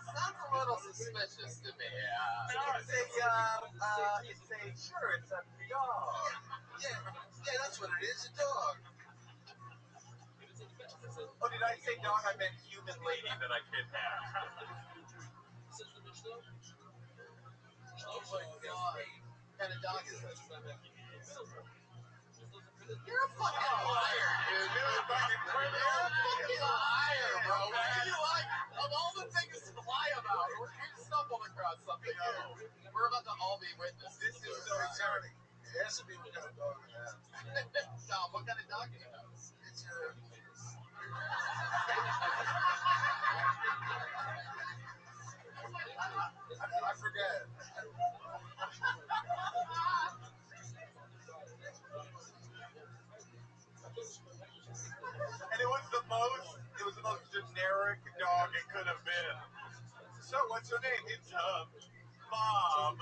Sounds a little suspicious to me. Sure, it's a dog. Yeah, that's what it is, a dog. Oh, did I say dog? I meant human lady that I kidnapped. Oh my god. What kind of dog is this? You're a fucking liar, dude. You're a fucking liar, bro. What do you like? Of all the things to lie about, we've stumbled across something else. We're about to all be witnesses. This is so exciting. It has to be what kind of dog I have. Tom, what kind of dog do you have? It's I forget. And it was the most generic dog it could have been. So what's her name? It's Bob.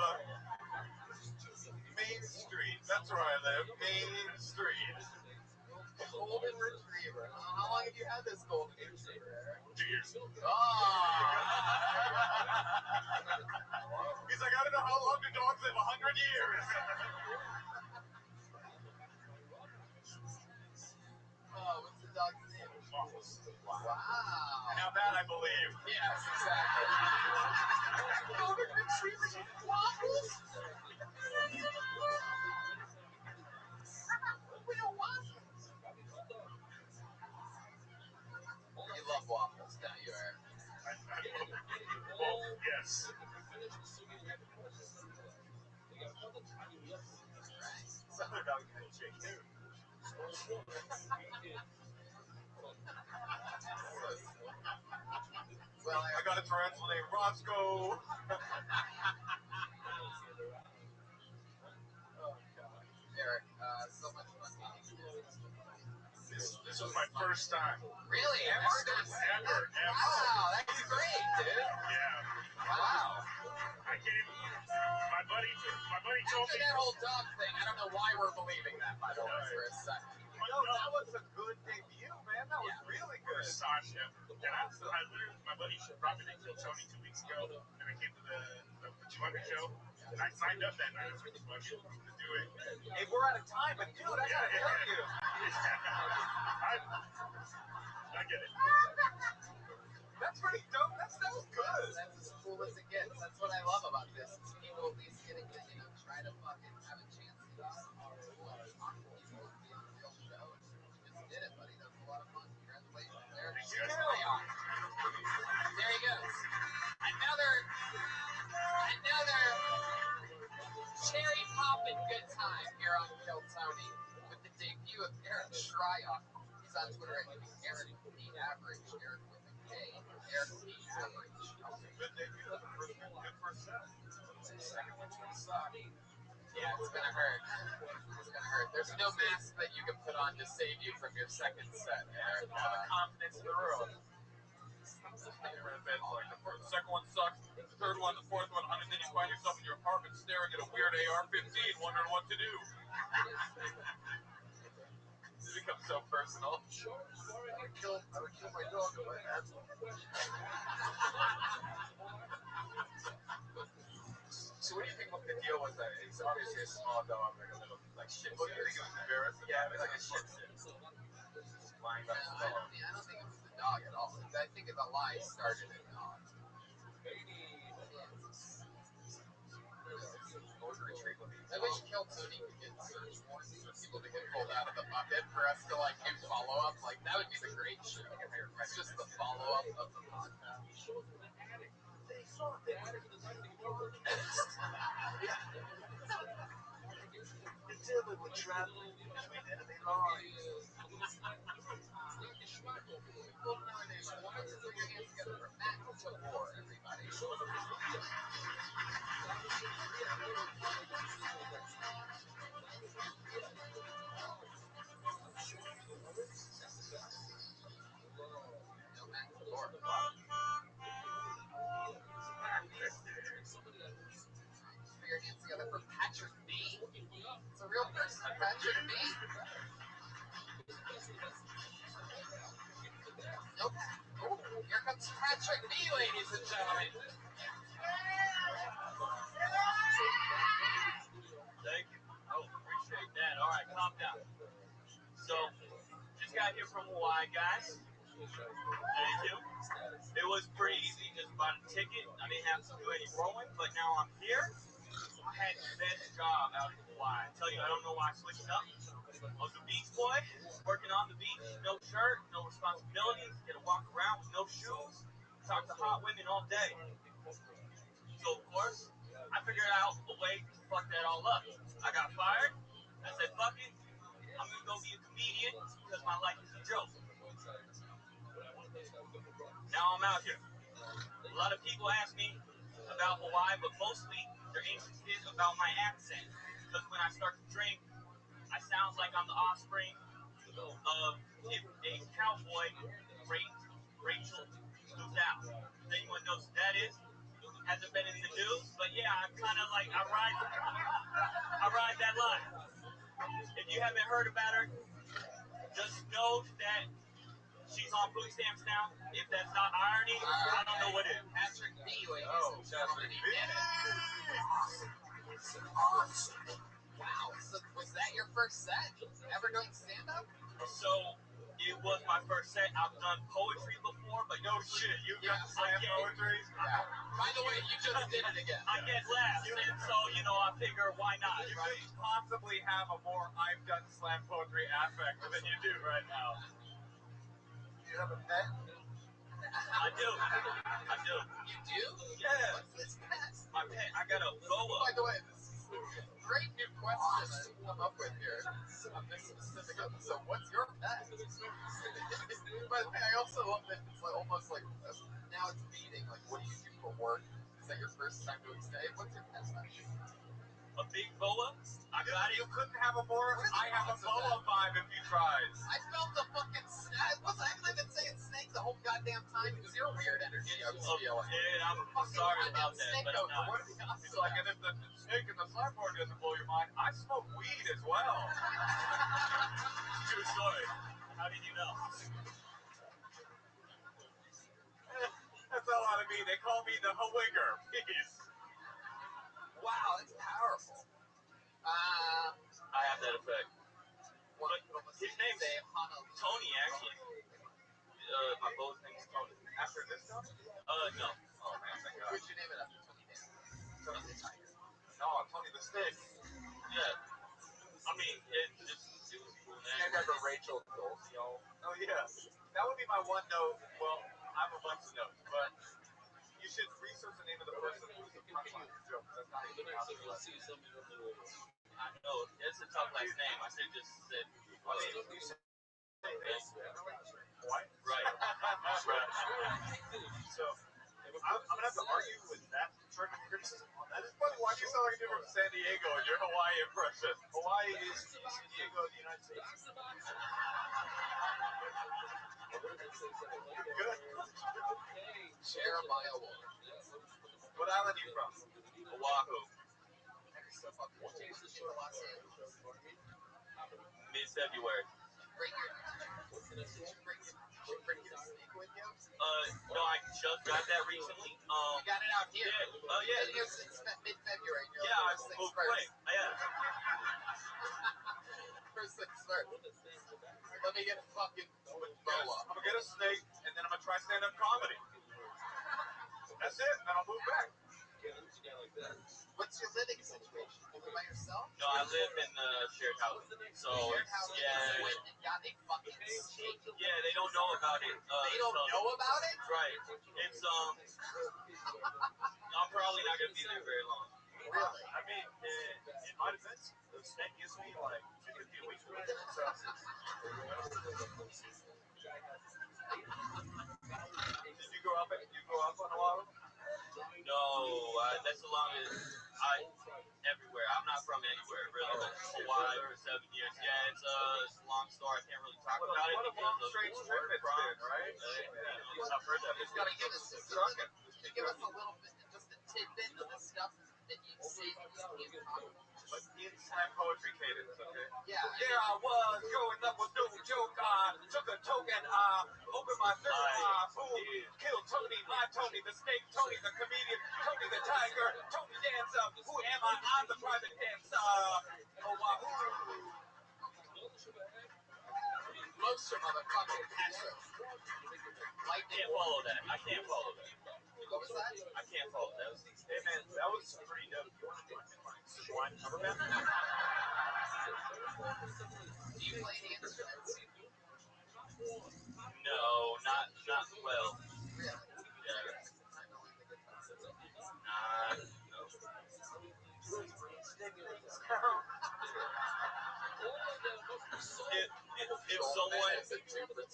Main Street. That's where I live. Main Street. Golden Retriever. How long have you had this Golden Retriever? 2 years. Oh. He's like, I don't know how long do dogs live. 100 years. Oh, what's the dog's name? Waffles. Wow. Now that I believe. Yes, exactly. Golden Retrievers with waffles? Real waffles. You love waffles, don't you, Eric? Well, yes. Some other dog can shake too. Well, I got a tarantula named Roscoe. Oh, God. Eric, so much fun meeting you. This was my first time. Really? Ever. Wow, that's great, dude. Yeah. Wow. I can't even. My buddy told After me. that whole dog thing, I don't know why we're believing that, by the way, for a second. No, that was a good debut, man. That was really good. Sasha. And I literally, my buddy brought me to Kill Tony 2 weeks ago, and I came to the 200 show, and I signed up that night. I was like, fuck it, I'm gonna do it. Hey, we're out of time, but dude, I gotta tell you. I get it. That's pretty dope. That was good. That's as cool as it gets. That's what I love about this. Is people at least getting to, try to fucking have a chance to do something cool and talk to people and be on a real show. And you just did it, buddy. That was a lot of fun. Congratulations, Eric. There he goes. Another cherry popping good time here on Kill Tony with the debut of Eric Shryock. He's on Twitter at Eric the Average. Eric with a K. Eric the Average. Good debut. Good first set. Second one's gonna suck. Yeah, it's gonna hurt. It's gonna hurt. There's no mask that you can put on to save you from your second set, Eric. All the confidence in the room. The second one sucks. The third one, the fourth one, and then you find yourself in your apartment staring at a weird AR-15, wondering what to do. It becomes so personal. I would kill my dog if I had one. So what do you think the deal was that? It's obviously a small dog, like a little, like shit. What do you think it was embarrassing? Yeah, it was like a shit sit. Lying by his dog. I don't think it was the dog at all. I think the lie started in the dog. I wish Kill Tony could get search warrants for people to get pulled out of the bucket for us to like do follow up. Like that would be the great show. It's just the follow up of the podcast. You're dealing with traveling between enemy lines. Well, nowadays, why don't you put your hands together for Matt to war, everybody? Put your hands together for Patrick B. It's a real person, Patrick B. comes Patrick B, ladies and gentlemen. Thank you. Oh, appreciate that. All right, calm down. So, just got here from Hawaii, guys. Thank you. It was pretty easy, just bought a ticket. I didn't have to do any rowing, but now I'm here. I had the best job out in Hawaii. I tell you, I don't know why I switched up. I was a beach boy, working on the beach, no shirt, no responsibilities, get to walk around with no shoes, talk to hot women all day. So, of course, I figured out a way to fuck that all up. I got fired. I said, fuck it. I'm going to go be a comedian because my life is a joke. Now I'm out here. A lot of people ask me about Hawaii, but mostly they're interested about my accent. Because when I start to drink, I sound like I'm the offspring of if a cowboy raped Rachel who's out. If anyone knows who that is, hasn't been in the news, but yeah, I'm kind of like, I ride that line. If you haven't heard about her, just know that she's on food stamps now. If that's not irony, I don't know what is. Patrick B, ladies and gentlemen. He did it. Wow. So was that your first set? Ever doing stand-up? So it was my first set. I've done poetry before, but no shit. You've done slam poetry? Yeah. By the way, you just did it again. I get laughs, and so, I figure, why not? You couldn't possibly have a more I've done slam poetry affect than you do right now. You have a pet? I do. You do? Yeah. What's this pet? My pet, I got a boa. By the way, this is a great new question I've come up with here on this specific episode. What's your pet? By the way, I also love that it's like almost like now it's meeting. Like, what do you do for work? Is that your first time doing stand? What's your pet? A big boa? I got it. You couldn't have a more I have a boa vibe if you tried. I felt the fucking snake. I've been saying snake the whole goddamn time because you're weird energy. I'm feeling. Yeah, I'm sorry about that, but I'm not. What if it's like, and if the snake in the sideboard doesn't blow your mind, I smoke weed as well. True story. How did you know? That's a lot of me. They call me the Hawigger. Peace. Wow, that's powerful. I have that effect. His name's Tony, actually. My boa's name is Tony. After this Tony? No. Oh man, thank God. Who'd you name it after? Tony Dan. Tony the Tiger. No, Tony the Stick. Yeah. I mean, it was cool name. Named after Rachel Dolezal. Oh yeah. That would be my one note. Well, I have a bunch of notes, but you should research the name of the person who's the punchline of the joke. That's not even how to I know. It's a tough last name. I should just said. I mean, you say this. What? Right. So, I'm gonna have to argue with that certain criticism on that. It's funny. Why do you sound like you're from San Diego in your Hawaii impression? Hawaii is San Diego of the United States. Good. Jeremiah Waller. What island are you from? Oahu. So fucking cool. Los Angeles. Mid-February. Bring your snake with you? No, I just got that recently. You got it out here. Yeah. Oh, yeah. Been here since mid-February. Yeah, I moved quick. Yeah. First things first. Let me get a fucking boa. I'm gonna get a snake, and then I'm gonna try stand-up comedy. That's it, and then I'll move back. What's your living situation? You live by yourself? No, I live in the shared house. So, yeah. Went and got a fucking snake. Yeah, they don't know about it. They don't know about it? Right. It's, I'm probably not going to be there very long. Really? I mean, in my defense, the snake gives me like $250 a week. So, did you grow up on Oahu? No, that's the longest everywhere. I'm not from anywhere, really. Hawaii for 7 years. Yeah, it's a long story. I can't really talk about it because of straight work trip it's been, right? I've heard that before. Give us a little bit, just a tidbit of the stuff that you say you talk about. but in slam poetry cadence, okay? Yeah. There I was, growing up with no joke. Took a token, opened my third, boom, killed Tony, my Tony, the snake Tony, the comedian, Tony the tiger, Tony dancer. Who am I? I'm the private dancer. Oh, wahoo. Monster motherfucking Patrick. I can't follow that. I can't follow that. What was that? I can't follow that. Hey man, that was pretty dope. You want to join me? Sublime cover band? Do you play any instruments? No, not well. Really? Yeah. No. If someone is a 2 for 2.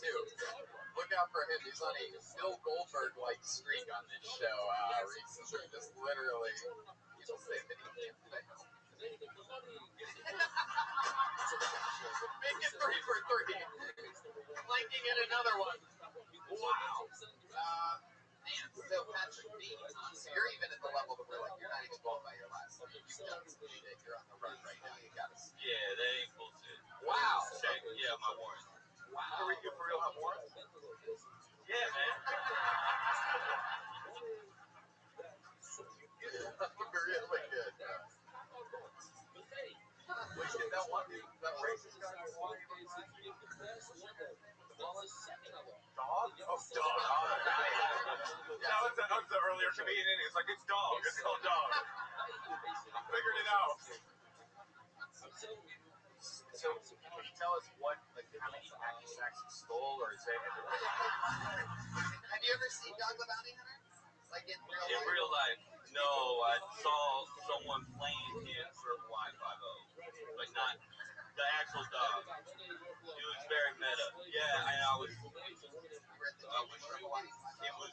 Look out for him. He's on a Bill Goldberg-like streak on this show recently. Just literally, people say that he can't fail. Make it 3 for 3. Flanking in another one. Wow. Man, so Patrick B, so you're even at the level that we're like, you're not even going by your last name. You've done some shit. You're on the run right now. You gotta see. yeah, that ain't bullshit. Wow. Check. Yeah, my warrant. Wow. You for real have warrants? Yeah, man. Really good. Which did that one dude, that racist guy? Dog? Oh, dog. That was the earlier comedian. It's like, it's dog. It's called dog. I figured it out. So, can you tell us what, like, how many hacky sacks he stole, or is it? Have you ever seen Dog the Bounty Hunter? Like in real life? In real life, no. I saw someone playing him for Y50, but not the actual dog. It was very meta. Yeah, and I was. You were at the Dog for Hawaii. It was.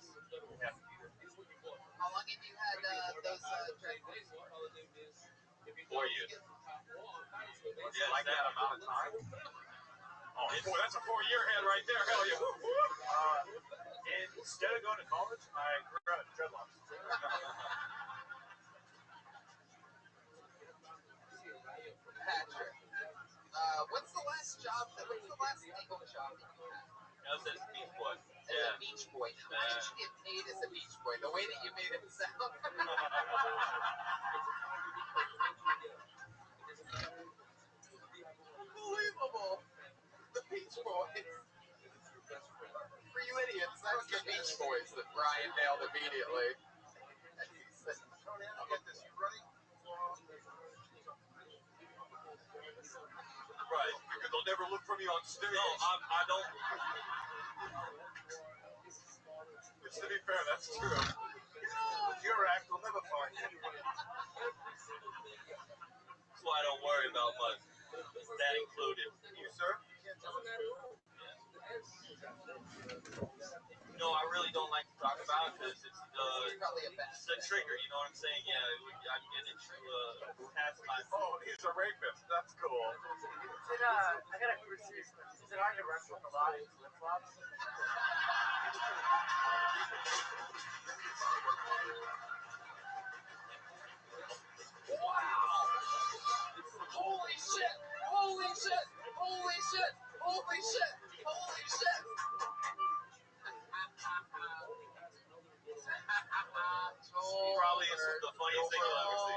Yeah. How long have you had those dreadlocks for? 4 years. Yeah, like that amount of time? Oh, boy, that's a 4-year head right there. Hell yeah. And instead of going to college, I grew out of dreadlocks. Patrick, what's the last legal job that you had? That was as a Beach Boy. As a Beach Boy. Now, how did you get paid as a Beach Boy? The way that you made it sound. Unbelievable. The Beach Boys. For you idiots, that was the Beach Boys that Brian nailed immediately. I'll get this. You ready? Right, because they'll never look for me on stage. No, I don't. Which, to be fair, that's true. With your act, they'll never find you. That's why I don't worry about much. That included. You, sir? No, I really don't like to talk about it because it's Probably a bad. it's a trigger, you know what I'm saying? Yeah, I'm getting into past my. Oh, he's a rapist. That's cool. Is it, I got a pretty serious question. Is it hard to wrestle with a lot of flip-flops? Wow! Holy shit! Holy shit! Holy shit! Holy shit! Holy shit! Probably is the funniest thing I'll ever see.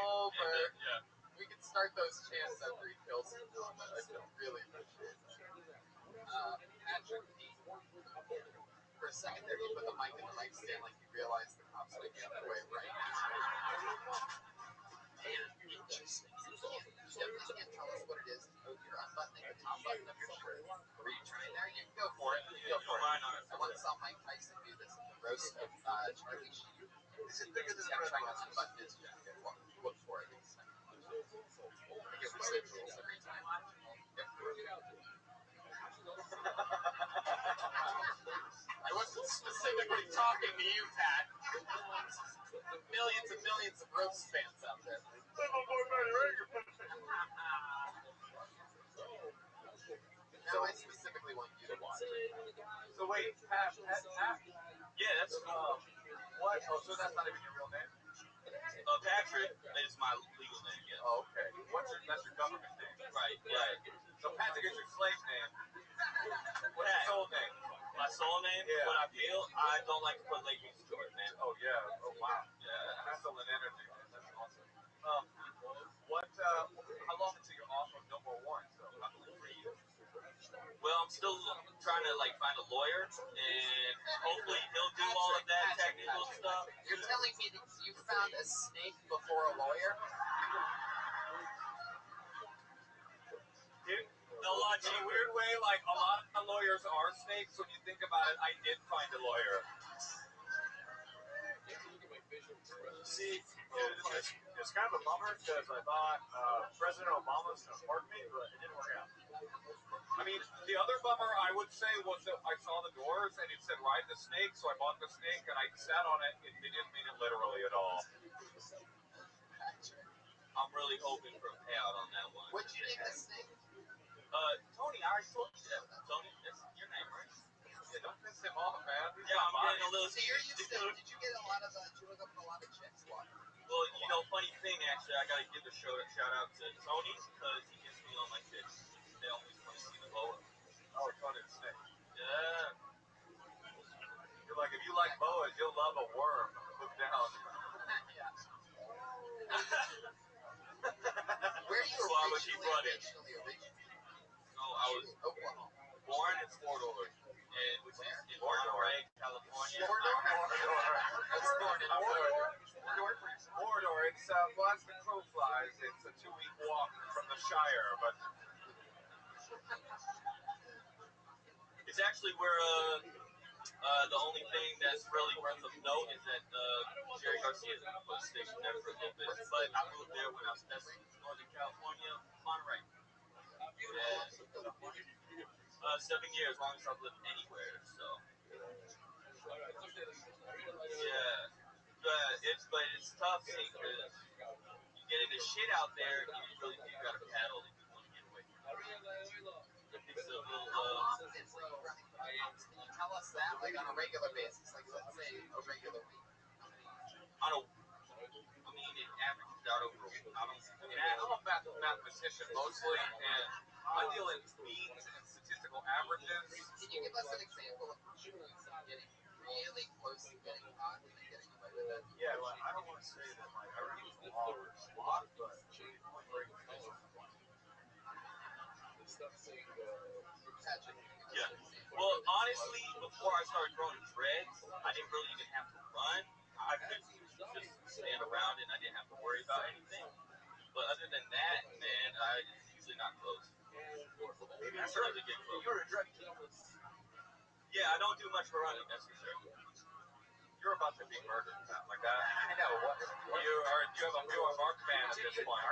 Yeah. We can start those chants after he kills people. I really appreciate that. Patrick, for a second there, you put the mic in the mic stand like you realized the cops would be on their way right now. Man, interesting. You definitely can't tell us what it is. Oh, you're unbuttoning the top button of your shirt. Were you trying there? You can go for it. Go for it. I once saw Mike Tyson do this in the roast of Charlie Sheen. Is it bigger than He's a trying red not to button his jacket. Look for it. I get residuals every time. I wasn't specifically talking to you, Pat. Millions and millions of roast fans out there. Now I specifically want you to watch. So wait, Pat. Yeah, that's What? Oh, so that's not even your real name? Patrick is my legal name, yeah. Oh, okay. That's your government name. Right, yeah. Right. So Patrick is your slave name. What's your soul name? My soul name? Yeah. What I feel? I don't like to put labels to it, man. Oh, yeah. Oh, wow. Yeah. Masculine energy, man. That's awesome. How long until you're off of No More Warrants, though? How many 3 years? Well, I'm still trying to find a lawyer, and hopefully he'll do all of that technical stuff. You're telling me that you found a snake before a lawyer? No, in a weird way, like a lot of lawyers are snakes. When you think about it, I did find a lawyer. See, it's kind of a bummer because I thought President Obama was going to pardon me, but it didn't work out. I mean, the other bummer I would say was that I saw the doors and it said ride the snake, so I bought the snake and I sat on it. They didn't mean it literally at all. I'm really hoping for a payout on that one. What'd you name the snake? Tony, I already told you that. Tony, that's your name, right? Yeah, don't piss him off, man. Yeah, I'm getting a little. So you're used to, did you get a lot of, did you hook up with a lot of chicks? Well, funny thing, actually, I gotta give a shout out to Tony because he gets me on my chicks. They always want to see the boa. Oh, Tony the snake. Yeah. You're like, if you like boas, you'll love a worm. Look down. Yeah. Where you originally originated? Oh, I was Oklahoma. Born in Fort Ord, which is in Monterey, California. Mordor? I was born in Mordor. Mordor, it's, well, as the crow flies, it's a 2-week walk from the Shire, but it's actually where, the only thing that's really worth of note is that, Jerry Garcia was stationed there for a little bit, but I moved there when I was testing Northern California, Monterey. Yeah. 7 years, longest I've lived anywhere, so. Yeah. But it's tough, see, because you get into shit out there, and you really do gotta paddle if you want to get away from it. It's a little, How often were you running pumps? Can you tell us that, like on a regular basis? Like, let's say a regular week. It averages out over, I'm a mathematician mostly, and I deal in means and statistical averages. Can you give us an example of getting really close to getting caught and then getting away with it? Yeah, like, I don't want to say that like I read the law or slot, but only break the law. Yeah. Well, honestly, before I started growing dreads, I didn't really even have to run. I could just stand around and I didn't have to worry about anything. But other than that, man, it's usually not close. Maybe That's really get close. You're a drug dealer. Yeah, I don't do much for running, that's for sure. You're about to be murdered, man. Like that. I know. You have a marked man at this point.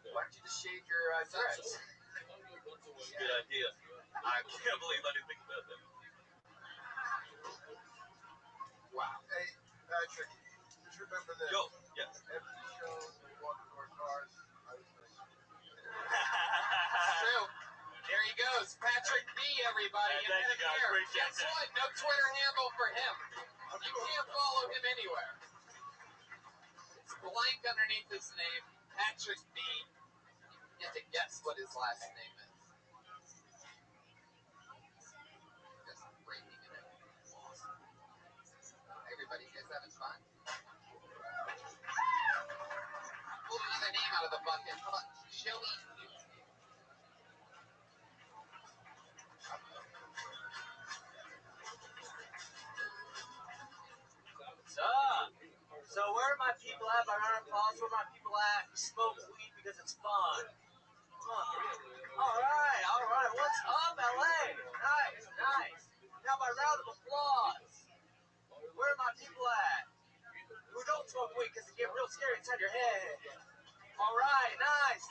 Why don't you just shave your dreads? Good idea. I can't believe I didn't think about that. Wow. Hey, Patrick, just remember this. Yo, yes. Every show we walk into our cars, I was True. There he goes. Patrick B, everybody. Yeah, thank you guys. Appreciate Guess what? No Twitter handle for him. You can't follow him anywhere. It's blank underneath his name, Patrick B. You have to guess what his last name is. Just breaking it in. Awesome. Everybody, you guys having fun? Pull another name out of the bucket. Come on. Joey. So where are my people at? By round of applause, where are my people at? Smoke weed because it's fun. All right. What's up, LA? Nice. Now by round of applause, where are my people at? Who don't smoke weed because it get real scary inside your head. All right, nice.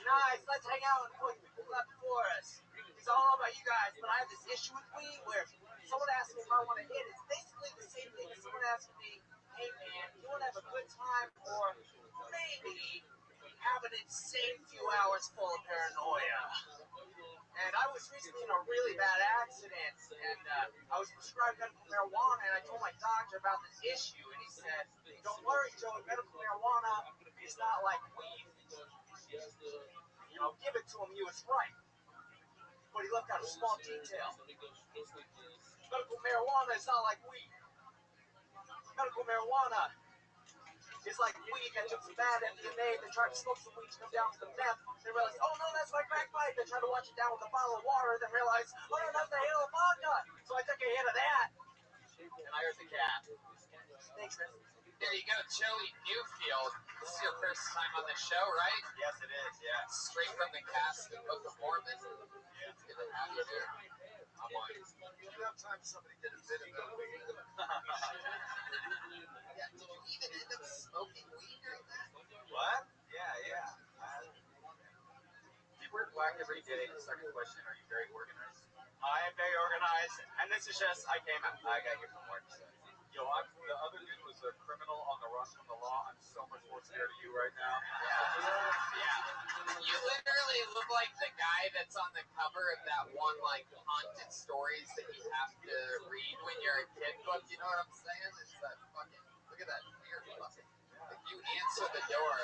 Let's hang out and put people up before us. It's all about you guys, but I have this issue with weed where someone asks me if I want to hit. It's basically the same thing as someone asking me, hey man, you want to have a good time or maybe have an insane few hours full of paranoia. And I was recently in a really bad accident, and I was prescribed medical marijuana, and I told my doctor about this issue, and he said, "Don't worry, Joe. Medical marijuana is not like weed. You know, give it to him. He was right." But he left out a small detail. Medical marijuana is not like weed. Medical marijuana is like weed that took some bad MDMA. They tried to smoke some weed to come down to the meth. They realized, oh no, that's my crack pipe. They tried to wash it down with a bottle of water. Then realized, oh no, that's the hell of vodka. So I took a hit of that, and I heard the cat. Thanks, man. There you go, Joey Newfield. This is your first time on the show, right? Yes, it is. Yeah. Straight from the cast of Book of Mormon. Yeah. It's good to have you here. I'm on. About time somebody did a bit about weed. Yeah. Did you even end up smoking weed during that? What? Yeah. You work black every day. Second question: are you very organized? I am very organized, and this is just I got here from work. So. Yo, the other dude was a criminal on the run from the law. I'm so much more scared of you right now. Yeah. You literally look like the guy that's on the cover of that one, like, haunted stories that you have to read when you're a kid book. You know what I'm saying? It's that fucking, look at that weird fucking, like, you answer the door.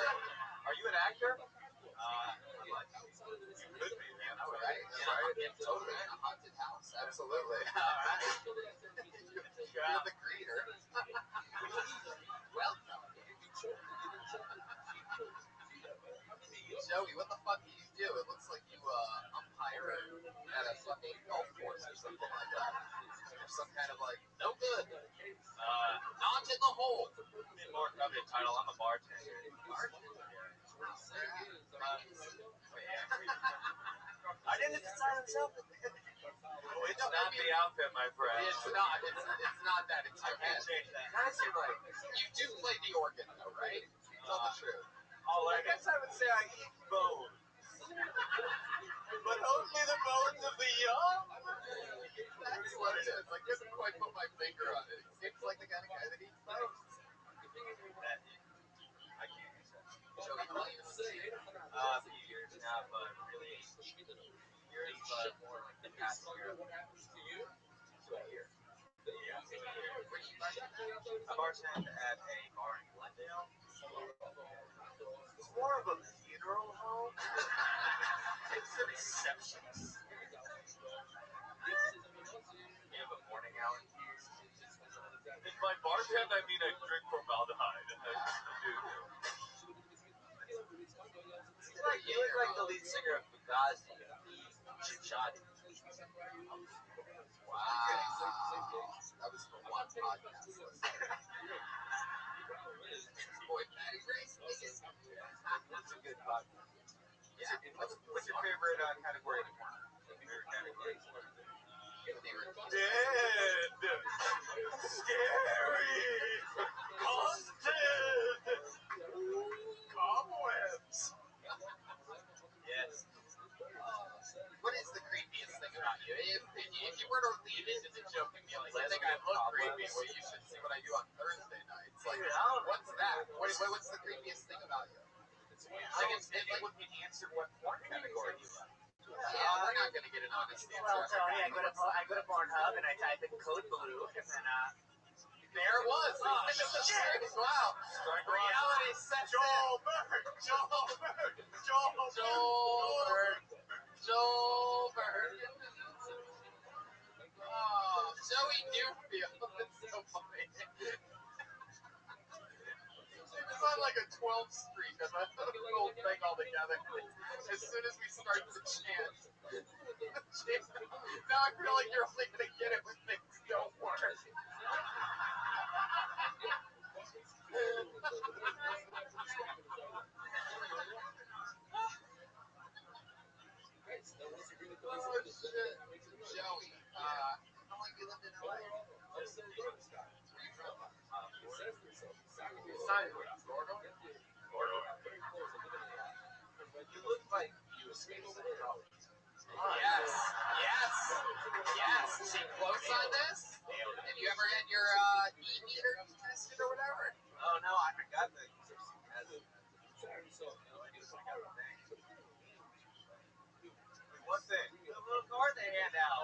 Are you an actor? You could be, man. Right? Yeah, totally in a haunted house. Absolutely. All right. You're the greeter. Welcome. Joey, what the fuck do you do? It looks like you umpire at a fucking golf course or something like that. Or some kind of like, no good. Not in the hole. More coveted title. I'm a bartender. Bartender. I didn't decide himself. It's not the outfit, my friend. It's not. It's not that. It's your head. Change that. Like, you do play the organ, though, right? Tell the truth. I guess I would say I eat bones. But only the bones of the young. That's what it is. I couldn't quite put my finger on it. It seems like the kind of guy that eats bones. I can't use that. Joey, how long you been saying? A few years now, but really years, but more like the past year. So a year. Yeah. Where do you bartend? I bartend at a bar in Glendale. It's more of a funeral home. It's some exceptions. We have a morning hour here. In my bartend, I mean I drink formaldehyde. You look like the lead singer of Fugazi. Chichadi. Wow. That was for one podcast. Boy, Patty Race. It's a good podcast. Yeah. What's your favorite category of porn? Favorite category? Dead. Scary. Haunted. Cobwebs. Yes. What is the creepiest thing about you? If you were to lead into the joke and be like, I think I look creepy, well, you should see what I do on Thursday nights. Like, what's that? What's the creepiest thing about you? I guess it would be answered what porn category you like. Yeah, we're not going to get an honest answer. Well, Tony, I go to Pornhub and I type in code blue and then there it was. Oh, shit. Wow. Reality sets in. Joel Bird. Oh, Joey Newfield. That's so funny. It was on like a 12th Street as a whole thing all together. As soon as we start to chant. Now I feel like you're only going to get it when things don't work. Oh shit. Joey, how long have you lived in LA? Where you from? Florida? You look like you escaped from college. Yes. See, close on this? Have you ever had your e-meter tested or whatever? Oh no, I got the. One thing, the little card they hand out.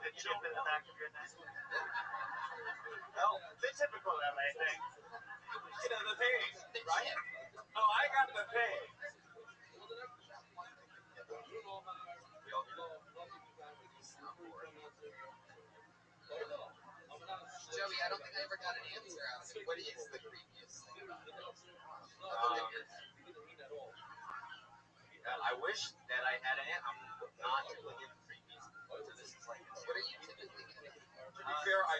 the chip in the back of your neck. Well, the typical LA thing. You know, the thing, right? Oh, I got the thing. Joey, I don't think I ever got an answer out of it. What is the creepiest thing about it? I wish that I had an answer. I'm not typically getting creepies, so this is like. What are you typically getting? To be fair, I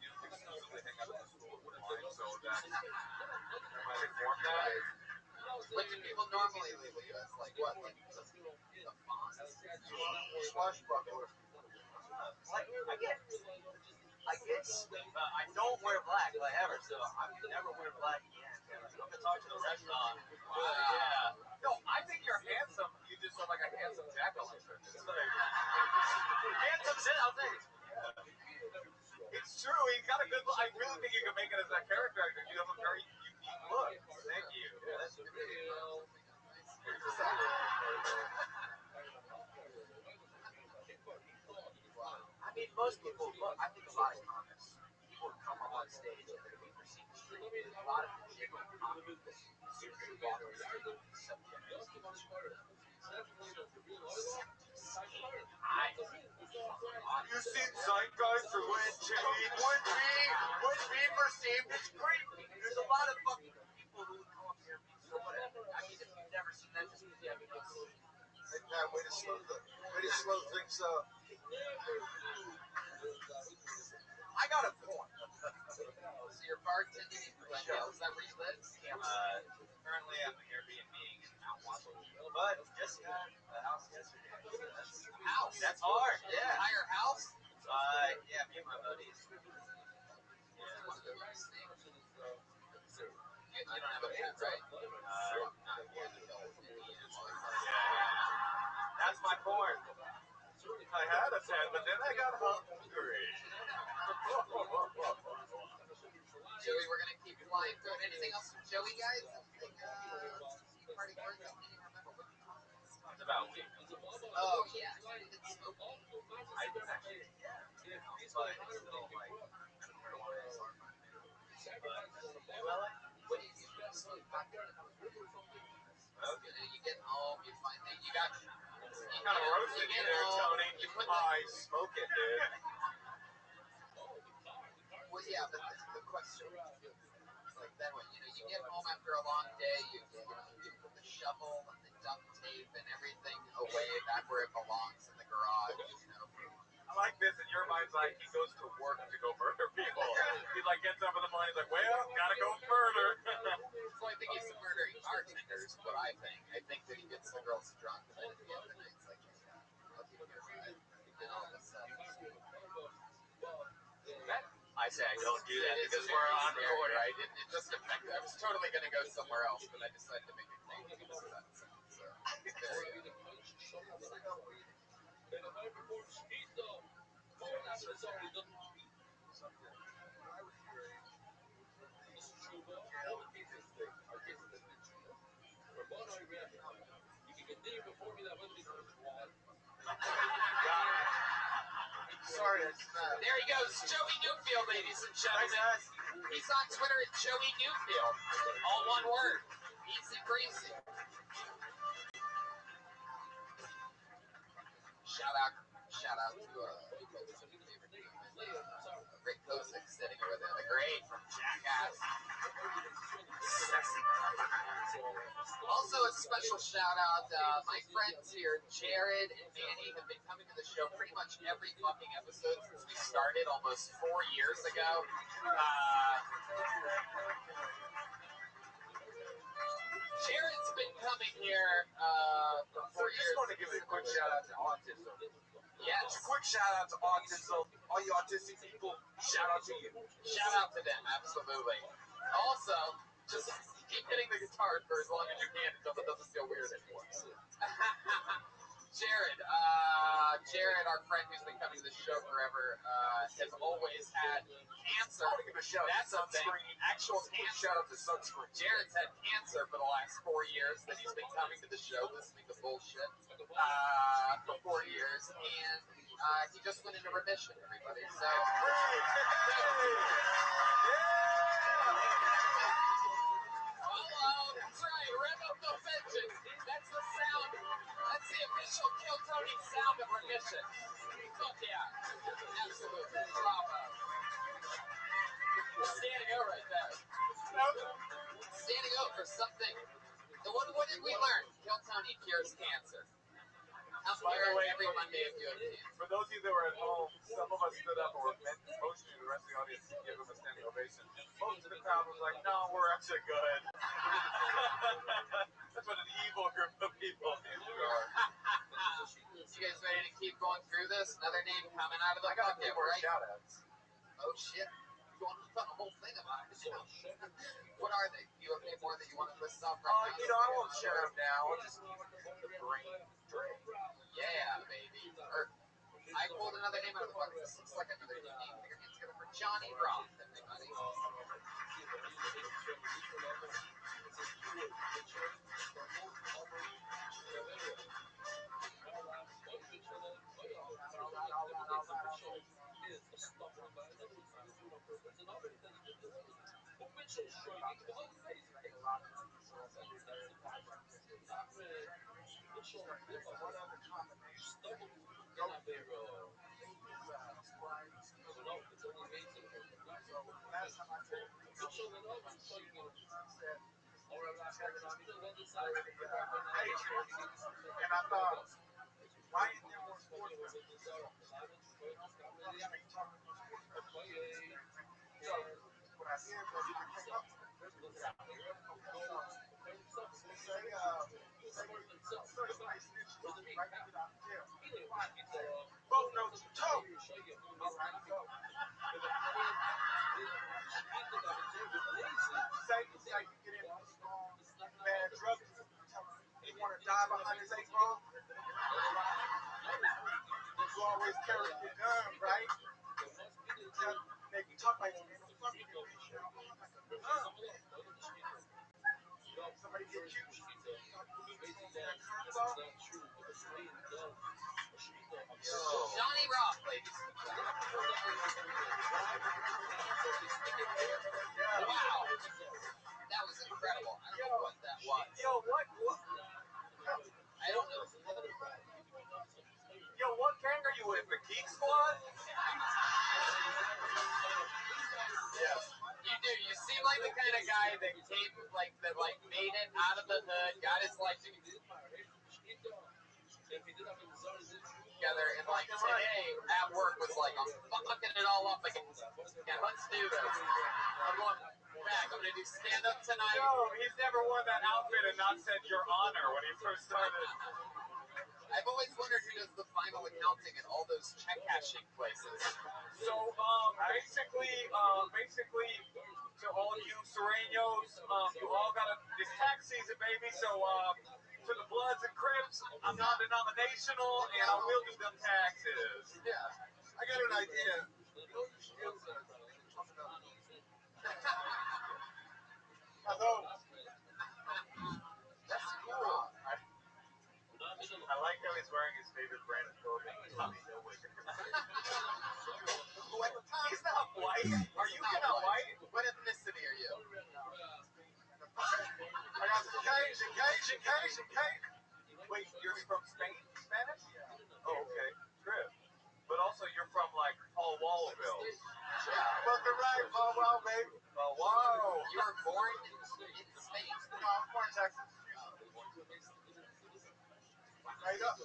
do exclusively hang out at the school with mine, so that might inform that. What do people normally label you as? Like what? Like the font? Swashbuckler. I don't wear black if I ever, so I can never wear black again. I'm gonna talk to the restaurant. Yeah. No, I think you're handsome. You just look like a handsome jack-o'-lantern. Handsome shit, I'll say. It's true. He's got a good look. I really think you can make it as that character actor. You have a very unique look. Thank you. I mean, most people, look, I think a lot of comics, people come up on stage and they're being perceived as straight. A lot of the genuine comics, super walk on stage with these subjects. You seen Zeitgeist or when be perceived as creepy? There's a lot of fucking people who would come up here and be so whatever. I mean, if you've never seen that, just because you haven't seen it. Way to slow things up. I got a point. So you're bartending in Glendale. Is that where you live? Currently, I'm Airbnb in Mount Washington, but just got a house yesterday. House. That's hard. Yeah. Entire house. Yeah, me and my buddies. One of the best things. You don't have a pet, right? Not here. That's my porn. I had a pet, but then I got hungry. Joey, we're gonna keep flying through it. Anything else from Joey, guys? Anything party words? I can't even remember what we talked about. It's about weed. Oh yeah, you did smoke. I did actually, yeah. But it's still like, I don't know why it's hard. Well, What do you usually smoke? You get home, you find that you got. You Kind of roasted you there, Tony. You put I smoke it, dude. Well, yeah, but the question is like then what? You know, you get home after a long day, you put the shovel and the duct tape and everything away back where it belongs in the garage. You know. I like this in your mind's like he goes to work to go murder people. He like gets up in the morning, he's like, well, gotta go murder. So I think he's murdering bartenders. What I think that he gets the girls drunk and then at the end of the night it's like, I'll give you a ride. And all of a sudden, I say I don't do that because we're on record, right? It just affected. I was totally gonna go somewhere else, but I decided to make it clean because of that. So there you go. Sorry, There he goes, Joey Newfield, ladies and gentlemen. He's on Twitter at Joey Newfield. All one word. Easy breezy. Shout out to Rick Kosick sitting over there. The great from Jackass. Also a special shout out, my friends here, Jared and Manny, have been coming to the show pretty much every fucking episode since we started almost 4 years ago. Jared's been coming here for 4 years. I just want to give a quick shout out to autism. Yes. Quick shout out to autism. All you autistic people, shout out to you. Shout out to them, absolutely. Also, just keep hitting the guitar for as long as you can until it doesn't feel weird anymore. Jared, our friend who's been coming to the show forever, has always had cancer. That's a thing. Actual cancer. Shout out to sunscreen. Jared's had cancer for the last 4 years that he's been coming to the show, listening to bullshit for 4 years, and He just went into remission, everybody. So. Oh, that's right. Rev up those engines. That's the sound. That's the official Kill Tony sound of remission. Fuck yeah. Absolutely. Bravo. Standing out right there. Standing out for something. So what did we learn? Kill Tony cures cancer. I'm here every Monday of doing cancer. For those of you that were at home, some of us stood up and were motioning the rest of the audience to give him a standing ovation. Most of the crowd was like, no, we're actually good. That's what an evil group of people usually are. You guys ready to keep going through this? Another name coming out of the bucket, right? Shout-outs. Oh, shit. You want to put a whole thing about it? What are they? Do you have any more that you want to list off right now? You know, I won't share them now. I'll just keep the brain drain. Yeah, baby. I pulled another name out of the bucket. This looks like another new name. Put your hands together for Johnny Roth, everybody. And I thought, why isn't there more sports? So what I did was I came up with both notes toe. Say you get in bad drugs, you want to die behind his 8 ball. You always carry your gun, right? If you talk like somebody get you. Johnny Roth, ladies. Wow. That was incredible. I don't know what that was. Yo, what? I don't know. Yo, what gang are you with? The Geek Squad? Yes. You do. You seem like the kind of guy that came, that made it out of the hood, got his life together, and today at work was like, I'm fucking it all up again. Yeah, let's do this. I'm going back. I'm gonna do stand up tonight. Yo, he's never worn that outfit and not said Your Honor when he first started. I've always wondered who does the final accounting at all those check cashing places. So, basically, to all you Serenos, you all it's tax season, baby. So, to the Bloods and Crips, I'm non-denominational, and I will do them taxes. Yeah. I got an idea. Hello. That's cool. I like how he's wearing his favorite brand of clothing. Tommy Hilfiger. He's not white. Are you not white? What ethnicity are you? I got some Cajun. Wait, you're from Spain? Spanish? Oh, okay. Good. But also, you're from, Paul Wallville. Yeah. Fucking right, Paul Wall, baby. Oh, wow. You were born in Spain. No, I'm born in Texas. Right up.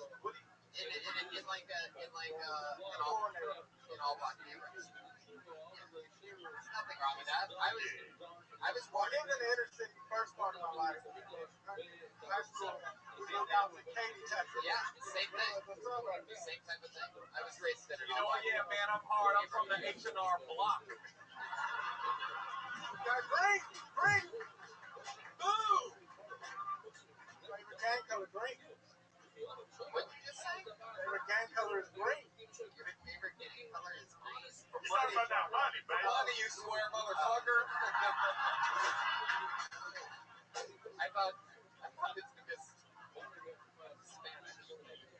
In all black neighborhoods. There's nothing wrong with that. I was born in the inner city first part of my life. High school. We moved out to Katy, Texas. Yeah, same thing. Same type of thing. I was raised in it. You know what? Yeah, man, I'm hard. I'm from the H&R Block. Green. Boo! Favorite gang color, green. What did you just say? Favorite gang color is green. Your favorite gang color is green? It's not about that money, man. Money, you swear, motherfucker. I thought it's because Spanish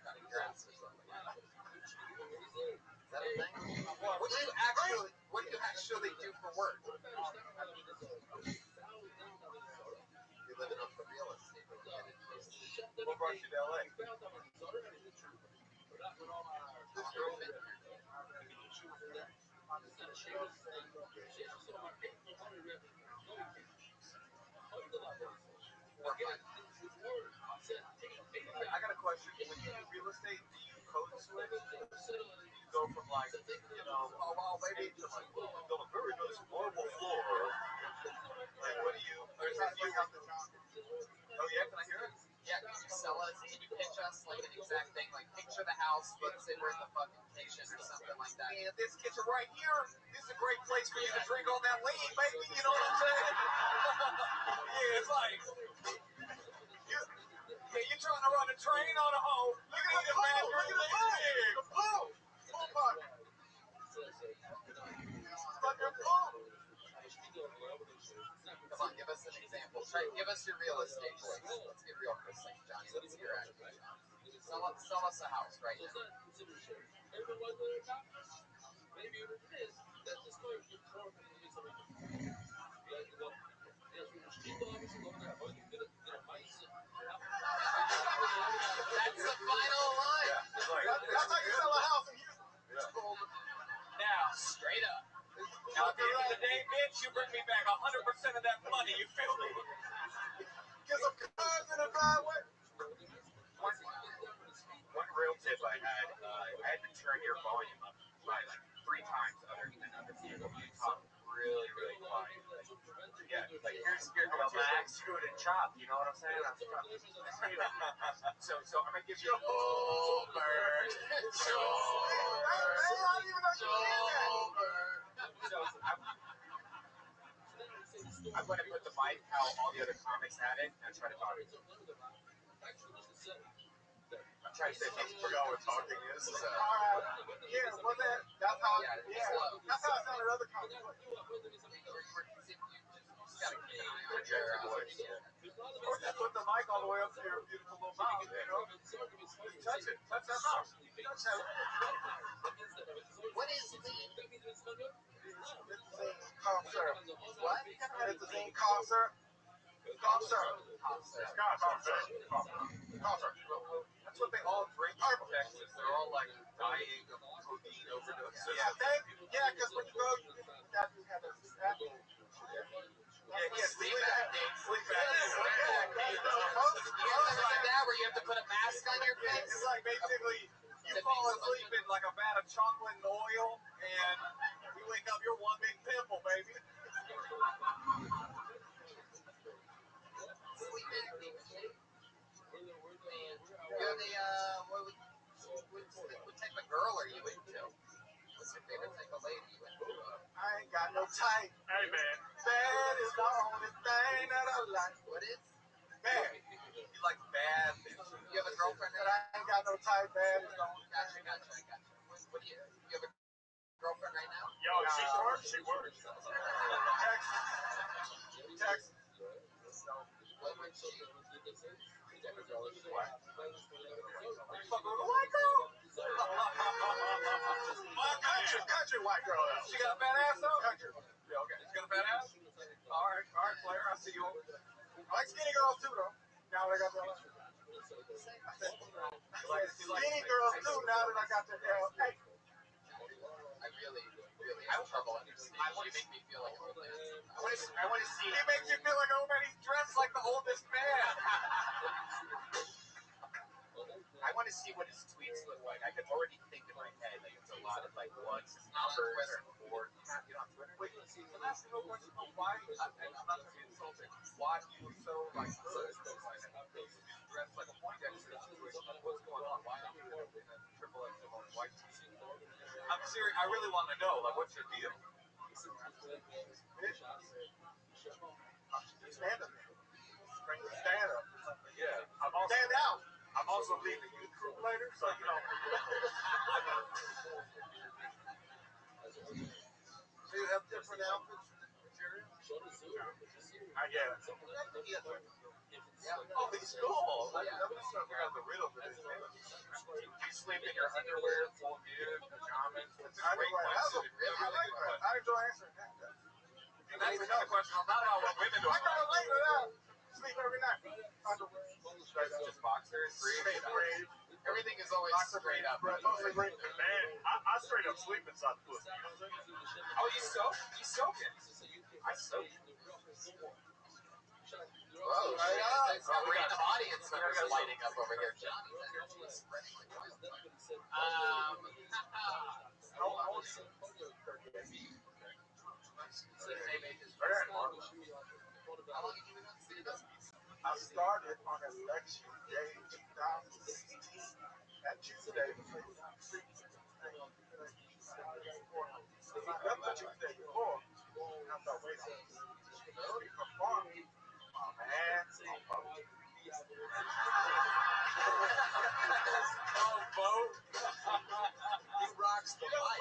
kind of grass or something. work. You're living off the real estate. What brought you to LA? I got a question. When you do real estate, do you code switch? You go from like, oh wow, maybe to like, oh, we built a very nice marble floor. Like, what do you? Or is that you? Oh yeah, can I hear it? Yeah, can you sell us? Can you pitch us like an exact thing? Like picture the house. Let's say we're in the fucking kitchen or something like that. And this kitchen right here, this is a great place for you to drink all that lean, baby. You know what I'm saying? Yeah, it's like, you're trying to run a train on a hoe. Look at the bathroom. Look at the pool. Pool park. Fucking pool. Come on, give us an example. Give us your real estate voice. Let's get real for a second, Johnny. Let's hear it. Sell us a house right now. That's the final line. That's how you sell a house in Houston. Now, Straight up. now at the end of the day, bitch, you bring me back 100% of that money. You feel me? Get some cars in the driveway. One real tip I had to turn your volume up by like 3 times other than other people. You talk really, really quiet. Yeah, like here's relax, good and chop. You know what I'm saying? So I'm gonna give you Joelberg. I'm gonna put the mic how all the other comics had it and try to talk it. I'm trying to say you forgot what talking is. Yeah, well that's how that's how I sounded other comics. Or just put the mic all the way up to your beautiful little mouth, you know? Touch it. Touch that mouth. Touch that. What is lean? Cough syrup. What? It's a zine cough syrup. Cough syrup. Cough syrup. That's what they all drink in Texas. They're all like dying of codeine overdoses. Yeah, because when you go, you got to have a sleep apnea. Like that where you have to put a mask on your face? It's like basically you fall asleep in like a vat of chocolate and oil, and you wake up, you're one big pimple, baby. Sleep apnea. You're the, what type of girl are you into? What's your favorite type of lady you into? I ain't got no type. Hey, man. Bad is the only thing that I like. What is? Bad. You like bad bitches. You have a girlfriend? But I ain't got no type. Bad is the only thing. Gotcha. What do you have a girlfriend right now? Yo, she works. Texas. So, What would she? you fucking with a white girl? Country white girl. She got a fat ass though? Country. Yeah, okay. She got a fat ass? Alright, player. I see you. I like skinny girls too though. Now that I got that one. Skinny girls too now that I got that LA. I really have trouble understanding. You make me feel like an old man. I want to see. He makes you feel like old man. He's dressed like the oldest man. I want to see what his tweets look like. I can already think in my head like it's a lot of like ones, numbers, or you know, on Twitter. Wait, can I ask you a question? Why? I'm not going to be insulted. Why do you so like dressed like a Poindexter situation? What's going on? Why are you in a triple X white t-shirt? I'm serious. I really want to know. Like, what's your deal? Stand up. Stand up. Yeah. Stand out. I'm also leading the youth group later, so you know. Do you have different outfits for the material? I get it. Oh, he's cool. Let me start out the riddle for this. Do you sleep in your underwear, full gear, pajamas? I like that. I enjoy answering that. not even know. Question. Not about what women do. I can relate to that. Sleep every night. Just boxers, brief. Everything is always straight up. Man, I straight up sleep inside the pussy. Oh, you soak? You soak it? I soak. Whoa, there's a random audience members lighting up over here. Johnny's energy is spreading like wildfire. How long have you been on this? I started on election day 2016. That Tuesday, the Tuesday before, I thought, wait, we performed. Oh, man. Vote. He rocks the mic.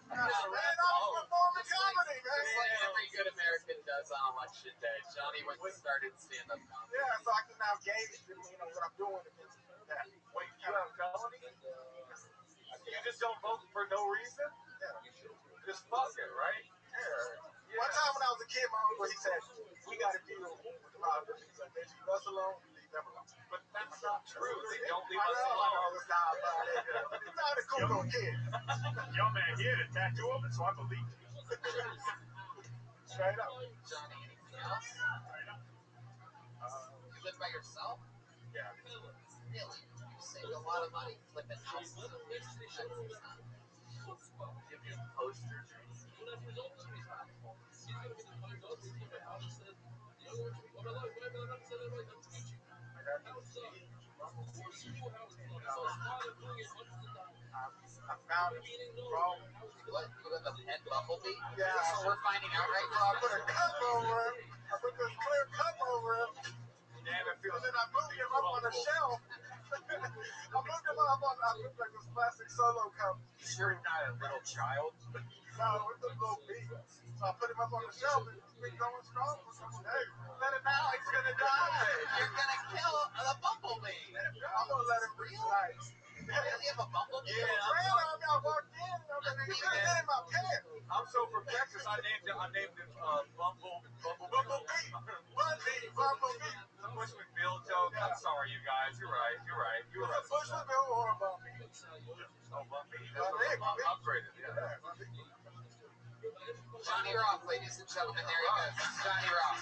Man, I was performing comedy, man. It's like every good American does on election day. Johnny went and started stand-up comedy. Yeah, so I can now gauge, what I'm doing against that. Wait, you have felony? You just don't vote for no reason? Yeah. Just fuck it, right? Yeah. One time when I was a kid, my uncle, he said, we got to deal with the problem. He's like, they leave us alone, we leave them alone. But that's not true. They don't leave I us know, alone. all the time, it's not a cool little kid. Yo, man, he had a tattoo of it, so I believe it. Straight up. Johnny, anything else? You live by yourself? Yeah. Really? You saved a lot of money flipping houses and things. Give you posters. I found it wrong. What? You live in Pet Bumblebee? Yeah. That's what we're finding out right now. I put a cup over him. I put this clear cup over him. Damn, it feels And then I moved him up on a shelf. I moved him up on, I put like this plastic solo cup. You sure you're not a little child? No, it's a little big. So I put him up on the shelf and he's been going strong. Hey, let him out, he's gonna die. You're gonna kill the bumblebee. I'm gonna let him breathe tonight. You really have a bumblebee? Yeah, I walked in, you could have been in my pants. I'm so perplexed because I named it Bumblebee. The Bushwick-Bill joke. I'm sorry, you guys. You're right. You were right. Bushwick-Bill or a Bumpy? Oh, Bumpy. Upgraded. Yeah. Johnny Rock, ladies and gentlemen. There he goes. Johnny Rock.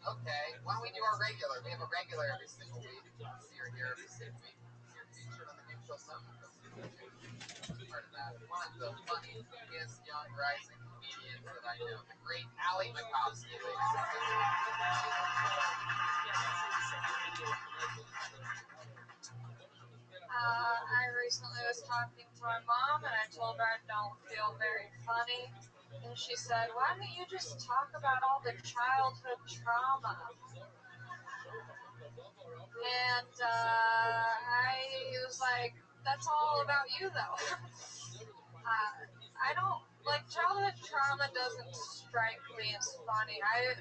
Okay, why don't we do our regular? We have a regular every single week. So you're here every single week. You're featured on the Game Show Summit. Part of that. One of the funniest young rising comedians that I know, the great Ali Makovsky, ladies and I recently was talking to my mom and I told her I don't feel very funny. And she said, why don't you just talk about all the childhood trauma? And I was like, that's all about you though. I don't, like, childhood trauma doesn't strike me as funny. I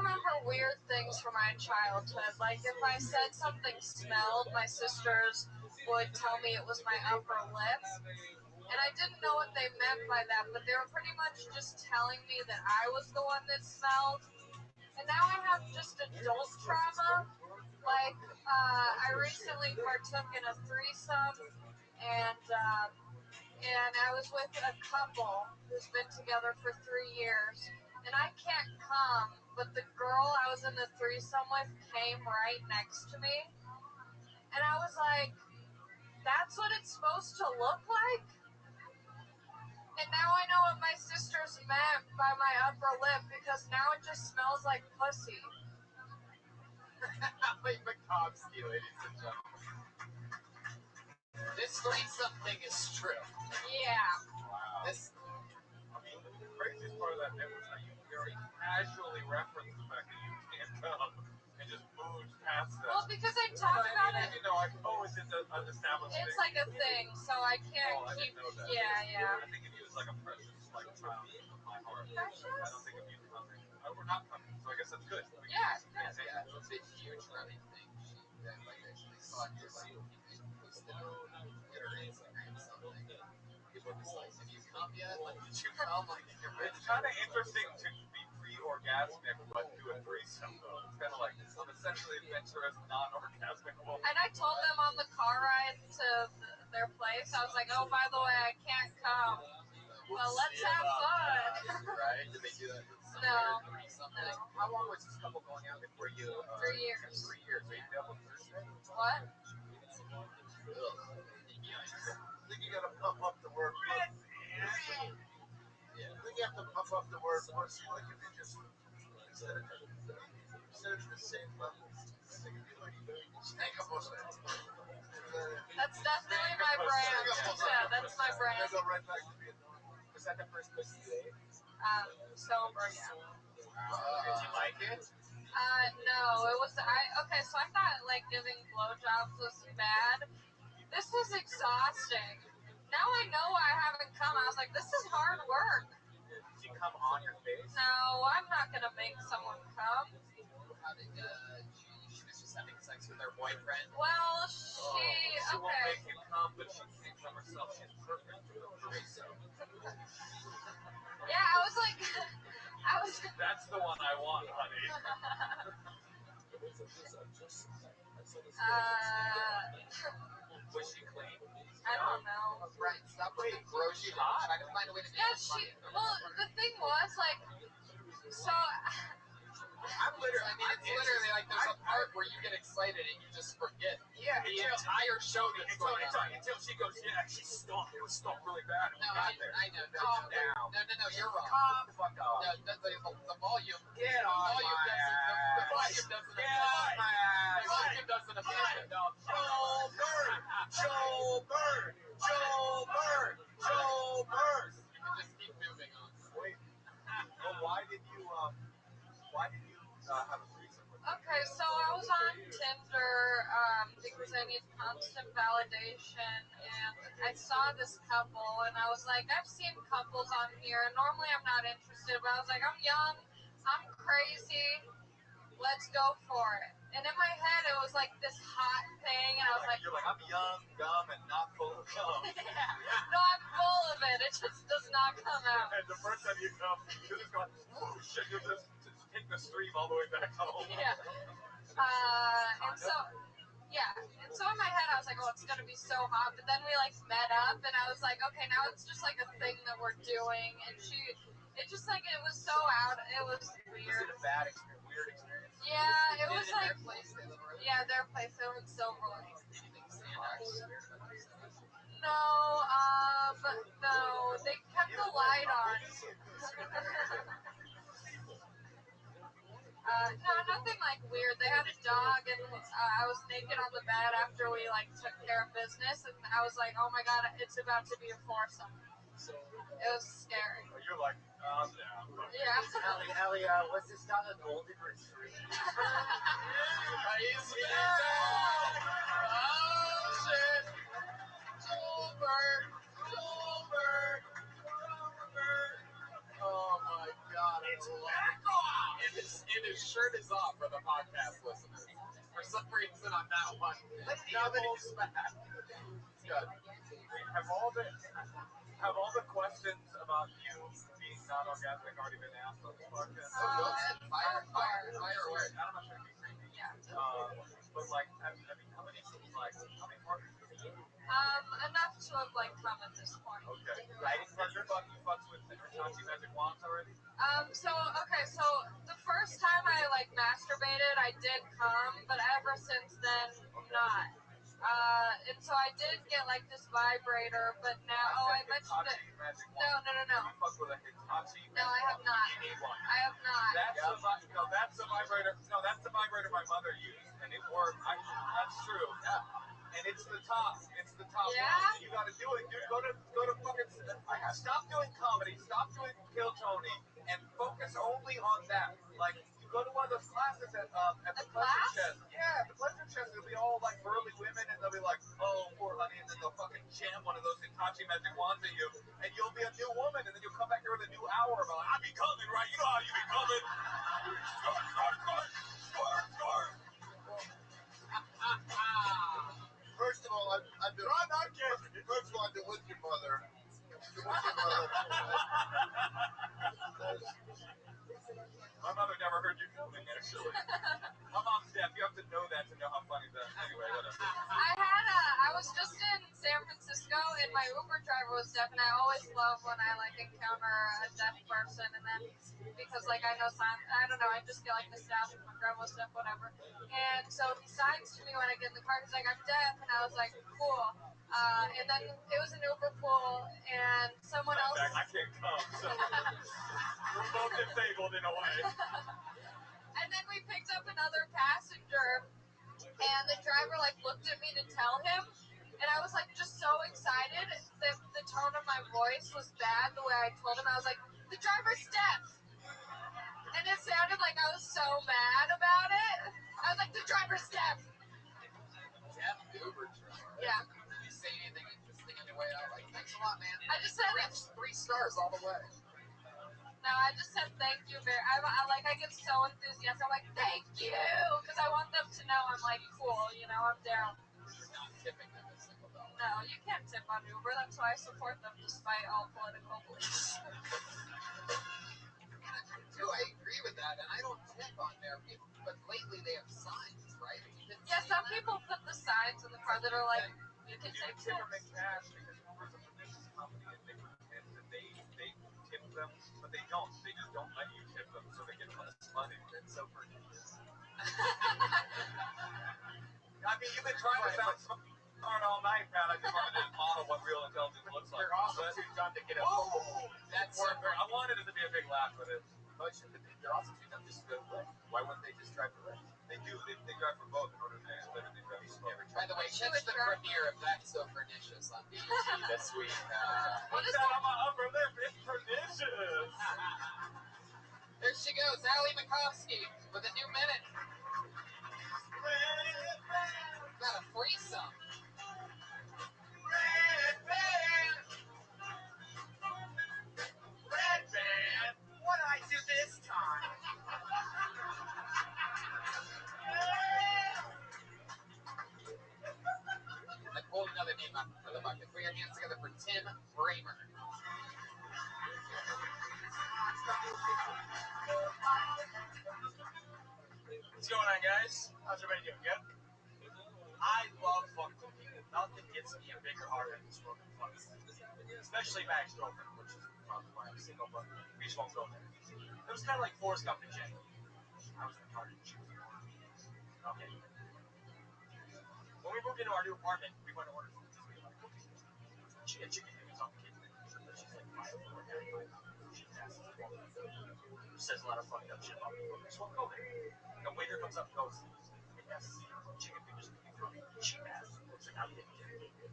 remember weird things from my childhood. Like, if I said something smelled, my sisters would tell me it was my upper lip. And I didn't know what they meant by that, but they were pretty much just telling me that I was the one that smelled. And now I have just adult trauma. Like, I recently partook in a threesome, and I was with a couple who's been together for 3 years. And I can't come, but the girl I was in the threesome with came right next to me. And I was like, that's what it's supposed to look like? And now I know what my sisters meant by my upper lip, because now it just smells like pussy. Ali Makovsky, ladies and gentlemen. This threesome thing is true. Yeah. Wow. craziest part of that bit was that you very casually referenced the fact that you can't come and just moved past that. Well, because I talk about it. You know, like, oh, is it an established It's thing? like a thing, so I can't I keep. didn't know that. Yeah. I think of you as like a precious, like child of my heart. Precious? I don't think of you coming. We're not coming, so I guess that's good. Yeah. Yeah, it's a huge running thing. Like I saw on your like posted on Twitter, Instagram, something. People were just like, "Have you come yet? Like, did you come? Like, It's kind of interesting to be pre-orgasmic, but do a threesome though. It's kind of like I'm essentially adventurous, non-orgasmic woman. And I told them on the car ride to their place, I was like, "Oh, by the way, I can't come. Well, let's have fun." Right? Did they do that? No. How long was this couple going out before you? 3 years. 3 years. Are you double Thursday? What? I think you gotta pump up the work. Yeah. I think you have to pump up the work once you like if you just instead of the same level. That's definitely my brand. Yeah, that's my brand. Go right back to Vietnam. Was that the first pussy you ate? Sober, yeah. Did you like it? No, it was, okay, so I thought, like, giving blowjobs was bad. This was exhausting. Now I know I haven't come. I was like, this is hard work. Did you come on your face? No, I'm not gonna make someone come. How did she was just having sex with her boyfriend? Well, she won't make you come, but she can't come herself. She's perfect for the threesome. Yeah, I was like, That's the one I want, honey. Was she clean? I don't know. Right, stop being gross. Try to find a way to Yeah, well, the thing was, like, so, I'm literally, it's literally like there's a part where you get excited and you just forget. Yeah, the entire show gets going on. Until she goes, yeah, she stunk. It was stunk really bad. No, I know. Calm down. No, you're wrong. Calm the fuck No, off. the volume. Get on my The volume doesn't affect. The volume doesn't affect it. No. Joe Bird. You can just keep moving on. Wait. Well, why did you have a threesome with her? okay, so I was on Tinder, because I need constant validation, and I saw this couple, and I was like, I've seen couples on here, and normally I'm not interested, but I was like, I'm young, I'm crazy, let's go for it. And in my head, it was like this hot thing, and I was like, You're like, I'm young, dumb, and not full of cum. yeah. No, I'm full of it, it just does not come out. And the first time you come, you're just going, oh shit, you'll just take the stream all the way back home. Yeah. And so in my head I was like, oh, it's gonna be so hot. But then we like met up, and I was like, okay, now it's just like a thing that we're doing. And it just like it was so out. It was weird. Was it a bad experience? Weird experience? Yeah, it was like their place. their place. They were in Silver Lake. Anything stand out? No, they kept the light on. No, nothing like weird. They had a dog, and I was naked on the bed after we like took care of business, and I was like, oh my god, it's about to be a foursome. It was scary. You're like, yeah. Yeah. Ellie, was this not a golden retriever? He's back! Oh shit! Joelberg! Oh my god, it's back off! And his shirt is off for the podcast listeners. For some reason on that one. Now that he's back. It's good. Have all the questions about you being non-orgasmic already been asked on this podcast? Go ahead, fire away. I'm not sure if you're crazy. Yeah. But like, how many partners do you have? Enough to have like come at this point. Okay. You fucked with Hitachi Magic Wands already? So the first time I like masturbated, I did come, but ever since then, not. And so I did get like this vibrator, but now, I mentioned it. No. You fucked with a Hitachi No, I have not. You need one. I have not. That's the vibrator. No, that's the vibrator my mother used, and it worked. That's true. Yeah. And it's the top. It's the top. Yeah? One. You got to do it, dude. Go to fucking. Stop doing comedy. Stop doing Kill Tony, and focus only on that. Like, you go to one of those classes at the Pleasure Chest. Yeah, the Pleasure Chest. It'll be all like burly women, and they'll be like, "Oh, poor honey," and then they'll fucking jam one of those Hitachi magic wands at you, and you'll be a new woman, and then you'll come back here with a new hour. About, I be coming, right? You know how you be coming. Score. First of all, I've been. I'm not kidding. First of all, I've been with your mother. My mother never heard you coming, actually. My mom's deaf. You have to know that to know how funny that is. Anyway, whatever. I was just in San Francisco and my Uber driver was deaf, and I always love when I like encounter a deaf person, and then because like I know sign, I don't know, I just get like nostalgic. My grandma's deaf, whatever. And so he signs to me when I get in the car. He's like, "I'm deaf," and I was like, "Cool." And then it was an Uber pool, and someone else. I can't come, so we're both disabled in a way. And then we picked up another passenger, and the driver like looked at me to tell him, and I was like just so excited that the tone of my voice was bad. The way I told him, I was like, "The driver's deaf," and it sounded like I was so mad about it. I was like, "The driver's deaf." Deaf Uber driver. Yeah. Did you say anything interesting on your way out? Like, thanks a lot, man. I just said three stars all the way. No, I just said thank you very. I get so enthusiastic. I'm like, "Thank you," because I want them to know I'm like cool. You know, I'm down. You're not tipping them a single dollar. No, you can't tip on Uber. That's why I support them despite all political beliefs. I agree with that, and I don't tip on there. But lately they have signs, right? Yeah, some people put the signs in the car that are like, "You can You take tip them in tips." cash because Uber's a pernicious company, and they pretend that they tip them, but they don't. They just don't let you tip them, so they get less money. It's so pernicious. I mean, you've been trying to sound smart all night, man. I just wanted to model what real intelligence looks like. You're also too dumb to get a. That's I wanted it to be a big laugh with it. But you're also too dumb just to go to Lyft. Why wouldn't they just drive for Lyft? They do. They drive for both in order to make sure that they drive for both. By the way, that's the premiere of That's So Pernicious on BET this week. What is that that? on my upper lip? It's pernicious. There she goes, Allie Makovsky with a new minute. Got a threesome. Red band. What did I do this time? I pulled another name out of the bucket. Put your hands together for Tim Bramer. What's going on, guys? How's everybody doing? Good? I love fucking people. Nothing gets me a bigger heart in this world than fucking. Especially my ex-girlfriend, which is probably why I'm single, but we just won't go there. It was kind of like Forrest Gump and Jay. I was in the car and she was in the car. Okay. When we moved into our new apartment, we went to order food because we were like, okay. She had chicken nuggets on the kitchen. She's like, she passes the phone. Says a lot of fucked up shit about me. We just won't go there. The waiter comes up and goes, yes, chicken fingers can be thrown. Cheap ass. Looks like I'm getting it.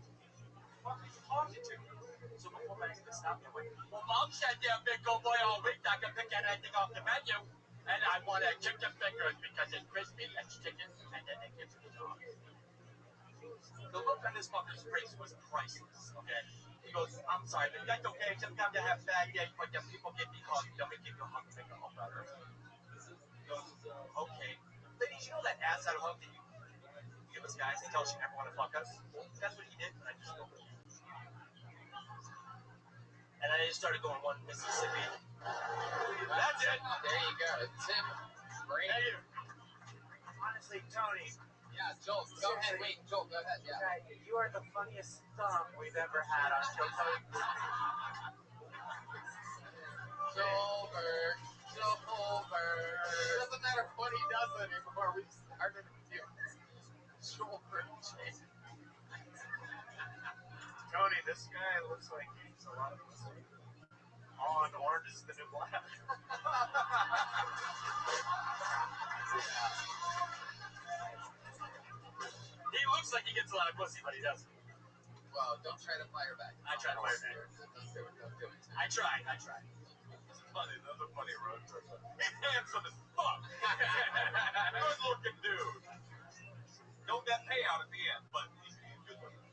Fuck, he's talking to me. So before my exit stopped, I went, well, Mom said they're big old boy all week. I can pick anything off the menu. And I want a chicken fingers because it's crispy and it's chicken. And then they give it the dog. The look on this fucker's face was priceless, okay? He goes, I'm sorry, but that's okay. Sometimes I have bad days, but the people give me hugs. Let me give you a hug to make it all better. He goes, okay. Ladies, you know that ass out of hug that you give us guys and tell us you never want to fuck us? That's what he did, and I just go. And I just started going one Mississippi. That's it. There you go. Tim Bramer. Thank you. Honestly, Tony. Yeah, Joel, go ahead. Wait, Joel, go ahead. Yeah. You are the funniest thumb we've ever had on Joe Tony. Joelberg. It doesn't matter what he does anymore. We started with you. Joelberg. Tony, this guy looks like he's a lot of us. On Orange is the New Black. He looks like he gets a lot of pussy, but he doesn't. Well, don't try to fire back. I try to fire back. Don't do it. I tried. Funny, another funny road trip. He's handsome as fuck. Good looking dude. No net payout at the end, but he's good looking.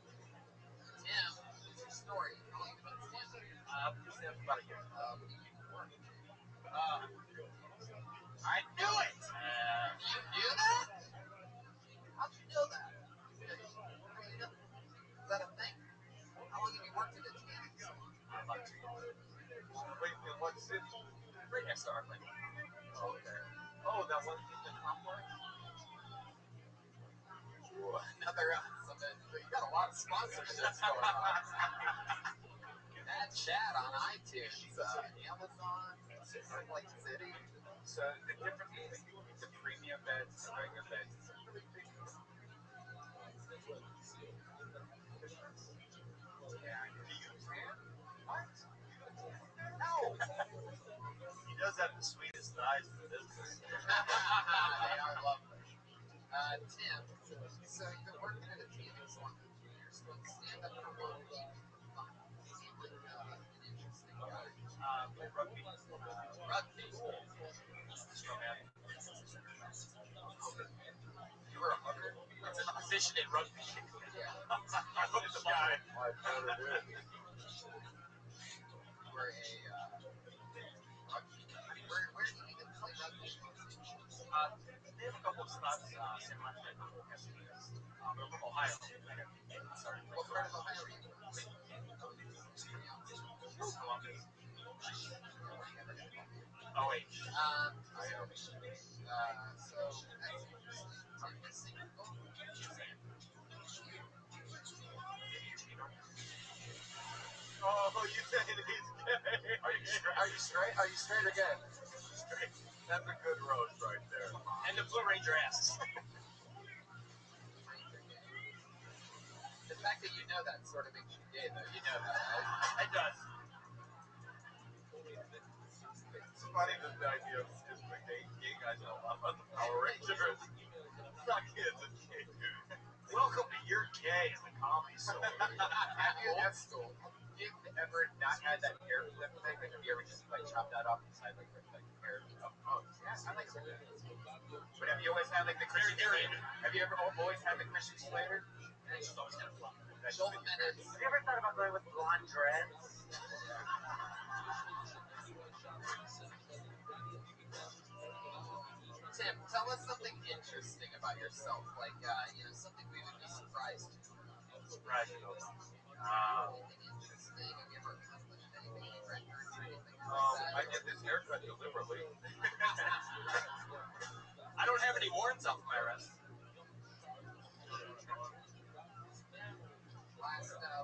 Tim, what's your story? How long have you been standing? About a year. I knew it! You knew that? How'd you know that? Is that a thing? How long have you worked in a tanning salon? About 2 years. Wait, in what city? Right next to our place. Oh, okay. Oh, that one in the complex? Another you got a lot of sponsorships going on. That chat on iTunes, Amazon, Salt Lake City. So the difference between the premium beds and regular beds is a really big difference. Yeah. Do you tan? What? No. He does have the sweetest thighs in the business. They are lovely. Tim, so you've been working at a tanning salon for 2 years. So stand up for one week for fun. You seem like an interesting guy. Play rugby. Rugby. Strong. You were a hooker. It's a position in rugby. Yeah. I hooked the guy. I never did. You were a rugby. Where did you even play rugby? They have a couple of spots. San Martin, we're from Ohio. Sorry. What part of Ohio are you from? Columbus. OH. So that's interesting. Are you single? Oh, you saying he's gay? Are you straight? Are you straight or gay? Straight. That's a good roast right there. And the Blue Ranger asks. The fact that you know that sort of makes you gay, though. You know that, right? It does. It's funny that the idea of just the gay guys know about the Power Rangers. It's not kids, it's gay dudes. Welcome to Your Gay in the Comedy Store. That's cool. You've ever not had that hair flip thing? Like, have you ever just like chopped that off the side like hair? Oh, yeah, I like it. But have you always had like the Christian Slater? Have you ever always had the Christian Slater? It's just always kind of fun. Joel Menace. Have you ever thought about going with blonde dreads? Tim, tell us something interesting about yourself, like something we would be surprised to know. Surprise you. Anything interesting? Have you ever accomplished anything in records or anything like that? I get this haircut deliberately. I don't have any warrants out for my arrest.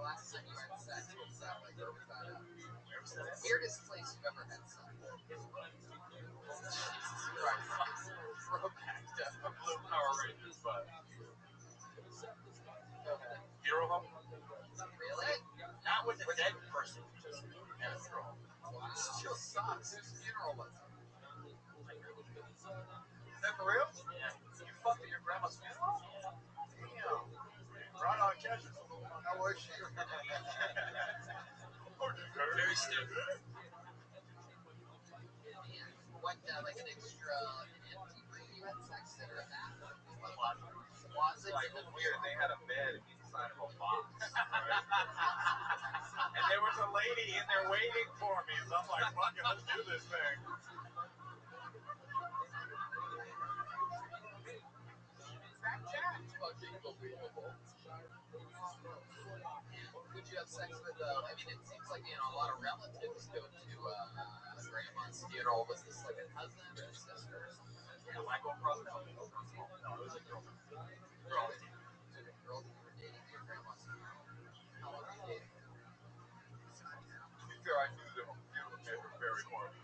Last time you had sex, what was that like? Where was that at? Weirdest place you've ever had sex? Jesus Christ. Throwback to Blue Power Rangers, but Go ahead. Hero Home? Really? Not with a dead person. Just Yeah, Hero Home. Wow. Still sucks. Whose funeral was it? Is that for real? yeah. You fucked at your grandma's funeral? Damn. Right on cash. How was she? Very stiff. What, like an extra, an empty room you had sex in, or a bathroom? Closet. Closet? Like, it was weird. They had a bed inside of a box. Right? And there was a lady in there waiting for me. So I'm like, fuck it, let's do this thing. Fucking believable. Who'd you have sex with? I mean, it seems like, a lot of relatives go to grandma's funeral. Was this like a cousin or a sister or something? Yeah, when I go across the house, no, it was a girl. Girl that you were dating at your grandma's funeral. How long were you dating? To be fair, I knew the funeral made her very horny.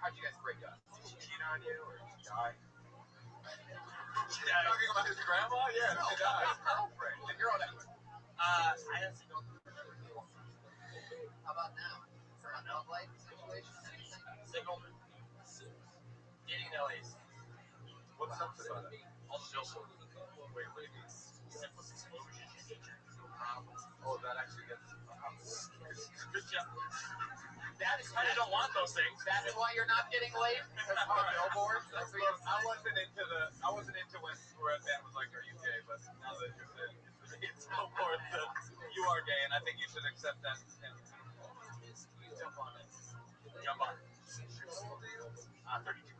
How'd you guys break up? Did she cheat on you or did she die? Talking about his grandma? Yeah, No, she died. his girlfriend. The girl that was. I honestly don't. How about now? Is there a love life situation? Anything? Single. Getting no A's. What sucks about it? All the milk. Wait, what do you mean? Simplest explosion. Oh, that actually gets. Good job. That is why you don't want those things. That's why you're not getting laid because of the billboard. That's what Look, you're I wasn't into when Red Band was like, "Are you gay?" But now that you're saying it's no more that you are gay, and I think you should accept that. And jump on it. Jump on. 32.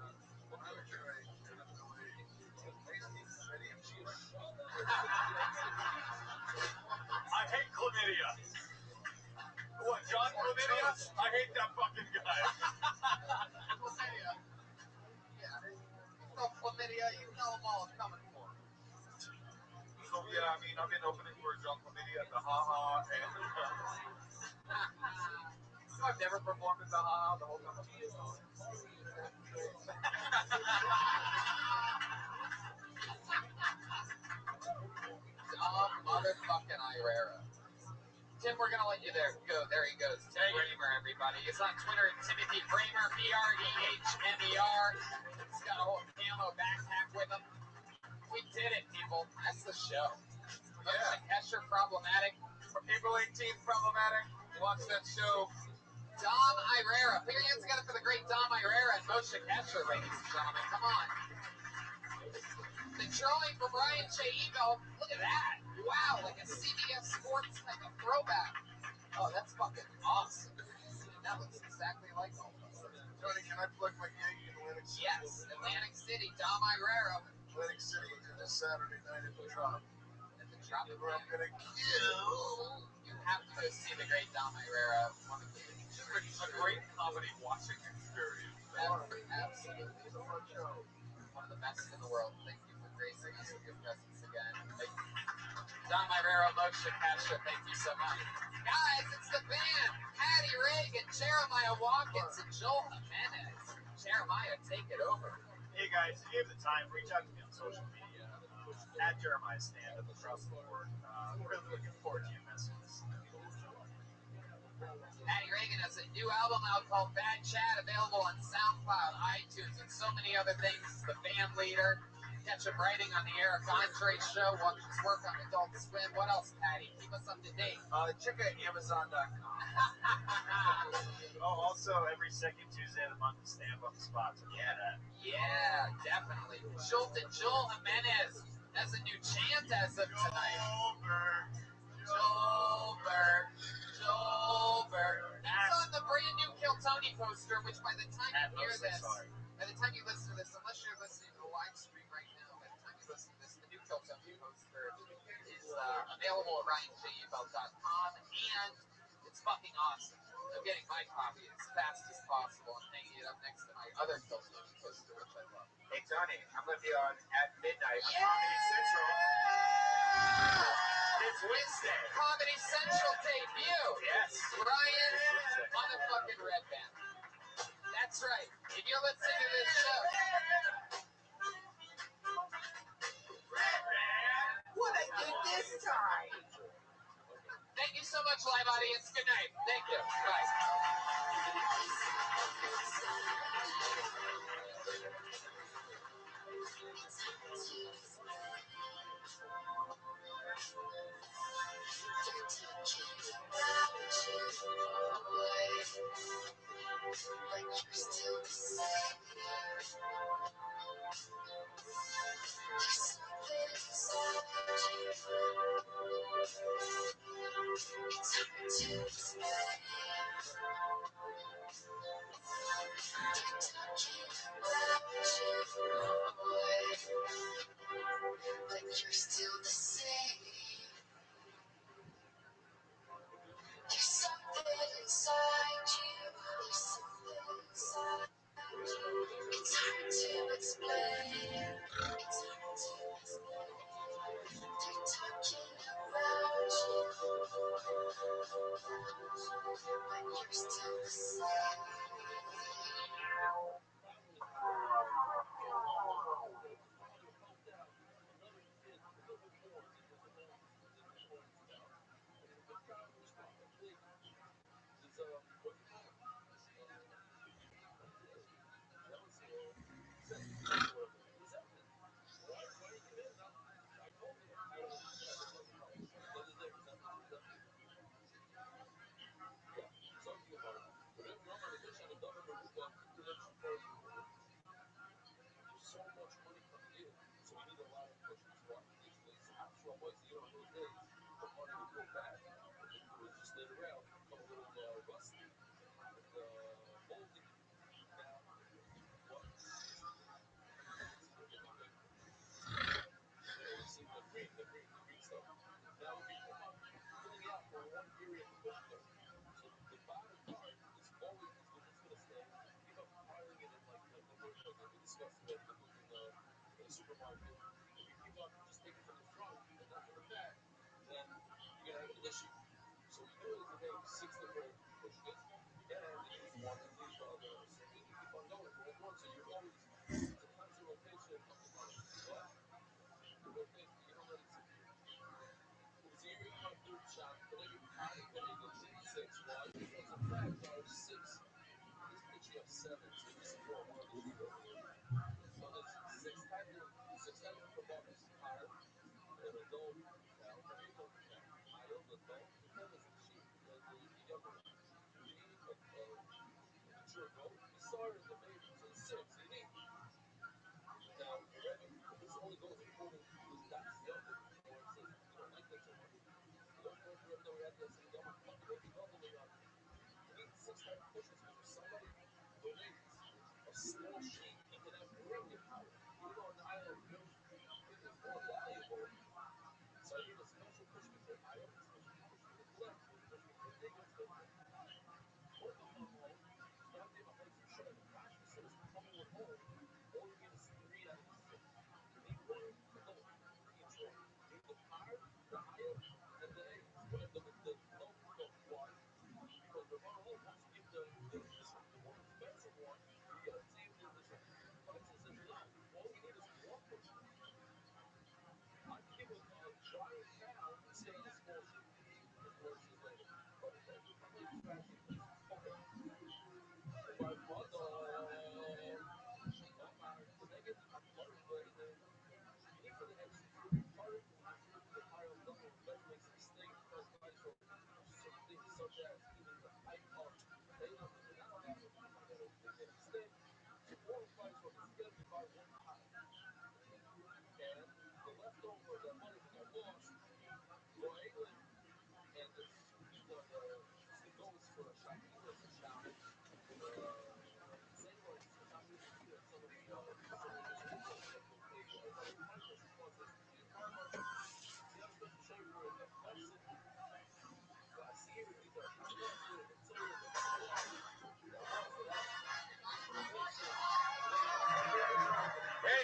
I hate chlamydia. What, John Chlamydia? I hate that fucking guy. chlamydia. Yeah. So chlamydia, you know them all coming for. So yeah, I mean, I've been opening for John Chlamydia at the Ha and I've never performed at the Ha the whole time. Motherfucking Irera. Tim, we're gonna let you go. There he goes. Tim Bramer, everybody. He's on Twitter at Timothy Bramer, Brehmer. He's got a whole camo backpack with him. We did it, people. That's the show. Yeah. Escher problematic. For April 18th, problematic. Watch that show. Dom Irera. Put your hands together for the great Dom Irera and Moshe Escher, ladies and gentlemen. Come on. The drawing from Ryan J. Evo. Look at that. Wow, like a CBS Sports type of throwback. Oh, that's fucking awesome. That looks exactly like all of us. Tony, can I plug my gig in Atlantic City? Yes, Atlantic City, Dom Irera. Atlantic City this Saturday night at the Drop. At the Drop, Where I'm gonna kill. You have to go see the great Dom Irera. One of the A great comedy watching experience. absolutely. It's a fun show. One of the best in the world. Thank you for gracing us with your presence again. Dom Irera, Moshe Kasher, thank you so much. Guys, it's the band. Patty Reagan, Jeremiah Watkins, and Joel Jimenez. Jeremiah, take it over. Hey guys, if you have the time, reach out to me on social media. At Jeremiah Stand Up across the board. Really looking forward to your messages. Patty Reagan has a new album out called Bad Chat, available on SoundCloud, iTunes, and so many other things. The band leader. Catch him writing on the Eric Andre show. Watch his work on Adult Swim. What else, Patty? Keep us up to date. Check out Amazon.com. Oh, also every second Tuesday of the month, Stand Up Spots. Yeah, definitely. Joel Jimenez has a new chant as of tonight. Joelberg. It's on the brand new Kill Tony poster, which by the time you hear this, by the time you listen to this, unless you're listening to the live stream right now, by the time you listen to this, the new Kill Tony poster is available at RyanJEvil.com, and it's fucking awesome. I'm getting my copy as fast as possible. I'm hanging it up next to my other Kill Tony poster, which I love. Hey, Tony, I'm going to be on at midnight on Yeah! Comedy Central. It's Wednesday. Comedy Central debut. Yes. Ryan motherfucking Red Band. That's right. If you're listening to this show, What I did this time? thank you so much, live audience. Good night. Thank you. Bye. Like you're still the same. There's something inside you. It's hard to explain. They're talking about you, boy. Like you're still the same. There's something inside you. There's something inside you. It's hard to explain. It's hard to explain. They're talking about you, but you're still the same. Hey,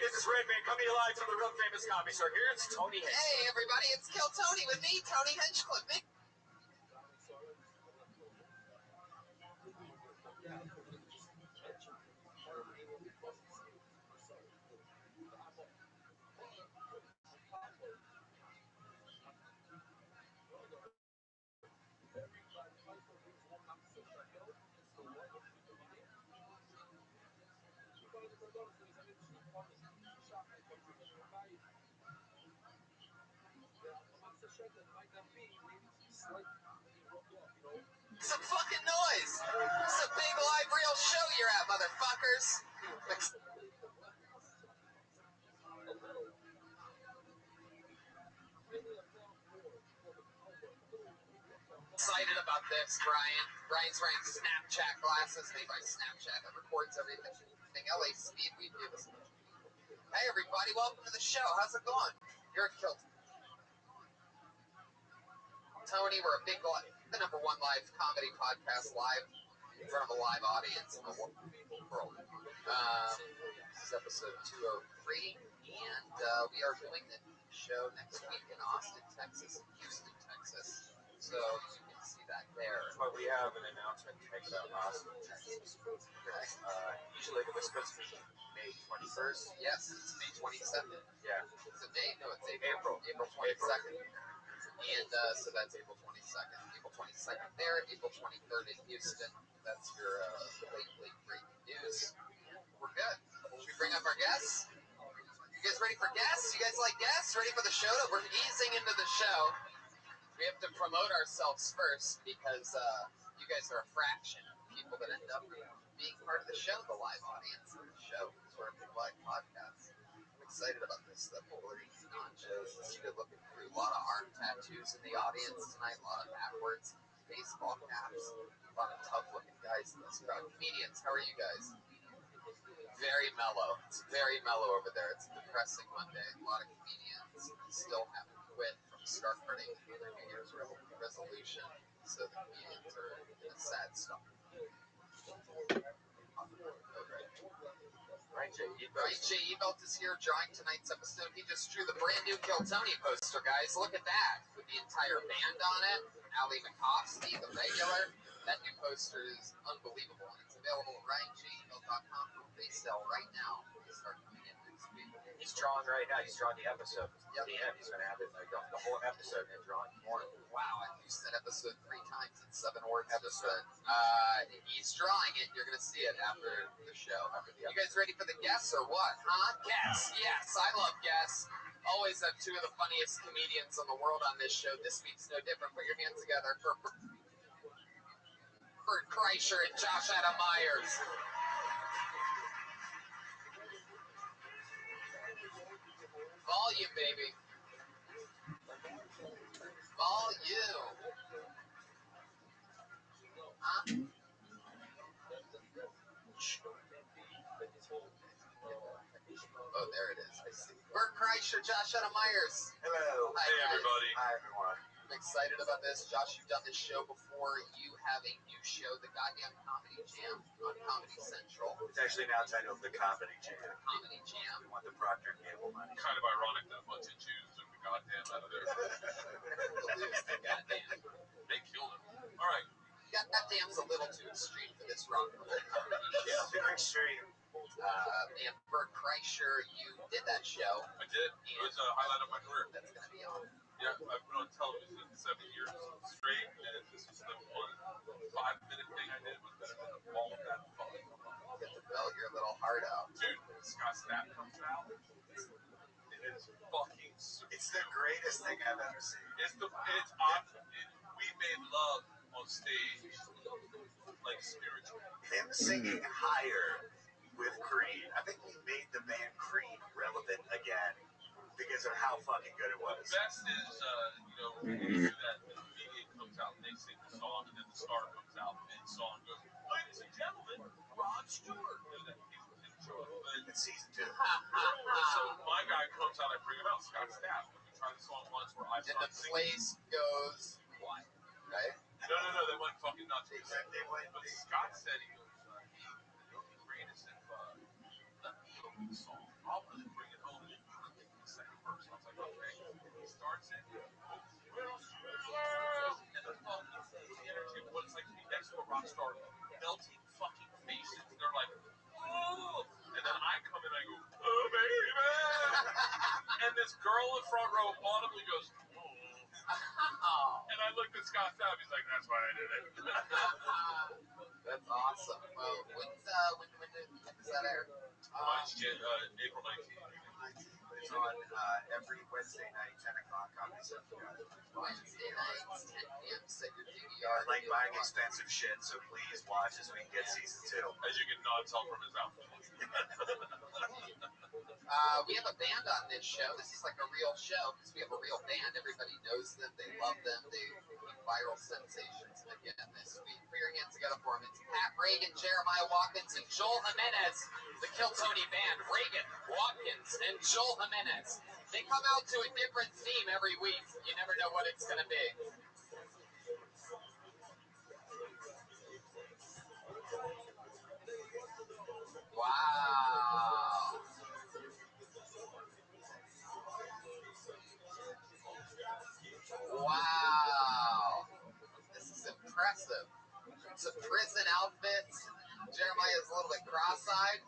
this is Redman coming to you live from the real famous coffee store. Here it's Tony Hinchcliffe. Hey, everybody, it's Kill Tony with me, Tony Hinchcliffe. Some fucking noise. It's a big live real show you're at, motherfuckers. Excited about this, Brian. Brian's wearing Snapchat glasses made by Snapchat that records everything. LA Speed, we do this. Hey, everybody, welcome to the show. How's it going? You're at Kill Tony. We're a big, the #1 live comedy podcast live in front of a live audience in the world. This is episode 203, and we are doing the show next week in Austin, Texas, and Houston, Texas. So you can see that there. But we have an announcement to make about Austin, Texas. Usually it was supposed to be May 21st. Yes, it's May 22nd. Yeah. It's a date? No, it's April 22nd. And so that's April 22nd. April 22nd there, April 23rd in Houston. That's your late breaking news. We're good. Should we bring up our guests? You guys ready for guests? You guys like guests? Ready for the show? We're easing into the show. We have to promote ourselves first because you guys are a fraction of people that end up being part of the show, the live audience of the show. Sort of big live podcast. I'm excited about this stuff. We're eating nachos. It's good looking food. A lot of Who's in the audience tonight? A lot of backwards baseball caps. A lot of tough-looking guys in this crowd. Comedians, how are you guys? Very mellow. It's very mellow over there. It's a depressing Monday. A lot of comedians still haven't quit from start running their New Year's resolution. So the comedians are in a sad spot. Right, J. Ebelt is here drawing tonight's episode. He just drew the brand new Kill Tony poster, guys. Look at that. With the entire band on it. Ali Makovsky, the regular. That new poster is unbelievable. And it's available at RyanJebelt.com for resale right now. They start coming in next week. He's drawing right now. He's drawing the episode. Yep. The end. He's going to have it like the whole episode and drawing more. Wow, you said episode 3 times in 7 words. Episode. He's drawing it. You're going to see it after the show. You guys ready for the guests or what? Huh? Guests. Yes, I love guests. Always have 2 of the funniest comedians in the world on this show. This week's no different. Put your hands together for Bert Kreischer and Josh Adam Myers. Volume, baby. Volume. Huh? Oh, there it is. I see. Bert Kreischer, Josh Adam Myers. Hello. Hi, hey, guys. everybody. Hi, everyone. I'm excited about this. Josh, you've done this show before. You have a new show, The Goddamn Comedy Jam, on Comedy Central. It's actually now titled The Comedy Jam. The Comedy Jam. We want the Procter & Gamble money. Kind of ironic that a bunch of Jews took the goddamn out of there. The goddamn. They killed him. All right. Goddamn's a little too extreme for this rock and roll comedy show. Super extreme. And Bert Kreischer, you did that show. I did. It was a highlight of my career. That's going to be on. Yeah, I've been on television 7 years straight, and this was the one 5-minute thing I did was better than all of that fun. Get to belt your little heart out. Dude, Scott Stapp comes out. It is fucking super. It's the greatest thing I've ever seen. We made love on stage, like spiritual. Him singing Higher with Creed. I think he made the band Creed relevant again because of how fucking good it was. The best is, that the comedian comes out and they sing the song, and then the star comes out mid-song and goes, "Ladies and gentlemen, Rod Stewart." And then he didn't show up. But It's season 2. so my guy comes out, I bring him out, Scott Stapp. We tried the song once where I And the started singing. place goes what? Right? No, they went fucking nuts. They went. But Scott said he goes, "It'll be greatest if let me open the song. I'll really bring it home. You can get the second verse." I was like, "Okay." He starts it. And the fucking energy of what it's like to be next to a rock star, melting fucking faces. They're like, "Oh!" And then I come in and I go, "Oh, baby!" And this girl in front row audibly goes, Oh, and I looked at Scott Stapp. He's like, "That's why I did it." that's awesome. Well, when does that air? April 19th. It's on every Wednesday night, 10 o'clock, Comedy Central. Wednesday nights, 10 p.m. Set your DVR. I like buying expensive shit, so please watch as we get season 2. As you can not tell from his outfit. We have a band on this show. This is like a real show because we have a real band. Everybody knows them. They love them. They became viral sensations again this week. Put your hands together for them. It's Pat Reagan, Jeremiah Watkins, and Joel Jimenez. The Kill Tony band. Reagan, Watkins, and Joel Jimenez. They come out to a different theme every week. You never know what it's going to be. Wow. Wow. This is impressive. It's a prison outfit. Jeremiah's a little bit cross-eyed.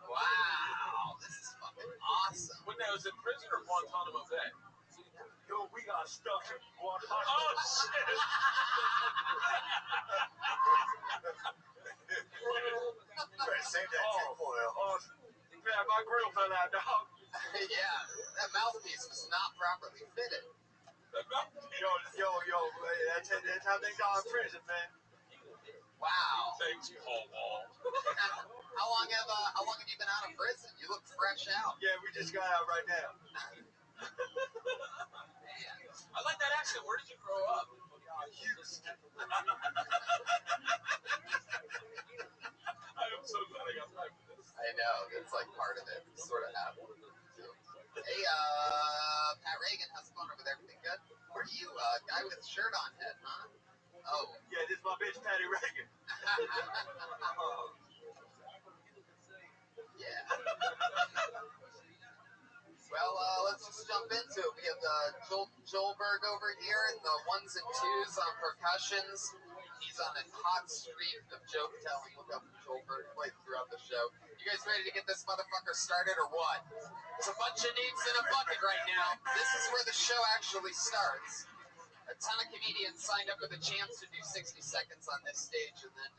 Wow. This is fucking awesome. When I was in prison or Guantanamo Bay? Yo, we got stuck in Guantanamo. Oh, shit! Save that tinfoil. Oh, man, my grill fell out, dog. Yeah, that mouthpiece was not properly fitted. Yo, that's how they got in prison, man. Wow. Thanks, Paul Wall. How long have you been out of prison? You look fresh out. Yeah, we just got out right now. Man. I Reagan, how's it going over there? Everything good? Where are you, guy with shirt on head, huh? Oh. Yeah, this is my bitch, Patty Reagan. Yeah. Well, let's just jump into it. We have Joelberg over here and the ones and twos on percussions. He's on a hot streak of joke telling. Look up Joelberg played throughout the show. You guys ready to get this motherfucker started or what? There's a bunch of names in a bucket right now. This is where the show actually starts. A ton of comedians signed up with a chance to do 60 seconds on this stage and then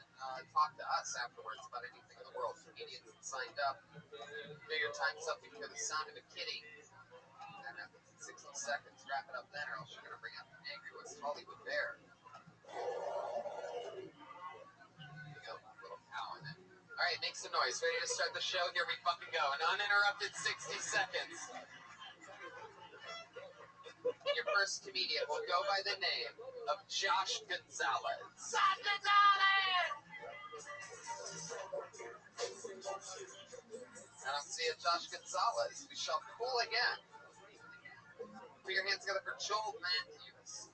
talk to us afterwards about anything in the world. Comedians that signed up. Figure time something for the sound of a kitty. And after 60 seconds, wrap it up then, or else you're going to bring out the angry West Hollywood bear. There you go, little cow in it. All right, make some noise. Ready to start the show? Here we fucking go. An uninterrupted 60 seconds. Your first comedian will go by the name of Josh Gonzalez. Josh Gonzalez! I don't see a Josh Gonzalez. We shall cool again. Put your hands together for Joel Matthews.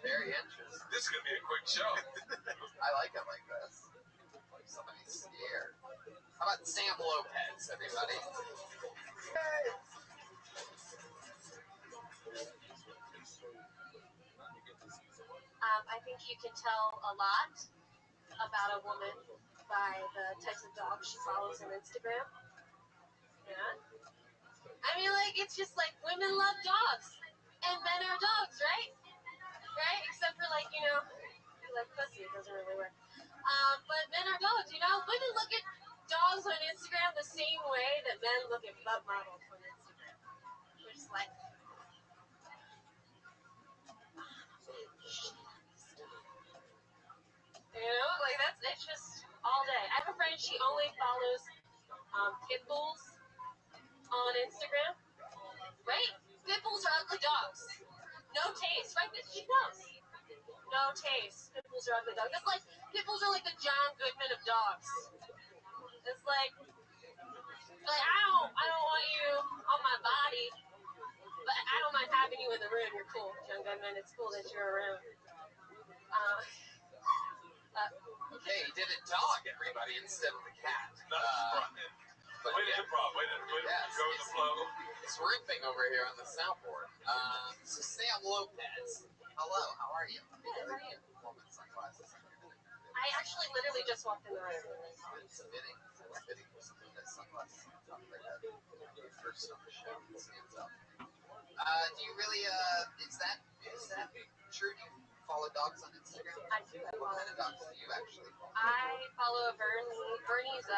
Very interesting. This is going to be a quick show. I like it like this. Somebody's scared. How about Sam Lopez, everybody? Hey. I think you can tell a lot about a woman by the types of dogs she follows on Instagram. Yeah. I mean, like, it's just like women love dogs. And men are dogs, right? Right? Except for, like, you know, like pussy, it doesn't really work. But men are dogs, you know? Women look at dogs on Instagram the same way that men look at butt models on Instagram. They're just like, you know, like it's just all day. I have a friend, she only follows pit bulls on Instagram. Right? Pit bulls are ugly dogs. No taste, right? She knows. No taste. Pit bulls are ugly dogs. It's like, pit bulls are like the John Goodman of dogs. It's like I don't want you on my body, but I don't mind having you in the room. You're cool, John Goodman. It's cool that you're around. Okay, he did a dog, everybody, instead of the cat. Way to improv. Way to go with the flow. It's ripping over here on the soundboard. So Sam Lopez. Hello, how are you? Good, how are you? Woman sunglasses. I actually literally just walked in the room. It's fitting. It's fitting for something that sunglasses on top of their head. First on the show, it stands out. Do you really, is that true? Do you follow dogs on Instagram? I do. What kind of dogs do you actually follow? I follow Bernie's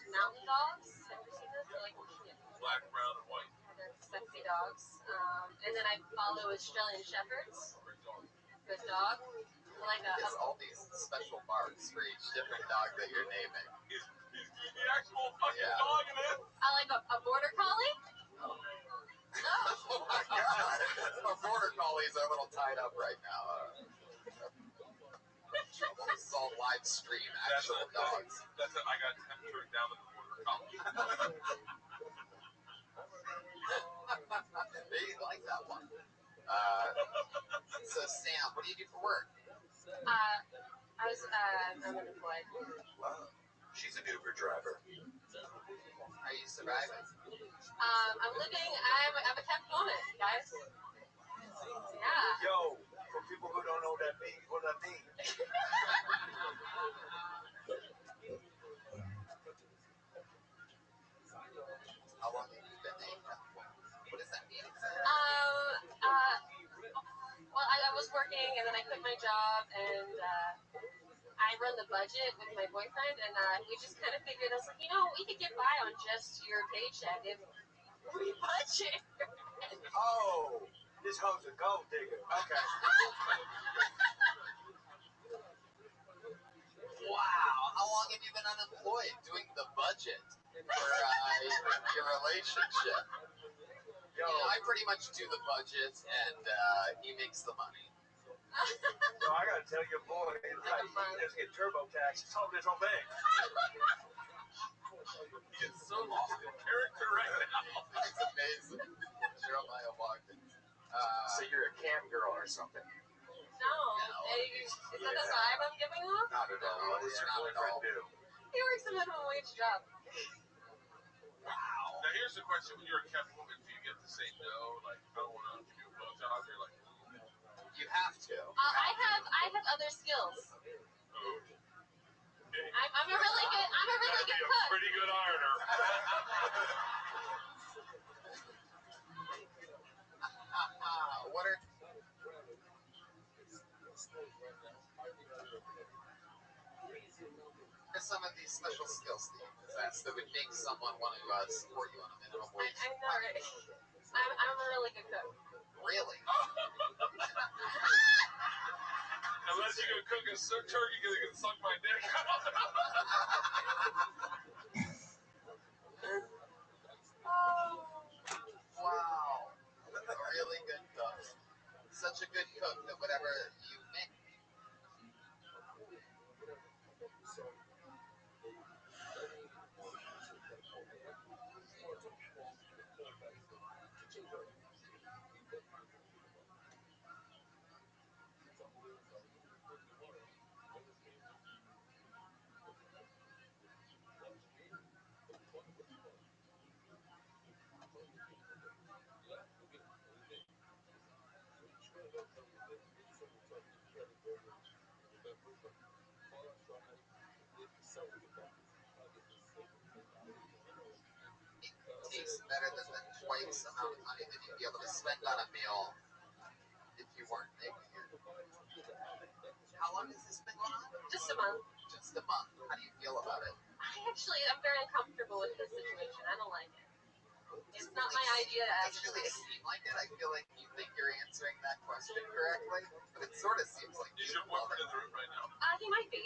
mountain dogs. Have you seen those? They're like cute. Black, brown, and white. They're sexy dogs. And then I follow Australian Shepherds. Good dog. Like It's all these special marks for each different dog that you're naming. Is the actual fucking dog in it? I like a border collie. Oh my god! Our border collies are a little tied up right now. Trouble. This is all live stream actual dogs. That's it. I got temperature down at the border collie. They like that one. So Sam, what do you do for work? I'm unemployed. Wow. She's an Uber driver. Are you surviving? I'm living. I'm a kept woman, guys. Yeah. Yo, for people who don't know what that means, what that means. How long have you been named? What does that mean exactly? Well, I was working and then I quit my job and I run the budget with my boyfriend and we just kind of figured, I was like, you know, we could get by on just your paycheck if we budget. Oh, this hoe's a gold digger. Okay. Wow, how long have you been unemployed doing the budget for your relationship? Yo, I pretty much do the budget and he makes the money. I gotta tell your boy, he just get TurboTax. It's all this whole thing. So you're a cam girl or something? No. Is that the vibe I'm giving off? Not at all. What does your boyfriend do? He works a minimum wage job. Wow. Now here's the question: when you're a kept woman, do you get to say no? Like, I don't want to give you a blowjob. You're like, You have to. I have other skills. I'm a really good gotta be a cook. pretty good ironer. What are some of these special skills that you possess that would make someone want to support you on a minimum wage? I know, right? I'm a really good cook. Really? Unless you can cook a turkey, you can suck my dick. Wow. A really good cook. Such a good cook that whatever you make. Tastes better than the twice amount of money that you'd be able to spend on a meal if you weren't making it. How long has this been going on? Just a month. Just a month. How do you feel about it? I'm very uncomfortable with this situation. I don't like it. It's not my idea, It doesn't actually. really seem like it. I feel like you think you're answering that question correctly, but it sort of seems like Is you your love boyfriend it. in the room right now? He might be.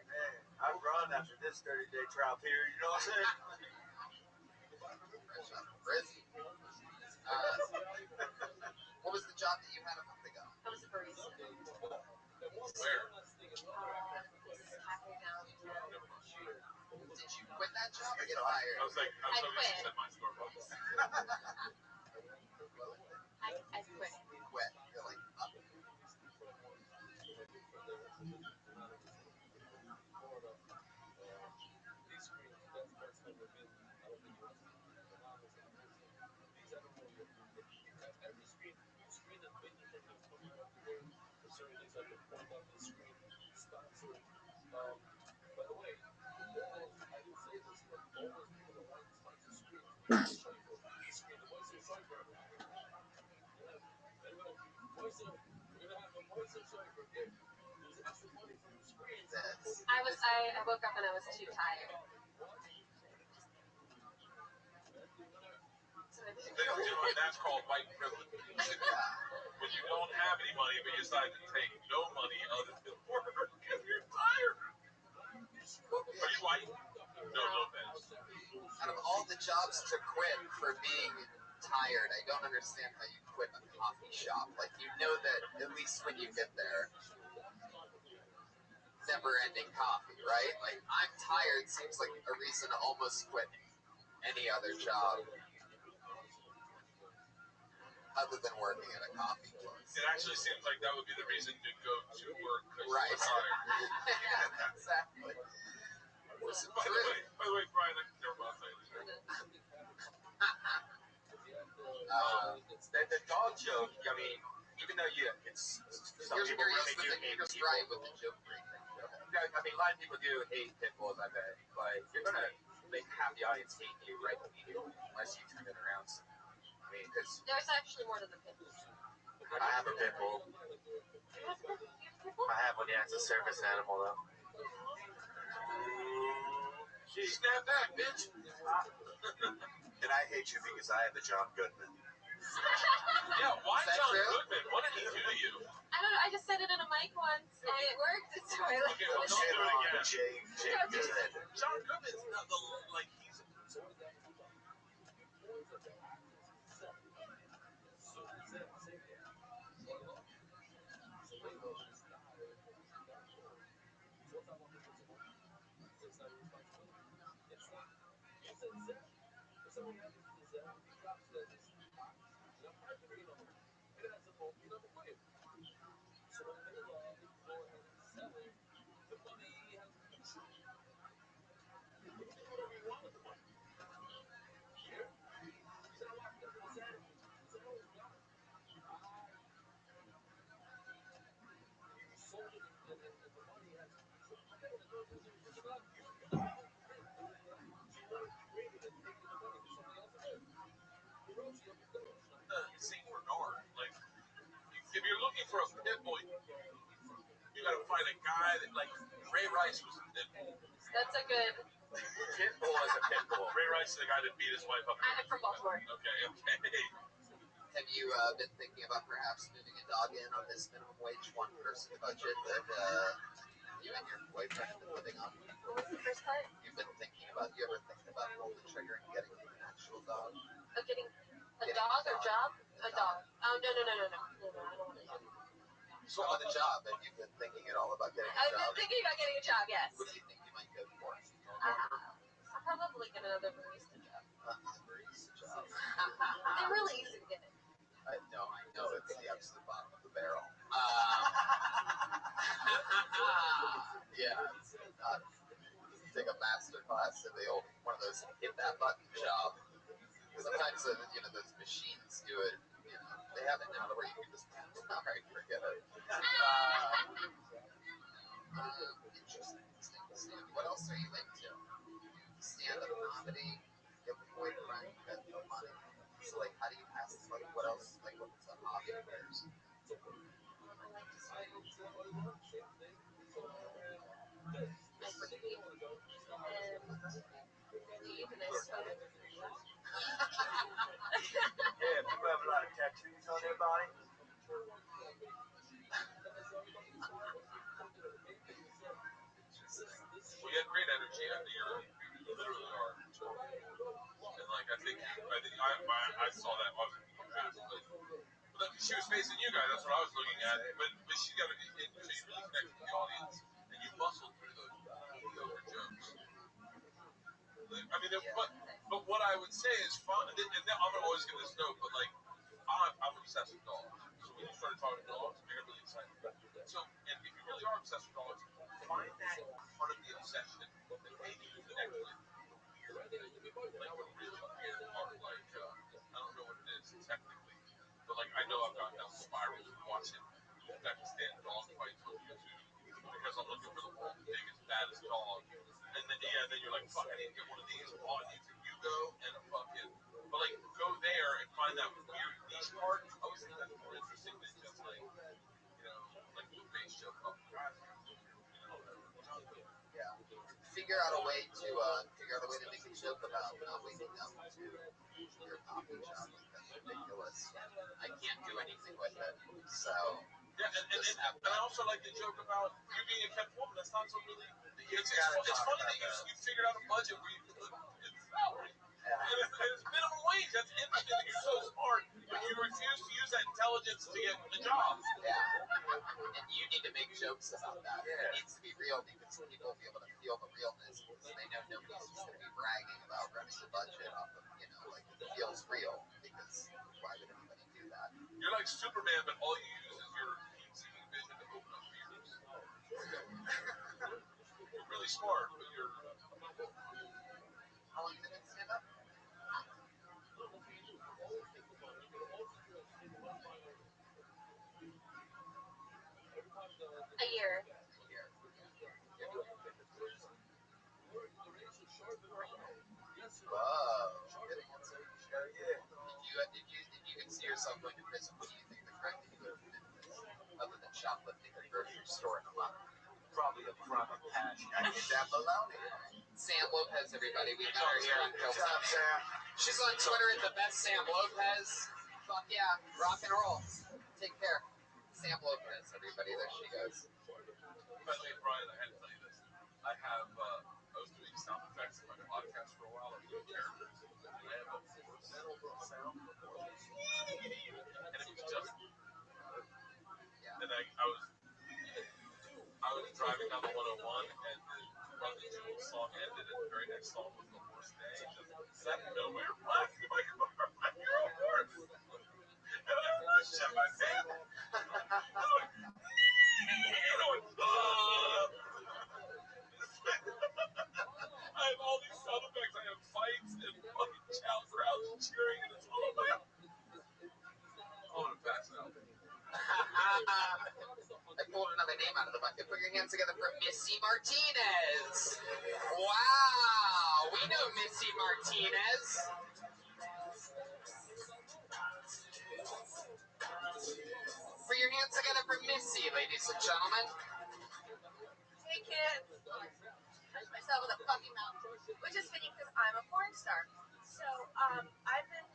Man, I'd run after this 30-day trial period. You know what I'm saying? Fresh out of prison. What was the job that you had a month ago? I was a barista. Where? This cafe downtown. Did you quit that job or get fired? I was like, I was hoping quit. she said my Starbucks. I quit. Quit. You're like, I woke up and I was too tired. Ladies and gentlemen, that's called white privilege. When you don't have any money, but you decide to take no money other than work because you're tired. Are you white? No offense. out of all the jobs to quit for being tired, I don't understand how you quit a coffee shop. Like, you know that at least when you get there, never-ending coffee, right? Like, I'm tired seems like a reason to almost quit any other job other than working at a coffee place. It actually seems like that would be the reason to go to work because Right. you're tired. Yeah, exactly. Was it By true? the way, Brian, I never mind saying this. The dog joke, I mean, even though it's some people really do hate You're people. right with the joke breaking. No, I mean, a lot of people do hate pit bulls, I bet. But you're going to make half the audience hate you right immediately unless you turn it around. I mean, because There's actually more to the pit bull. I have a pit bull. I have one, yeah. It's a service animal, though. Snap back, bitch. And I hate you because I have a John Goodman. Yeah, why Is that John true? Goodman? What did he do to you? I don't know. I just said it in a mic once and it worked. So I like Okay, well, don't do it again. Jake good. John Goodman's not the, like, he's... Same for Nard. Like, if you're looking for a pit bull, you gotta find a guy that, like, Ray Rice was a pit bull. That's a good. Pit bull is a pit bull. Ray Rice is the guy that beat his wife up. I'm from Baltimore. Okay. Have you been thinking about perhaps moving a dog in on this minimum wage one-person budget that you and your boyfriend have been living on? What was the first part? You've been thinking about, you ever thinking about pulling the trigger and getting an actual dog? Of getting a dog or job? A dog. Oh, no, I don't want a dog. So on the job, have you been thinking at all about getting a I've job? been thinking about getting a job, yes. What do you think you might go for? I'll probably get another barista job. Barista job. They're really easy to get in. I know it's the absolute bottom of the barrel. Yeah, take a master class in the old one of those hit that button job. Sometimes those machines do it. They have it now to where you can just all right, forget it. Interesting. What else are you into? Stand-up comedy. You have a boyfriend. You got no money. So like, how do you pass this? Like, what else? Like, what's a hobby of yours? Yeah, people have a lot of tattoos on their body. Well, you have great energy. I think you literally are. And like, I think I saw that wasn't but she was facing you guys. That's what I was looking at. But she got so you really connected with the audience, and you muscled through those mediocre jokes. I mean, but what I would say is fun. And I'm gonna always give this note, but like, I'm obsessed with dogs. So when you started talking dogs, I got really excited. So, and if you really are obsessed with dogs, find that part of the obsession that maybe you can actually weird, like a really weird part. Like, I don't know what it is technically, but like I know I've gone down spirals of watching Uzbekistan dog fights on YouTube because I'm looking for the world's biggest, baddest dog. And then you're like, fuck, I need to get one of these on YouTube. You go and but like go there and find that weird niche part. I always think that's more interesting than just like, like the face joke of guys. Yeah. Figure out a way to make a joke about not waking up to your coffee shop. Like, that's ridiculous. I can't do anything with it. So yeah, and I also like the joke about you being a kept woman. That's not so really. It's funny that you figured out a budget where you can live on your salary. And it's minimum wage. That's interesting that you're so smart, but you refuse to use that intelligence to get a job. Yeah. And you need to make jokes about that. Yeah. It needs to be real because people will be able to feel the realness because they know nobody's just going to be bragging about running the budget off of, like it feels real because why would anybody do that? You're like Superman, but all you use is your heat-seeking vision to open up fears. You're really smart, but you're... How long have you been stand up? A year. Whoa. Good answer. If you could see yourself going to prison, what do you think the crime that you would have committed is? Other than shoplifting at a grocery store in a month? Probably a crime of passion. I get that baloney. Sam Lopez, everybody. We got her here on Good job, Sam. She's on Twitter at the best Sam Lopez. Fuck yeah, rock and roll. Take care. Sam Lopez, everybody. There she goes. By the way, Brian, I had to tell you this. I was doing sound effects in my podcast for a while. I was doing characters. And I had a horse sound. And it was just... Yeah. And I was driving down the 101, and the Run the Jewels song ended, and the very next song was the horse neighing. Just out of nowhere, blast in my car. You're a horse. And I finished questions out of my head. I have all these sound effects. I have fights and fucking crowds cheering, and it's all my. I want to pass out. I pulled another name out of the bucket. Put your hands together for Missy Martinez. Wow, we know Missy Martinez. Put your hands together for Missy, ladies and gentlemen. Hey kids, touch myself with a fucking mouth, which is fitting because I'm a porn star. So I've been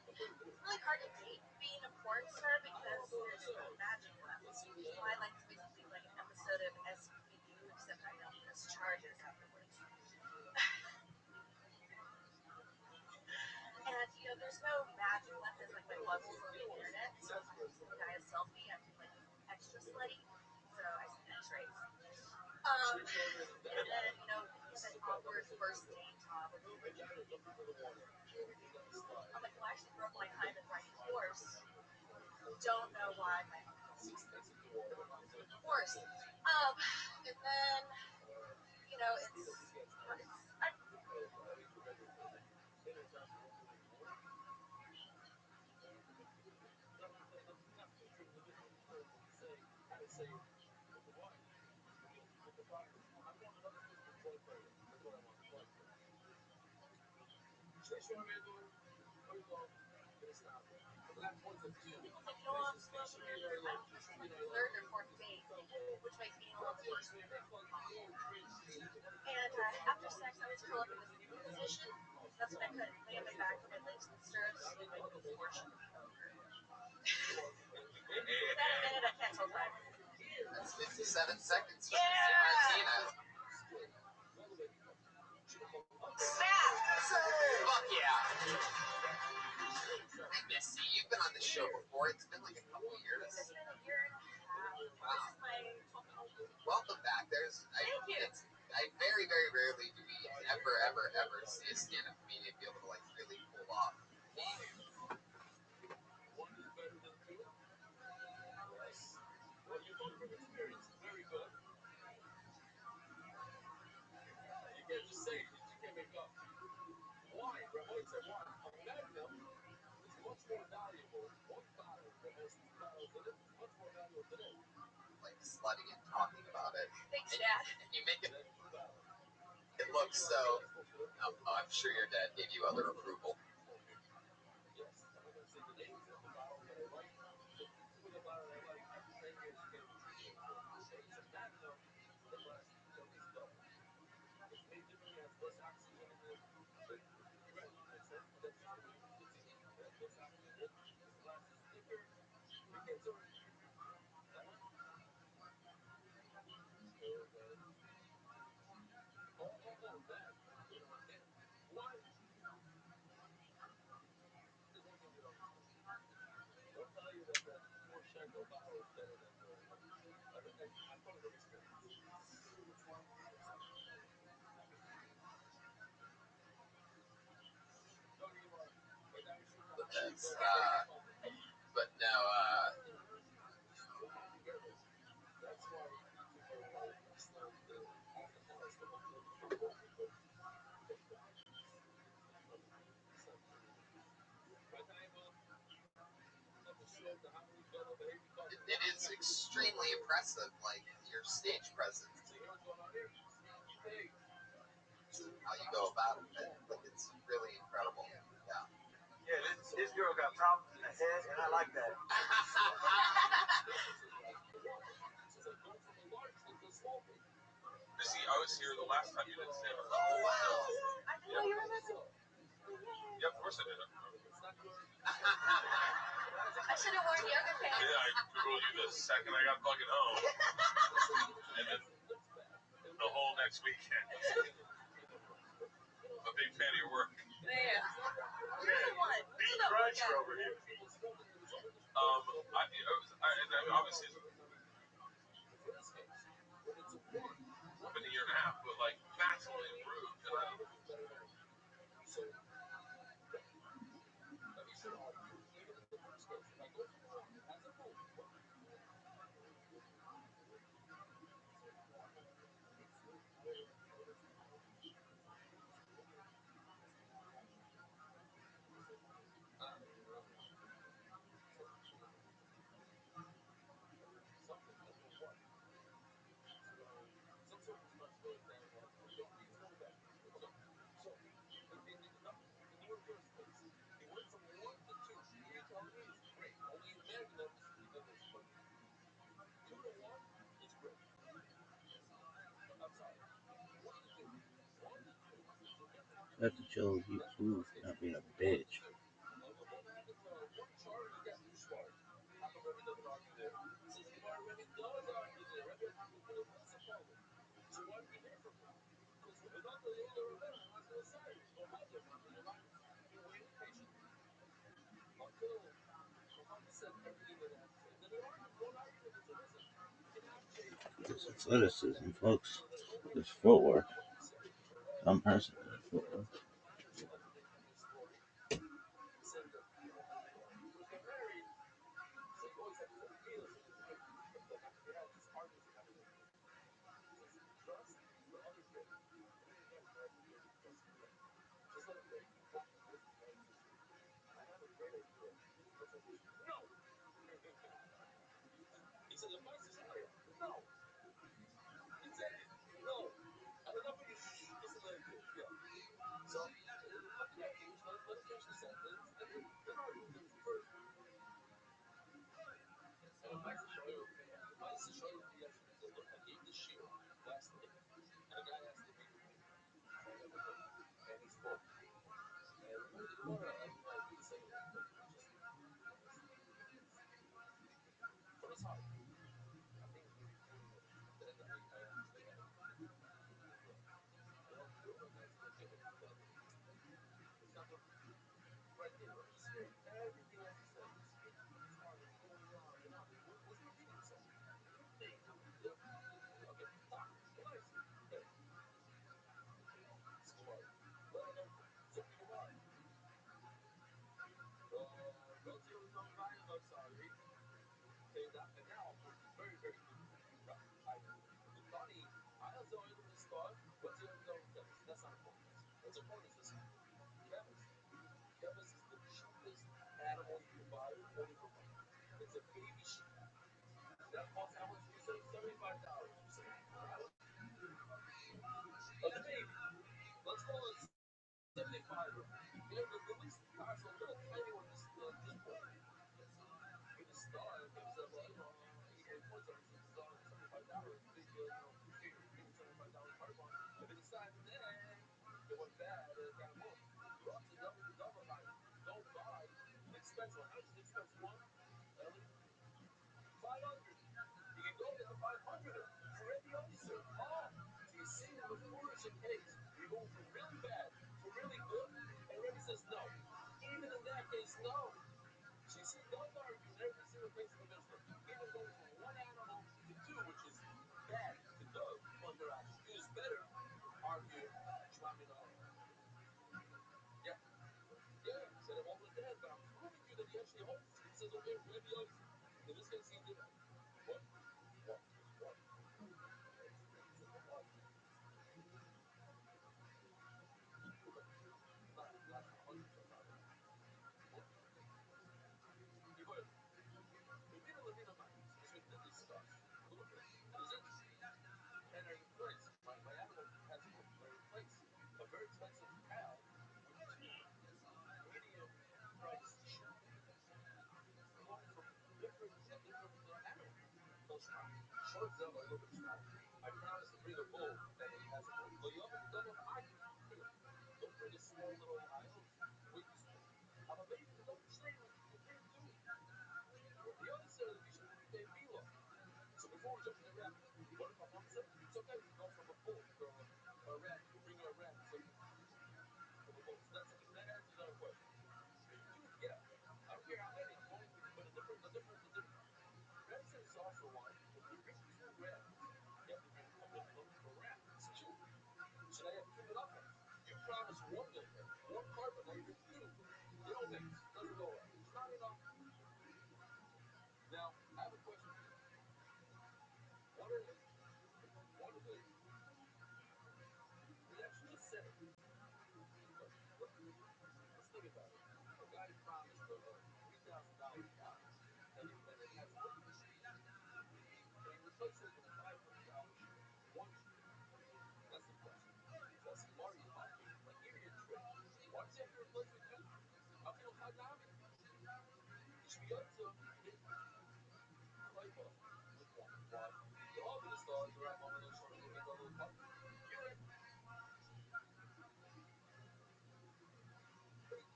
really hard to date being a porn star because there's no magic left. My life is basically like an episode of SVU, except I don't press charges afterwards. And you know, there's no magic left as like my bubbles on the internet. Sometimes when I have a selfie, I feel like extra slutty, so I send X-rays. And then you know, that awkward first date talk. I'm like, well, I actually broke my hymen riding a horse. Don't know why my horse. And then you know, third or fourth date, which makes me a little first. And after sex, I always curl up in this position. That's when I could lay on my back with my legs in the stirrups and my portion of over. Is that a minute? I can't tell time. That's 57 seconds for Yeah! Missy Martinez. Snap! Fuck yeah. Hey, Missy, you've been on the show before. It's been like a couple years. It's been a year and a half. Wow. This is my Welcome back. Thank you. I very, very rarely do we ever see a stand-up comedian be able to like really pull off. Like slutty and talking about it. Thanks, Dad. And you make it look so. I'm sure your dad gave you other approval. But no, it is extremely impressive, like your stage presence. How you go about it, like it's really incredible. Yeah. Yeah, this girl got problems in the head, and I like that. Missy, I was here the last time you did stand up. Oh, wow. I didn't know you were listening. Yeah, of course I did. I should have worn yoga pants. Yeah, I Googled you the second I got fucking home. And then the whole next weekend. I'm a big fan of your work. Man. You're the one. Beat Cruncher over here. Obviously, I've been a year and a half, but like vastly improved. And Have to chill, eat food, not being a bitch. This athleticism, folks. This footwork. Some person. Footwork.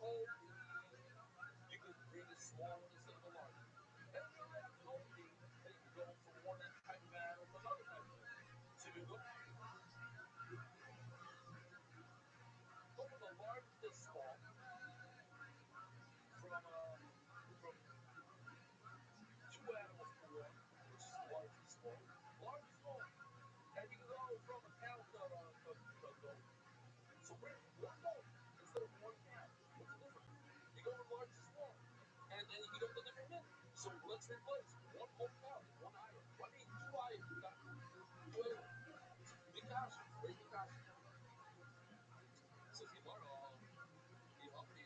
You could bring a small one instead of a large one. And you're already told me that you could go from one type of animal to another type of animal. So you go from the large to the small, from two animals to one, which is large and small, large and small, and you can go from a cow to a goat. So bring one goat instead of one cow. What's the difference? You go from large to small, and then you can go to different men. So let's replace one whole cow with one idol. I mean, two idols. Two idols. Bikash, very bikash. Says Gemara, it might be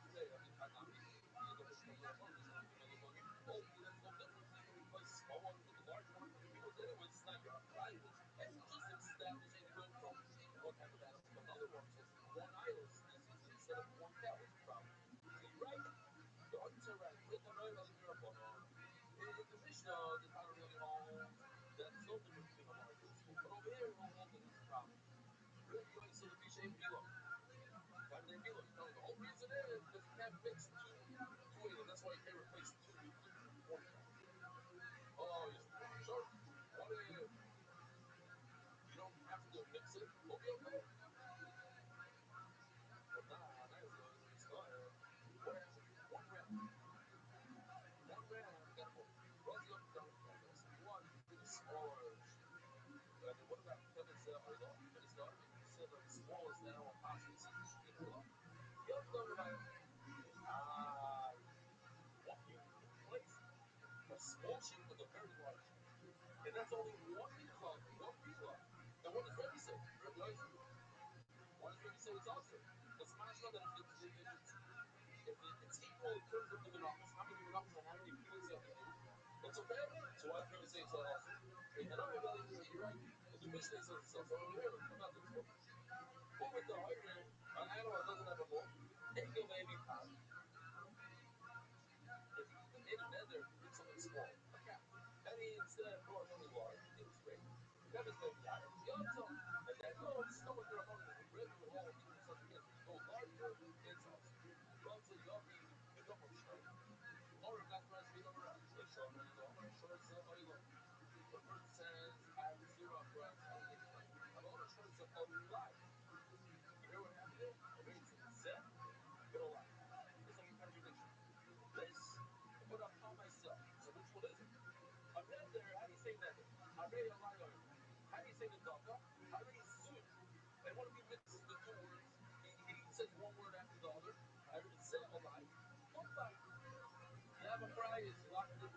today. I mean, Hanami, you know, it's from the farmers, you know, oh, there's no difference. You can replace small one with a large one. People did it with sniper rifles. And just establishing to go from one type of animal to another one. So one idol is instead of one cow. What's the problem? So you're right. The arguments are right. With the right of your opponent. In the Mishnah, the Torah really holds that there's no difference between a large and a small. But over here, it don't hold that there's a problem. Really, you said the Mishnah ain't Bilo. No, the whole reason is because you can't mix two animals. That's why you can't replace two with one cow. Oh, sure. What if you don't have to mix it? Okay. But nah, it's not. What happened? One ram. One ram got both. Runs up and down the process. One is the smallest. And what about Kevin's oil? Kevin's not. He said the smallest animal possible. So you should get oil. The other one about what you replace a small sheep with a very large sheep. And that's only one income, one vila. And what does Rebbe say? What does Rebbe say it's also? It's mashma that if it's equal in terms of the monopoly, how many monopolies and how many vilas you have to do, it's okay. So why does Rebbe say it's also? And I really you're right. And the Mishnah says it's also over here. Come out this one. But with the iron, an animal doesn't have a wolf, it can maybe pound. If you in a nether, it's something small. Okay. And instead of going really large, it's great. That is the guy. The other one. And then goes someone to a hundred and regular hole, even such again. Go larger, it's awesome. Runs a yogi, you don't want to show. Or if that's what we don't know. They show me, I'm going to show you some oil. The person says, I have zero price, I don't think it's money. I'm going to show you some oil life. You hear what happened there? Okay, it's Zeb, get a lot. It's like a contradiction. This, but upon myself. So which one is it? A nether, how do you say nether? A ray of light. How do you say the dogma? A ray is soon. And what if he mixes the two words? He says one word after the other. I heard say a light. One light. You have a prize locked in.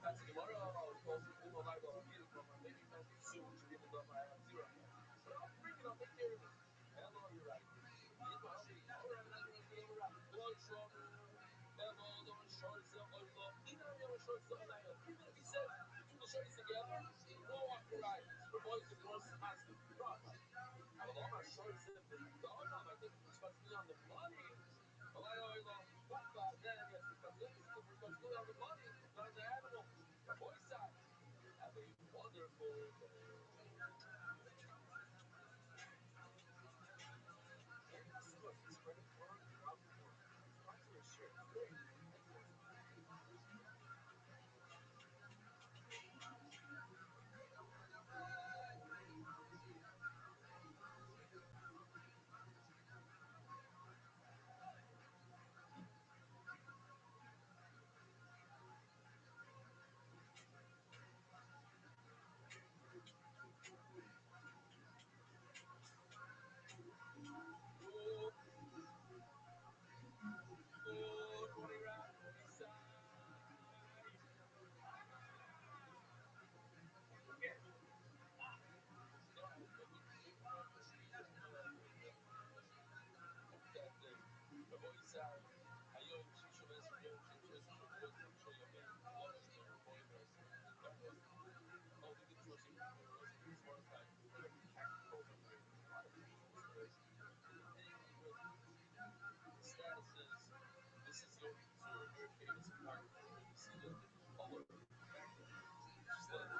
That's Gemara. Uno light on me from my baby man. Soon to give the dogma. I have zero. But I'll bring it. I'll take care of it. Hello, you're right. You know, I'll be all right. I'm going to be all right. Blood trouble. Even if he says two shirts together, no arthritis. For boys and girls, constant problem. I will all my shorts in the dog. I think it's supposed to be on the money. Then yes, because this is supposed to be on the money, not the animal. The boy side. Have a wonderful day. It's credit card throughout the world. Sponsor a shirt. Great. Good morning, Rabbi. היום שישו ועשר יום שישו שבועות חודשו ימים לא ישתנו בוי ועשר all the good choices you do was a smart guy very tactical over here a lot of inspiration the status is this is your tour very famous photographer and you see the color back there just like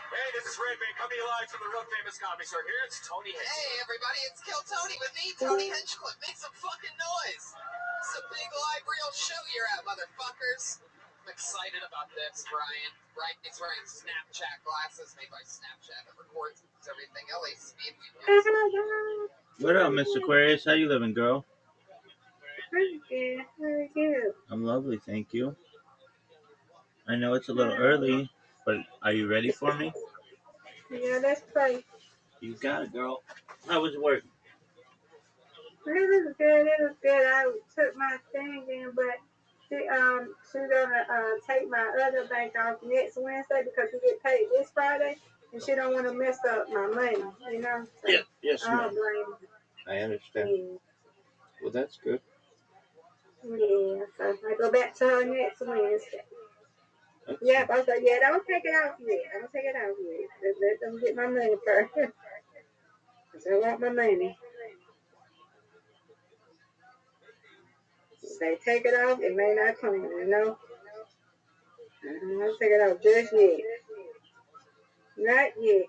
Hey, this is Rabbi, coming live from the world famous comedy store. Here it's Tony Hinchcliffe. Hey, everybody, it's Kill Tony with me, Tony Hinchcliffe. Make some fucking noise. It's a big live real show you're at, motherfuckers. I'm excited about this, Brian. Brian's wearing Snapchat glasses made by Snapchat. It records everything. LA speed we use. What up, Miss Aquarius? How you living, girl? Pretty good. How are you? I'm lovely, thank you. I know it's a little early, but are you ready for me? Yeah, let's play. You got it, girl. How was work? It was good. It was good. I took my thing in, but she's gonna take my other bank off next Wednesday because we get paid this Friday, and she don't want to mess up my money. You know. So Yeah, yes, I don't ma'am. blame her. I understand. Yeah. Well, that's good. Yeah. So I go back to her next Wednesday. Yep, I was like, yeah, don't take it out yet. Don't take it out yet. Let them get my money first. Because I want my money. If they take it off, it may not clean, you know? I don't take it off just yet. Not yet.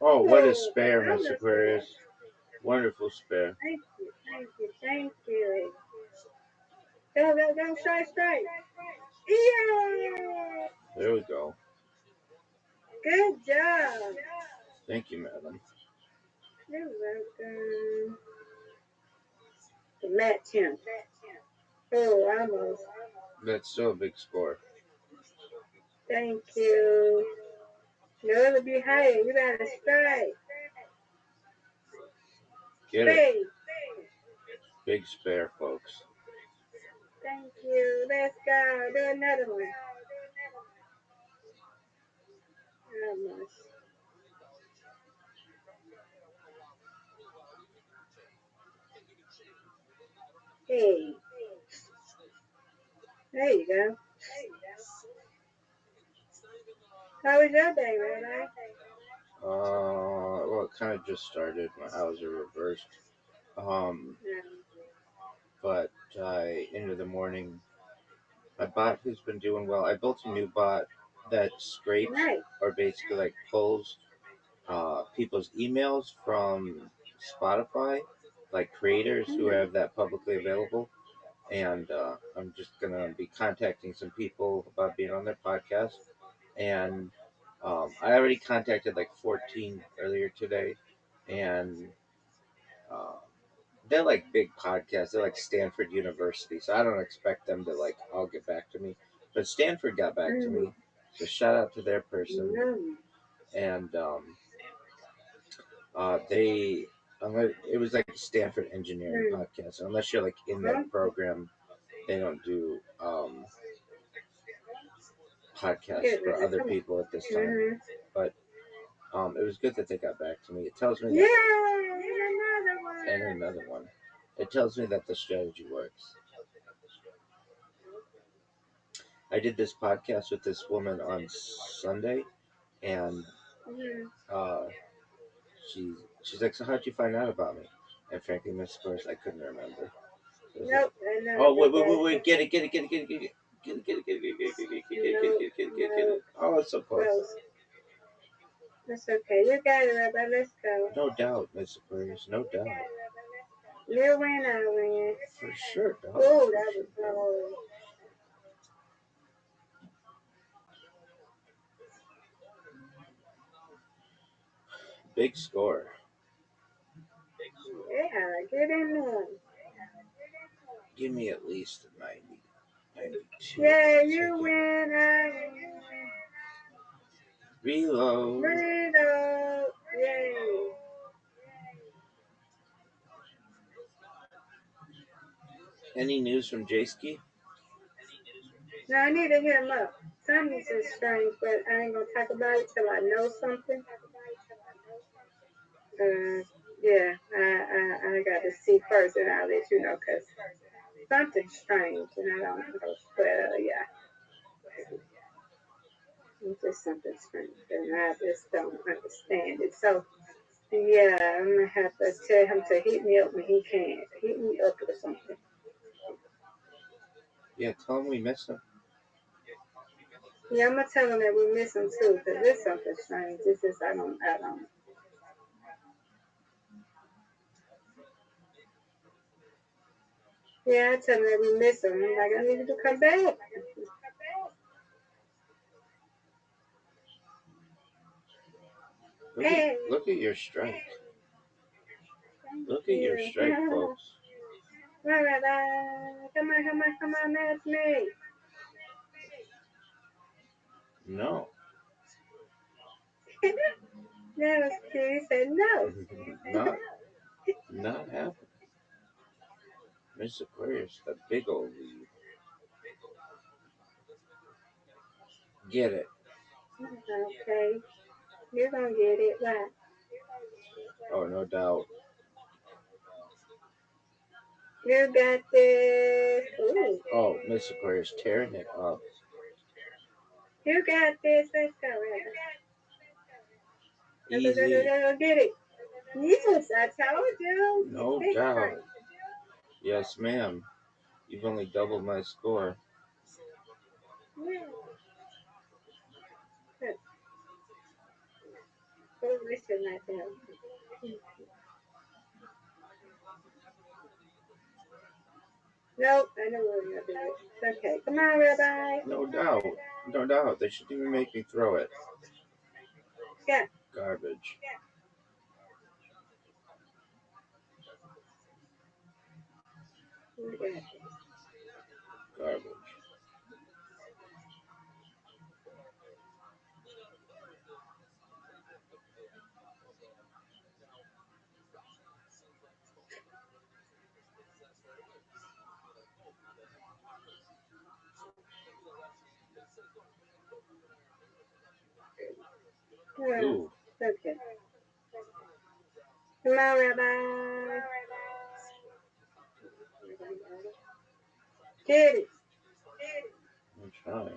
Oh, what a spare, Miss Aquarius. Wonderful spare. Thank you, thank you, thank you. Go straight. Yeah! There we go. Good job. Thank you, madam. You're welcome. To match him. Oh, almost. That's still a big score. Thank you. No, to be higher. You got to straight. Get it. Big spare, folks. Thank you. Let's go. Do another one. Almost. Hey. There you go. How was your day, Rabbi? Well, it kind of just started. My hours are reversed. But into the morning, my bot has been doing well. I built a new bot that scrapes or basically like pulls people's emails from Spotify, like creators who have that publicly available. And I'm just gonna be contacting some people about being on their podcast. And I already contacted like 14 earlier today, and uh, they're like big podcasts. They're like Stanford University, so I don't expect them to like all get back to me. But Stanford got back to me, so shout out to their person. And it was like a Stanford engineering podcast. Unless you're like in that program, they don't do podcasts for other people at this time. But it was good that they got back to me. It tells me that, and another one. It tells me that the strategy works. I did this podcast with this woman on Sunday, and she's like, "So how'd you find out about me?" And frankly, Miss Spurs, I couldn't remember. Nope. Oh wait! Get it! Oh, it's so close. That's okay. You got it, Rabbi. Let's go. No doubt, Miss Aquarius. No doubt. You win, I win. For sure, dog. Oh, that was hard. Big score. Yeah, get in there. Give me at least a 90. 92. Yeah, you win, I win. Reload. Yay. Any news from Jayski? No, I need to hit him up. Something's just strange, but I ain't gonna talk about it till I know something. Yeah, I got to see first, and I'll let you know, because something's strange, and I don't know. But, yeah. It's just something strange, and I just don't understand it. So, yeah, I'm going to have to tell him to hit me up when he can. Hit me up or something. Yeah, tell him we miss him. Yeah, I'm going to tell him that we miss him, too, because it's something strange. It's just, I don't. Yeah, I tell him that we miss him. I'm like, I need you to come back. Look at your strike. Look at your strike, folks. Right. Come on, that's me. No. That was cute. He said no. Not happening. Miss Aquarius, the big old lead. Get it. Okay. You're gonna get it right. Oh, no doubt. You got this. Ooh. Oh, Miss Aquarius tearing it up. You got this. Let's go, Rabbi. Easy. Go get it. Yes, I told you. No Big doubt. time. Yes, ma'am. You've only doubled my score. Yeah. Oh, listen like that. Nope, I know what we're gonna do. Okay, come on, Rabbi. No doubt. No doubt. They shouldn't even make me throw it. Yeah. Garbage. Okay. Garbage. Ooh. Okay. Come on, Rabbi. Get it. I'm trying.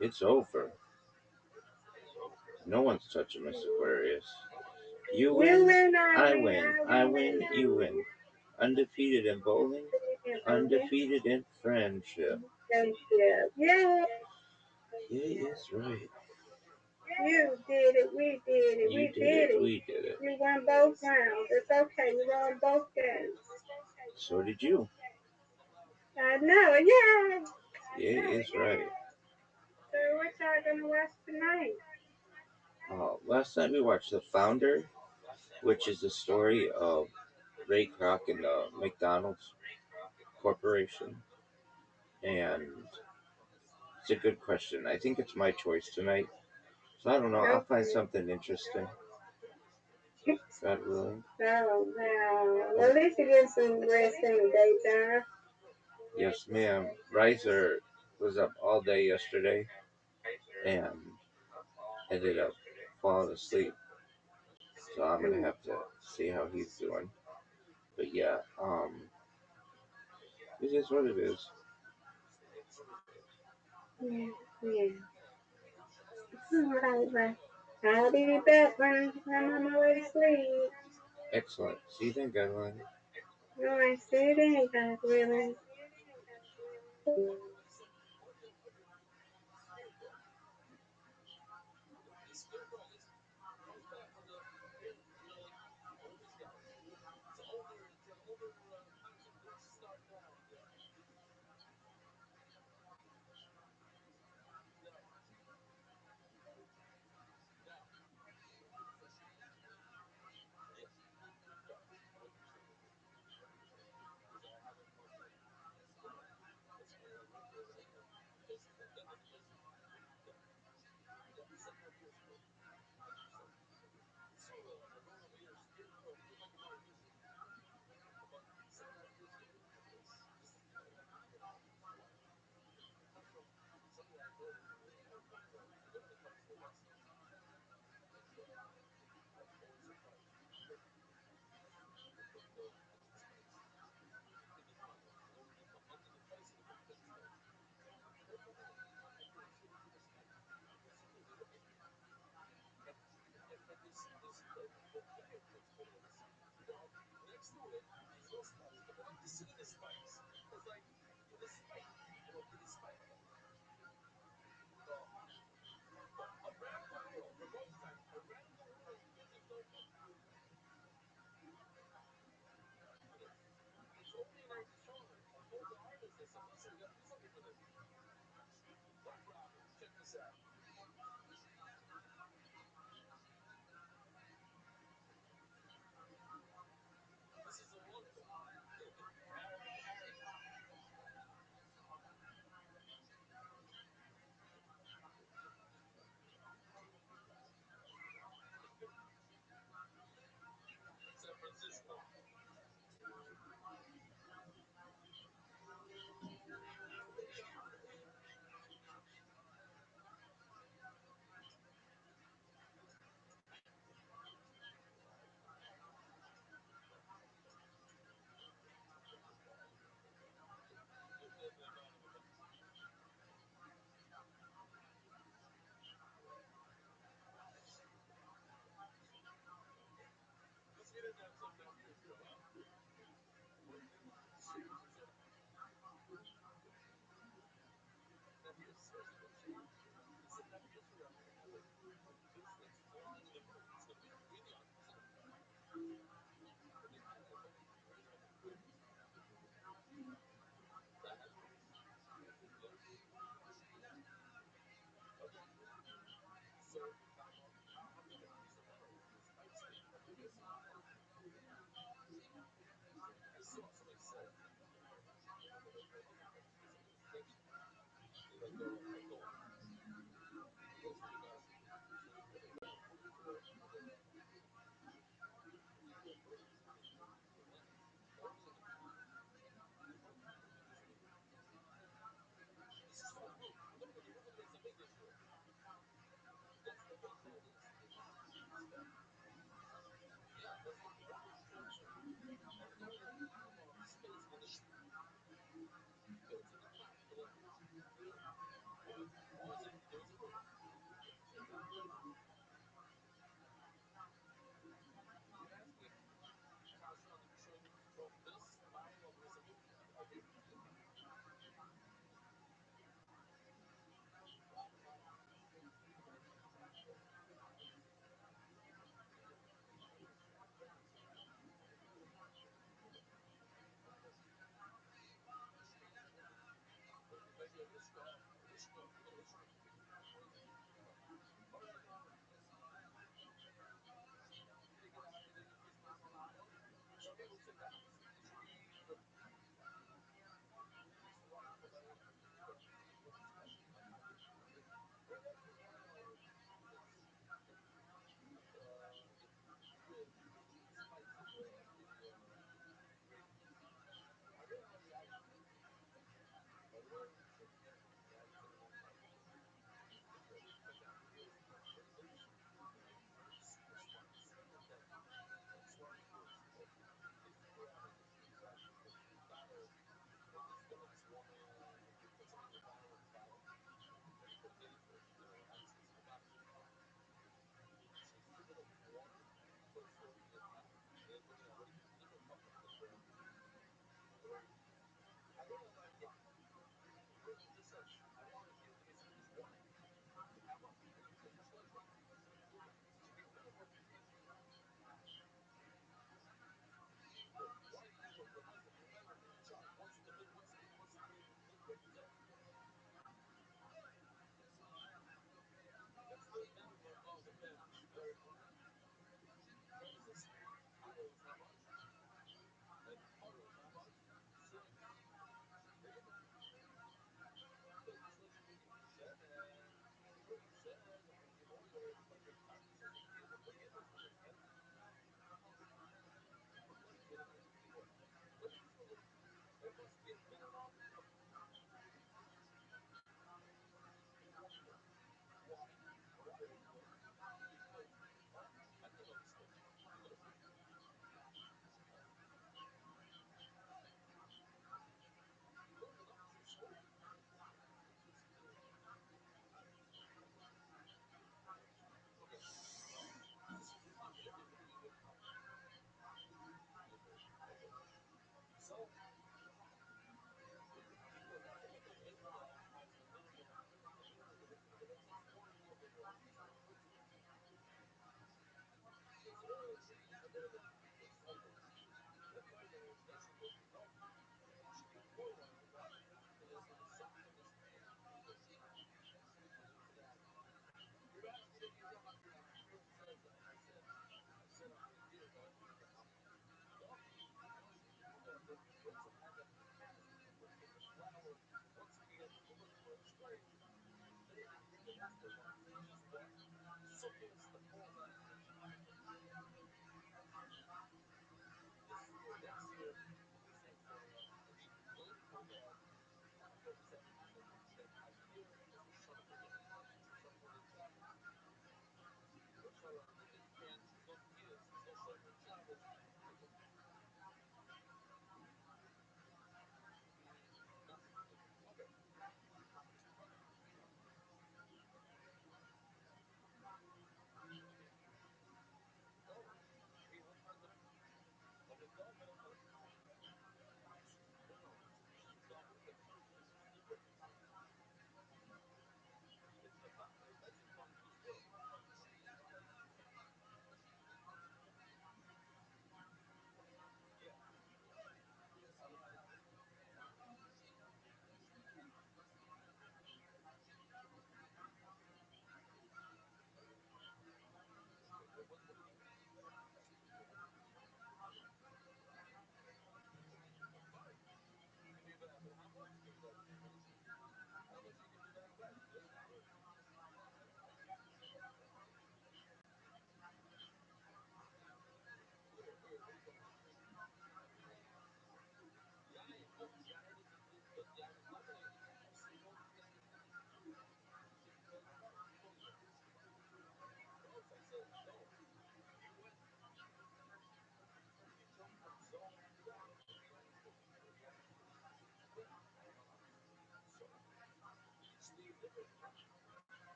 It's over. No one's touching Miss Aquarius. You win, I win. I win, you win. Undefeated in bowling, undefeated in friendship. Yeah. Yeah, it's right. You did it. We did it. You We did did it. it. We did it. You won both rounds. It's okay. You won both games. So did you. I know. Yeah. Yeah, it's right. So what y'all gonna watch tonight? Last night we watched The Founder, which is the story of Ray Kroc and the McDonald's Corporation. And it's a good question. I think it's my choice tonight. So I don't know. I'll find something interesting. God willing. Oh, no. At least you get some rest in the daytime. Yes, ma'am. Riser was up all day yesterday and ended up falling asleep. So I'm gonna have to see how he's doing. But yeah, it is what it is. Yeah, yeah. Right. I'll be back when I'm on my way to sleep. Excellent. See you then, Godwin. No, I see it ain't God willing.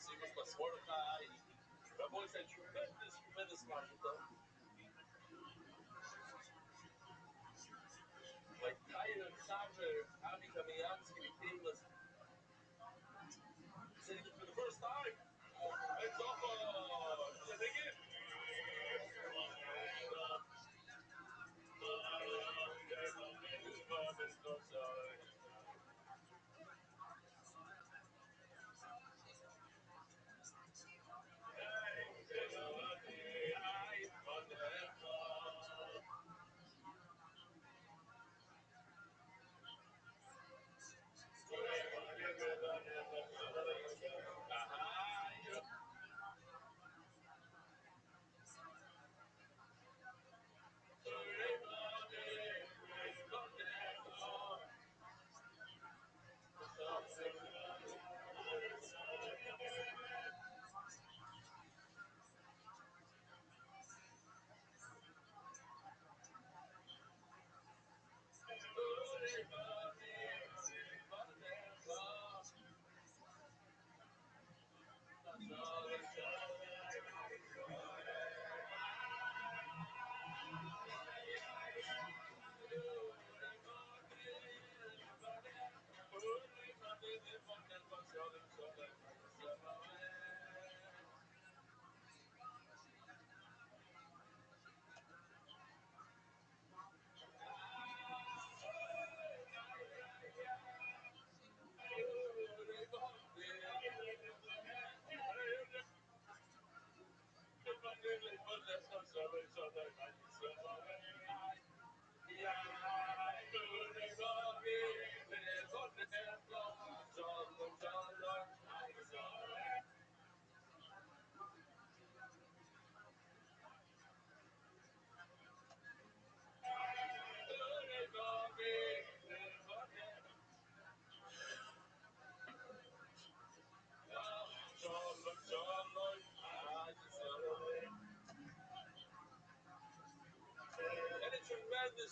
hicimos mazmorca y Rabbi said tremendous mazel. Like Tyler Sager, Ami Kamiansky became this for the first time. It's off. Did they get?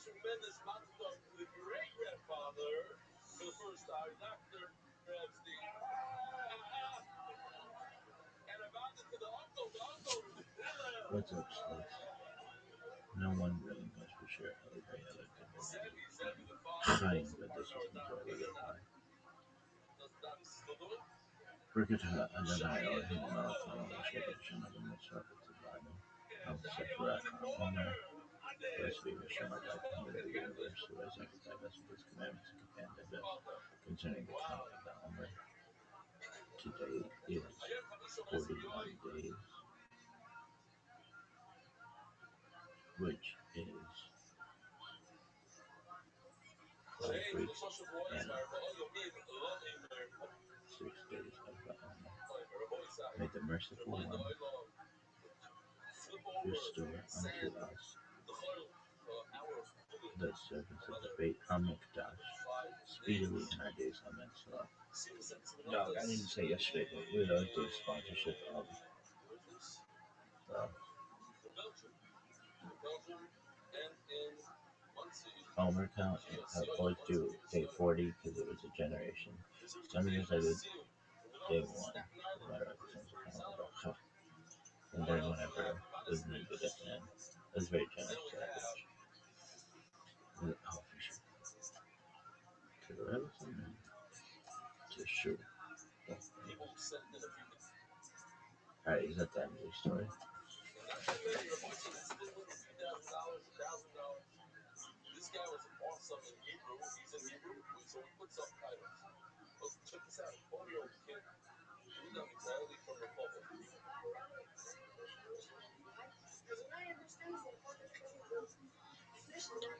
Tremendous mazel to the great grandfather for the first time, Dr. Epstein. And about to the uncle. What's up, sluts? No one really knows for sure how the way I looked at the Chaim, but this is majority of high. Brikata Adonai Elohim Malatam Shabbat of Mitzvah Tzivanu Al Sefer Omer. Blessed be Hashem our God, the Lord of the universe, who has sanctified us with his commandments and commanded us concerning the time of the Omer. Today is 41 days, which is 5 weeks and 6 days of the Omer. May the merciful one restore unto us the servants of the Beit HaMikdash speedily in our days. Amen. Dog, I didn't say yesterday, but we don't do sponsorship of the Omer count. I always do day 40 because it was a generation. Some years I did day 1, no matter what the sense of count. And then whenever it was needed at the end, it was very generous to that bitch. Oh, for sure. To the right, to sure. Alright, is that the end of the story? This guy was awesome in Hebrew. He's in Hebrew, so we put subtitles. Well, check this out. 4-year-old kid, Yehuda Michaeli from Republic.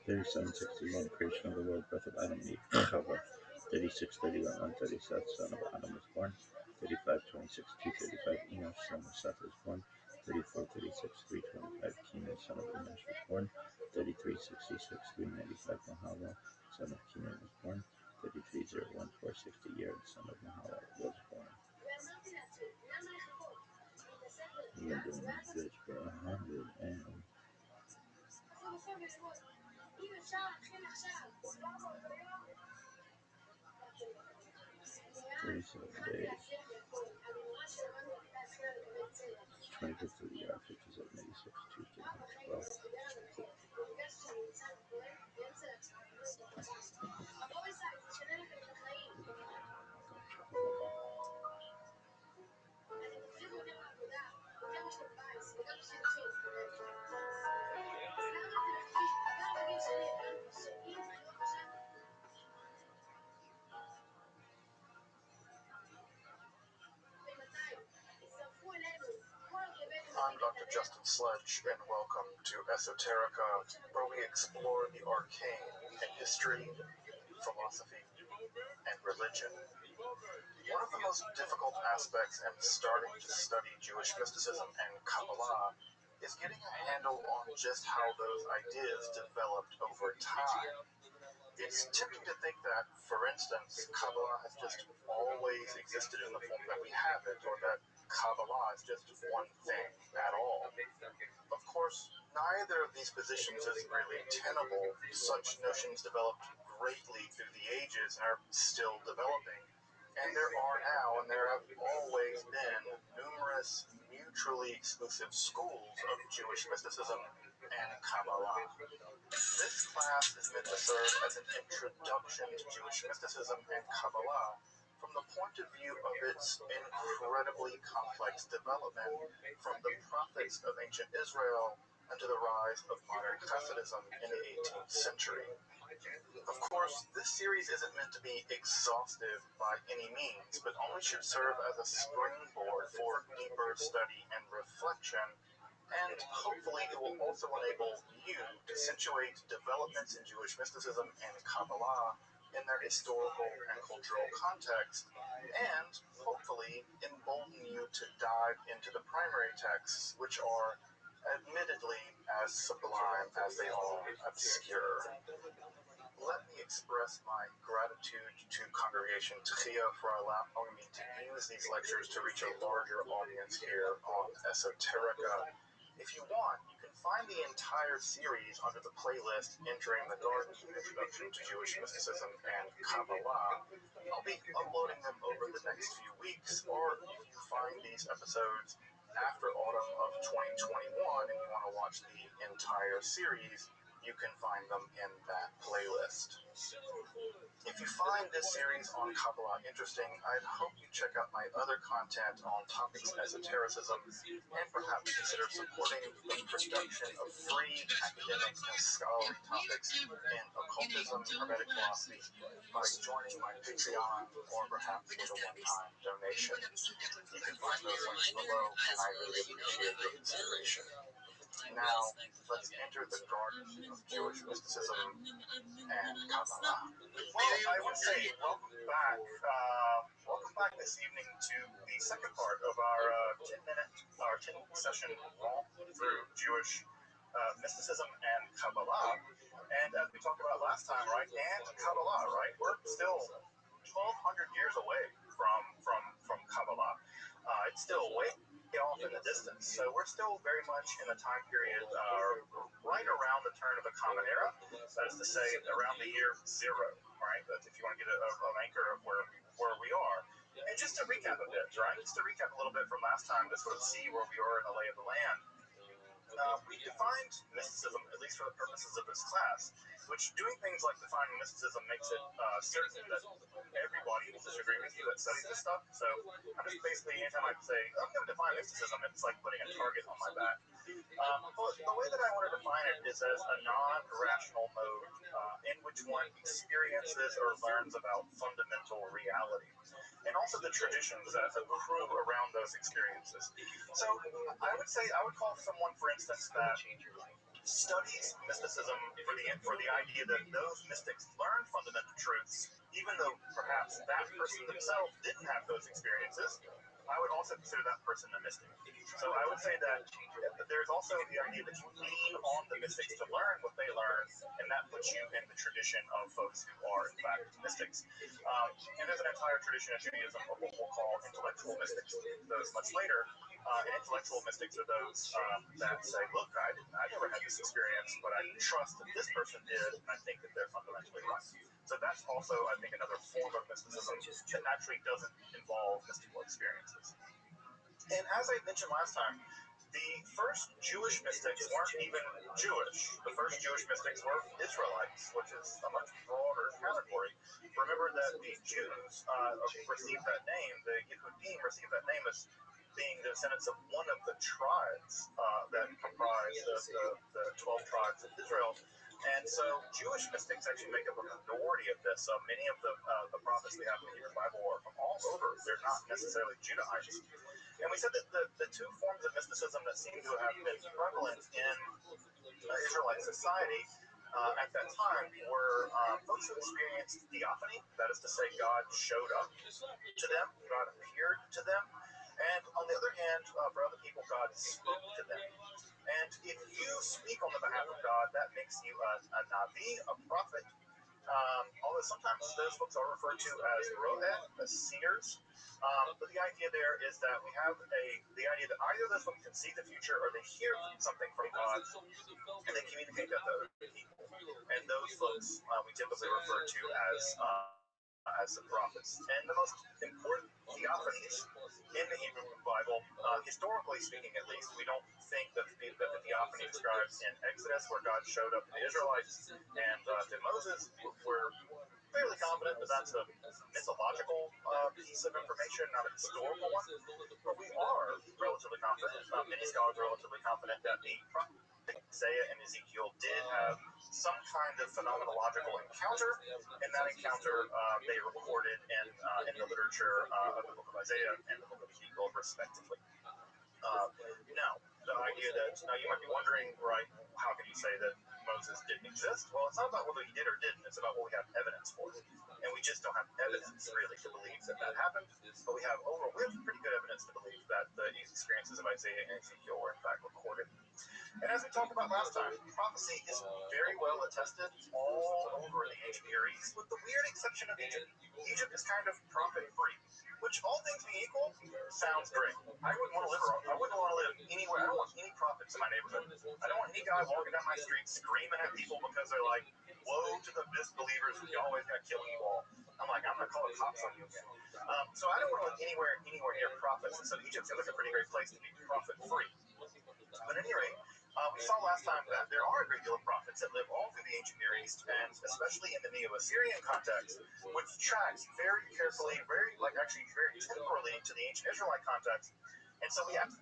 3761, creation of the world, birth of Adam and Eve, Chava. 3631, 137, son of Adam was born. 3526, 235, Enosh, son of Seth was born. 3436, 325, Kenan, son of Enosh was born. 3366, 395, Mahala, son of Kenan was born. 3301, 460, Yared, son of Mahala was born. We've been doing this bitch for 100 and 37 days. 25th of the year, 5786, Tuesday, March 12th. I'm Dr. Justin Sledge, and welcome to Esoterica, where we explore the arcane in history, philosophy, and religion. One of the most difficult aspects in starting to study Jewish mysticism and Kabbalah is getting a handle on just how those ideas developed over time. It's tempting to think that, for instance, Kabbalah has just always existed in the form that we have it, or that Kabbalah is just one thing at all. Of course, neither of these positions is really tenable. Such notions developed greatly through the ages and are still developing. And there are now, and there have always been, numerous mutually exclusive schools of Jewish mysticism and Kabbalah. This class is meant to serve as an introduction to Jewish mysticism and Kabbalah from the point of view of its incredibly complex development from the prophets of ancient Israel and to the rise of modern Hasidism in the 18th century. Of course, this series isn't meant to be exhaustive by any means, but only should serve as a springboard for deeper study and reflection, and hopefully it will also enable you to situate developments in Jewish mysticism and Kabbalah in their historical and cultural context, and hopefully embolden you to dive into the primary texts, which are admittedly as sublime as they are obscure. Let me express my gratitude to Congregation Techia for allowing me to use these lectures to reach a larger audience here on Esoterica. If you want, you can find the entire series under the playlist Entering the Garden, Introduction to Jewish Mysticism and Kabbalah. I'll be uploading them over the next few weeks, or if you find these episodes after autumn of 2021 and you want to watch the entire series, you can find them in that playlist. If you find this series on Kabbalah interesting, I'd hope you check out my other content on topics of esotericism and perhaps consider supporting the production of free academic and scholarly topics in occultism, hermetic philosophy by joining my Patreon or perhaps with a one-time donation. You can find those links below, and I really appreciate your consideration. Now, let's enter the garden of Jewish mysticism and Kabbalah. Well, I would say welcome back this evening to the second part of our 10 session walk through Jewish mysticism and Kabbalah. And as we talked about last time, right, and Kabbalah, right, we're still 1,200 years away from Kabbalah. It's still way off in the distance, so we're still very much in a time period right around the turn of the Common Era. That is to say, around the year 0, right? That's if you want to get an anchor of where we are. And just to recap a bit, right? Just to recap a little bit from last time to sort of see where we are in the lay of the land. We defined mysticism, at least for the purposes of this class, which doing things like defining mysticism makes it certain that everybody will disagree with you that studies this stuff. So I'm just basically, anytime I say, I'm going to define mysticism, it's like putting a target on my back. But the way that I want to define it is as a non-rational mode in which one experiences or learns about fundamental reality, and also the traditions that accrue around those experiences. So I would call someone, for instance, that studies mysticism for the idea that those mystics learn fundamental truths, even though perhaps that person themselves didn't have those experiences. I would also consider that person a mystic. So I would say that there's also the idea that you lean on the mystics to learn what they learn, and that puts you in the tradition of folks who are, in fact, mystics. And there's an entire tradition of Judaism of what we'll call intellectual mystics, those much later. And intellectual mystics are those that say, look, I never had this experience, but I trust that this person did, and I think that they're fundamentally right. So that's also, I think, another form of mysticism that actually doesn't involve mystical experiences. And as I mentioned last time, the first Jewish mystics weren't even Jewish. The first Jewish mystics were Israelites, which is a much broader category. Remember that the Jews received that name, the Yehudim received that name as being the descendants of one of the tribes that comprise the 12 tribes of Israel. And so Jewish mystics actually make up a minority of this. So many of the prophets we have in the Hebrew Bible are from all over. They're not necessarily Judahites. And we said that the two forms of mysticism that seem to have been prevalent in Israelite society at that time were folks who experienced theophany, that is to say, God showed up to them, God appeared to them, and on the other hand, for other people, God spoke to them. And if you speak on the behalf of God, that makes you a navi, a prophet. Although sometimes those folks are referred to as ro'eh, as seers. But the idea there is that we have the idea that either those folks can see the future or they hear something from God and they communicate that to other people. And those folks we typically refer to as the prophets. And the most important theophanies in the Hebrew Bible, historically speaking at least, we don't think that the theophany describes in Exodus where God showed up to the Israelites and to Moses. We're fairly confident that that's a mythological piece of information, not a historical one. But we are relatively confident, many scholars are relatively confident that the prophet Isaiah and Ezekiel did have some kind of phenomenological encounter, and that encounter they recorded in the literature of the book of Isaiah and the book of Ezekiel, respectively. Now, the idea that you might be wondering, right, how can you say that Moses didn't exist? Well, it's not about whether he did or didn't, it's about what we have evidence for. And we just don't have evidence, really, to believe that that happened, but we have pretty good evidence to believe that the experiences of Isaiah and Ezekiel were, in fact, recorded. And as we talked about last time, prophecy is very well attested all over the ancient Near East, with the weird exception of Egypt. Egypt is kind of prophet-free, which, all things being equal, sounds great. I wouldn't want to live anywhere. I don't want any prophets in my neighborhood. I don't want any guy walking down my street screaming at people because they're like, "Woe to the disbelievers, Yahweh's gonna kill you all." I'm like, I'm gonna call the cops on you again. So I don't want to live anywhere near prophets, and so Egypt seems like a pretty great place to be prophet-free. But at any rate, we saw last time that there are a great deal of prophets that live all through the ancient Near East, and especially in the Neo-Assyrian context, which tracks very carefully, very temporally to the ancient Israelite context. And so we have to...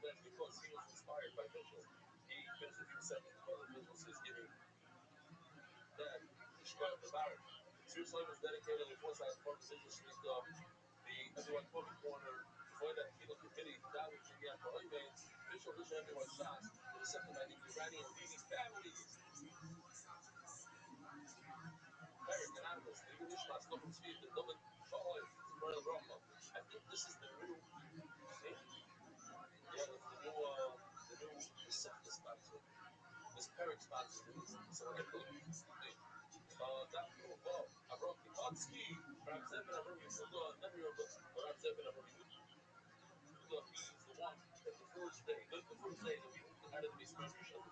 Jerusalem was dedicated to the foresight of business street of the everyone public corner, for that people committee, that which again for events, official vision everyone shots, were accepted by the Iranian leading families. American analysts, the English look and see the double joy for the Rothschild. I think this is the new thing. Yeah, the new receptor sponsor. This parent sponsor. So I look. That well, I brought the Otsky, Rab Zevin, I brought you never your book, Rab Zevin, I brought you he's the one that the first day that we had to be spiritual,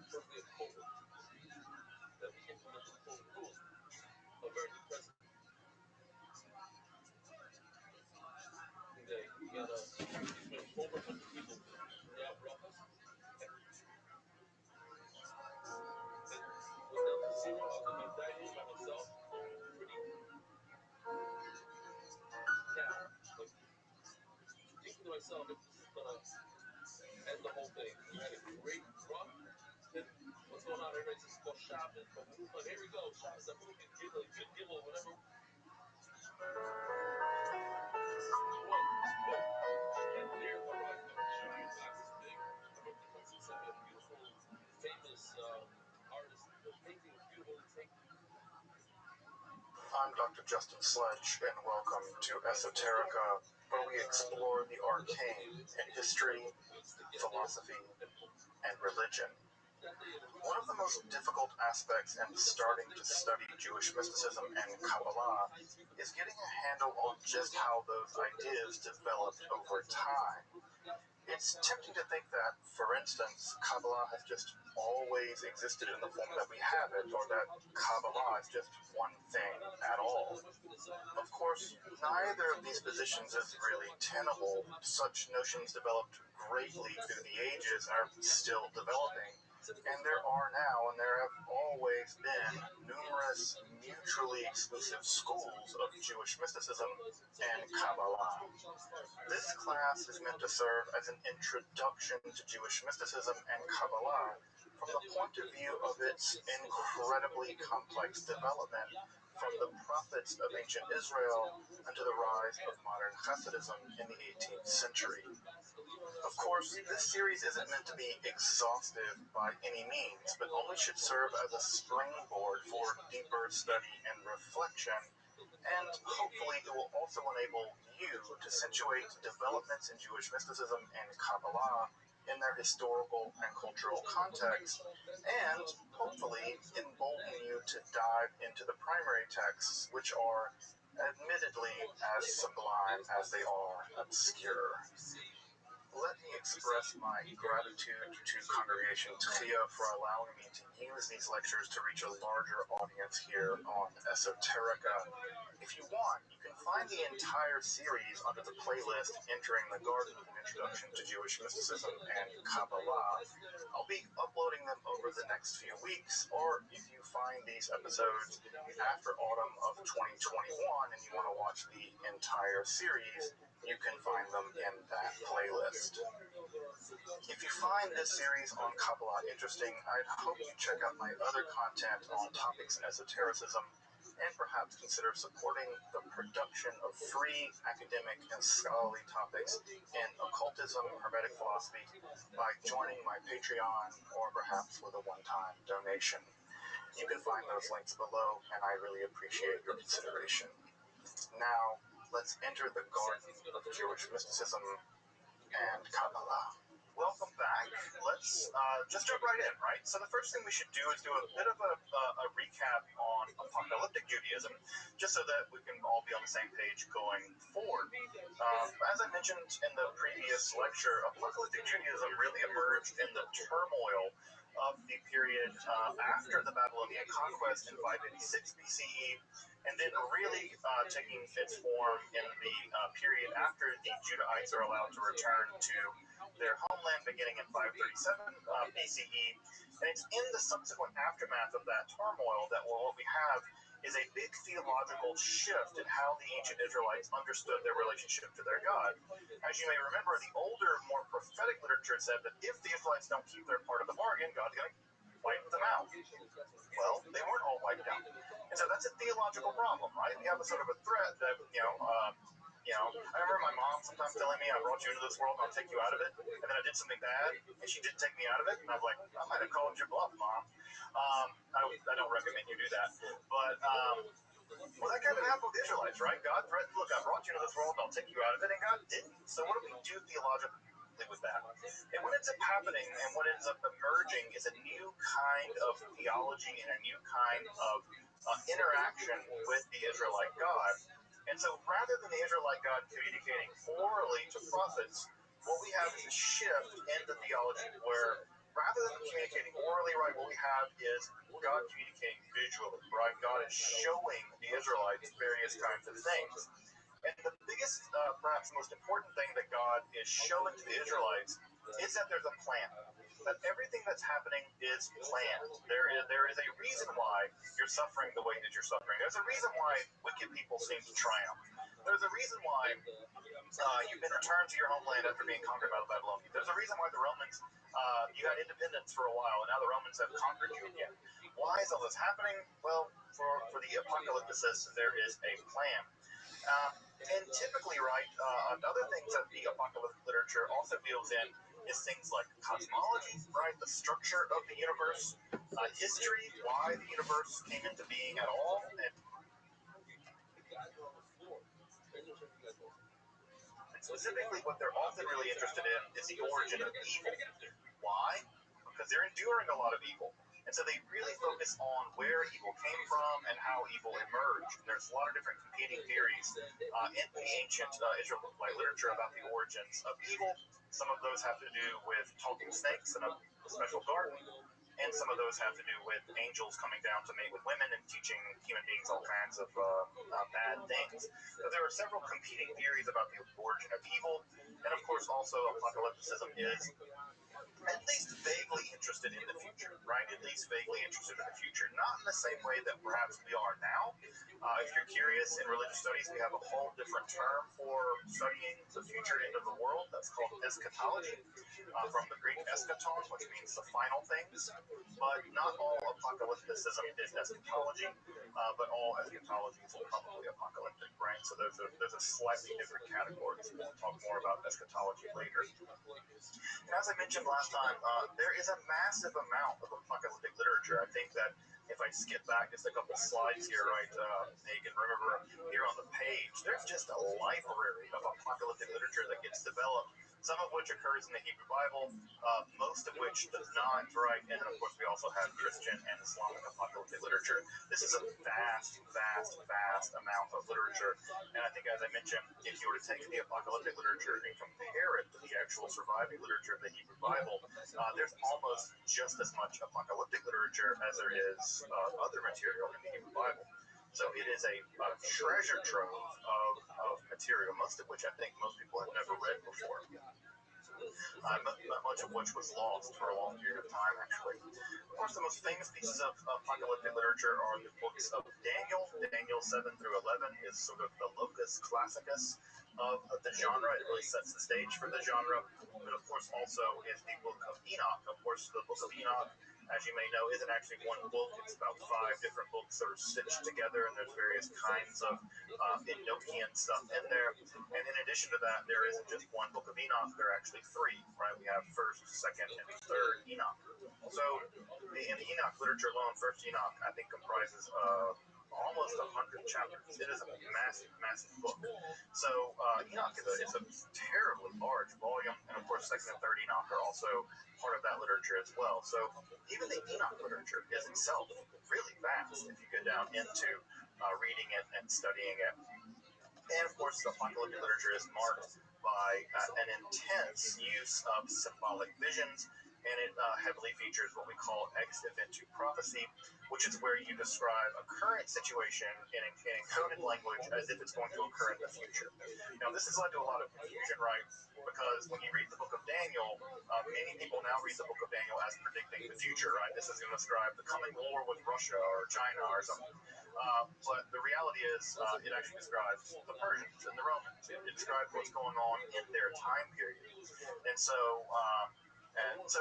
first day of COVID, that we implemented the COVID rules. A very good president. He got over 100 people throughout Rothschild. Was down to zero. I was in my dining room by myself. Pretty now, like thinking to myself, if this is gonna end the whole thing. We had a great run. Then what's going on? Everybody's just go shopping. But here we go. Shopping. The movie, good gibble, whatever. And there arrived the giant glasses big. I wrote the concept of a beautiful, famous artist. The painting of beautiful thing. I'm Dr. Justin Sledge, and welcome to Esoterica, where we explore the arcane in history, philosophy, and religion. One of the most difficult aspects in starting to study Jewish mysticism and Kabbalah is getting a handle on just how those ideas developed over time. It's tempting to think that, for instance, Kabbalah has just always existed in the form that we have it, or that Kabbalah is just one thing at all. Of course, neither of these positions is really tenable. Such notions developed greatly through the ages and are still developing. And there are now, and there have always been, numerous mutually exclusive schools of Jewish mysticism and Kabbalah. This class is meant to serve as an introduction to Jewish mysticism and Kabbalah from the point of view of its incredibly complex development from the prophets of ancient Israel unto the rise of modern Hasidism in the 18th century. Of course, this series isn't meant to be exhaustive by any means, but only should serve as a springboard for deeper study and reflection, and hopefully it will also enable you to situate developments in Jewish mysticism and Kabbalah in their historical and cultural context, and hopefully embolden you to dive into the primary texts, which are admittedly as sublime as they are obscure. Let me express my gratitude to Congregation Tchia for allowing me to use these lectures to reach a larger audience here on Esoterica. If you want, you can find the entire series under the playlist Entering the Garden, an Introduction to Jewish Mysticism and Kabbalah. I'll be uploading them over the next few weeks, or if you find these episodes after autumn of 2021 and you want to watch the entire series, you can find them in that playlist. If you find this series on Kabbalah interesting, I'd hope you check out my other content on topics in esotericism, and perhaps consider supporting the production of free academic and scholarly topics in occultism, hermetic philosophy, by joining my Patreon, or perhaps with a one-time donation. You can find those links below, and I really appreciate your consideration. Now, let's enter the garden of Jewish mysticism and Kabbalah. Welcome back. Let's just jump right in, right? So the first thing we should do is do a bit of a recap on apocalyptic Judaism, just so that we can all be on the same page going forward. As I mentioned in the previous lecture, apocalyptic Judaism really emerged in the turmoil of the period after the Babylonian conquest in 586 BCE, and then really taking its form in the period after the Judahites are allowed to return to their homeland beginning in 537 BCE. And it's in the subsequent aftermath of that turmoil that what we have is a big theological shift in how the ancient Israelites understood their relationship to their God. As you may remember, the older, more prophetic literature said that if the Israelites don't keep their part of the bargain, God's going to wipe them out. Well, they weren't all wiped out. And so that's a theological problem, right? We have a sort of a threat that, I remember my mom sometimes telling me, I brought you into this world and I'll take you out of it. And then I did something bad, and she did take me out of it. And I was like, I might have called your bluff, Mom. I don't recommend you do that. But, well, that kind of happened with the Israelites, right? God threatened, look, I brought you into this world and I'll take you out of it. And God didn't. So what do we do theologically with that? And what ends up happening and what ends up emerging is a new kind of theology and a new kind of interaction with the Israelite God. And so rather than the Israelite God communicating orally to prophets, what we have is a shift in the theology where rather than communicating orally, right, what we have is God communicating visually, right? God is showing the Israelites various kinds of things. And the biggest, perhaps most important thing that God is showing to the Israelites is that there's a plan. That everything that's happening is planned. There is a reason why you're suffering the way that you're suffering. There's a reason why wicked people seem to triumph. There's a reason why you've been returned to your homeland after being conquered by the Babylonians. There's a reason why the Romans, you had independence for a while, and now the Romans have conquered you again. Why is all this happening? Well, for the apocalypticists, there is a plan. And typically, right, other things that the apocalyptic literature also deals in is things like cosmology, right, the structure of the universe, history, why the universe came into being at all, and specifically what they're often really interested in is the origin of evil. Why? Because they're enduring a lot of evil. And so they really focus on where evil came from and how evil emerged. And there's a lot of different competing theories in the ancient Israelite literature about the origins of evil. Some of those have to do with talking snakes and a special garden, and some of those have to do with angels coming down to mate with women and teaching human beings all kinds of bad things. So there are several competing theories about the origin of evil, and of course also apocalypticism is at least vaguely interested in the future, right? At least vaguely interested in the future. Not in the same way that perhaps we are now. If you're curious in religious studies, we have a whole different term for studying the future end of the world. That's called eschatology, from the Greek eschaton, which means the final things. But not all apocalypticism is eschatology, but all eschatology is probably apocalyptic, right? So there's a slightly different category. So we'll talk more about eschatology later. And as I mentioned last time, there is a massive amount of apocalyptic literature. I think that if I skip back just a couple slides here, right, you can remember here on the page, there's just a library of apocalyptic literature that gets developed, some of which occurs in the Hebrew Bible, most of which does not, right? And then, of course, we also have Christian and Islamic apocalyptic literature. This is a vast, vast, vast amount of literature. And I think, as I mentioned, if you were to take the apocalyptic literature and compare it to the actual surviving literature of the Hebrew Bible, there's almost just as much apocalyptic literature as there is other material in the Hebrew Bible. So it is a treasure trove of material, most of which I think most people have never read before. Much of which was lost for a long period of time, actually. Of course, the most famous pieces of apocalyptic literature are the books of Daniel. Daniel 7 through 11 is sort of the locus classicus of the genre. It really sets the stage for the genre. But of course, also is the book of Enoch. Of course, the book of Enoch, as you may know, isn't actually one book. It's about 5 different books that are stitched together, and there's various kinds of Enochian stuff in there. And in addition to that, there isn't just one book of Enoch. There are actually 3, right? We have 1st, 2nd, and 3rd Enoch. So in the Enoch literature alone, 1st Enoch, I think, comprises almost 100 chapters. It is a massive, massive book. So Enoch is a terribly large volume, and of course 2nd and 3rd Enoch are also part of that literature as well. So even the Enoch literature is itself really vast if you go down into reading it and studying it. And of course, the apocalyptic literature is marked by an intense use of symbolic visions, and it heavily features what we call ex eventu prophecy, which is where you describe a current situation in encoded language as if it's going to occur in the future. Now, this has led to a lot of confusion, right? Because when you read the book of Daniel, many people now read the book of Daniel as predicting the future, right? This is going to describe the coming war with Russia or China or something. But the reality is, it actually describes the Persians and the Romans. It describes what's going on in their time period. And so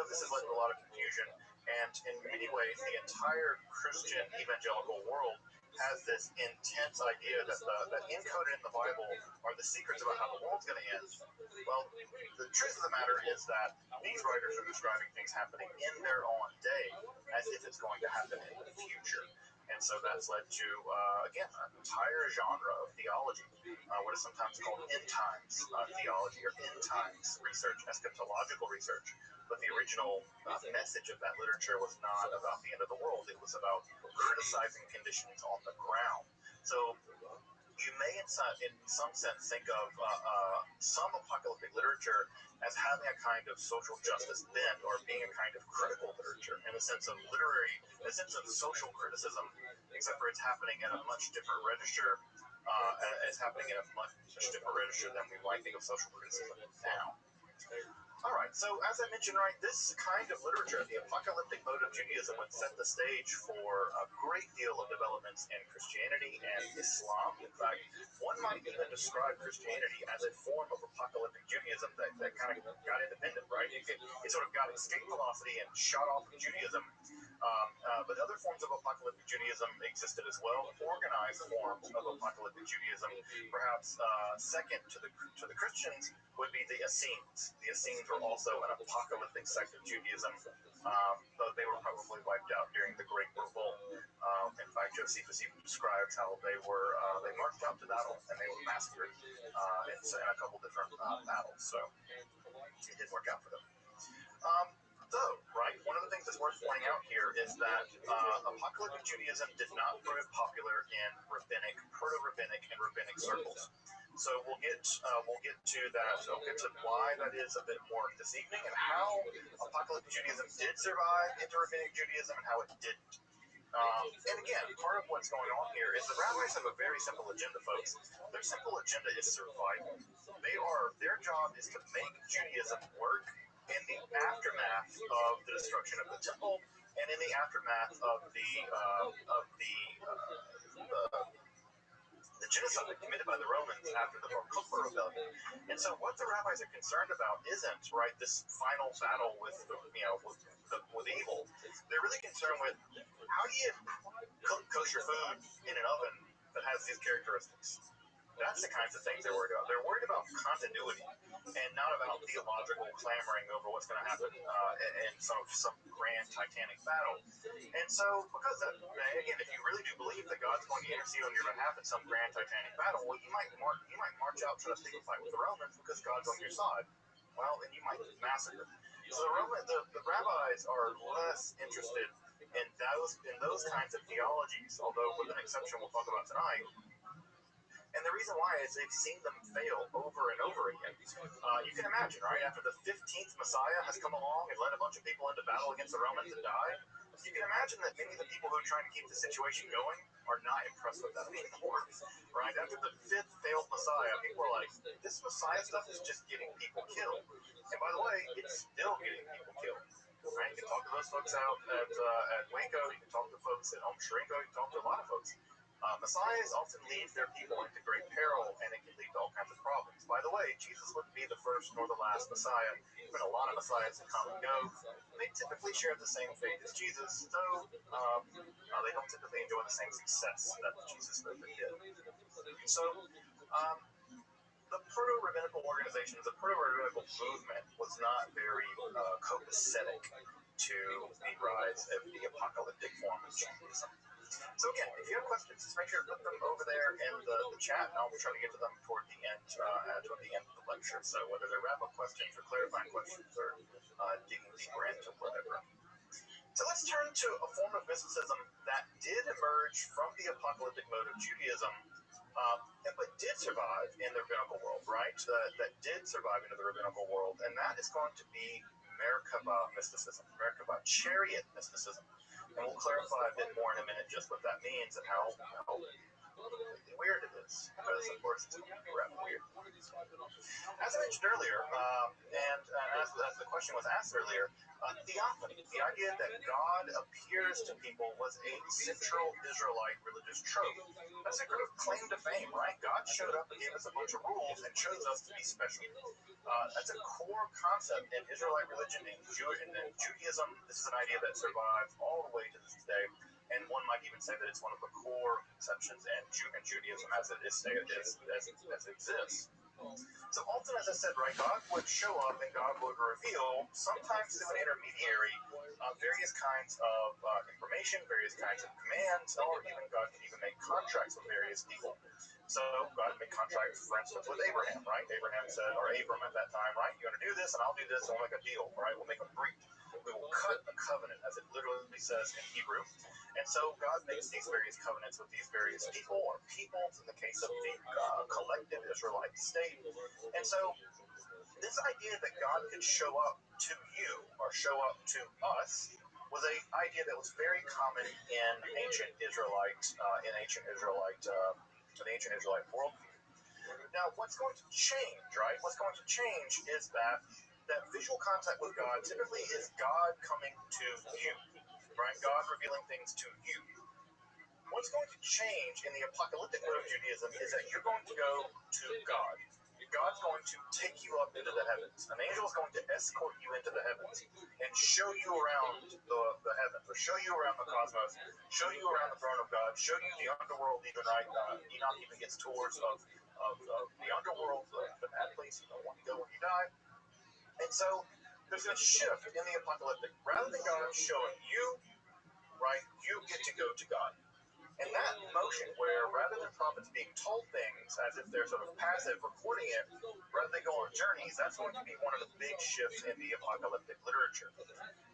this has led to a lot of confusion. And in many ways, the entire Christian evangelical world has this intense idea that encoded in the Bible are the secrets about how the world's going to end. Well, the truth of the matter is that these writers are describing things happening in their own day as if it's going to happen in the future. And so that's led to, again, an entire genre of theology, what is sometimes called end times theology or end times research, eschatological research. But the original message of that literature was not about the end of the world. It was about criticizing conditions on the ground. So you may, in some sense, think of some apocalyptic literature as having a kind of social justice bent or being a kind of critical literature in the sense of social criticism, except for it's happening at a much different register. It's happening at a much different register than we might think of social criticism now. All right, so as I mentioned, right, this kind of literature, the apocalyptic mode of Judaism, would set the stage for a great deal of developments in Christianity and Islam. In fact, one might even describe Christianity as a form of apocalyptic Judaism that kind of got independent, right? It sort of got escape velocity and shot off of Judaism. But other forms of apocalyptic Judaism existed as well. Organized forms of apocalyptic Judaism, perhaps second to the Christians, would be the Essenes. The Essenes were also an apocalyptic sect of Judaism, though they were probably wiped out during the Great Revolt. In fact, Josephus even describes how they marched out to battle and they were massacred in a couple different battles. So it didn't work out for them. Though, right, one of the things that's worth pointing out here is that apocalyptic Judaism did not prove popular in rabbinic, proto-rabbinic, and rabbinic circles. So we'll get to that. We'll get to why that is a bit more this evening, and how apocalyptic Judaism did survive into rabbinic Judaism and how it didn't. And again, part of what's going on here is the rabbis have a very simple agenda, folks. Their simple agenda is survival. Their job is to make Judaism work in the aftermath of the destruction of the temple and in the aftermath of the genocide committed by the Romans after the Bar Kokhba rebellion. And so, what the rabbis are concerned about isn't this final battle with evil. They're really concerned with how do you cook kosher food in an oven that has these characteristics. That's the kinds of things they're worried about. They're worried about continuity and not about theological clamoring over what's going to happen in some grand titanic battle. And so, because again, if you really do believe that God's going to intercede on your behalf in some grand titanic battle, well, you might march out to pick a fight with the Romans because God's on your side. Well, then you might get massacred. So the rabbis are less interested in those kinds of theologies, although with an exception we'll talk about tonight. And the reason why is they've seen them fail over and over again. You can imagine, right? After the 15th Messiah has come along and led a bunch of people into battle against the Romans and died, you can imagine that many of the people who are trying to keep the situation going are not impressed with that anymore, right? After the 5th failed Messiah, people are like, this Messiah stuff is just getting people killed. And by the way, it's still getting people killed. Right? You can talk to those folks out at Waco, you can talk to folks at Shrinko, you can talk to a lot of folks. Messiahs often lead their people into great peril, and it can lead to all kinds of problems. By the way, Jesus wouldn't be the first nor the last Messiah. There's been a lot of Messiahs that come and go. They typically share the same fate as Jesus, though they don't typically enjoy the same success that Jesus did. So, the proto-rabbinical organizations, the proto-rabbinical movement was not very copacetic to the rise of the apocalyptic form of Judaism. So again, if you have questions, just make sure to put them over there in the chat, and I'll try to get to them toward the end of the lecture. So whether they're wrap-up questions or clarifying questions or digging deeper into whatever. So let's turn to a form of mysticism that did emerge from the apocalyptic mode of Judaism, but did survive in the rabbinical world, right? That did survive into the rabbinical world, and that is going to be Merkabah mysticism, Merkabah chariot mysticism. And we'll clarify a bit more in a minute just what that means and how weird it is, because of course it's rather weird. As I mentioned earlier, and as the question was asked earlier, theophany, the idea that God appears to people, was a central Israelite religious trope. That's a kind of claim to fame, right? God showed up and gave us a bunch of rules and chose us to be special. That's a core concept in Israelite religion and Judaism. This is an idea that survives all the way to this day, and one might even say that it's one of the core conceptions in Judaism as it exists. So often, as I said, right, God would show up and God would reveal, sometimes through an intermediary, various kinds of information, various kinds of commands, or even God can even make contracts with various people. So God made contracts, for instance, with Abraham, right? Abraham said, or Abram at that time, right? You're going to do this, and I'll do this, and we'll make a deal, right? We'll make a breach. We will cut a covenant, as it literally says in Hebrew. And so God makes these various covenants with these various people, or peoples, in the case of the collective Israelite state. And so this idea that God could show up to you, or show up to us, was an idea that was very common in ancient Israelite worldview. Now, what's going to change, right? What's going to change is that visual contact with God typically is God coming to you, right? God revealing things to you. What's going to change in the apocalyptic mode of Judaism is that you're going to go to God. God's going to take you up into the heavens. An angel is going to escort you into the heavens and show you around the heavens, or show you around the cosmos, show you around the throne of God, show you the underworld even, right? Enoch even gets tours of the underworld, the bad place you don't want to go when you die. And so there's a shift in the apocalyptic. Rather than God showing you, right, you get to go to God. And that motion, where rather than prophets being told things as if they're sort of passive recording it, rather they go on journeys, that's going to be one of the big shifts in the apocalyptic literature.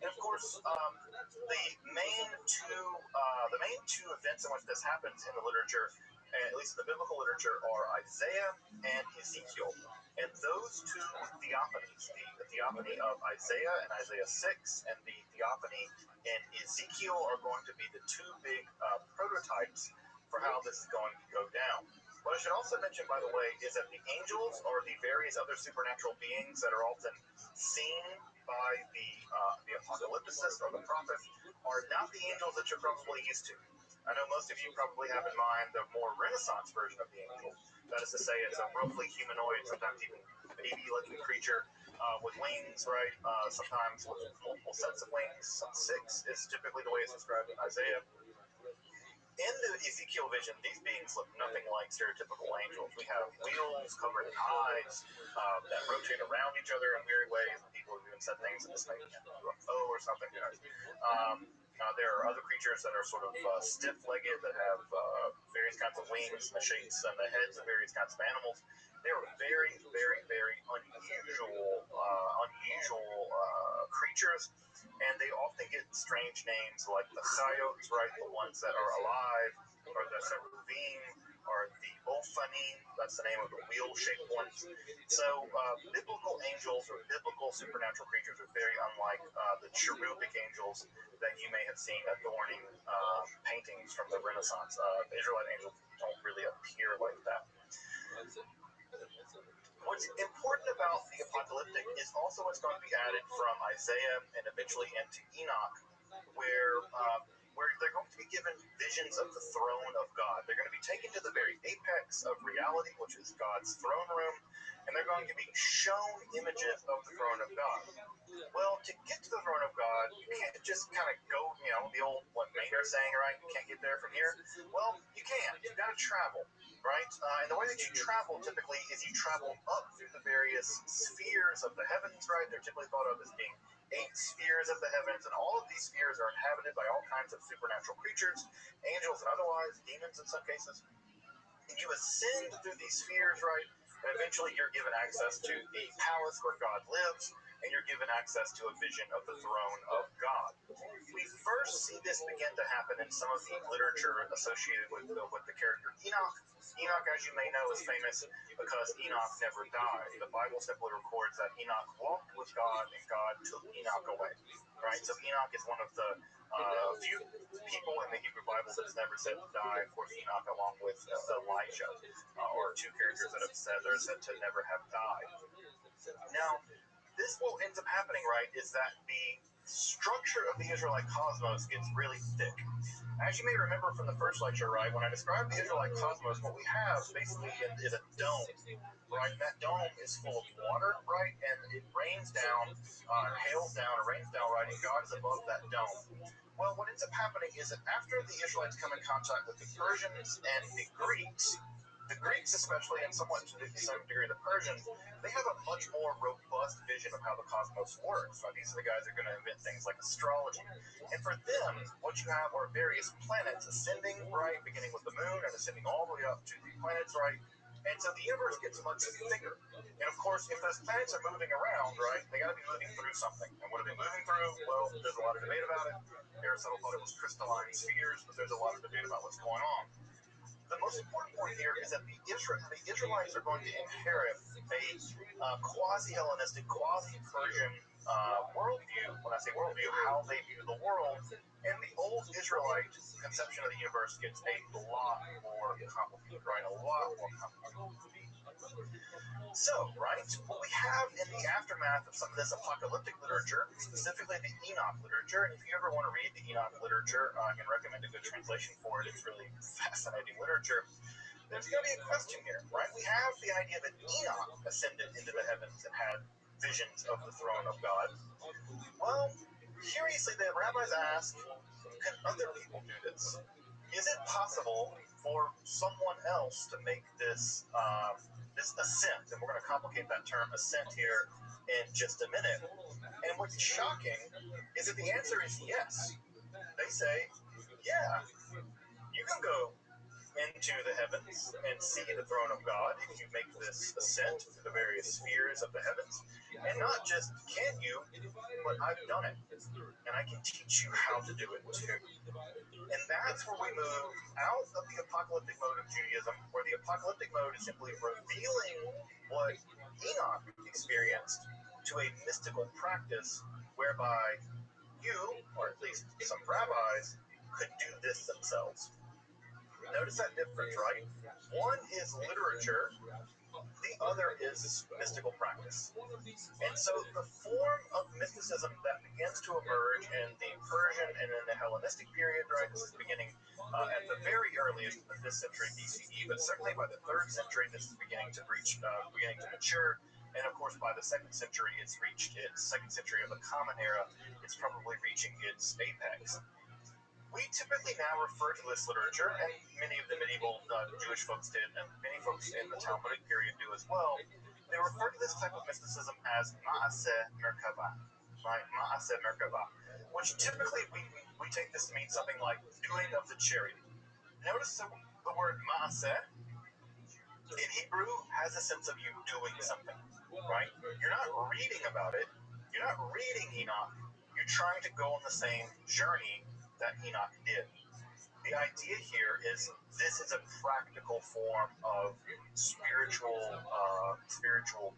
And of course, the main two events in which this happens in the literature, at least in the biblical literature, are Isaiah and Ezekiel. And those two theophanies, the theophany of Isaiah and Isaiah 6, and the theophany in Ezekiel, are going to be the two big prototypes for how this is going to go down. What I should also mention, by the way, is that the angels, or the various other supernatural beings that are often seen by the apocalypticists or the prophets, are not the angels that you're probably used to. I know most of you probably have in mind the more Renaissance version of the angel. That is to say, it's a roughly humanoid, sometimes even baby-looking creature with wings, right? Sometimes with multiple sets of wings. Some 6 is typically the way it's described in Isaiah. In the Ezekiel vision, these beings look nothing like stereotypical angels. We have wheels covered in eyes that rotate around each other in weird ways. People have even said things that this may be a UFO or something. There are other creatures that are sort of stiff-legged that have various kinds of wings and the shapes and the heads of various kinds of animals. They are very, very, very unusual creatures. And they often get strange names like the Chayotes, right? The ones that are alive, or the Cheruvim, or the Ophanim. That's the name of the wheel-shaped ones. So biblical angels or biblical supernatural creatures are very unlike the cherubic angels that you may have seen adorning paintings from the Renaissance. Israelite angels don't really appear like that. What's important about the apocalyptic is also what's going to be added from Isaiah and eventually into Enoch, where they're going to be given visions of the throne of God. They're going to be taken to the very apex of reality, which is God's throne room, and they're going to be shown images of the throne of God. Well, to get to the throne of God, you can't just kind of go, the old, Maynard saying, right? You can't get there from here. Well, you can. You've got to travel, right? And the way that you travel typically is you travel up through the various spheres of the heavens, right? They're typically thought of as being 8 spheres of the heavens, and all of these spheres are inhabited by all kinds of supernatural creatures, angels and otherwise, demons in some cases. And you ascend through these spheres, right? And eventually you're given access to a palace where God lives, and you're given access to a vision of the throne of God. We first see this begin to happen in some of the literature associated with the character Enoch. Enoch, as you may know, is famous because Enoch never died. The Bible simply records that Enoch walked with God and God took Enoch away. Right? So Enoch is one of the few people in the Hebrew Bible that has never said to die. Of course, Enoch, along with Elijah, are 2 characters that are said to never have died. Now, this will end up happening, right, is that the structure of the Israelite cosmos gets really thick. As you may remember from the first lecture, right, when I described the Israelite cosmos, what we have basically is a dome, right? And that dome is full of water, right? And it rains down, hails down, or rains down, right? And God is above that dome. Well, what ends up happening is that after the Israelites come in contact with the Persians and the Greeks especially, and somewhat to some degree the Persians, they have a much more robust vision of how the cosmos works. So these are the guys that are going to invent things like astrology. And for them, what you have are various planets ascending, right, beginning with the moon and ascending all the way up to the planets, right? And so the universe gets much bigger. And of course, if those planets are moving around, right, they got to be moving through something. And what are they moving through? Well, there's a lot of debate about it. Aristotle thought it was crystalline spheres, but there's a lot of debate about what's going on. The most important point here is that the Israelites are going to inherit a quasi-Hellenistic, quasi-Persian worldview. When I say worldview, how they view the world. And the old Israelite conception of the universe gets a lot more complicated, right? A lot more complicated. So, right, what we have in the aftermath of some of this apocalyptic literature, specifically the Enoch literature, and if you ever want to read the Enoch literature, I can recommend a good translation for it. It's really fascinating literature. There's going to be a question here, right? We have the idea that Enoch ascended into the heavens and had visions of the throne of God. Well, curiously, the rabbis ask, can other people do this? Is it possible for someone else to make this this ascent? And we're going to complicate that term ascent here in just a minute. And what's shocking is that the answer is yes. They say, yeah, you You can go into the heavens and see the throne of God if you make this ascent through the various spheres of the heavens. And not just can you, but I've done it. And I can teach you how to do it too. And that's where we move out of the apocalyptic mode of Judaism, where the apocalyptic mode is simply revealing what Enoch experienced to a mystical practice whereby you, or at least some rabbis, could do this themselves. Notice that difference, right? One is literature, the other is mystical practice. And so the form of mysticism that begins to emerge in the Persian and in the Hellenistic period, right? This is beginning at the very earliest, the 5th century BCE, but certainly by the 3rd century, this is beginning to mature. And of course, by the 2nd century, it's reached its 2nd century of the Common Era. It's probably reaching its apex. We typically now refer to this literature, and many of the medieval Jewish folks did, and many folks in the Talmudic period do as well. They refer to this type of mysticism as Ma'aseh Merkava, right? Ma'aseh Merkava, which typically we take this to mean something like doing of the chariot. Notice the word Ma'aseh in Hebrew has a sense of you doing something, right? You're not reading about it. You're not reading Enoch. You're trying to go on the same journey that Enoch did. The idea here is this is a practical form of spiritual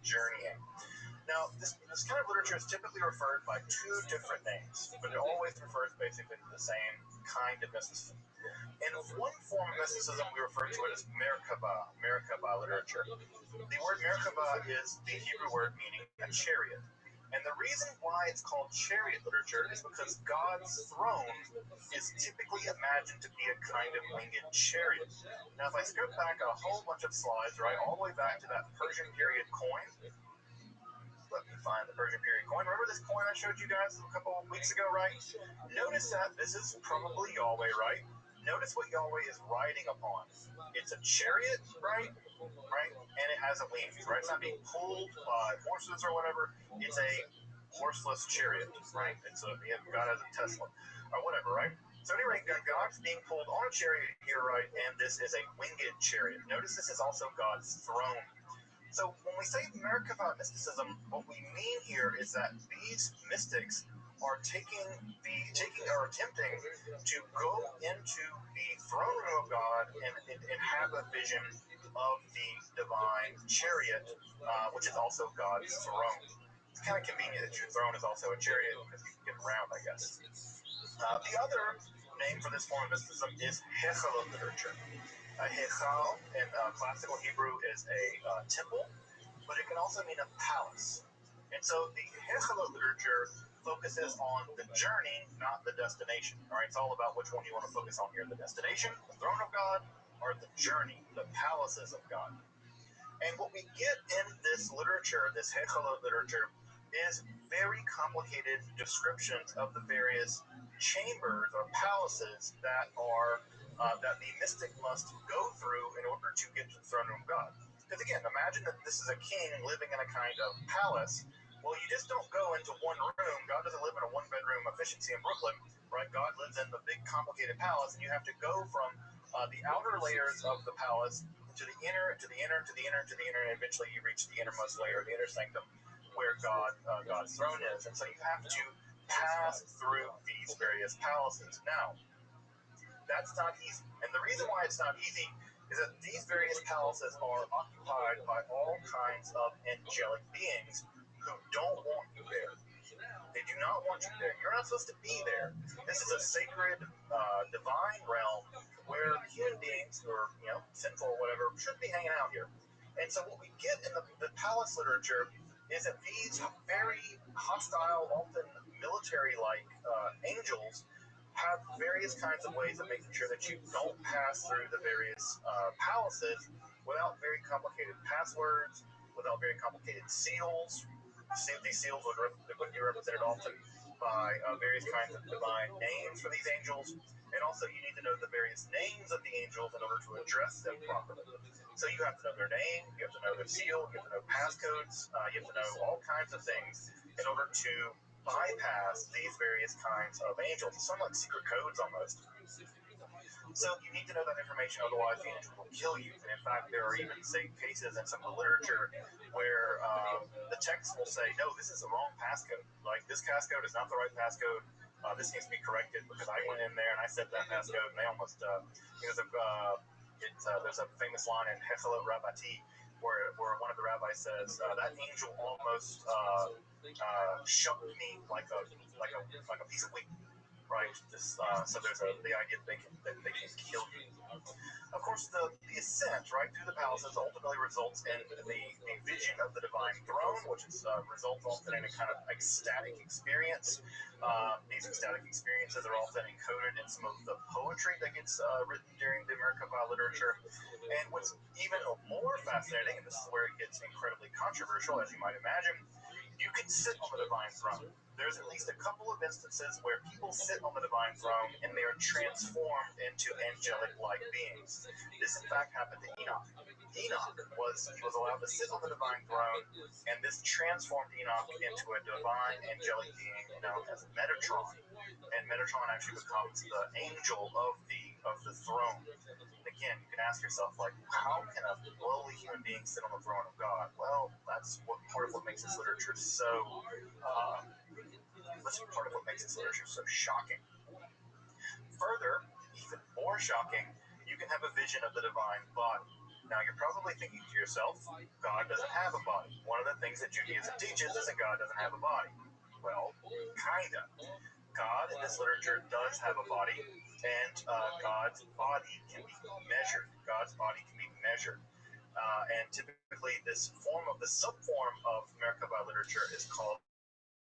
journeying. Now, this kind of literature is typically referred by two different names, but it always refers basically to the same kind of mysticism. In one form of mysticism, we refer to it as Merkaba literature. The word Merkaba is the Hebrew word meaning a chariot. And the reason why it's called chariot literature is because God's throne is typically imagined to be a kind of winged chariot. Now, if I skip back a whole bunch of slides, right, all the way back to that Persian period coin, let me find the Persian period coin. Remember this coin I showed you guys a couple of weeks ago, right? Notice that this is probably Yahweh, right? Notice what Yahweh is riding upon. It's a chariot, right? And it has a wings, right? It's not being pulled by horses or whatever. It's a horseless chariot, right? God has a Tesla or whatever, right? So anyway, God's being pulled on a chariot here, right? And this is a winged chariot. Notice this is also God's throne. So when we say Merkava mysticism, what we mean here is that these mystics are attempting to go into the throne room of God and have a vision of the divine chariot, which is also God's throne. It's kind of convenient that your throne is also a chariot because you can get around, I guess. The other name for this form of mysticism is Hechalot literature. Hechal in classical Hebrew is a temple, but it can also mean a palace. And so the Hechalot literature focuses on the journey, not the destination. All right, it's all about which one you want to focus on here: the destination, the throne of God, or the journey, the palaces of God. And what we get in this literature, this Hechalot literature, is very complicated descriptions of the various chambers or palaces that the mystic must go through in order to get to the throne room of God. Because again, imagine that this is a king living in a kind of palace. Well, you just don't go into one room. God doesn't live in a one-bedroom efficiency in Brooklyn, right? God lives in the big, complicated palace, and you have to go from the outer layers of the palace to the inner, to the inner, to the inner, to the inner, and eventually you reach the innermost layer, the inner sanctum, where God's throne is. And so you have to pass through these various palaces. Now, that's not easy. And the reason why it's not easy is that these various palaces are occupied by all kinds of angelic beings who don't want you there. They do not want you there. You're not supposed to be there. This is a sacred, divine realm where human beings who are, sinful or whatever, should be hanging out here. And so what we get in the palace literature is that these very hostile, often military-like angels have various kinds of ways of making sure that you don't pass through the various palaces without very complicated passwords, without very complicated seals. These seals would be represented often by various kinds of divine names for these angels, and also you need to know the various names of the angels in order to address them properly. So you have to know their name, you have to know their seal, you have to know passcodes, you have to know all kinds of things in order to bypass these various kinds of angels. It's somewhat like secret codes almost. So you need to know that information, otherwise the angel will kill you. And in fact, there are even cases in some of the literature where the text will say, no, this is the wrong passcode. Like, this passcode is not the right passcode. This needs to be corrected because I went in there and I set that passcode and they almost, there's a famous line in Hechelot Rabbati where one of the rabbis says, that angel almost shook me like a piece of wheat. Right. So there's the idea that they can kill you. Of course, the ascent right through the palaces ultimately results in the vision of the divine throne, which results often in a kind of ecstatic experience. These ecstatic experiences are often encoded in some of the poetry that gets written during the Merkabah literature. And what's even more fascinating, and this is where it gets incredibly controversial, as you might imagine, you can sit on the divine throne. There's at least a couple of instances where people sit on the divine throne and they are transformed into angelic-like beings. This, in fact, happened to Enoch. Enoch was allowed to sit on the divine throne, and this transformed Enoch into a divine angelic being known as Metatron. And Metatron actually becomes the angel of the throne. Again, you can ask yourself, like, how can a lowly human being sit on the throne of God? Well, that's part of what makes this literature so shocking. Further, even more shocking, you can have a vision of the divine body. Now, you're probably thinking to yourself, God doesn't have a body. One of the things that Judaism teaches is that God doesn't have a body. Well, kinda. God in this literature does have a body, and God's body can be measured. God's body can be measured. And typically, the subform of Merkabah literature is called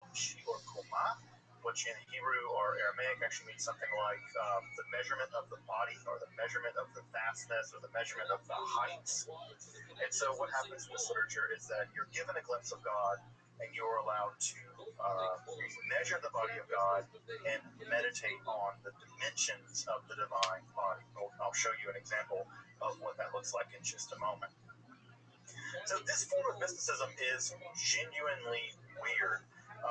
Shiur Koma, which in Hebrew or Aramaic actually means something like the measurement of the body, or the measurement of the vastness, or the measurement of the heights. And so what happens in this literature is that you're given a glimpse of God, and you're allowed to measure the body of God and meditate on the dimensions of the divine body. I'll show you an example of what that looks like in just a moment. So this form of mysticism is genuinely weird.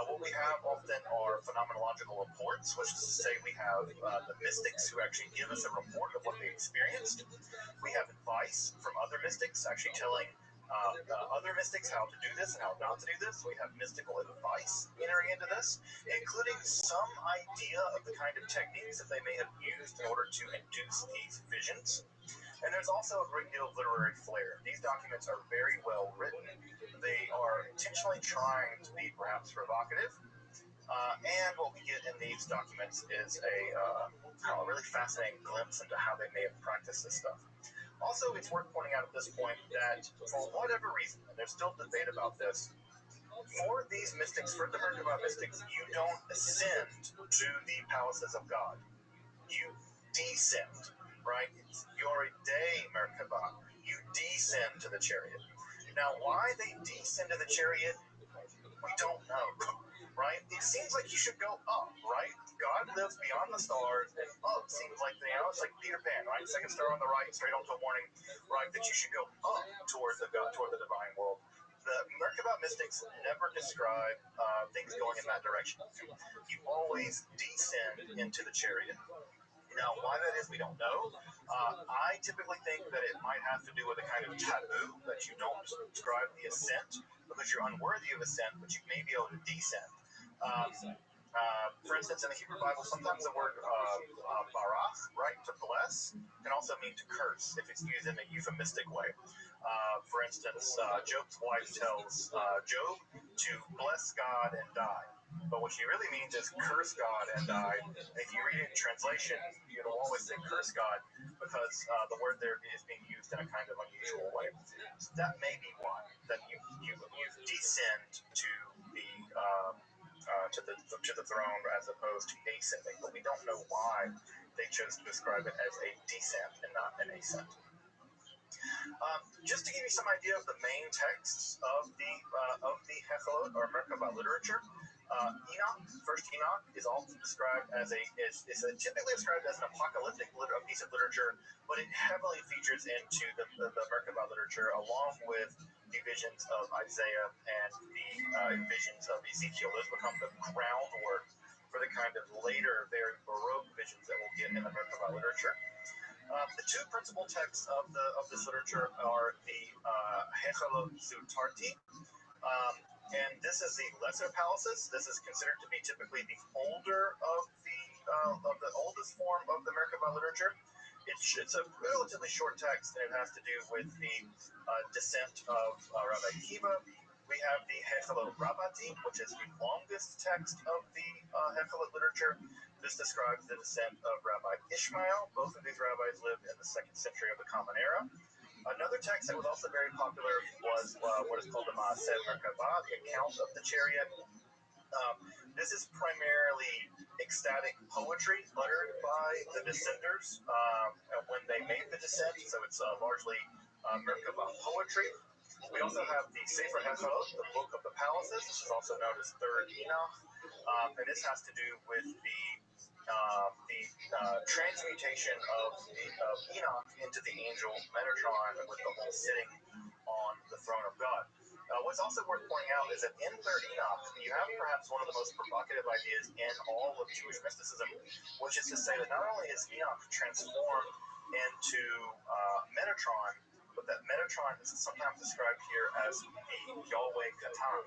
What we have often are phenomenological reports, which is to say we have the mystics who actually give us a report of what they experienced. We have advice from other mystics actually telling other mystics how to do this and how not to do this. We have mystical advice entering into this, including some idea of the kind of techniques that they may have used in order to induce these visions. And there's also a great deal of literary flair. These documents are very well written. They are intentionally trying to be perhaps provocative. And what we get in these documents is a really fascinating glimpse into how they may have practiced this stuff. Also, it's worth pointing out at this point that for whatever reason, and there's still debate about this, for these mystics, for the Merkabah mystics, you don't ascend to the palaces of God. You descend, right? You're a day Merkabah. You descend to the chariot. Now, why they descend to the chariot, we don't know, right? It seems like you should go up, right? God lives beyond the stars, and up seems like, it's like Peter Pan, right? Second star on the right, straight on to a warning, right? That you should go up toward the divine world. The Merkabah mystics never describe things going in that direction. You always descend into the chariot. Now, why that is, we don't know. I typically think that it might have to do with a kind of taboo that you don't describe the ascent because you're unworthy of ascent, but you may be able to descend. For instance, in the Hebrew Bible, sometimes the word barach, right, to bless, can also mean to curse if it's used in a euphemistic way. For instance, Job's wife tells Job to bless God and die. But what she really means is curse God and die. And if you read it in translation, it'll always say curse God because the word there is being used in a kind of unusual way. So that may be why that you descend to the throne as opposed to ascending. But we don't know why they chose to describe it as a descent and not an ascent. Just to give you some idea of the main texts of the Hechelot or Merkabah literature, First Enoch is often described as is typically described as an apocalyptic piece of literature, but it heavily features into the Merkabah literature along with the visions of Isaiah and the visions of Ezekiel. Those become the groundwork for the kind of later, very Baroque visions that we'll get in the Merkabah literature. The two principal texts of this literature are the Hechalot Zutarti, and this is the Lesser Palaces. This is considered to be typically the older of the oldest form of the Merkabah literature. It's a relatively short text, and it has to do with the descent of Rabbi Akiva. We have the Hechalot Rabbati, which is the longest text of the Hechalot literature. This describes the descent of Rabbi Ishmael. Both of these rabbis lived in the 2nd century of the Common Era. Another text that was also very popular was what is called the Maaseh Merkabah, the account of the chariot. This is primarily ecstatic poetry uttered by the descenders when they made the descent, so it's largely Merkabah poetry. We also have the Sefer Hechalot, the Book of the Palaces. This is also known as Third Enoch, and this has to do with the transmutation of Enoch into the angel Metatron, with the whole sitting on the throne of God. What's also worth pointing out is that in Third Enoch, you have perhaps one of the most provocative ideas in all of Jewish mysticism, which is to say that not only is Enoch transformed into Metatron, but that Metatron is sometimes described here as the Yahweh Katan,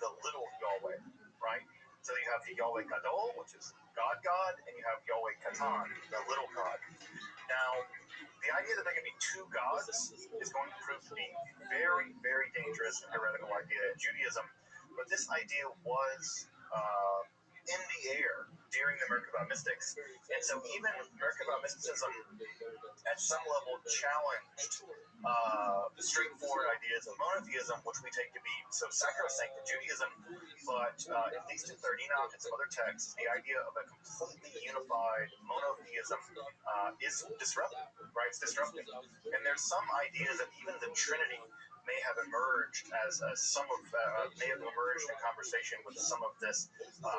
the little Yahweh, right? So you have the Yahweh Gadol, which is God, and you have Yahweh Katan, the little God. Now, the idea that there can be two gods is going to prove to be very, very dangerous and heretical idea in Judaism, but this idea was in the air during the Merkabah mystics, and so even Merkabah mysticism at some level challenged straightforward ideas of monotheism, which we take to be so sacrosanct in Judaism, but at least in Third Enoch and some other texts, the idea of a completely unified monotheism is disruptive, right? It's disruptive. And there's some ideas that even the Trinity may have emerged as may have emerged in conversation with some of this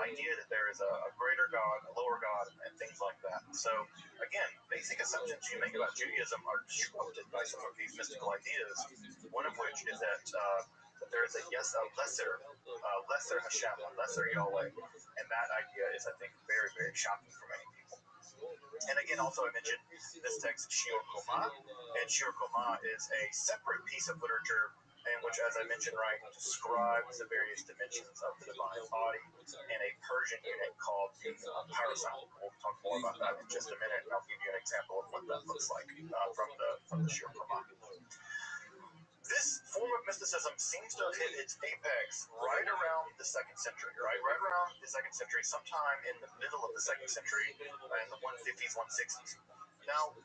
idea that there is a greater God, a lower God, and things like that. So again, basic assumptions you make about Judaism are disrupted by some of these mystical ideas. One of which is that there is a lesser Hashem, a lesser Yahweh, and that idea is, I think, very, very shocking for many people. And again, also I mentioned this text, Shiur Koma, and Shiur Koma is a separate piece of literature in which, as I mentioned, right, describes the various dimensions of the divine body in a Persian unit called the Parasat. We'll talk more about that in just a minute, and I'll give you an example of what that looks like from the Shiur Koma. This form of mysticism seems to have hit its apex right around the 2nd century, right around the 2nd century, sometime in the middle of the 2nd century, in the 150s, 160s. Now,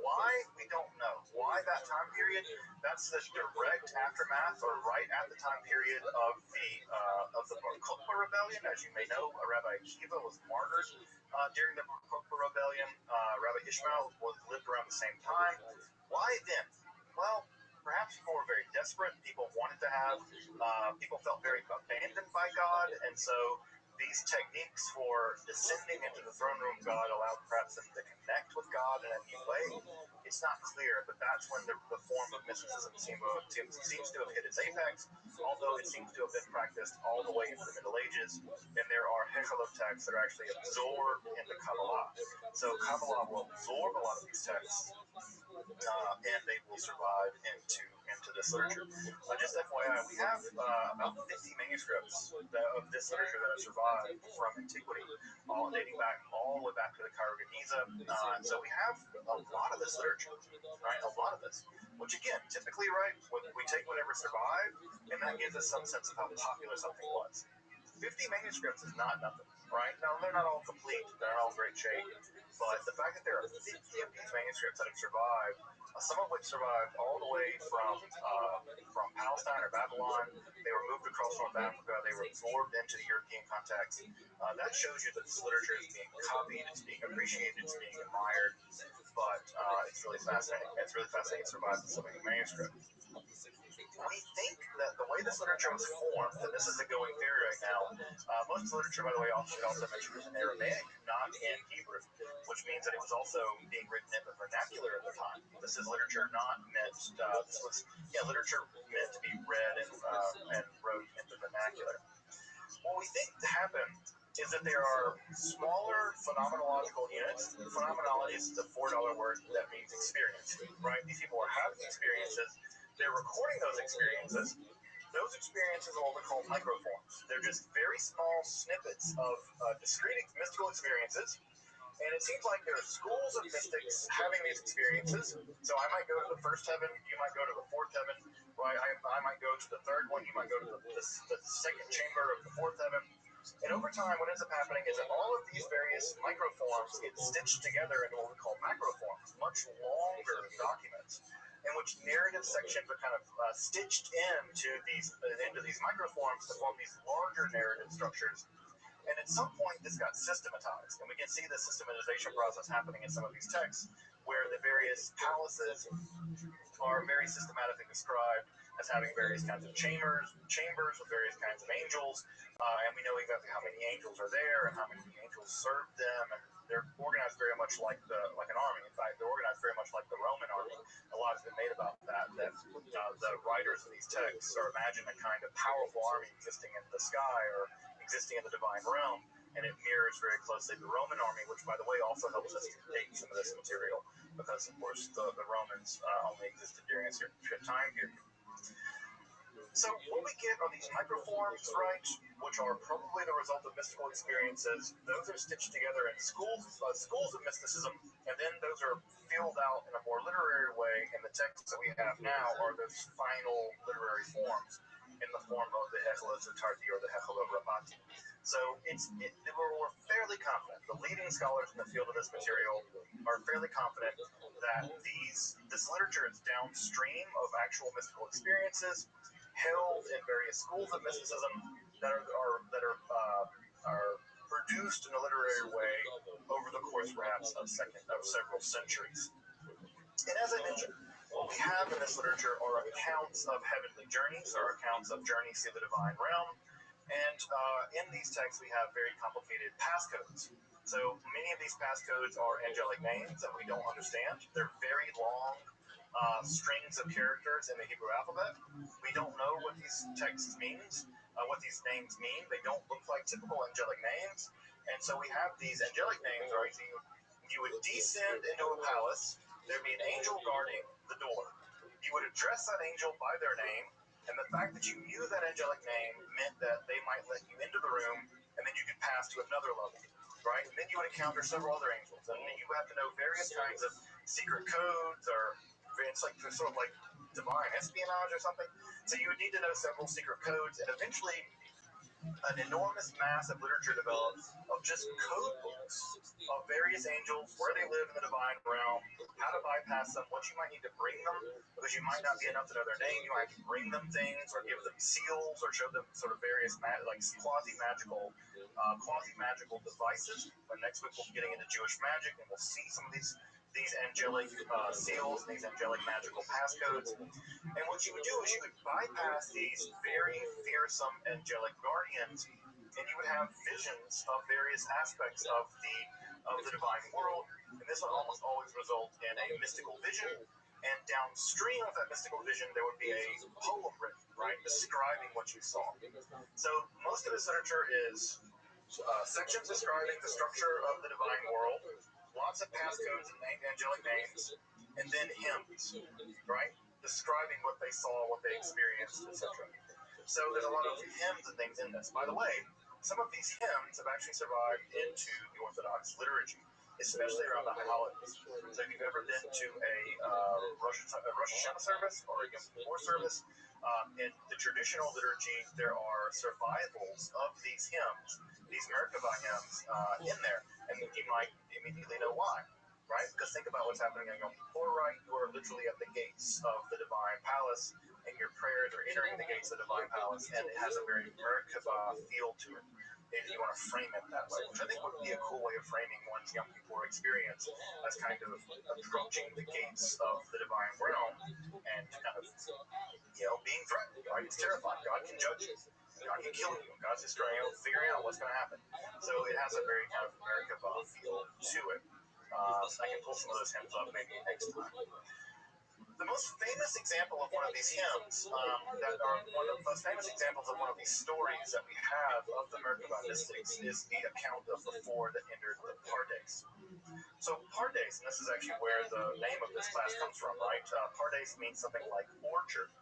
why, we don't know. Why that time period? That's the direct aftermath, or right at the time period of the Bar Kokhba rebellion. As you may know, Rabbi Akiva was martyred during the Bar Kokhba rebellion. Rabbi Ishmael lived around the same time. Why then? Well, perhaps people were very desperate. People wanted to have, people felt very abandoned by God, and so these techniques for descending into the throne room of God allowed perhaps them to connect with God in a new way. It's not clear, but that's when the form of mysticism seems to have hit its apex, although it seems to have been practiced all the way into the Middle Ages, and there are Hechalot texts that are actually absorbed into Kabbalah. So Kabbalah will absorb a lot of these texts, and they will survive into this literature. Just FYI, we have about 50 manuscripts of this literature that have survived from antiquity, all dating back all the way back to the Cairo Geniza. So we have a lot of this literature, right? A lot of this, which again, typically, right, we take whatever survived, and that gives us some sense of how popular something was. 50 manuscripts is not nothing, right? Now, they're not all complete, they're not all in great shape, but the fact that there are 50 of these manuscripts that have survived, some of which survived all the way from Palestine or Babylon, they were moved across North Africa, they were absorbed into the European context. That shows you that this literature is being copied, it's being appreciated, it's being admired, but it's really fascinating. It's really fascinating it survives in so many manuscripts. We think that the way this literature was formed, and this is a going theory right now, most literature, by the way, should also mention was in Aramaic, not in Hebrew, which means that it was also being written in the vernacular at the time. This is literature not meant, literature meant to be read and wrote in the vernacular. What we think happened is that there are smaller phenomenological units. Phenomenology is a $4 word that means experience, right? These people are having experiences. They're recording those experiences. Those experiences are what we call microforms. They're just very small snippets of discrete mystical experiences. And it seems like there are schools of mystics having these experiences. So I might go to the first heaven, you might go to the fourth heaven, right? I might go to the third one, you might go to the second chamber of the fourth heaven. And over time, what ends up happening is that all of these various microforms get stitched together into what we call macroforms, much longer documents, in which narrative sections are kind of stitched into these microforms to form these larger narrative structures. And at some point, this got systematized, and we can see the systematization process happening in some of these texts, where the various palaces are very systematically described as having various kinds of chambers with various kinds of angels, and we know exactly how many angels are there and how many angels serve them, and they're organized very much like an army. In fact, they're organized very much like the Roman army. A lot has been made about that the writers of these texts are imagining a kind of powerful army existing in the sky or existing in the divine realm, and it mirrors very closely the Roman army, which, by the way, also helps us to date some of this material, because, of course, the Romans only existed during a certain time period. So what we get are these microforms, right, which are probably the result of mystical experiences. Those are stitched together in schools of mysticism, and then those are filled out in a more literary way in the texts that we have now, are those final literary forms in the form of the Hechela Zatarti or the Hechela Rabati. So we're fairly confident, the leading scholars in the field of this material are fairly confident that this literature is downstream of actual mystical experiences held in various schools of mysticism that are produced in a literary way over the course, perhaps, of several centuries. And as I mentioned, what we have in this literature are accounts of heavenly journeys, or accounts of journeys through the divine realm. And in these texts, we have very complicated passcodes. So many of these passcodes are angelic names that we don't understand. They're very long strings of characters in the Hebrew alphabet. We don't know what these texts means, what these names mean. They don't look like typical angelic names. And so we have these angelic names, right? So you would descend into a palace. There'd be an angel guarding the door. You would address that angel by their name, and the fact that you knew that angelic name meant that they might let you into the room, and then you could pass to another level, right? And then you would encounter several other angels, and then you would have to know various kinds of secret codes, or it's like sort of like divine espionage or something. So you would need to know several secret codes, and eventually an enormous mass of literature develops of just code books of various angels, where they live in the divine realm, how to bypass them, what you might need to bring them, because you might not be enough to know their name. You might have to bring them things, or give them seals, or show them sort of various quasi-magical devices. But next week we'll be getting into Jewish magic, and we'll see some of these angelic seals, these angelic magical passcodes. And what you would do is you would bypass these very fearsome angelic guardians, and you would have visions of various aspects of the divine world. And this would almost always result in a mystical vision. And downstream of that mystical vision, there would be a poem written, right, describing what you saw. So most of this literature is sections describing the structure of the divine world, lots of passcodes and angelic names, and then hymns, right, describing what they saw, what they experienced, etc. So there's a lot of hymns and things in this. By the way, some of these hymns have actually survived into the Orthodox liturgy, especially around the holidays. So if you've ever been to a Rosh Hashanah service or a Yom Kippur service, in the traditional liturgy, there are survivals of these hymns, these Merkava hymns in there, and you might immediately know why, right? Because think about what's happening in Yom Kippur, right? You are literally at the gates of the divine palace, and your prayers are entering the gates of the divine palace, and it has a very Merkava feel to it, if you want to frame it that way, which I think would be a cool way of framing one's Yom Kippur experience, as kind of approaching the gates of the divine realm and kind of, being threatened, right? It's terrifying. God can judge you. God can kill you. God's just figuring out what's going to happen. So it has a very kind of Merkava feel to it. I can pull some of those hymns up maybe next time. The most famous example of one of these hymns, that are one of the most famous examples of one of these stories that we have of the Merkabah mystics, is the account of the four that entered the Pardes. So Pardes, and this is actually where the name of this class comes from, right? Pardes means something like orchard.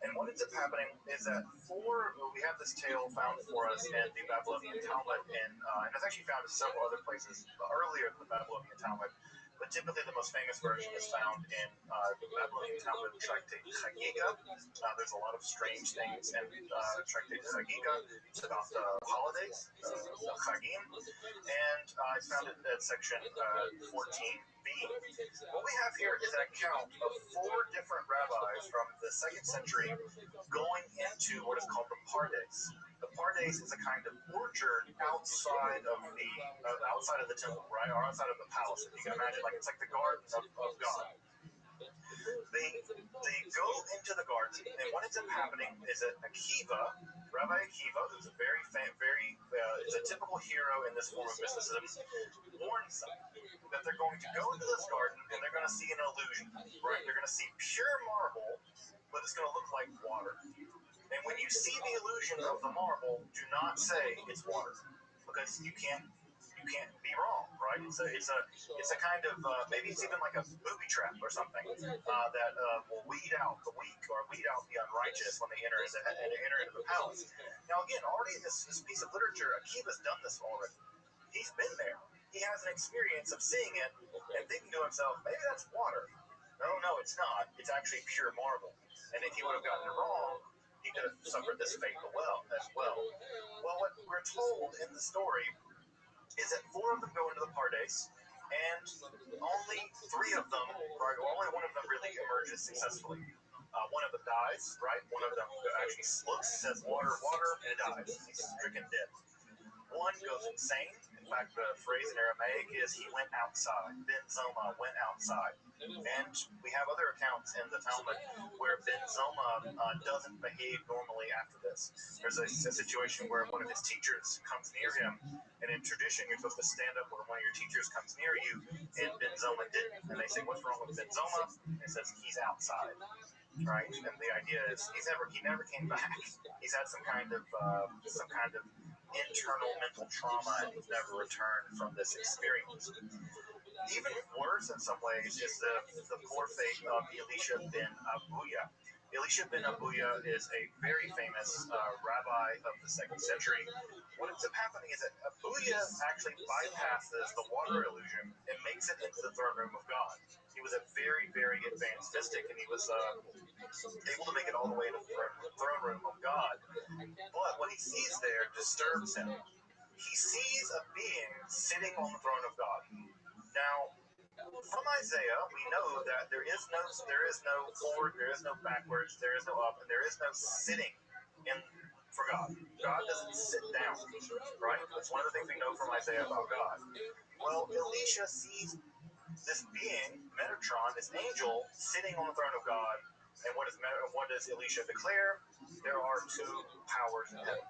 And what ends up happening is that we have this tale found for us in the Babylonian Talmud, and it's actually found in several other places earlier in the Babylonian Talmud. But typically, the most famous version is found in the Babylonian Talmud tractate Chagiga. There's a lot of strange things in tractate Chagiga about the holidays, the Chagim, and it's found in section 14b. What we have here is an account of four different rabbis from the 2nd century going into what is called the Pardes. The Pardes is a kind of orchard outside of the temple, right, or outside of the palace. If you can imagine, like it's like the garden of God. They go into the garden, and what ends up happening is that Rabbi Akiva, who's a is a typical hero in this form of mysticism, warns them that they're going to go into this garden and they're going to see an illusion, right? They're going to see pure marble, but it's going to look like water. And when you see the illusion of the marble, do not say it's water, because you can't be wrong, right? It's a kind of maybe it's even like a booby trap or something that will weed out the weak or weed out the unrighteous when they enter into the palace. Now again, already in this piece of literature, Akiva's done this already. He's been there. He has an experience of seeing it and thinking to himself, maybe that's water. No, it's not. It's actually pure marble. And if he would have gotten it wrong, he could have suffered this fate as well. Well, what we're told in the story is that four of them go into the Pardes, and only three of them, right, or only one of them really emerges successfully. One of them dies, right? One of them actually looks, says water, and dies. He's stricken dead. One goes insane. In fact, the phrase in Aramaic is he went outside. Ben Zoma went outside. And we have other accounts in the Talmud where Ben Zoma doesn't behave normally after this. There's a situation where one of his teachers comes near him, and in tradition, you're supposed to stand up when one of your teachers comes near you, and Ben Zoma didn't. And they say, what's wrong with Ben Zoma? And he says, he's outside. Right? And the idea is he never came back. He's had some kind of internal mental trauma, and he's never returned from this experience. Even worse in some ways is the poor fate of Elisha ben Abuya. Elisha ben Abuya is a very famous rabbi of the 2nd century. What ends up happening is that Abuya actually bypasses the water illusion and makes it into the throne room of God. He was a very, very advanced mystic, and he was able to make it all the way to the throne room of God. But what he sees there disturbs him. He sees a being sitting on the throne of God. Now, from Isaiah, we know that there is no forward, there is no backwards, there is no up, and there is no sitting for God. God doesn't sit down, right? That's one of the things we know from Isaiah about God. Well, Elisha sees this being, Metatron, this angel, sitting on the throne of God. And what does Elisha declare? There are two powers in heaven.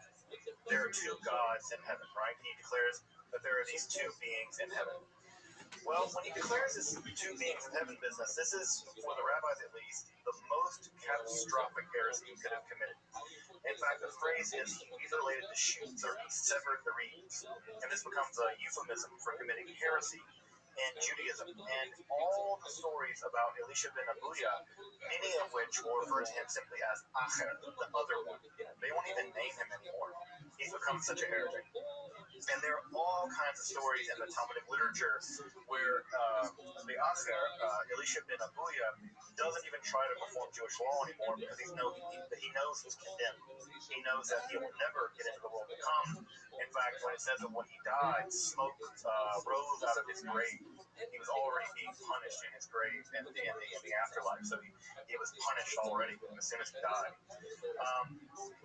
There are two gods in heaven, right? He declares that there are these two beings in heaven. Well, when he declares this two beings in heaven business, this is, for the rabbis at least, the most catastrophic heresy he could have committed. In fact, the phrase is he's related to shoots, or he severed the reeds. And this becomes a euphemism for committing heresy in Judaism. And all the stories about Elisha ben Abuya, many of which will refer to him simply as Acher, the other one. They won't even name him anymore. He's become such a heretic. And there are all kinds of stories in the Talmudic literature where the Acher, Elisha ben Abuya, doesn't even try to perform Jewish law anymore because he knows he's condemned. He knows that he will never get into the world to come. In fact, when it says that when he died, smoke rose out of his grave. He was already being punished in his grave in the afterlife. So he was punished already as soon as he died.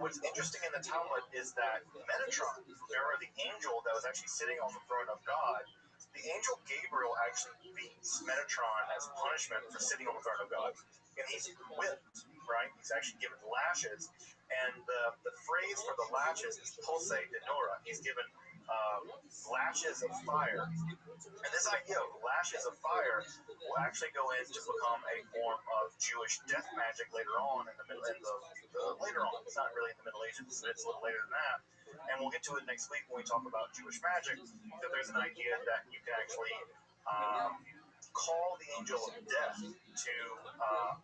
What's interesting in the Talmud is that Metatron, remember the angel that was actually sitting on the throne of God, the angel Gabriel actually beats Metatron as punishment for sitting on the throne of God. And he's whipped, right? He's actually given lashes. And the phrase for the lashes is pulse de nora. He's given lashes of fire. And this idea of lashes of fire will actually go in to become a form of Jewish death magic later on in the middle. Later on, it's not really in the Middle Ages; it's a little later than that. And we'll get to it next week when we talk about Jewish magic. That there's an idea that you can actually call the angel of death to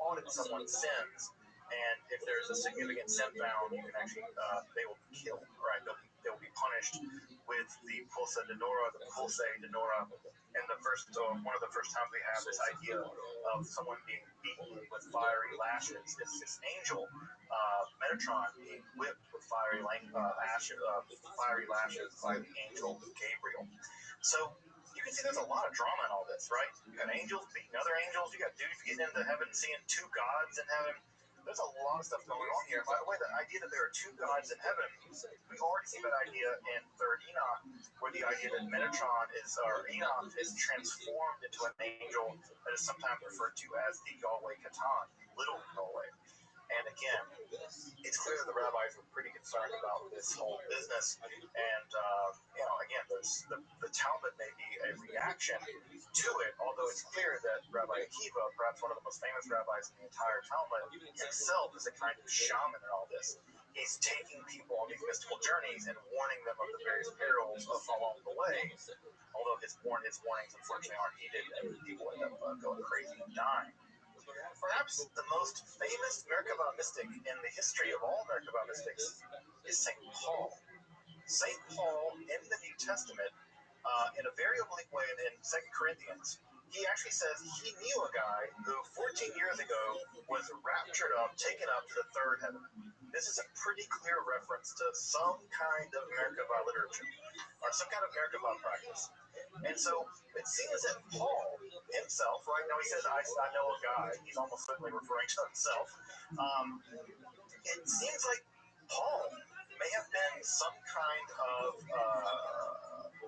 audit someone's sins. And if there's a significant sin found, you can actually they will be killed. Right? They'll be punished with the pulsa de nora, the pulse de nora. And one of the first times we have this idea of someone being beaten with fiery lashes, this angel, Metatron, being whipped with fiery lashes by the angel Gabriel. So you can see there's a lot of drama in all this, right? You got angels beating other angels. You got dudes getting into heaven, seeing two gods in heaven. There's a lot of stuff going on here. By the way, the idea that there are two gods in heaven, we already see that idea in 3rd Enoch, where the idea that Enoch is transformed into an angel that is sometimes referred to as the Yahweh Katan, little Yahweh. And again, it's clear that the rabbis were pretty concerned about this whole business. And, again, the Talmud may be a reaction to it, although it's clear that Rabbi Akiva, perhaps one of the most famous rabbis in the entire Talmud, himself is a kind of shaman in all this. He's taking people on these mystical journeys and warning them of the various perils along the way, although his warnings, unfortunately, aren't heeded, and people end up going crazy and dying. Perhaps the most famous Merkabah mystic in the history of all Merkabah mystics is St. Paul. St. Paul in the New Testament, in a very oblique way in 2 Corinthians, he actually says he knew a guy who 14 years ago was raptured up, taken up to the 3rd heaven. This is a pretty clear reference to some kind of Merkabah literature, or some kind of Merkabah practice. And so it seems that Paul himself, right now he says, I know a guy, he's almost certainly referring to himself. It seems like Paul may have been some kind of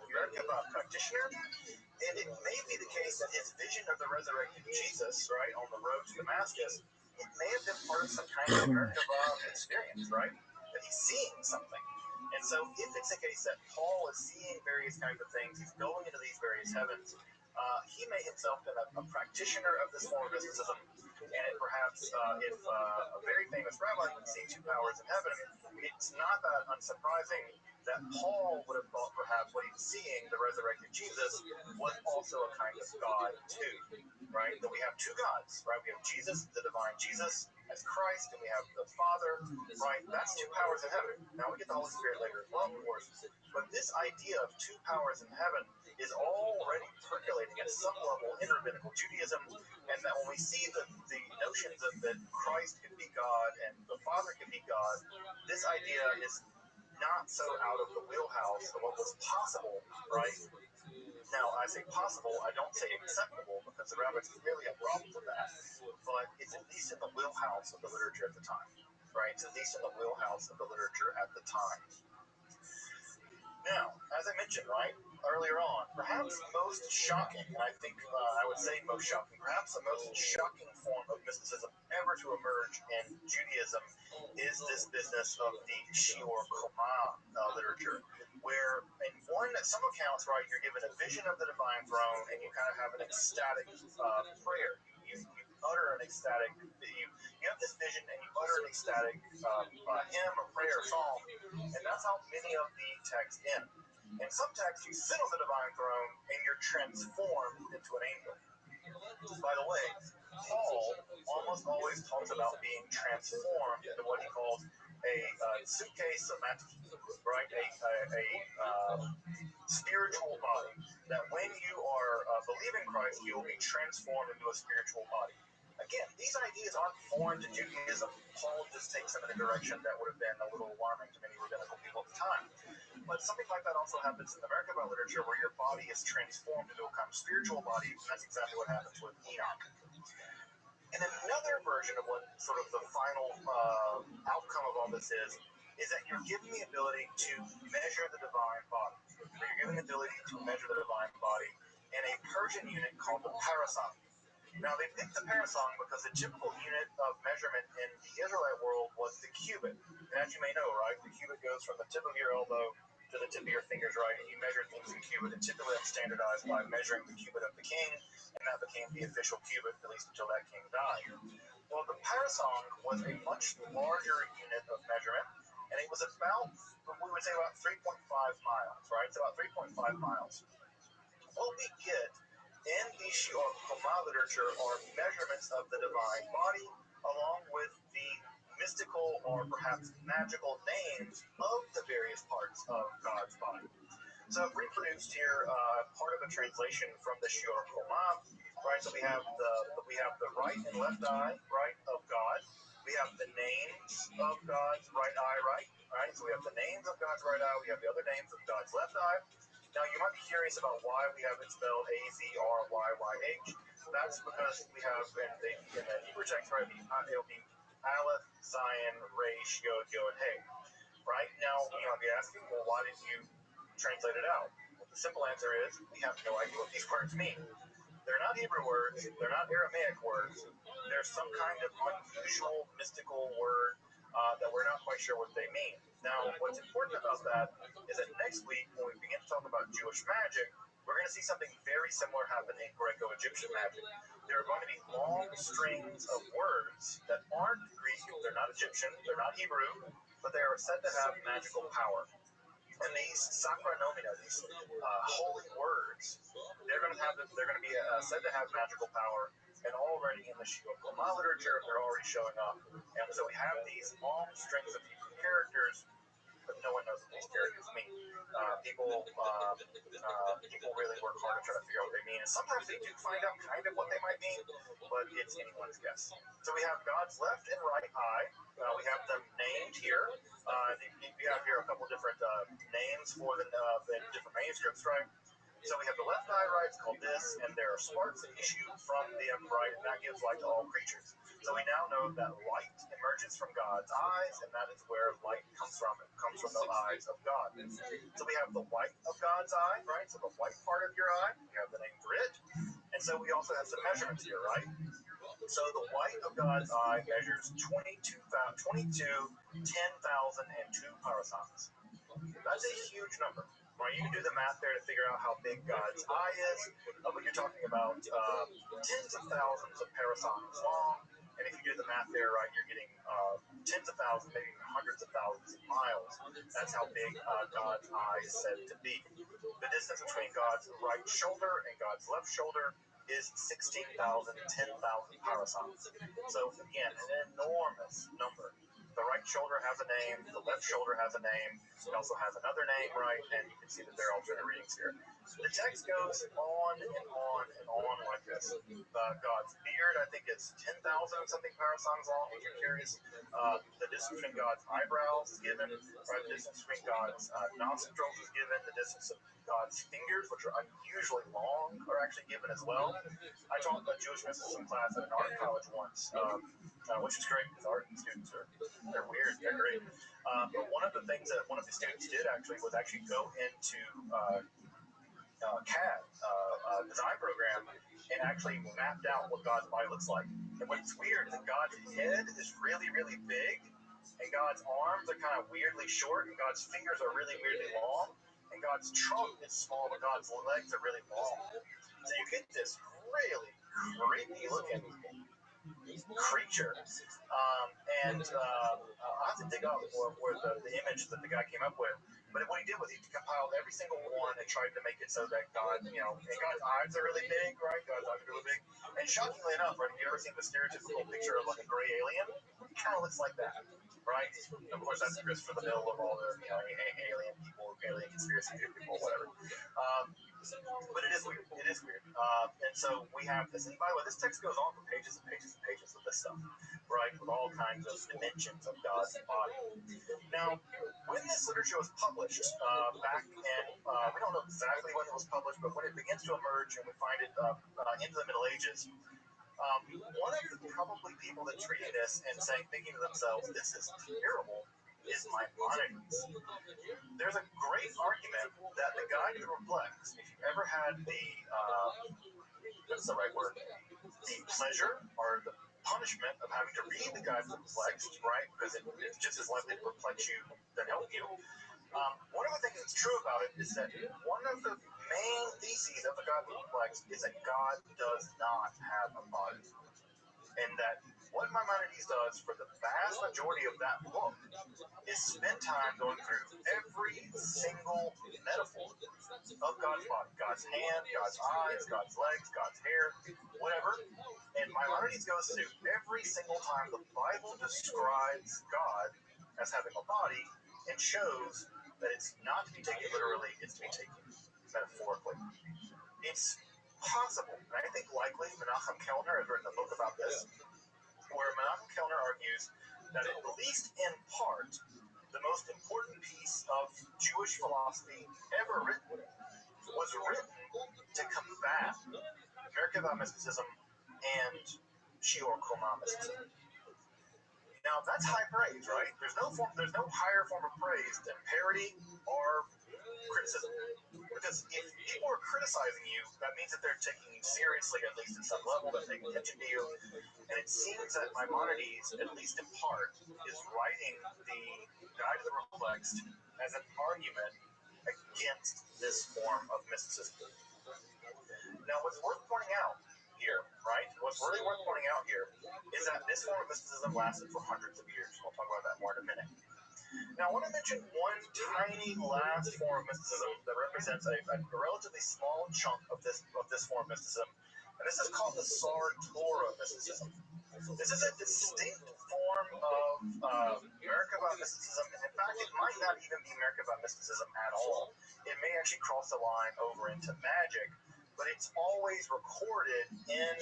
Merkabah practitioner, and it may be the case that his vision of the resurrected Jesus, right, on the road to Damascus, it may have been part of some kind of Merkabah experience, right? That he's seeing something. And so if it's the case that Paul is seeing various kinds of things, he's going into these various heavens, he may himself have been a practitioner of this form of mysticism. And perhaps if a very famous rabbi would see two powers in heaven, it's not that unsurprising that Paul would have thought perhaps what he was seeing, the resurrected Jesus, was also a kind of God too, right? That we have two gods, right? We have Jesus, the divine Jesus, as Christ, and we have the Father, right? That's two powers in heaven. Now we get the Holy Spirit later as well, of course. But this idea of two powers in heaven is already percolating at some level in rabbinical Judaism, and that when we see the notions of that Christ can be God and the Father can be God, this idea is not so out of the wheelhouse of what was possible, right? Now, I say possible, I don't say acceptable, because the rabbis clearly have problems with that, but it's at least in the wheelhouse of the literature at the time, right? It's at least in the wheelhouse of the literature at the time. Now, as I mentioned, right, earlier on, perhaps most shocking, and I think I would say most shocking, perhaps the most shocking form of mysticism ever to emerge in Judaism is this business of the Shiur Koma literature, where in some accounts, right, you're given a vision of the divine throne, and you kind of have an ecstatic prayer. You utter an ecstatic, you have this vision, and you utter an ecstatic hymn or prayer or psalm, and that's how many of the texts end. In some texts, you sit on the divine throne, and you're transformed into an angel. By the way, Paul almost always talks about being transformed into what he calls a suitcase somatic, right? A spiritual body. That when you are believing Christ, you will be transformed into a spiritual body. Again, these ideas aren't foreign to Judaism. Paul just takes them in a direction that would have been a little alarming to many rabbinical people at the time. But something like that also happens in the Merkabah literature, where your body is transformed into a kind of spiritual body, and that's exactly what happens with Enoch. And another version of what sort of the final outcome of all this is that you're given the ability to measure the divine body. You're given the ability to measure the divine body in a Persian unit called the parasong. Now, they picked the parasong because the typical unit of measurement in the Israelite world was the cubit. And as you may know, right, the cubit goes from the tip of your elbow to to the tip of your fingers, right? And you measure things in cubit, and typically that's standardized by measuring the cubit of the king, and that became the official cubit, at least until that king died. Well, the parasong was a much larger unit of measurement, and it was about, we would say about 3.5 miles, right? It's about 3.5 miles. What we get in the Shior Koma literature are measurements of the divine body, along with the mystical or perhaps magical names of the various parts of God's body. So I've reproduced here part of a translation from the Shior Koma, right? So we have the right and left eye, right, of God. We have the names of God's right eye, right? So we have the names of God's right eye. We have the other names of God's left eye. Now, you might be curious about why we have it spelled A-Z-R-Y-Y-H. That's because we have in the Hebrew text, right, it'll be Aleph, Zion, Resh, Yod, Yod, Hey. Right? Now, you might be asking, well, why didn't you translate it out? Well, the simple answer is we have no idea what these words mean. They're not Hebrew words. They're not Aramaic words. They're some kind of unusual, mystical word that we're not quite sure what they mean. Now, what's important about that is that next week, when we begin to talk about Jewish magic, we're going to see something very similar happen in Greco-Egyptian magic. There are going to be long strings of words that aren't Greek, they're not Egyptian, they're not Hebrew, but they are said to have magical power. And these sacranomina, these holy words, they're going to be said to have magical power. And already in the Shior Koma literature, they're already showing up. And so we have these long strings of Hebrew characters, but no one knows what these characters mean. People really work hard to try to figure out what they mean. And sometimes they do find out kind of what they might mean, but it's anyone's guess. So we have God's left and right eye. We have them named here. We have here a couple different names for the different manuscripts, right? So we have the left eye, right, it's called this, and there are sparks that issue from the upright, and that gives light to all creatures. So we now know that light emerges from God's eyes, and that is where light comes from. It comes from the eyes of God. So we have the white of God's eye, right, so the white part of your eye, we have the name for it. And so we also have some measurements here, right? So the white of God's eye measures 10,002 parasangs. That's a huge number. Right, you can do the math there to figure out how big God's eye is, but you're talking about tens of thousands of parasangs long, and if you do the math there, right, you're getting tens of thousands, maybe even hundreds of thousands of miles. That's how big God's eye is said to be. The distance between God's right shoulder and God's left shoulder is 16,000, 10,000 parasangs. So again, an enormous number. The right shoulder has a name, the left shoulder has a name, it also has another name, right, and you can see that there are alternate readings here. The text goes on and on and on like this. God's beard, I think it's 10,000 something parasangs long, if you're curious. The distance between God's eyebrows is given, right, the distance between God's nostrils is given, the distance of God's fingers, which are unusually long, are actually given as well. I taught a Jewish mysticism class at an art college once, which is great because art students they're weird, they're great. But one of the things that one of the students did actually was go into CAD, design program, and actually mapped out what God's body looks like. And what's weird is that God's head is really, really big, and God's arms are kind of weirdly short, and God's fingers are really weirdly long, and God's trunk is small, but God's legs are really long. So you get this really creepy looking creature. I'll have to dig up where the image that the guy came up with. But what he did was he compiled every single one and tried to make it so that God, and God's eyes are really big, right? God's eyes are really big. And shockingly enough, right, have you ever seen the stereotypical picture of like a gray alien? It kind of looks like that, right? Of course, that's Christopher the Mill of all the alien people, alien conspiracy people, whatever. But it is weird. It is weird. And so we have this. And by the way, this text goes on for pages and pages and pages of this stuff, right? With all kinds of dimensions of God's body. Now, when this literature was published back in, we don't know exactly when it was published, but when it begins to emerge and we find it into the Middle Ages, one of the probably people that's reading this and thinking to themselves, this is terrible, is Maimonides. There's a great argument that the guy who reflects, if you've ever had what's the right word? The pleasure or the punishment of having to read the guide perplexed, right? Because it's just as likely to perplex you than help you. One of the things that's true about it is that one of the main theses of the God complex is that God does not have a body. And that what Maimonides does for the vast majority of that book is spend time going through every single metaphor of God's body. God's hand, God's eyes, God's legs, God's hair, whatever. And Maimonides goes through every single time the Bible describes God as having a body and shows that it's not to be taken literally, it's to be taken metaphorically. It's possible, and I think likely Menachem Kellner has written a book about this, where Menachem Kellner argues that at least in part, the most important piece of Jewish philosophy ever written was written to combat Merkava mysticism and Shior Koma mysticism. Now that's high praise, right? There's no higher form of praise than parody or criticism. Because if people are criticizing you, that means that they're taking you seriously, at least at some level, they're paying attention to you. And it seems that Maimonides, at least in part, is writing the Guide to the Perplexed as an argument against this form of mysticism. Now, what's worth pointing out here, right? What's really worth pointing out here is that this form of mysticism lasted for hundreds of years. We'll talk about that more in a minute. Now, I want to mention one tiny last form of mysticism that represents a relatively small chunk of this form of mysticism, and this is called the Sartora mysticism. This is a distinct form of Merkava mysticism, and in fact, it might not even be Merkava mysticism at all. It may actually cross the line over into magic, but it's always recorded in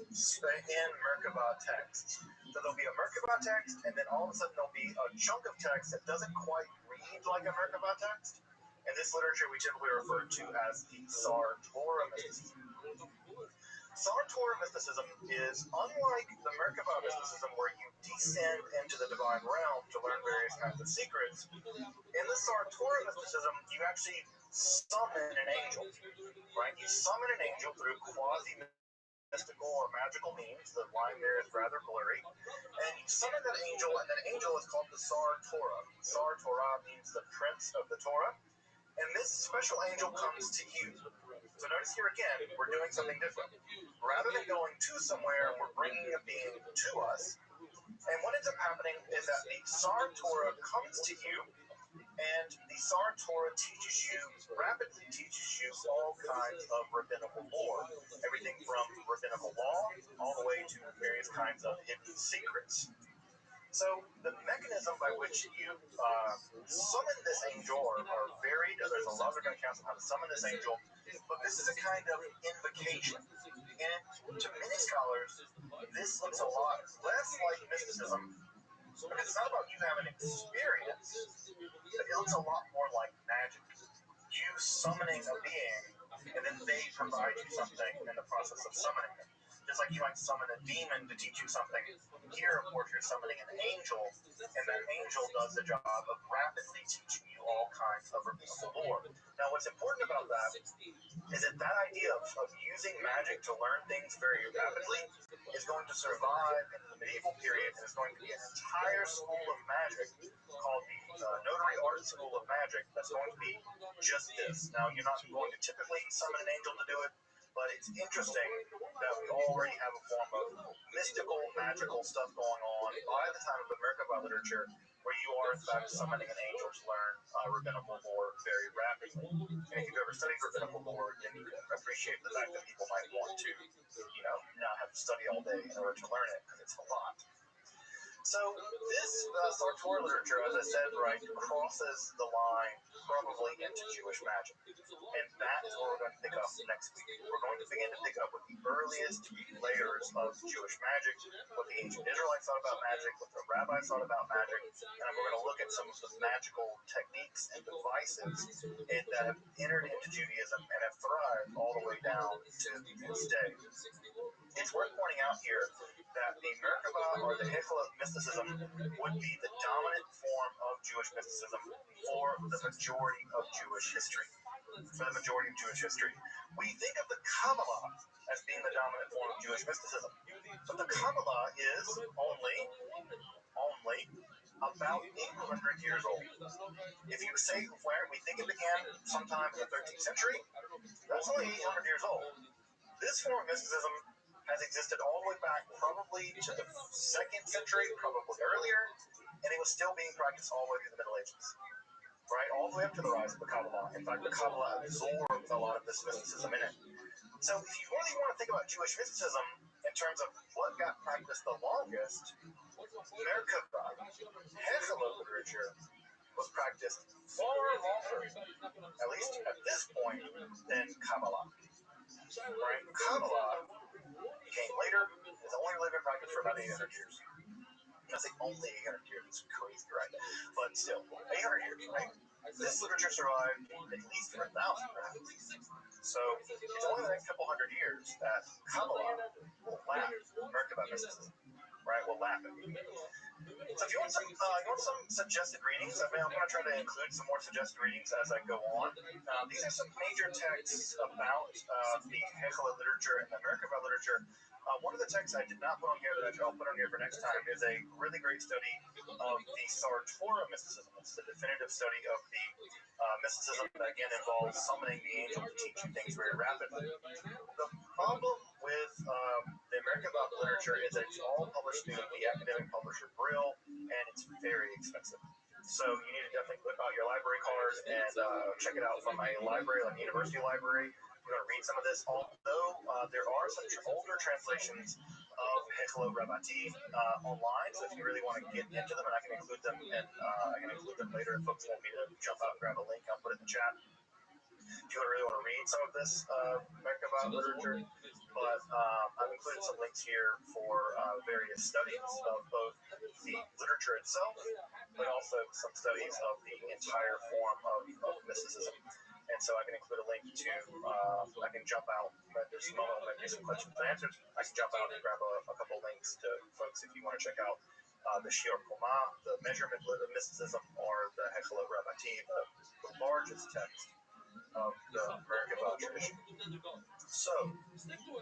Merkava texts. So there'll be a Merkava text, and then all of a sudden there'll be a chunk of text that doesn't quite read like a Merkava text. In this literature, we typically refer to as the Sartora mysticism. Sartora mysticism is unlike the Merkava mysticism where you descend into the divine realm to learn various kinds of secrets. In the Sartora mysticism, you actually summon an angel, right? You summon an angel through quasi-mystical or magical means. The line there is rather blurry. And you summon that angel, and that angel is called the Sartora. Sartora means the prince of the Torah. And this special angel comes to you. So notice here again, we're doing something different. Rather than going to somewhere, we're bringing a being to us. And what ends up happening is that the Sartora comes to you, and the Sartora rapidly teaches you all kinds of rabbinical lore. Everything from rabbinical law all the way to various kinds of hidden secrets. So the mechanism by which you summon this angel are varied. There's a lot of different accounts of how to summon this angel, but this is a kind of invocation. And to many scholars, this looks a lot less like mysticism, because it's not about you having an experience, but it looks a lot more like magic. You summoning a being, and then they provide you something in the process of summoning it. Just like you might summon a demon to teach you something. Here, of course, you're summoning an angel, and that angel does the job of rapidly teaching you all kinds of rabbinical lore. Now, what's important about that is that that idea of using magic to learn things very rapidly is going to survive in the medieval period, and it's going to be an entire school of magic called the Notary Art School of Magic that's going to be just this. Now, you're not going to typically summon an angel to do it, but it's interesting that we already have a form of mystical, magical stuff going on by the time of the Merkava literature, where you are, in fact, summoning an angel to learn rabbinical lore very rapidly. And if you've ever studied rabbinical lore, then you can appreciate the fact that people might want to, not have to study all day in order to learn it, because it's a lot. So this Sartor literature, as I said, right, crosses the line probably into Jewish magic. And that is what we're going to pick up next week. We're going to begin to pick up with the earliest layers of Jewish magic, what the ancient Israelites thought about magic, what the rabbis thought about magic, and we're going to look at some of the magical techniques and devices that have entered into Judaism and have thrived all the way down to this day. It's worth pointing out here that the Merkava or the Hechla mysticism would be the dominant form of Jewish mysticism for the majority of Jewish history. We think of the Kabbalah as being the dominant form of Jewish mysticism, but the Kabbalah is only about 800 years old. If you say where we think it began sometime in the 13th century, that's only 800 years old. This form of mysticism has existed all the way back probably to the 2nd century, probably earlier, and it was still being practiced all the way through the Middle Ages. Right, all the way up to the rise of the Kabbalah. In fact, the Kabbalah absorbed a lot of this mysticism in it. So if you really want to think about Jewish mysticism in terms of what got practiced the longest, Merkava, Hechela literature, was practiced far longer, at least at this point, than Kabbalah. Right? Kabbalah came later, it's only really been practiced for about 800 years. I say only 800 years, it's crazy, right? But still, 800 years, right? This literature survived at least for 1,000, perhaps. So it's only the next couple hundred years that Kabbalah will lap Merkava mysticism, right? Will lap it. So if you want some suggested readings, I'm going to try to include some more suggested readings as I go on. These are some major texts about the Hechela literature and the Merkava literature. One of the texts I did not put on here that I'll put on here for next time is a really great study of the Sartora mysticism. It's the definitive study of the mysticism that again involves summoning the angel to teach you things very rapidly. The problem with the Merkava literature is that it's all published through the academic publisher Brill, and it's very expensive. So you need to definitely whip out your library card and check it out from a library, like a university library. You're going to read some of this, although there are some older translations of Hechela Rabbi online, so if you really want to get into them, and I can include them, and I can include them later if folks want me to jump out and grab a link, I'll put it in the chat. If you really want to read some of this Merkava literature, but I've included some links here for various studies of both the literature itself, but also some studies of the entire form of mysticism. And so I can include a link to, I can jump out, there's some moment when I do some questions and answers, I can jump out and grab a couple links to folks if you want to check out the Shior Koma, the measurement of mysticism, or the Hechela Rabbi, the largest text of the Merkava tradition. So,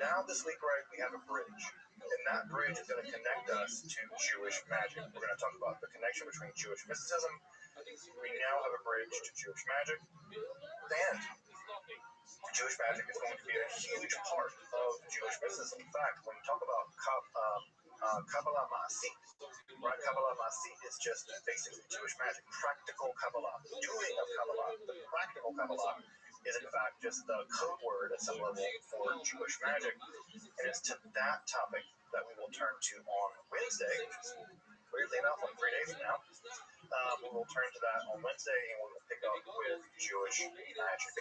now this week, right, we have a bridge. And that bridge is going to connect us to Jewish magic. We're going to talk about the connection between Jewish mysticism. We now have a bridge to Jewish magic. And Jewish magic is going to be a huge part of Jewish mysticism. In fact, when you talk about Kabbalah Ma'asit, right? Kabbalah Ma'asit is just basically Jewish magic, practical Kabbalah, doing of Kabbalah. The practical Kabbalah is in fact just the code word at some level for Jewish magic. And it's to that topic that we will turn to on Wednesday, which is weirdly enough, like 3 days from now. We will turn to that on Wednesday, and we will pick up with Jewish magic.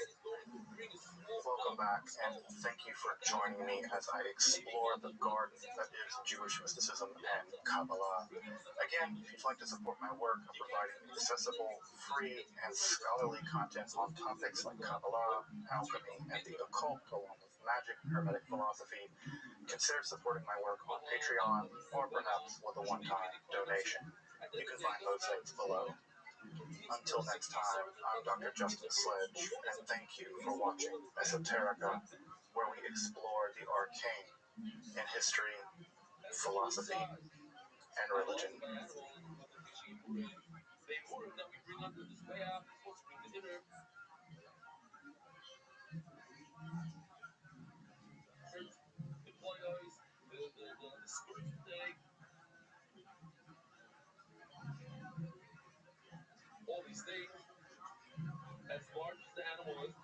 Welcome back, and thank you for joining me as I explore the garden that is Jewish mysticism and Kabbalah. Again, if you'd like to support my work of providing accessible, free, and scholarly content on topics like Kabbalah, alchemy, and the occult, along with magic, hermetic philosophy, consider supporting my work on Patreon, or perhaps with a one-time donation. You can find those links below. Until next time, I'm Dr. Justin Sledge, and thank you for watching Esoterica, where we explore the arcane in history, philosophy, and religion. All these things, as large as the animal is,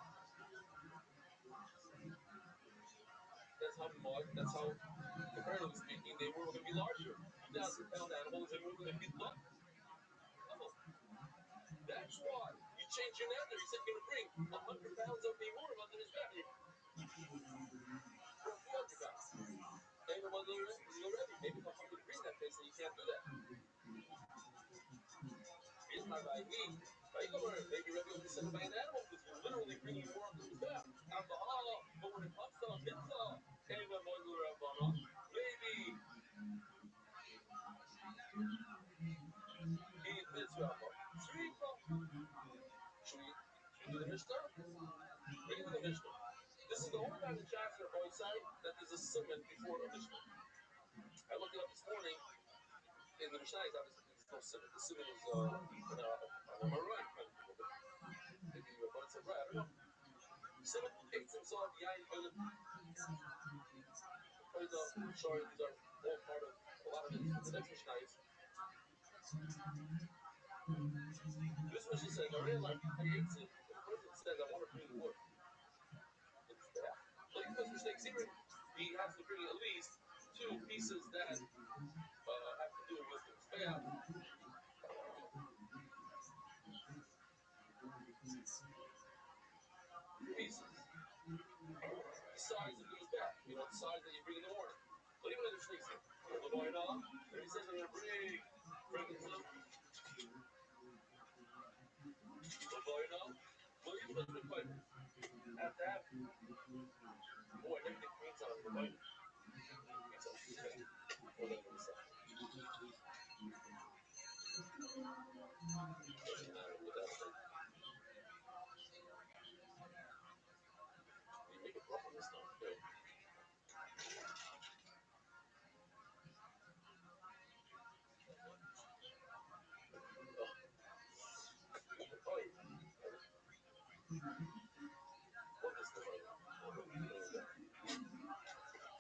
that's how, comparatively speaking, they were going to be larger. 2,000-pound animals, they were going to be larger. Oh, that's why you changed your name there. You said you're going to bring 100 pounds of Bimurim under his belly. 400 pounds. And the one you're ready. Maybe if I'm going to bring that place, then you can't do that. Here's my right knee. Right, maybe Rabbi will be sent by an animal because you're literally bringing more onto his back. Alcohol, but when it comes to a mitzvah, maybe eat mitzvah. Should we do the Mishnah? Bring it to the Mishnah. This is the only time in chapter or site that there's a summon before a Mishnah. I looked it up this morning in the Mishnah. No, 7. The 7 is, am I right? Maybe your butt's right, I don't know. 7, 8 are the Yain Olim. Sorry, these are all part of a lot of it. The next Mishnah is this Mishnah says, I realize if a person says, I want to bring wood, it's there. But he makes mistakes here. He has to bring at least 2 pieces that have to do with the Mizbeach. Pieces. The size of the Mizbeach. You know, the size that you bring in the morning. But even if mistakes here. And he says, I'm going to bring frankincense. Well, even if it's quite have to have. Oh, I never think green sauce is the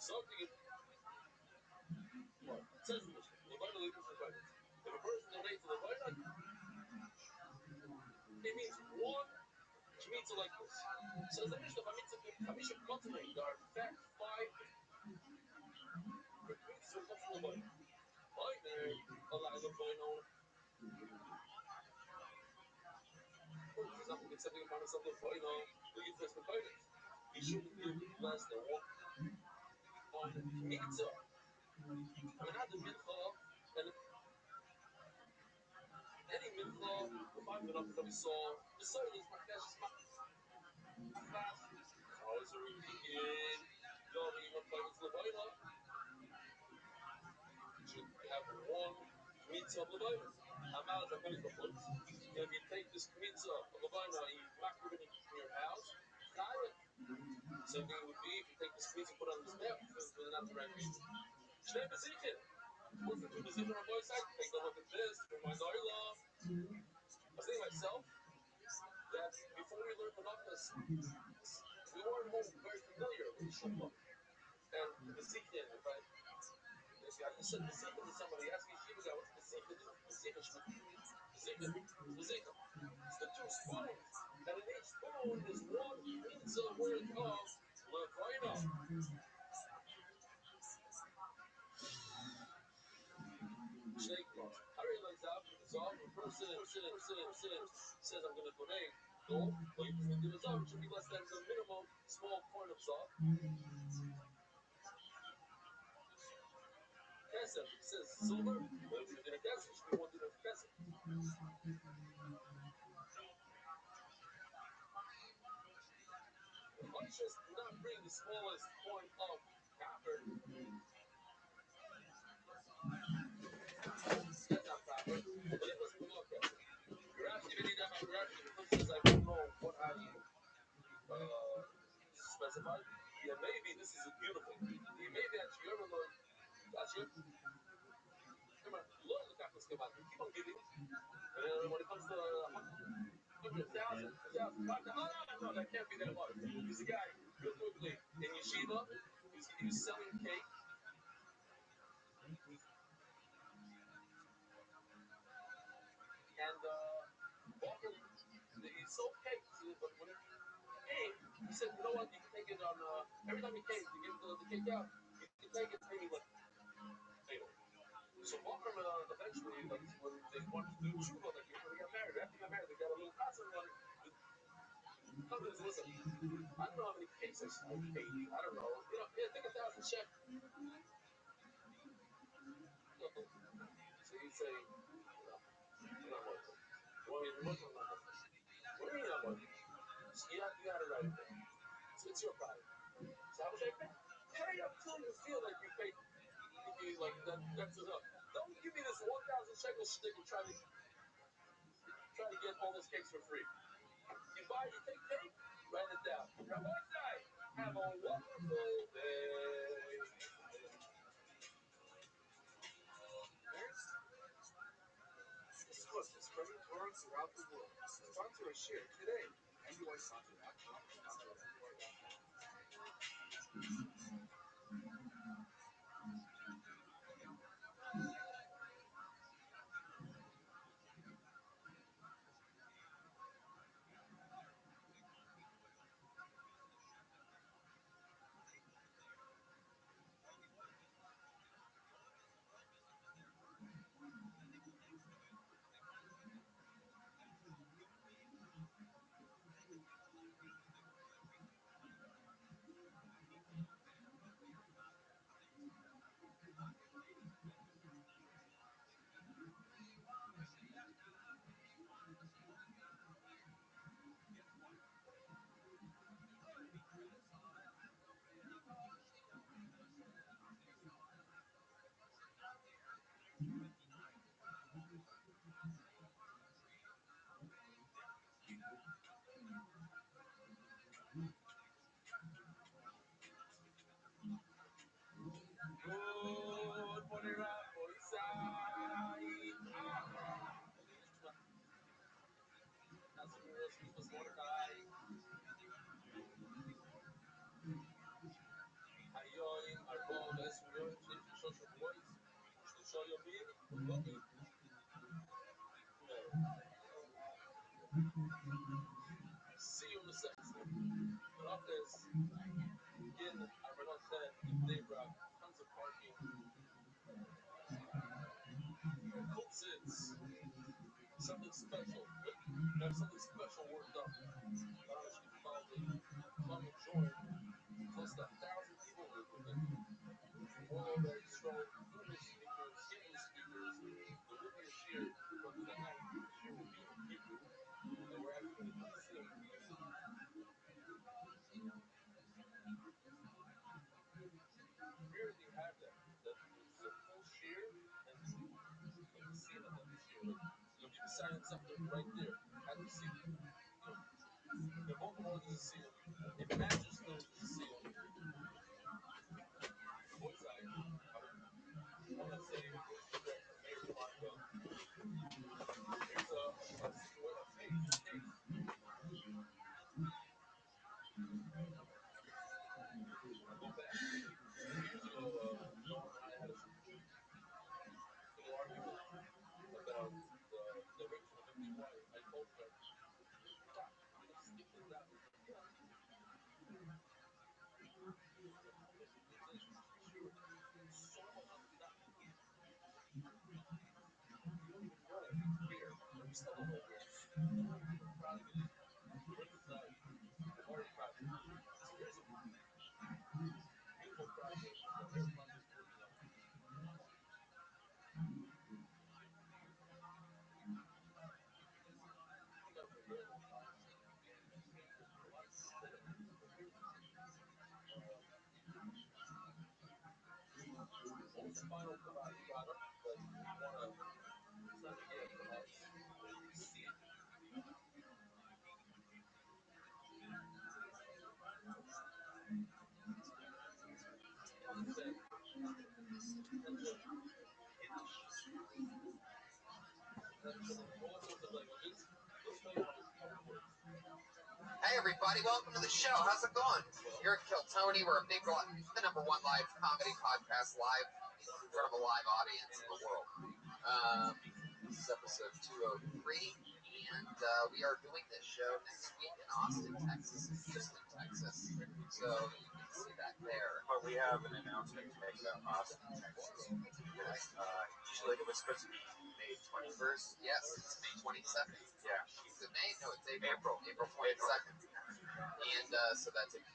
something says the Mishnah. If a person donates to the Levina, it means one Shemitah like this. Says the Mishnah, Hamisha Kotanei, there are in fact 5 repeats when it comes to Levina. Allah Levina. For example, get something upon himself Levina, we give this Levina. He shouldn't give less than 1 Shemitah. I mean, not the Mincha, and any Mincha, the 5 minutes that we saw, the soul is my best. How is it begin? Going up by his Levina. Should have 1 mitzvah of Levina. Amal is a very good point. If you take this mitzvah of Levina and you wrap it in your house, same thing would be if you take this mitzvah and put it on the step, it's not the right mitzvah. Shnei Bezichin. What's the 2 Bezichin on both sides? Take a look at this. Remind Allah. I was thinking to myself that before we learned Menachos, we weren't all very familiar with the Shumba. And the Bezichin, if I just said Bezichin to somebody, ask me, Shiva guy, what's Bezichin? Bezichin. It's the 2 spoons. And in each spoon is 1 mitzvah worth of Levina. I realize that after the Zohar, a person says, I'm going to donate gold, but you just give a Zohar, it should be less than the minimum small point of Zohar. Kesef, it says silver, but if you're going to Kesef, it should be 1 dinar for Kesef. Let's just not bring the smallest point of copper. That's not copper, but it doesn't look at it. You're asking any time I'm asking, the person says, I don't know what I specified. Yeah, maybe this is beautiful. Maybe actually you're going to love the capitalist come out. Keep on giving. And when it comes to 100,000, no, that can't be that much. There's a guy, real quickly, in Yeshiva, he was selling cake. And he sold cake. But when he came, he said, you know what, you can take it on, every time he came to give the cake out, you can take it, pay me like, so Walker eventually, like, when they wanted to do tshuva, like, when they got married, after they got married, they got a little concert one. Listen, I don't know how many cakes I smoked, 80, I don't know. You know, yeah, take 1,000 shekels. So you say, no, not much. Well, you're much on that. What do you mean not much? You got it right there. It's your product. So how much I pay? Carry up till you feel like you paid. Like that's enough. Don't give me this 1,000 shekel stick and try to get all those cakes for free. You take cake, write it down. Rabbi, have a wonderful day. throughout the world. Sponsor a share today. NYSoccer.com. Good morning, Rabbi. See you in a second. Raptors, again, Rothschild, Libra, tons of parking. Cool sits. Something special. Have something special worked up. Honestly, founded, come and join. Close to 1,000 people live with it. All very strong English speakers, English speakers. The movie is here because the night this year will be in Hebrew. And we're actually going to sing. Rarely have that. That is a full share and the scene of them this year. You can sign something right there at the scene. The both worlds is a seal. If Manchester is a seal, what's that? I want to say, here's a case. I go back. Years ago, Noah and I had a little argument about the direction of MDY. I told her, stop, I'm going to skip this out. So much of that. You don't even know where. You still don't know where. The project is ringside. The Murray project. So here's a beautiful project that Aircon is working on. What's the final product that you want to, it's not a gift, but you see it. Hey everybody, welcome to the show. How's it going? Here at Kill Tony, we're the #1 live comedy podcast live in front of a live audience in the world. This is episode 203, and we are doing this show next week in Austin, Texas, and Houston, Texas. So you can see that there. But we have an announcement to make about Austin, Texas. Usually it was supposed to be May 21st. Yes, it's May 22nd. Yeah. Is it May? No, it's April. April 22nd. And so that's April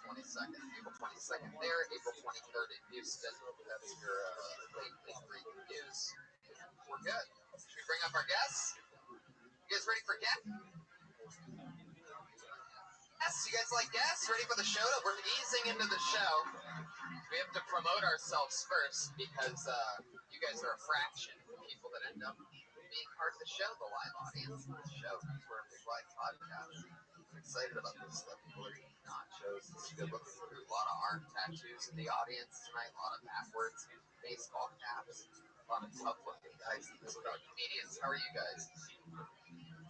22nd. April 22nd there. April 23rd in Houston. That's your late break news. We're good. Should we bring up our guests? You guys ready for guests? Yes, you guys like guests? Ready for the show? We're easing into the show. We have to promote ourselves first because you guys are a fraction of the people that end up being part of the show, the live audience of the show. We're a big live podcast. I'm excited about this stuff. People are eating nachos. It's good looking through. A lot of arm tattoos in the audience tonight. A lot of backwards baseball caps. A lot of tough-looking guys in this crowd. Comedians, how are you guys?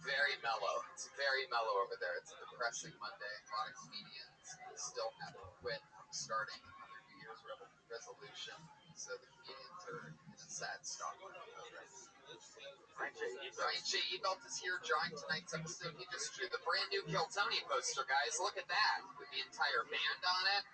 Very mellow. It's very mellow over there. It's a depressing Monday. A lot of comedians still haven't quit from starting another New Year's resolution. So the comedians are in a sad stock. Ryan J. Ebelt is here drawing tonight's episode. He just drew the brand new Kill Tony poster, guys. Look at that. With the entire band on it.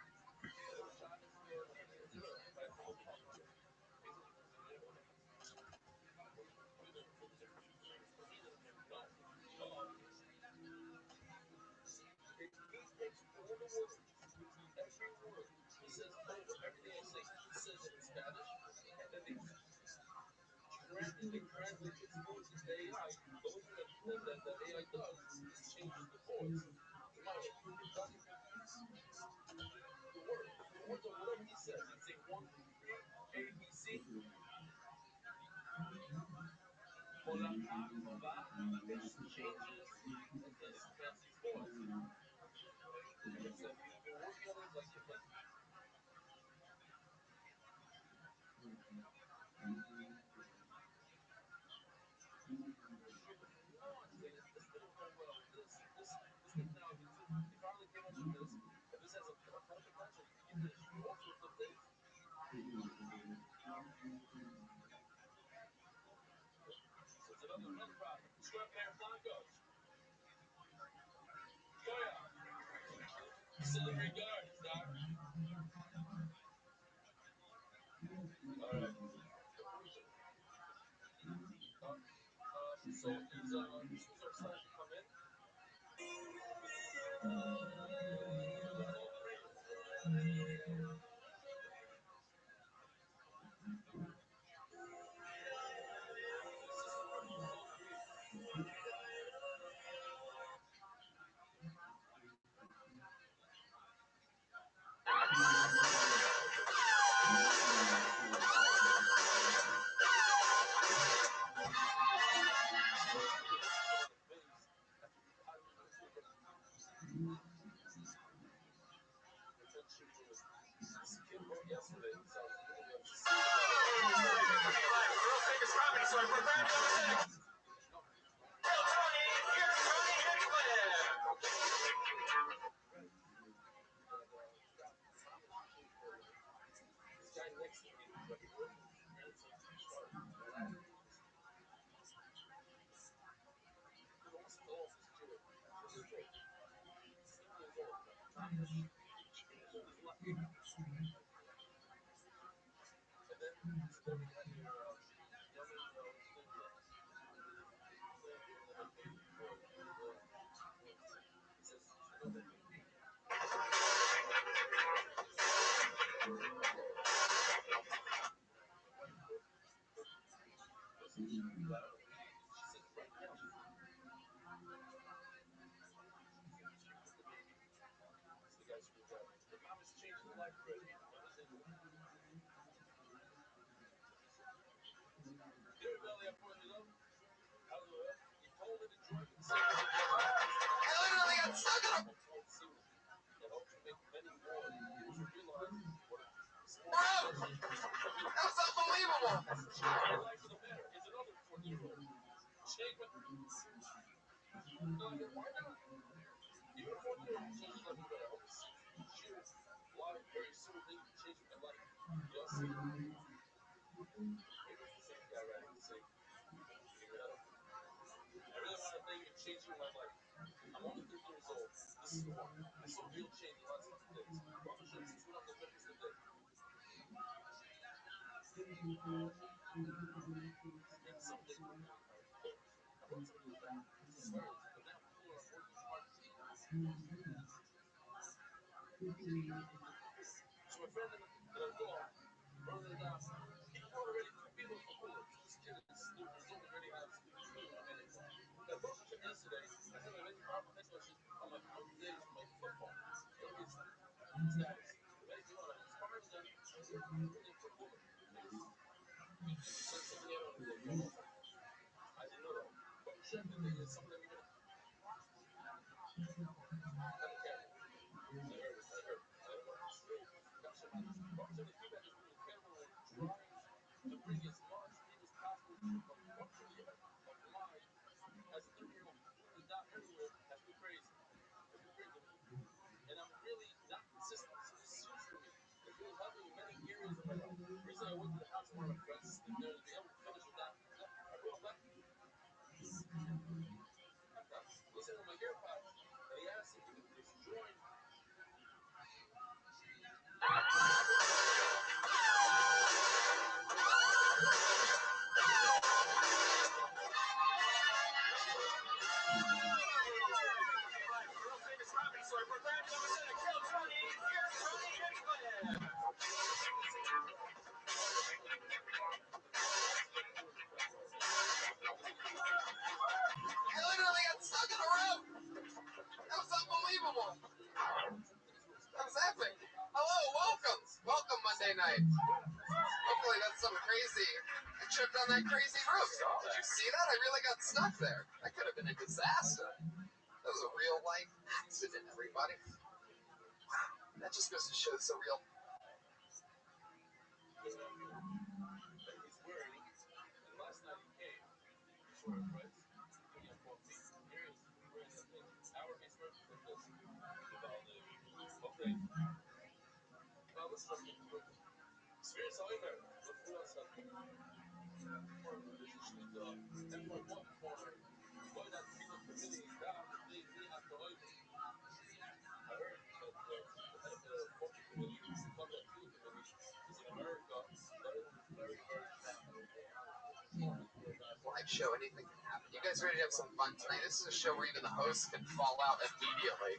That's unbelievable. I went to the house of one of my friends and they're able to finish with that. He said, "Oh my AirPods," and he asked if he could just join. I literally got stuck in a room. That was unbelievable. That was epic. Hello, welcome. Welcome Monday night. Hopefully that's something crazy. I tripped on that crazy roof. Did you see that? I really got stuck there. That could have been a disaster. That was a real life accident, everybody. Wow. That just goes to show it's a real. And last night he came for a price. He got 4 feet. Here's wearing the thing. Our expert with this. Okay. Now let's jump into it. Experience however. Let's do us something. For a relationship, and for what? For why that people committing that they have to live. I heard that the head of the corporate committee, the top of the appeal committee, is in America. That is very, very Live show, anything can happen. You guys ready to have some fun tonight? This is a show where even the host can fall out immediately.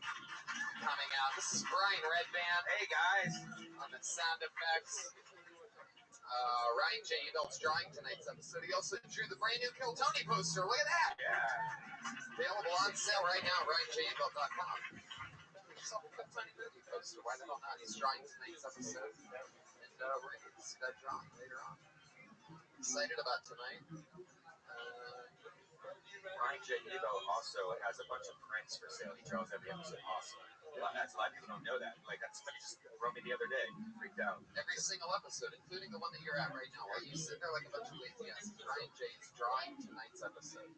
Coming out, this is Brian Redband. Hey guys, on the sound effects. Ryan J. Ebelt's drawing tonight's episode. He also drew the brand new Kill Tony poster. Look at that! Yeah. Available on sale right now at RyanJEbelt.com. Yourself a Kill Tony movie poster. Why the hell not? He's drawing tonight's episode. And we're going to see that drawing later on. Excited about tonight. Ryan J. Ebelt also has a bunch of prints for sale. He draws every episode. Awesome. A lot of people don't know that. Like, somebody just wrote me the other day. Freaked out. Every single episode, including the one that you're at right now, while you sit there like a bunch of lazy asses, Ryan J. is drawing tonight's episode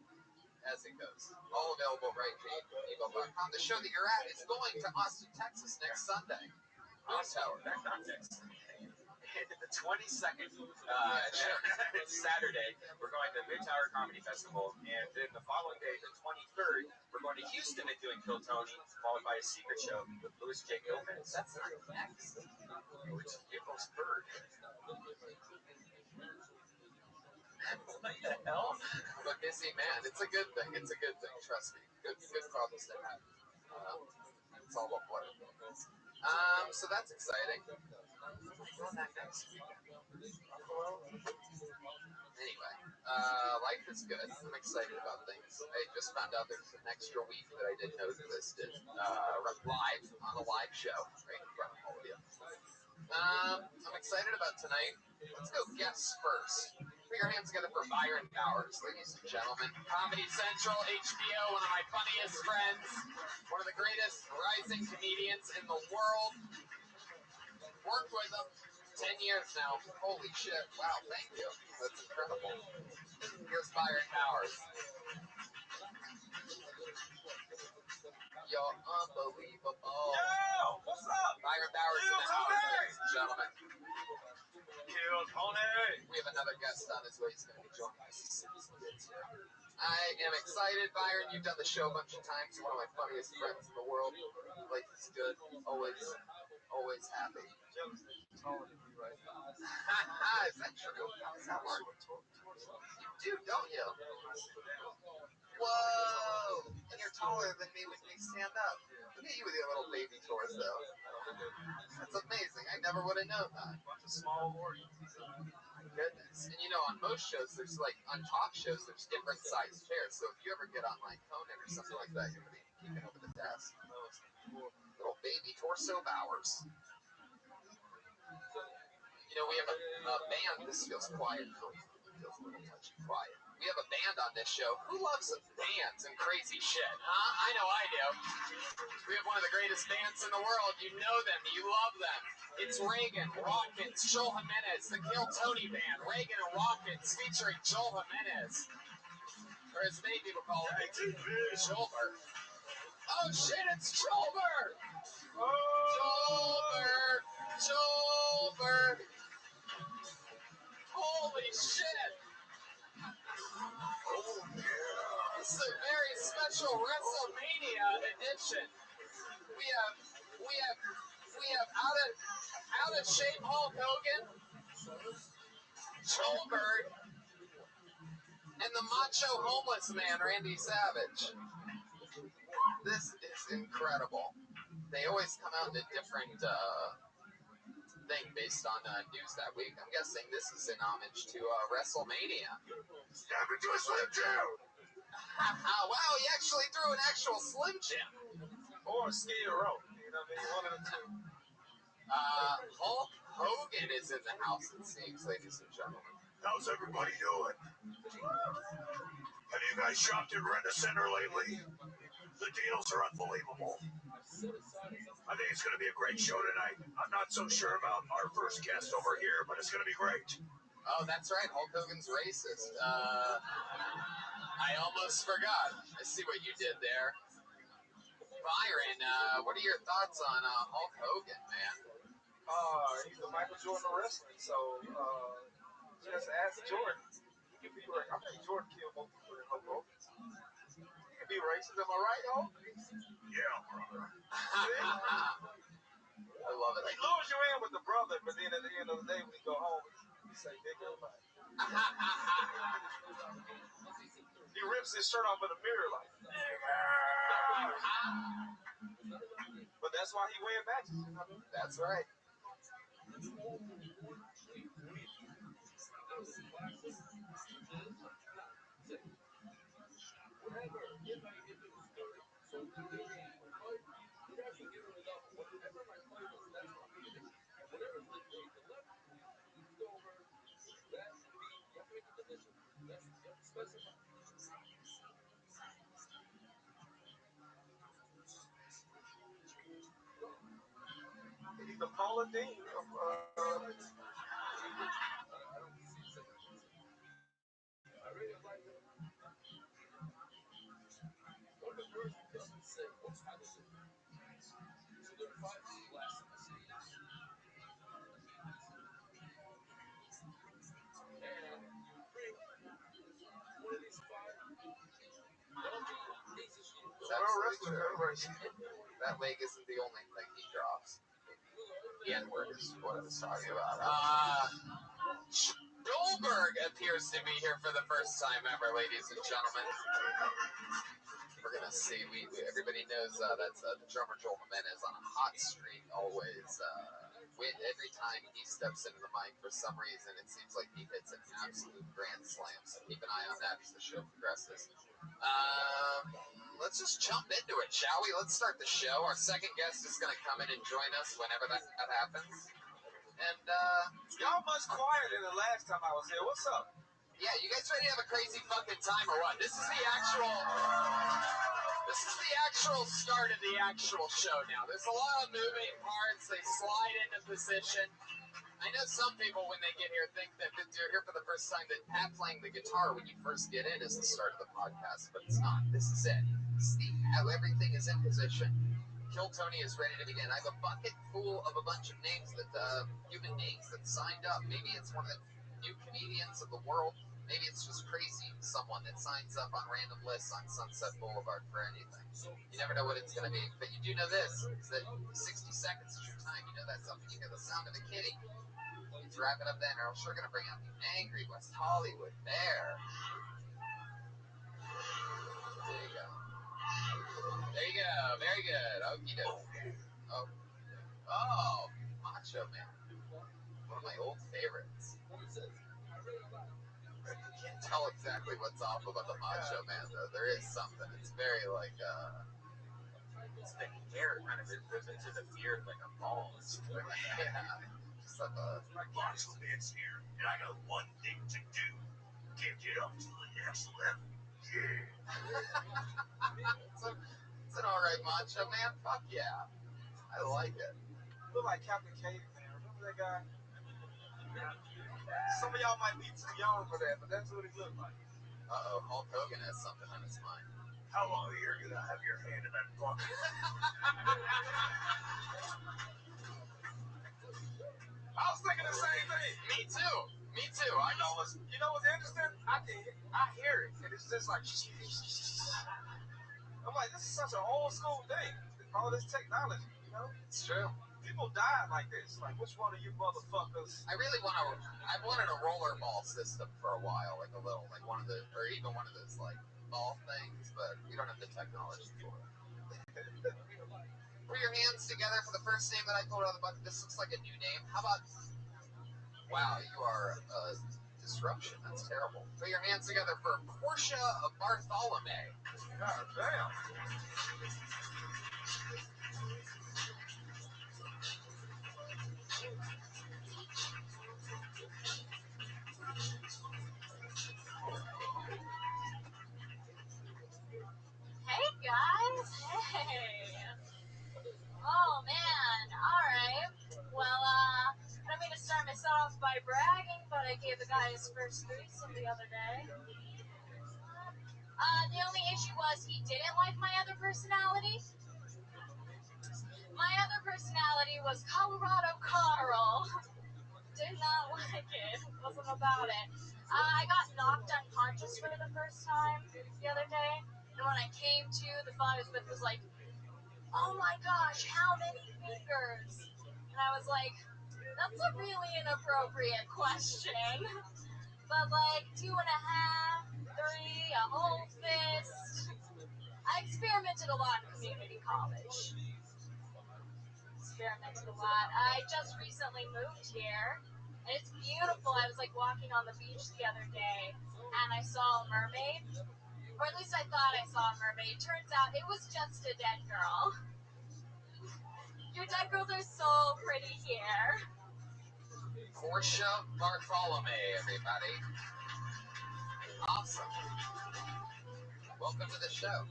as it goes. All available at RyanJEbelt.com. The show that you're at is going to Austin, Texas next Sunday. Tower. Not next. The 22nd, Saturday, we're going to Mid Tower Comedy Festival, and then the following day, the 23rd, we're going to Houston and doing Kill Tony, followed by a secret show with Louis J. Gomez. That's not next. Which is April's 3rd. What the hell? I'm a busy man. It's a good thing. It's a good thing. Trust me. Good problems to have. It's all about what. So that's exciting. Doing that next weekend. Anyway, life is good. I'm excited about things. I just found out there's an extra week that I didn't know existed. Live on a live show right in front of all of you. I'm excited about tonight. Let's go guests first. Put your hands together for Byron Bowers, ladies and gentlemen. Comedy Central, HBO, one of my funniest friends, one of the greatest rising comedians in the world. Worked with him 10 years now. Holy shit. Wow, thank you. That's incredible. Here's Byron Bowers. Yo, unbelievable. Yo! What's up? Byron Bowers in the house, ladies and gentlemen. Kill Tony! We have another guest on his way. He's going to be joining us as soon as he gets here. I am excited, Byron. You've done the show a bunch of times. You're one of my funniest friends in the world. Life is good. Always happy. Is that true? How's that work? You do, don't you? Whoa! And you're taller than me when we stand up. Look at you with your little baby torso. That's amazing. I never would have known that. Bunch of small organs. My goodness. And you know, on most shows, there's like, on talk shows, there's different sized chairs. So if you ever get on like Conan or something like that, you're going to be keeping over the desk. Little baby torso Bowers. You know, we have a band. This feels quiet. Feels a little touchy quiet. We have a band on this show. Who loves bands and crazy shit, huh? I know I do. We have one of the greatest bands in the world. You know them. You love them. It's Reagan, Watkins, Joel Jimenez, the Kill Tony Band. Reagan and Watkins featuring Joel Jimenez. Or as many people call him, Joelbert. Oh shit, it's Joelbert! Joelbert! special WrestleMania edition. We have out of shape Hulk Hogan, Goldberg, and the macho homeless man Randy Savage. This is incredible. They always come out in a different thing based on news that week. I'm guessing this is in homage to WrestleMania. Step into a Slim Jim! Wow, he actually threw an actual Slim Jim. Or Skid Row. You know what I mean? One of the two. Hulk Hogan is in the house, it seems, ladies and gentlemen. How's everybody doing? Have you guys shopped at Rent-A-Center lately? The deals are unbelievable. I think it's going to be a great show tonight. I'm not so sure about our first guest over here, but it's going to be great. Oh, that's right. Hulk Hogan's racist. I almost forgot. I see what you did there. Byron, what are your thoughts on Hulk Hogan, man? He's the Michael Jordan of wrestling, so just ask Jordan. He can be racist. I think Jordan killed more people than Hulk Hogan. He can be racist, am I right, Hulk? Yeah, brother. I love it. He lures you in with the brother, but then at the end of the day, when he go home, he say nigga. He rips his shirt off in the mirror like nigga. But that's why he win matches. You know? That's right. He's the Paula Dean of That leg isn't the only thing he drops. The N-word is what I was talking about. Goldberg appears to be here for the first time ever, ladies and gentlemen. We're gonna see. Everybody knows that's the drummer Joel Jimenez on a hot streak. Always, every time he steps into the mic, for some reason, it seems like he hits an absolute grand slam. So keep an eye on that as the show progresses. Let's just jump into it, shall we? Let's start the show. Our second guest is gonna come in and join us whenever that happens. And y'all much quieter than the last time I was here. What's up? Yeah, you guys ready to have a crazy fucking time or what? This is the actual start of the actual show now. There's a lot of moving parts. They slide into position. I know some people, when they get here, think that they're here for the first time, that Pat playing the guitar when you first get in is the start of the podcast, but it's not. This is it. See how everything is in position. Kill Tony is ready to begin. I have a bucket full of a bunch of names human names that signed up. Maybe it's one of the new comedians of the world. Maybe it's just crazy someone that signs up on random lists on Sunset Boulevard for anything. You never know what it's going to be. But you do know this, is that 60 seconds is your time. You know that's something. You hear the sound of a kitty. He's wrapping up then, or else we're going to bring out the angry West Hollywood Bear. There you go. There you go. Very good. Okie dokie. Oh, Macho Man. One of my old favorites. You can't tell exactly what's off about the Macho Man, though. There is something. It's very like, It's the hair kind of goes into the beard like a ball. yeah. Just like Macho Man's here, and I got one thing to do. Get it up to the next level. Yeah. It's an alright Macho Man. Fuck yeah. I like it. Look like Captain Caveman. Remember that guy? Some of y'all might be too young for that, but that's what he looked like. Uh-oh, Hulk Hogan has something on his mind. How long are you going to have your hand in that bucket? I was thinking the same thing. Me too. You know what's interesting? I hear it, and it's just like. I'm like, this is such an old school thing. All this technology, you know? It's true. People died like this. Like, which one of you motherfuckers? I really I wanted a rollerball system for a while, like a little, like one of the, or even one of those like ball things, but we don't have the technology for it. Put your hands together for the first name that I pulled out of the bucket. This looks like a new name. How about? Wow, you are a disruption. That's terrible. Put your hands together for Portia Bartholomew. God damn. Hey guys, hey. Oh man, alright. Well, I don't mean to start myself off by bragging, but I gave a guy his first threesome the other day. The only issue was he didn't like my other personality. My other personality was Colorado Carl. Did not like it. Wasn't about it. I got knocked unconscious for the first time the other day. And when I came to, the thought I was with was like, oh my gosh, how many fingers? And I was like, that's a really inappropriate question. But like 2.5, 3, a whole fist. I experimented a lot in community college. I just recently moved here, and it's beautiful. I was like walking on the beach the other day, and I saw a mermaid, or at least I thought I saw a mermaid. Turns out it was just a dead girl. Your dead girls are so pretty here. Portia Bartholomew, everybody. Awesome. Welcome to the show.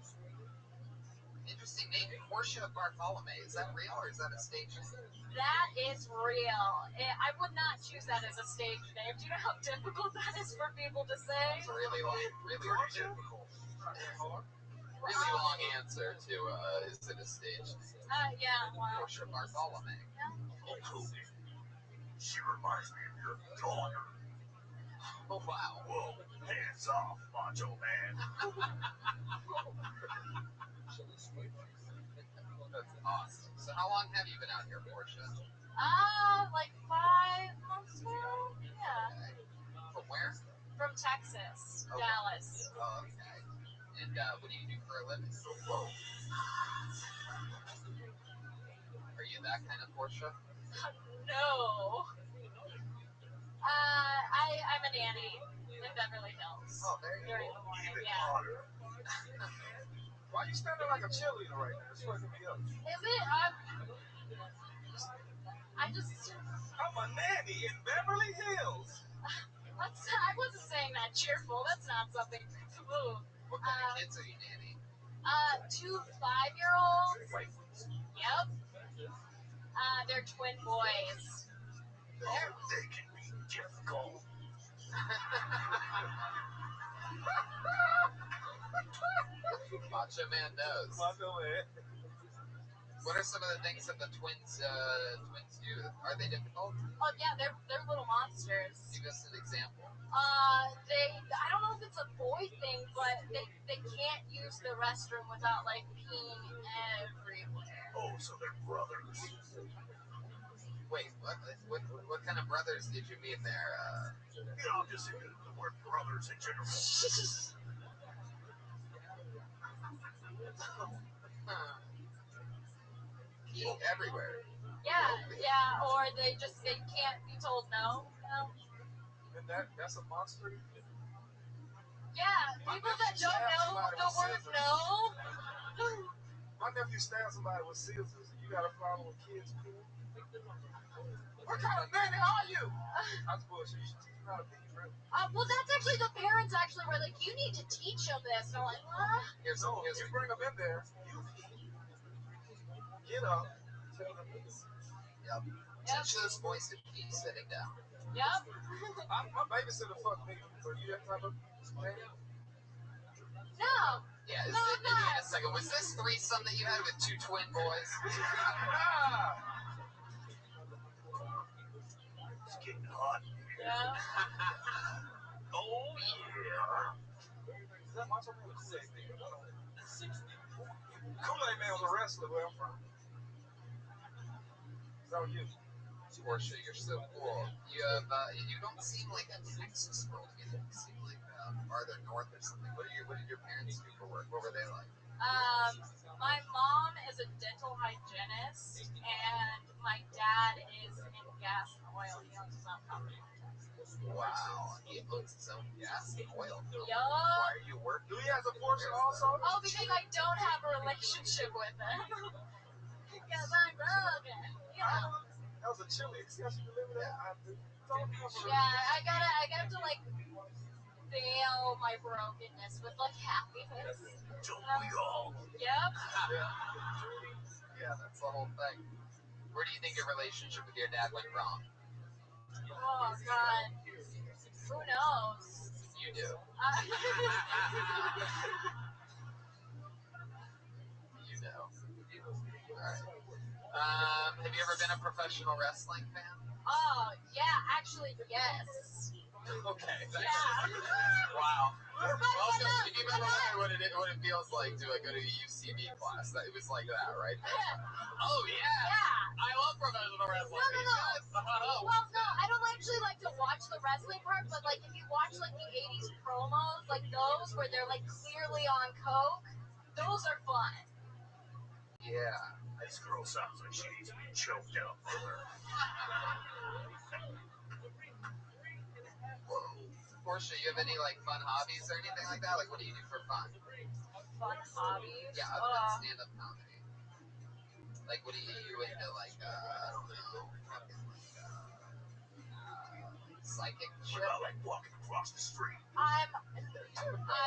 Interesting name, Portia Bartholomew. Is that real or is that a stage name? That is real. I would not choose that as a stage name. Do you know how difficult that is for people to say? It's a really long answer to is it a stage name? Yeah, well. Portia Bartholomew. Yeah. Oh, she reminds me of your daughter. Oh, wow. Whoa, hands off, macho man. That's awesome. So how long have you been out here, Portia? Like 5 months now? Yeah. Okay. From where? From Texas, okay. Dallas. Oh, okay. And what do you do for a living? Are you that kind of Portia? No. I'm a nanny in Beverly Hills. Oh, there you During go. the morning, Even yeah. harder. Why are you standing like a cheerleader right now? It's fucking me up. Is it? I'm a nanny in Beverly Hills. I wasn't saying that cheerful. That's not something to move. What kind of kids are you nanny? 2 5-year-olds. Yep. They're twin boys. They can be difficult. Macho Man knows. Macho Man. What are some of the things that the twins do? Are they difficult? Oh yeah, they're little monsters. Give us an example. I don't know if it's a boy thing, but they can't use the restroom without like peeing everywhere. Oh, so they're brothers. Wait, what kind of brothers did you mean there? I'm just thinking of the word brothers in general. Pee everywhere. Yeah, or they can't be told no. And that's a monster? Yeah, people that don't know the word no. My nephew stabbed somebody with scissors, and you got a problem with kids pee? What kind of nanny are you? I suppose you should teach them how to pee, really. Well, that's actually the parents actually were like, you need to teach them this. And I'm like, what? Here's you bring them in there, you pee, get up, tell them this. Yep. Teach those boys to pee sitting down. Yep. My babysitter fucked me. Are you that type of nanny? No. Yeah, wait a second. Was this threesome that you had with 2 twin boys? It's getting hot. Yeah. Oh, yeah. Is that Macho Man? Kool-Aid Man was a wrestler where I'm from. So you. Portia, you're so cool. You have, you don't seem like a Texas girl to me. You seem like farther north or something. What did your parents do for work? What were they like? My mom is a dental hygienist, and my dad is in gas and oil. He owns his own company. Wow, he owns his own gas and oil. Yup. Why are you working? Do he has a Porsche also? Oh, because I don't have a relationship with him. Because I'm broken. You know. That was a chilly exception to live with that. Yeah, I gotta to like veil my brokenness with like happiness. Don't we all? Yep. Yeah, that's the whole thing. Where do you think your relationship with your dad went wrong? Oh God. Who knows? You do. You know. Alright. Have you ever been a professional wrestling fan? Oh, yeah, actually, yes. Okay. Yeah. Wow. But Welcome. Can you imagine what it feels like to go to a UCB class? It was like that, right? Oh, yeah. Yeah. I love professional wrestling. No. Well, no, I don't actually like to watch the wrestling part, but like if you watch like the 80s promos, like those where they're like clearly on coke, those are fun. Yeah. This girl sounds like she needs to be choked up. Portia, you have any like fun hobbies or anything like that? Like, what do you do for fun? Fun hobbies? Yeah, other than stand-up comedy. Like, what are you into? Like, I don't know, fucking like psychic shit. What about like walking across the street?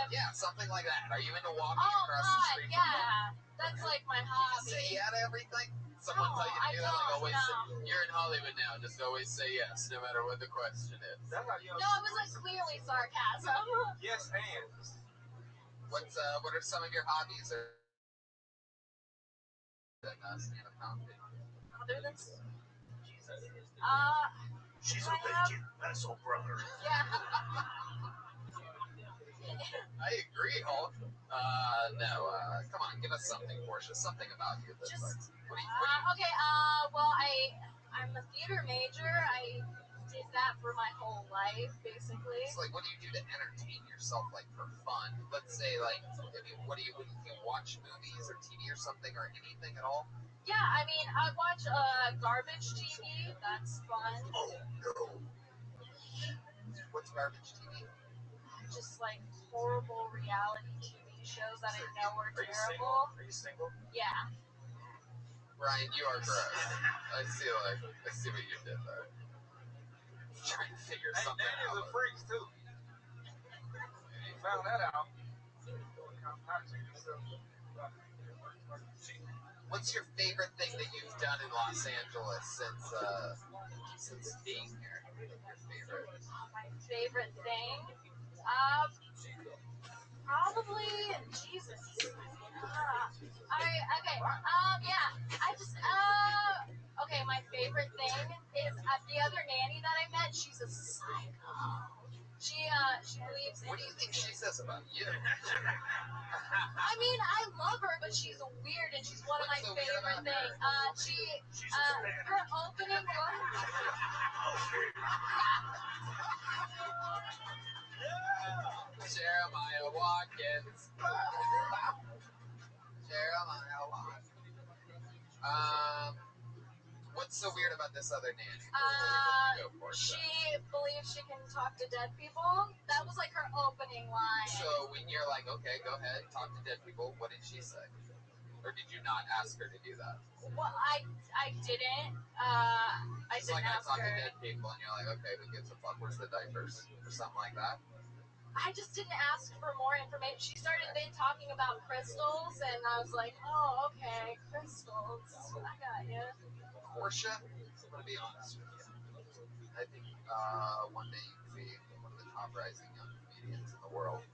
Yeah, something like that. Are you into walking across the street? Yeah, that's like my hobby. Say yeah to everything. Someone tell you to do that, like always. You're in Hollywood now. Just always say yes, no matter what the question is. No, it was like clearly sarcasm. Yes, and. What are some of your hobbies or stand-up comedy? Other than She's a bacon vessel, brother. Yeah. I agree, Hulk. No, come on, give us something, Portia. Something about you. That's Just, what do you okay, well, I'm a theater major. I did that for my whole life, basically. It's like, what do you do to entertain yourself, like, for fun? Let's say, like, what do you watch movies or TV or something or anything at all? Yeah, I mean, I watch garbage TV. That's fun. Oh, no. What's garbage TV? Just like horrible reality TV shows that I know are terrible. Are you single? Yeah. Ryan, you are gross. I see what you did there. Trying to figure something out. Danny's a freak too. You found that out. What's your favorite thing that you've done in Los Angeles since being here? Your favorite? My favorite thing? Probably Jesus. Okay, my favorite thing is the other nanny that I met, she's a psycho. She believes in... What do you think she says about you? I mean, I love her, but she's weird, and she's one of my favorite things. Her opening Jeremiah Watkins. Jeremiah Watkins. What's so weird about this other nanny? She believes she can talk to dead people. That was like her opening line. So when you're like, okay, go ahead, talk to dead people, what did she say? Or did you not ask her to do that? Well, I didn't. I didn't ask her. Talk to dead people, and you're like, okay, who gives a fuck? Where's the diapers? Or something like that? I just didn't ask for more information. She started then talking about crystals, and I was like, oh, okay, crystals. I got you. Portia, I'm going to be honest with you. I think one day you could be one of the top rising young comedians in the world.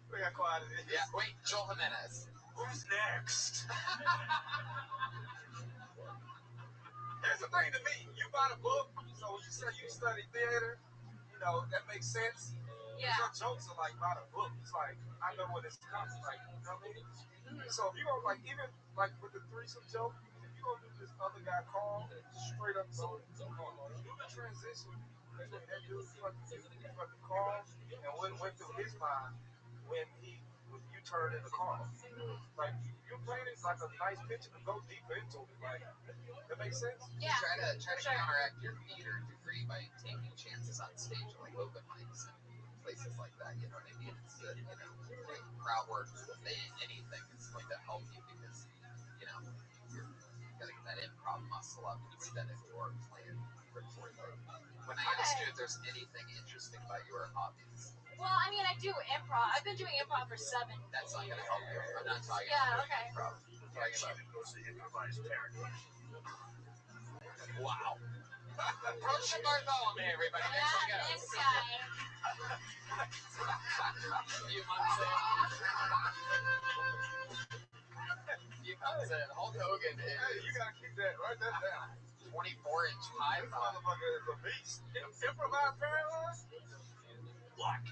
We got quiet. Yeah, wait, Joel Jimenez. Who's next? Here's the thing to me. You bought a book, so when you say you study theater, that makes sense. Yeah. Your jokes are like by the book. It's like I know what it's coming. Like you know what I mean? So if you go like even like with the threesome joke, if you gonna do this other guy call, straight up go do the transition that dude fucking called and what went through his mind when you turned in the call. Like you're playing it like a nice picture to go deeper into it. Like that makes sense? Yeah. Try to counteract your theater degree by taking chances on stage, like open mics and places like that. You know what I mean? It's like crowd work or anything. It's going to help you because you're gonna get that improv muscle up instead of your playing rhetorically. When I asked you if there's anything interesting about your hobbies, Well, I mean, I do improv. I've been doing improv for 7 years. that's not gonna help you. I'm not talking Yeah, about okay. improv. I'm talking about Improvised character. wow. Approach the Bartholomew, everybody. Next one goes. This guy. Few months in, Hulk Hogan Hey, you is gotta keep that. Write that down. 24-inch This python. motherfucker is a beast. Improvised paralyzed? Like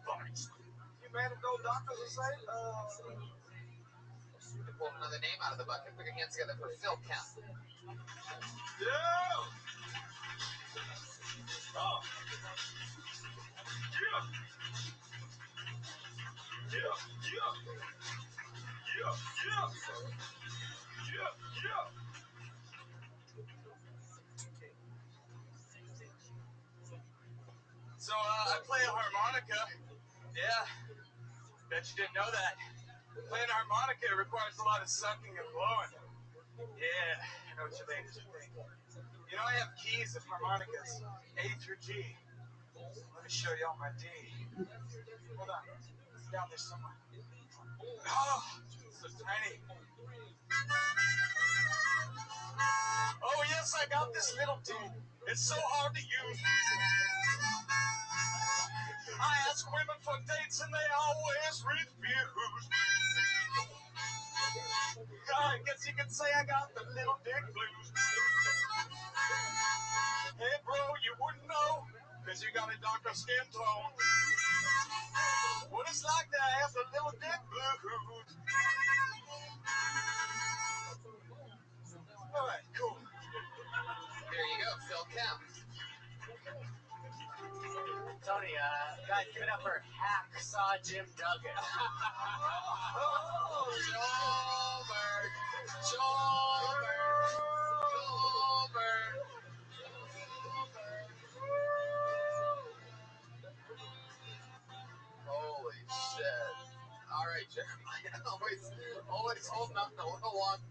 bodies. You man of those doctors will say, Pull another name out of the bucket. Put your hands together for Phil Kemp. yeah. Oh. Yeah. Yeah. Yeah. Yeah. Yeah. Yeah. Yeah. So I play a harmonica. Yeah, bet you didn't know that. Playing a harmonica requires a lot of sucking and blowing. Yeah, I know what you think. You know I have keys of harmonicas, A through G. Let me show you all my D. Hold on, it's down there somewhere. Oh, so tiny. Oh yes, I got this little D. It's so hard to use. I ask women for dates and they always refuse. I guess you could say I got the little dick blues. Hey bro, you wouldn't know, cause you got a darker skin tone. What it's like to have the little dick blues. Alright, cool. There you go, Phil Kemp. Tony, guys, give it up for Hacksaw Jim Duggan. Oh, Joelberg. Joelberg. Joelberg. Holy shit. All right, Jeremiah. Always holding up a little longer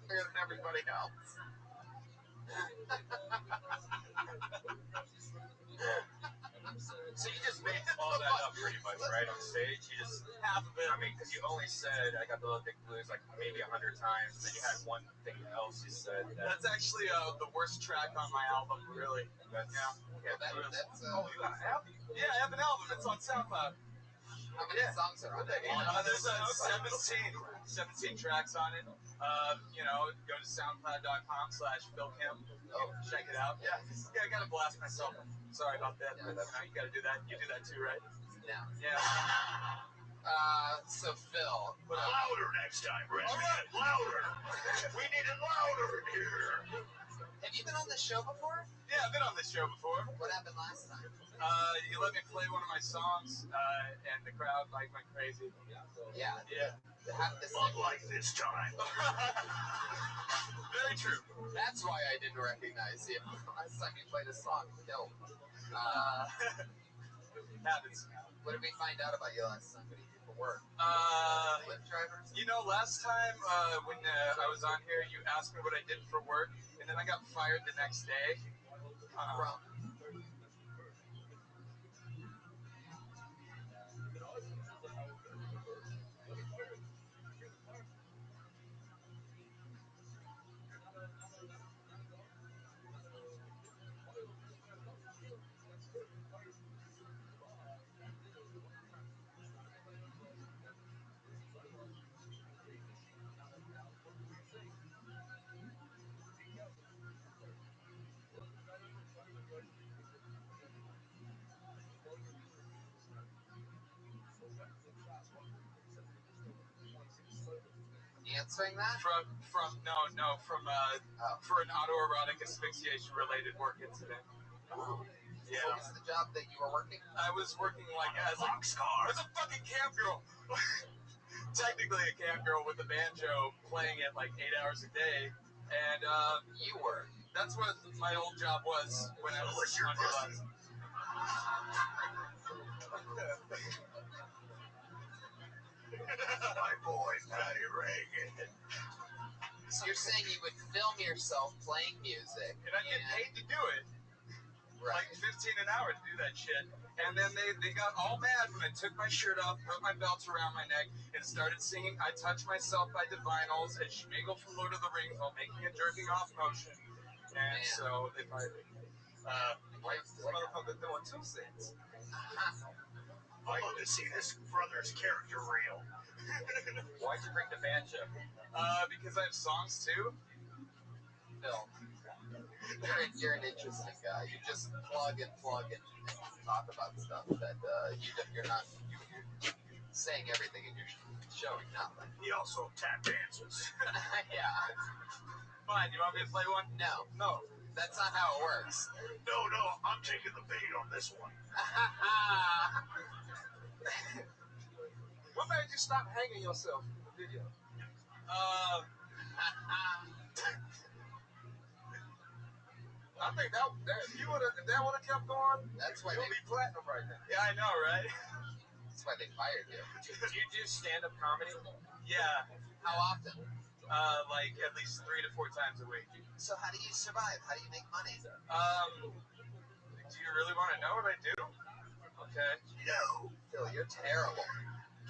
than everybody else. So you just made all that up pretty much, right, on stage? You just, Half of it. I mean, because you only said, I got the little dick blues like maybe 100 times, and then you had one thing else you said. That's actually the worst track on my album, really. That's, Yeah, that's Oh, you got an album? Yeah, I have an album. It's on SoundCloud. how many songs are on that? There's 17 tracks on it. Go to soundcloud.com/PhilKemp. Oh, Check it out. Yeah, I gotta blast myself. Sorry about that. Yeah, But, you gotta do that. You do that too, right? yeah. Yeah. So Phil, Louder next time, Reggie. All right. Louder. We need it louder in here. have you been on this show before? Yeah, I've been on this show before. What happened last time? You let me play one of my songs, and the crowd went crazy. Yeah. Yeah. How did this Not like this time. Very true. That's why I didn't recognize you. Last time you played a song, no. Happens. What did we find out about you last time? What do you do for work? Lyft drivers? Last time when I was on here, you asked me what I did for work, and then I got fired the next day. From? answering that? From for an autoerotic asphyxiation related work incident. Yeah. What was the job that you were working? I was working as a fucking camp girl. Technically a camp girl with a banjo playing it like 8 hours a day. And You were. that's what my old job was when I was on your last. My boy, Patty Reagan. So you're saying you would film yourself playing music. And I get paid to do it. Right. Like $15 an hour to do that shit. And then they got all mad when I took my shirt off, put my belts around my neck, and started singing I Touch Myself by the Vinyls and Schmeagol from Lord of the Rings while making a jerking off motion. And so they fired me. Why is this motherfucker doing 2 cents? I want to see this brother's character reel. Why'd you bring the banjo? Because I have songs too. Phil, you're an interesting guy. You just plug and talk about stuff that you're not saying everything in your showing nothing. He also tap dances. Yeah. Fine, you want me to play one? No. That's not how it works. No, I'm taking the bait on this one. What made you stop hanging yourself in the video? I think that if that would have kept going, That's why you'll be platinum right now. Yeah, I know, right? That's why they fired you. Do you do stand-up comedy? Yeah. How often? Like at least 3 to 4 times a week. So how do you survive? How do you make money? Do you really want to know what I do? Okay. No. Phil, you're terrible.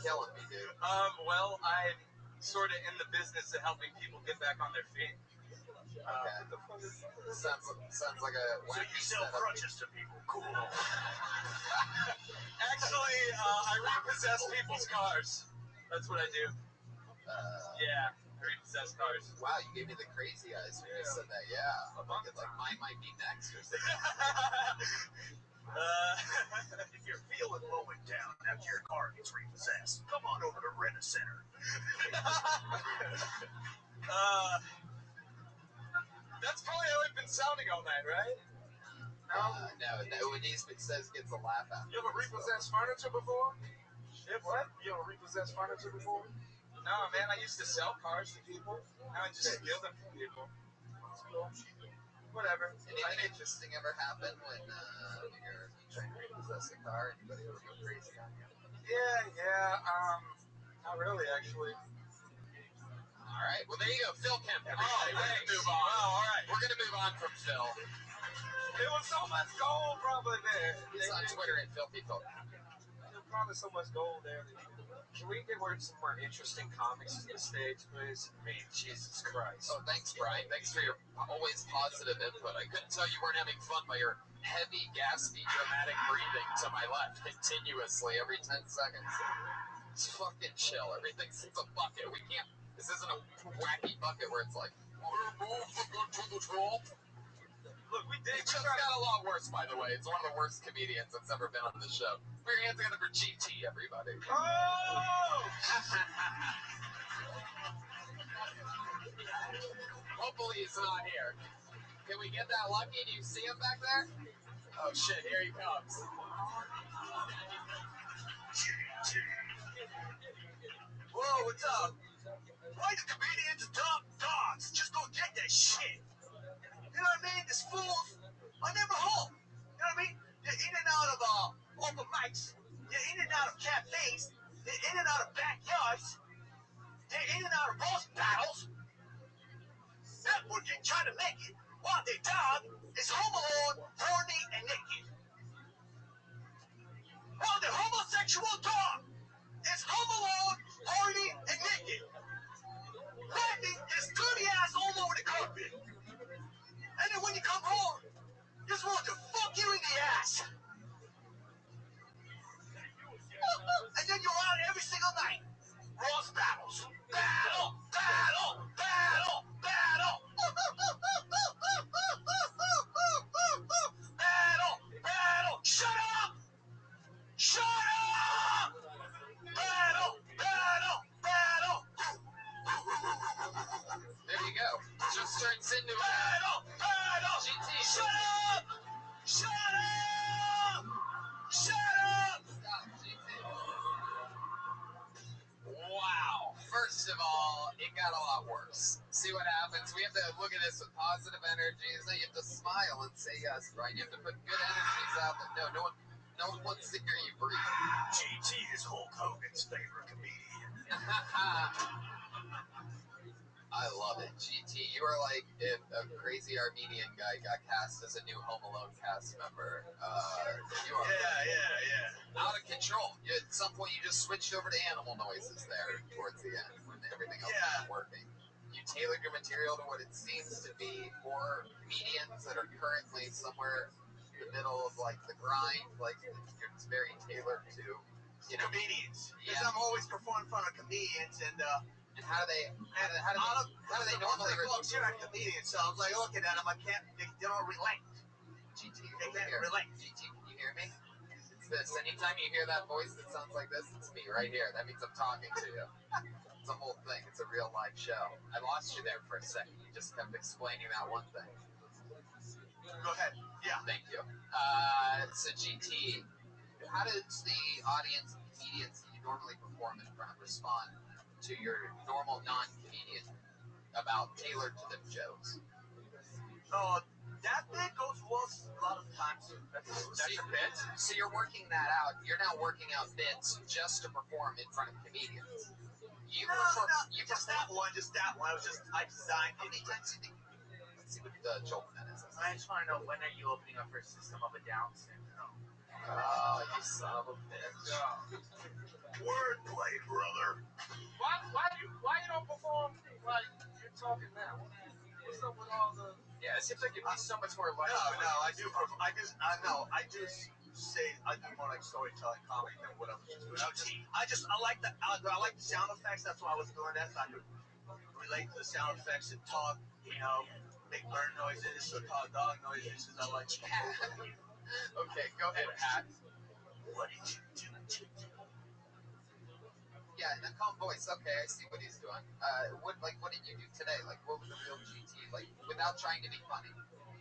Killing me, dude. Well, I'm sort of in the business of helping people get back on their feet. Okay. Sounds like a So you sell crutches to people. Cool. Actually, I repossess people's cars. That's what I do. Yeah, I repossess cars. Wow, you gave me the crazy eyes when you said that. Yeah. I'm thinking like mine might be next or something. If you're feeling low and down after your car gets repossessed, come on over to Rent-A-Center. That's probably how I've been sounding all night, right? No, when he says gets a laugh out. You ever repossessed furniture before? Shit, what? You ever repossessed furniture before? No, man, I used to sell cars to people. Now I just steal them from people. Whatever. Anything interesting ever happen when you're trying to repossess a car? Anybody ever go crazy on you? Yeah, not really, actually. All right, well, there you go. Phil Kemp, everybody. We're going to move on. Oh, all right. We're going to move on from Phil. There was so much gold probably there. He's on Twitter at Filthy Phil. There's probably so much gold there. Can we get some more interesting comics to the stage, please? I mean, Jesus Christ. Oh, thanks, Brian. Thanks for your always positive input. I couldn't tell you weren't having fun by your heavy, gaspy, dramatic breathing to my left continuously every 10 seconds. It's fucking chill. Everything's in a bucket. We can't. This isn't a wacky bucket where it's like, to the top. Look, we It just got a lot worse, by the way. It's one of the worst comedians that's ever been on the show. Put your hands together for GT, everybody. Oh! Hopefully he's not here. Can we get that lucky? Do you see him back there? Oh shit, here he comes. Whoa, what's up? Why the comedians are dumb dogs? Just don't get that shit. You know what I mean? These fools are never home. You know what I mean? They're in and out of open mics. They're in and out of cafes. They're in and out of backyards. They're in and out of roast battles. That would they try to make it while their dog is home alone, horny, and naked. While the homosexual dog is home alone, horny, and naked. Wiping his dirty ass all over the carpet. And then when you come home, just want to fuck you in the ass. And then you're out every single night. Roast battles. Battle, battle, battle, battle. Battle, battle. Shut up! Shut up! Battle, battle. turns into GT. Shut up! Shut up! Shut up! Stop, GT. Wow. First of all, it got a lot worse. See what happens? We have to look at this with positive energies. You have to smile and say yes, right? You have to put good energies out there. No one wants to hear you breathe. GT is Hulk Hogan's favorite comedian. I love it, GT. You are like if a crazy Armenian guy got cast as a new Home Alone cast member. You are out of control. At some point, you just switched over to animal noises there towards the end when everything else was working. You tailored your material to what it seems to be for comedians that are currently somewhere in the middle of like the grind. Like it's very tailored to Comedians. Because I'm always performing in front of comedians and how do they normally folks here are comedians, so I was like looking at them, they don't relate. GT, They can't relate. GT, can you hear me? It's this. Anytime you hear that voice that sounds like this, it's me right here. That means I'm talking to you. It's a whole thing. It's a real live show. I lost you there for a second. You just kept explaining that one thing. Go ahead. Yeah. Thank you. So GT, how does the audience and comedians that you normally perform in front respond to your normal non-comedian about tailored to them jokes? That bit goes well a lot of times. That's your bit. So you're working that out. You're now working out bits just to perform in front of comedians. Just that one. I designed How many times do you think? Let's see what the Joltman is. I just want to know, when are you opening up for System of a Down syndrome? Oh, you son of a bitch. Wordplay, brother. Why you don't perform like you're talking now? What's up with all the? Yeah, it seems like it'd be so much more like. No, I do more like storytelling comedy than what I was just doing. I like the sound effects. That's why I was doing that. So I could relate to the sound effects and talk, make bird noises or talk dog noises. I like. Okay, go ahead, Pat. What did you do? Yeah, in a calm voice. Okay, I see what he's doing. What did you do today? Like, what was the real GT? Like, without trying to be funny.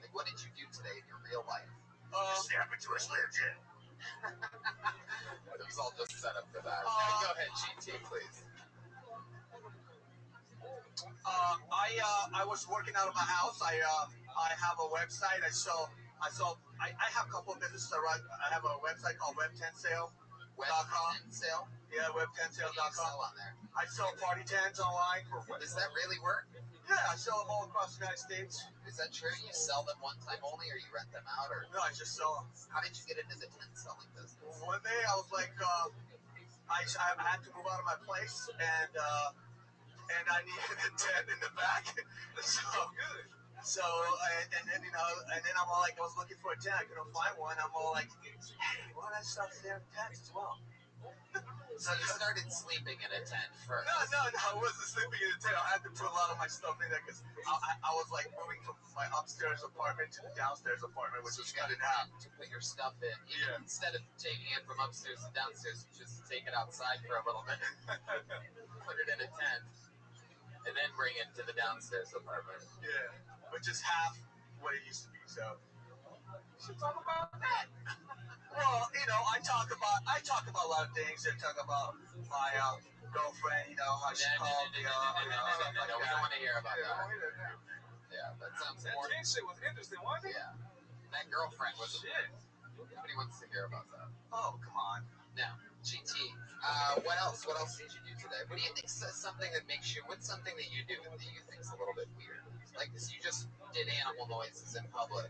Like, what did you do today in your real life? Step into a Slim Jim. It was all just set up for that. Go ahead, GT, please. I was working out of my house. I have a website. I have a couple of businesses I run. I have a website called Web10Sale.com. Web10Sale? Yeah, Web10Sale.com. On there? I sell party tents online. Does that really work? Yeah, I sell them all across the United States. Is that true? You sell them one time only, or you rent them out, or? No, I just sell them. How did you get into the tent selling business? One day I was like, I had to move out of my place, and I needed a tent in the back. So and then I'm all like, I was looking for a tent, I couldn't find one. I'm all like, hey, why don't I start selling tents as well? So you started sleeping in a tent first? No, I wasn't sleeping in a tent. I had to put a lot of my stuff in there because I was like moving from my upstairs apartment to the downstairs apartment, which was cut in half. To put your stuff in. Yeah. Instead of taking it from upstairs to downstairs, you just take it outside for a little bit, put it in a tent, and then bring it to the downstairs apartment. Yeah, which is half what it used to be. So You should talk about that. Well, I talk about a lot of things. I talk about my girlfriend, how she called me, stuff like We don't that. want to hear about that. Yeah, that sounds That more. shit was interesting, wasn't it? Yeah, that girlfriend was. Shit. Nobody wants to hear about that. Oh, come on. Now, GT, what else? What else did you do today? What do you think is something that makes you? What's something that you do that you think is a little bit weird? Like, cause you just did animal noises in public.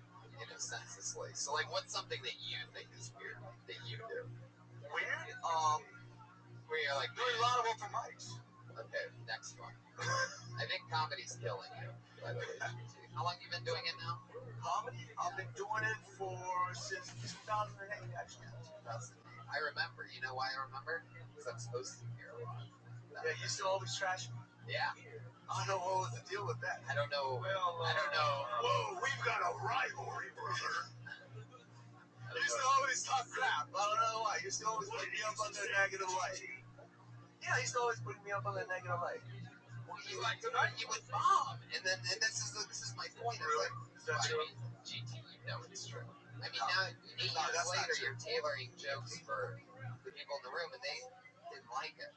Senselessly. So, like, what's something that you think is weird that you do? Weird? Where you're like, doing a lot of open mics. Okay, next one. I think comedy's killing you, by the way. How long have you been doing it now? Comedy? I've been doing it since 2008, actually. 2008. I remember. You know why I remember? Because I'm supposed to be here a lot. Yeah, you used to always trash me. Yeah. I don't know what was the deal with that. I don't know. Well, I don't know. Whoa, we've got a rivalry, brother. You used to always talk crap. I don't know why. You used to always put me up on the negative light. Yeah, he used to always put me up on the negative light. you like tonight, you would bomb. And this is my point. Really? Is that true? GT, you know it's true. I mean, now 8 years later, you're tailoring jokes for the people in the room, and they didn't like it.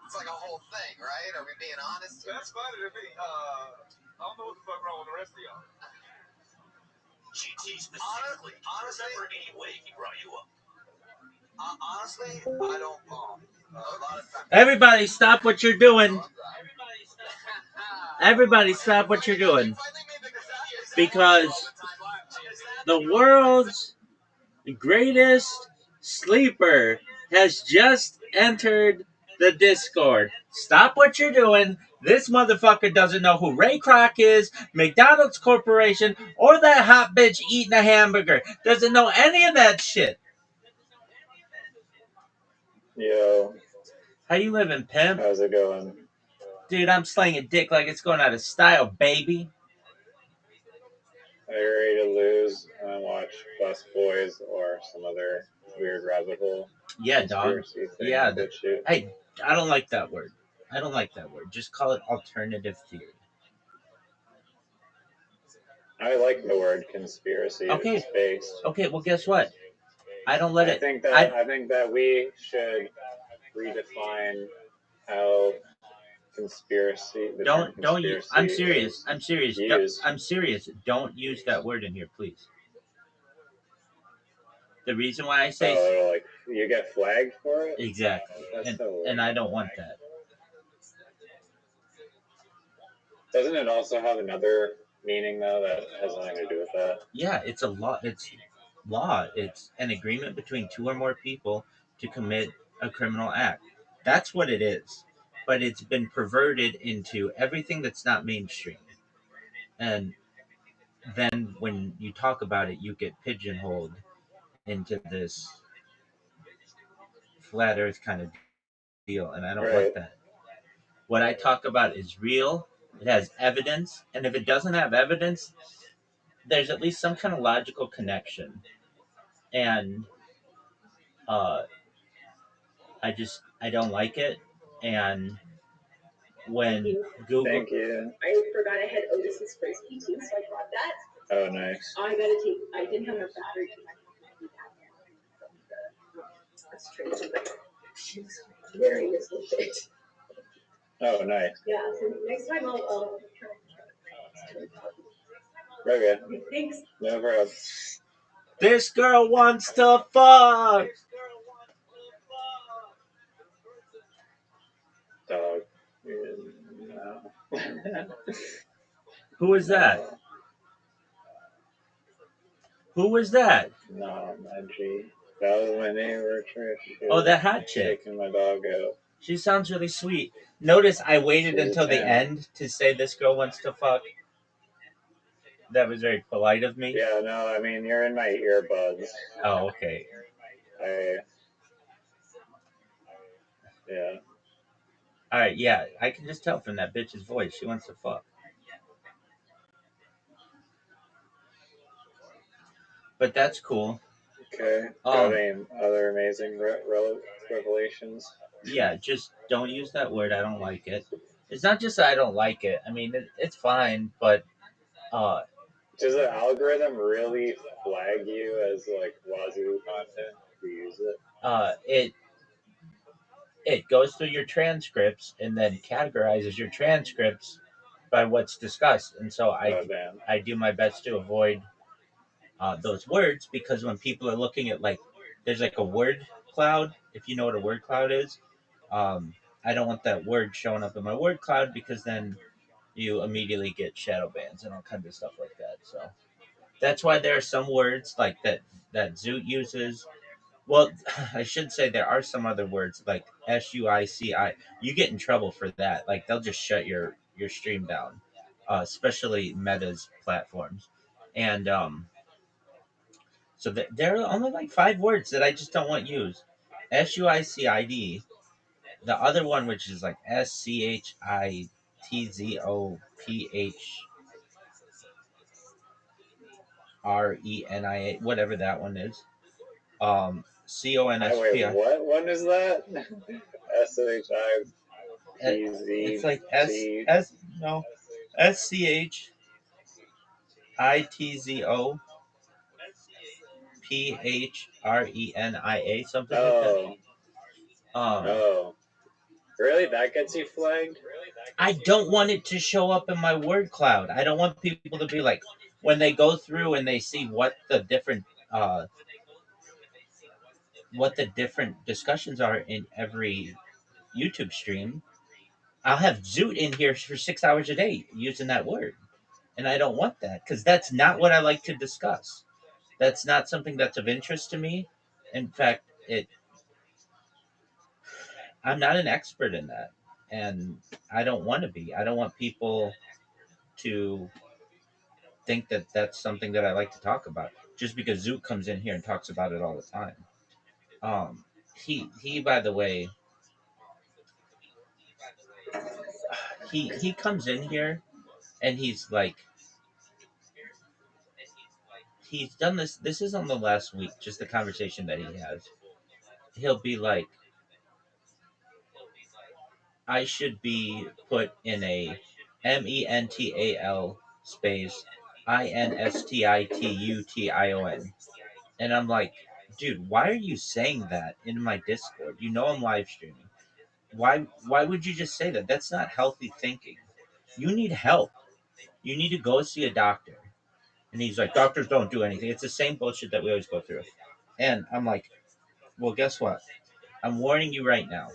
It's like a whole thing, right? Are we being honest? That's funny to me. I don't know what the fuck wrong with the rest of y'all. GT specifically. Honestly, Remember any way he brought you up? Honestly, I don't bomb. A lot of times. Everybody, stop what you're doing. Everybody, stop what you're doing. Because the world's greatest sleeper has just entered the Discord. Stop what you're doing. This motherfucker doesn't know who Ray Kroc is, McDonald's Corporation, or that hot bitch eating a hamburger. Doesn't know any of that shit. Yo, How you living, pimp? how's it going? Dude, I'm slinging dick like it's going out of style, baby. Are you ready to lose and watch Bus Boys or some other weird rabbit hole? Yeah, dog. Conspiracy thing? Yeah. Good shit. Hey, I don't like that word. I don't like that word. Just call it alternative theory. I like the word conspiracy. Okay. It's based. Okay, well, guess what? I don't let I it. think that we should redefine how conspiracy. The term Don't use. conspiracy I'm serious. is I'm serious. used. I'm serious. Don't use that word in here, please. The reason why I say Oh, like you get flagged for it? exactly, That's so weird. and I don't want that. Doesn't it also have another meaning though that has nothing to do with that? Yeah, it's a law. It's law. It's an agreement between two or more people to commit a criminal act. That's what it is. But it's been perverted into everything that's not mainstream. And then when you talk about it, you get pigeonholed into this flat earth kind of deal. And I don't want that. What I talk about is real. It has evidence. And if it doesn't have evidence, there's at least some kind of logical connection. And I don't like it. And when Google, Thank you. I forgot I had Otis's frisbee too, so I brought that. Oh, nice. I didn't have enough battery to let's trade something. She's very dislocate. Oh, nice. Yeah, so next time I'll Okay. Thanks. No problem. This girl wants to fuck. Dog. No. Who is that? Who was that? No, Maggie. That was my neighbor, Trish. Oh, that hot chick. Taking my dog out. She sounds really sweet. Notice I waited She's until the 10. end to say this girl wants to fuck. That was very polite of me. Yeah, no, I mean, you're in my earbuds. Oh, okay. Yeah. Alright, yeah. I can just tell from that bitch's voice. She wants to fuck. But that's cool. Okay. Got any other amazing revelations? Yeah, just don't use that word. I don't like it. It's not just that I don't like it. I mean, it's fine, but does the algorithm really flag you as like wazoo content if you use it? It goes through your transcripts and then categorizes your transcripts by what's discussed, and so I do my best to avoid those words, because when people are looking at, like, there's like a word cloud, if you know what a word cloud is. I don't want that word showing up in my word cloud, because then you immediately get shadow bans and all kinds of stuff like that. So that's why there are some words like that Zoot uses. Well, I should say there are some other words like SUICI. You get in trouble for that. Like, they'll just shut your stream down, especially Meta's platforms. And so there are only like 5 words that I just don't want used. SUICID. The other one, which is like SCHITZOPHRENIA, whatever that one is. CONSP. Wait, what one is that? SHI. It's like SCHITZOPHRENIA, something like that. Oh, really? That gets you flagged? I don't want it to show up in my word cloud. I don't want people to be like, when they go through and they see what the different discussions are in every YouTube stream. I'll have Zoot in here for 6 hours a day using that word. And I don't want that because that's not what I like to discuss. That's not something that's of interest to me. In fact, I'm not an expert in that. And I don't want to be. I don't want people to think that that's something that I like to talk about just because Zoot comes in here and talks about it all the time. He by the way, he comes in here and he's like, he's done this. This is on the last week, just the conversation that he has. He'll be like, I should be put in a MENTAL space INSTITUTION. And I'm like, dude, why are you saying that in my Discord? You know I'm live streaming. Why would you just say that? That's not healthy thinking. You need help. You need to go see a doctor. And he's like, doctors don't do anything. It's the same bullshit that we always go through. And I'm like, well, guess what? I'm warning you right now.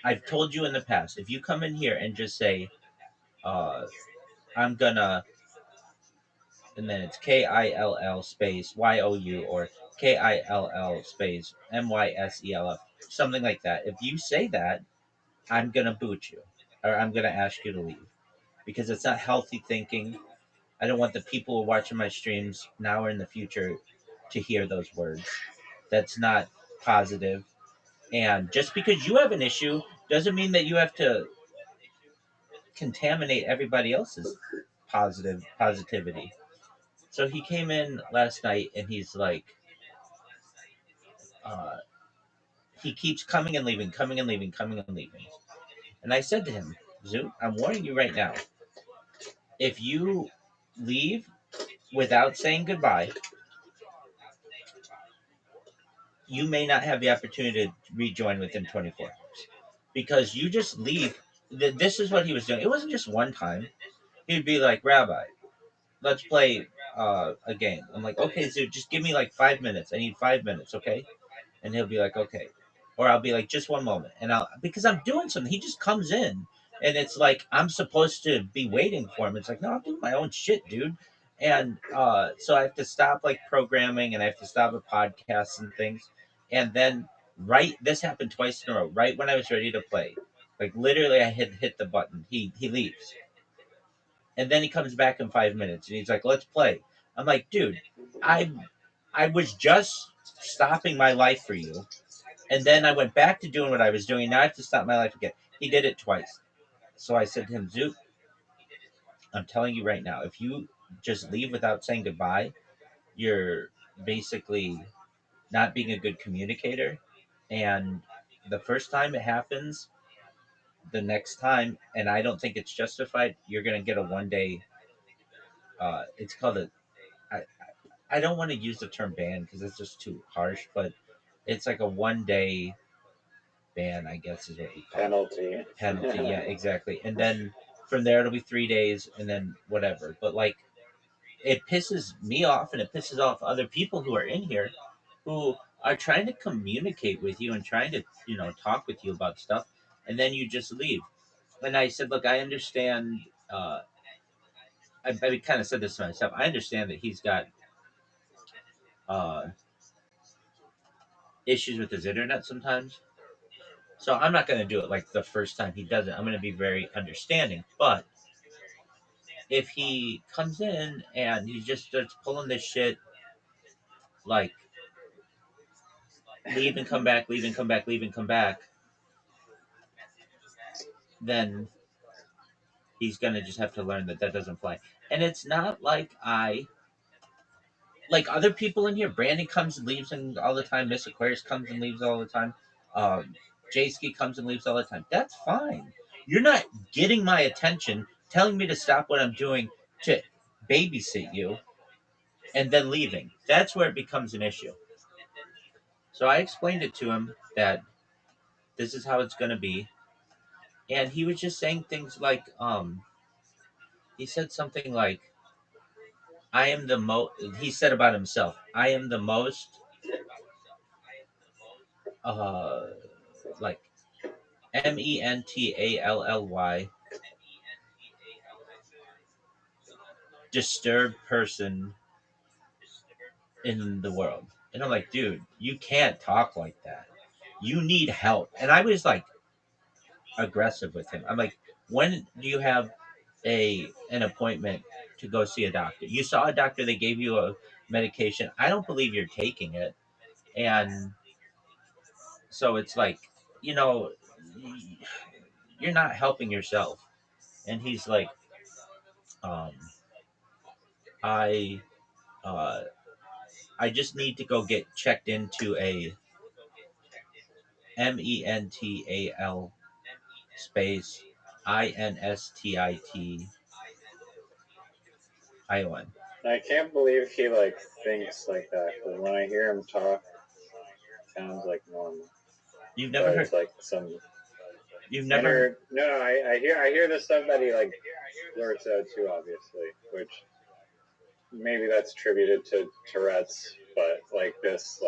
I've told you in the past, if you come in here and just say, I'm gonna, and then it's KILL space YOU or KILL space MYSELF, something like that. If you say that, I'm gonna boot you or I'm gonna ask you to leave because it's not healthy thinking. I don't want the people who are watching my streams now or in the future to hear those words. That's not positive. And just because you have an issue doesn't mean that you have to contaminate everybody else's positivity. So he came in last night and he's like, uh, he keeps coming and leaving, coming and leaving, coming and leaving. And I said to him, Zoot, I'm warning you right now. If you leave without saying goodbye, you may not have the opportunity to rejoin within 24 hours. Because you just leave. This is what he was doing. It wasn't just one time. He'd be like, Rabbi, let's play a game. I'm like, okay, Zoot, just give me like 5 minutes. I need 5 minutes, okay? And he'll be like, okay. Or I'll be like, just one moment. And because I'm doing something, he just comes in and it's like, I'm supposed to be waiting for him. It's like, no, I'm doing my own shit, dude. And so I have to stop like programming and I have to stop with podcasts and things. And then this happened twice in a row, right when I was ready to play. Like literally I had hit the button. He leaves. And then he comes back in 5 minutes and he's like, let's play. I'm like, dude, I was just stopping my life for you. And then I went back to doing what I was doing. Now I have to stop my life again. He did it twice. So I said to him, Zoot, I'm telling you right now, if you just leave without saying goodbye, you're basically not being a good communicator. And the first time it happens, the next time, and I don't think it's justified, you're going to get a 1 day, it's called I don't want to use the term ban because it's just too harsh, but it's like a 1 day ban, I guess is what we call it. Penalty, yeah, exactly. And then from there it'll be 3 days and then whatever. But like it pisses me off and it pisses off other people who are in here who are trying to communicate with you and trying to, talk with you about stuff and then you just leave. And I said, look, I understand I kind of said this to myself. I understand that he's got uh, issues with his internet sometimes. So I'm not going to do it like the first time he does it. I'm going to be very understanding. But if he comes in and he just starts pulling this shit, like leave and come back, leave and come back, leave and come back, then he's going to just have to learn that doesn't fly. And it's not like like other people in here, Brandon comes and leaves and all the time. Miss Aquarius comes and leaves all the time. Jayski comes and leaves all the time. That's fine. You're not getting my attention, telling me to stop what I'm doing to babysit you, and then leaving. That's where it becomes an issue. So I explained it to him that this is how it's going to be. And he was just saying things like, he said something like, I am the most, he said about himself, I am the most, like, Mentally disturbed person in the world. And I'm like, dude, you can't talk like that. You need help. And I was like aggressive with him. I'm like, when do you have an appointment to go see a doctor? You saw a doctor, they gave you a medication. I don't believe you're taking it. And so it's like, you know, you're not helping yourself. And he's like, um, I uh, I just need to go get checked into a mental space INSTITION. I can't believe he like thinks like that. Because when I hear him talk, it sounds like normal. You've never but heard. It's like some. You've never. No. I hear the stuff that he like blurts out too, obviously, which maybe that's attributed to Tourette's, but like this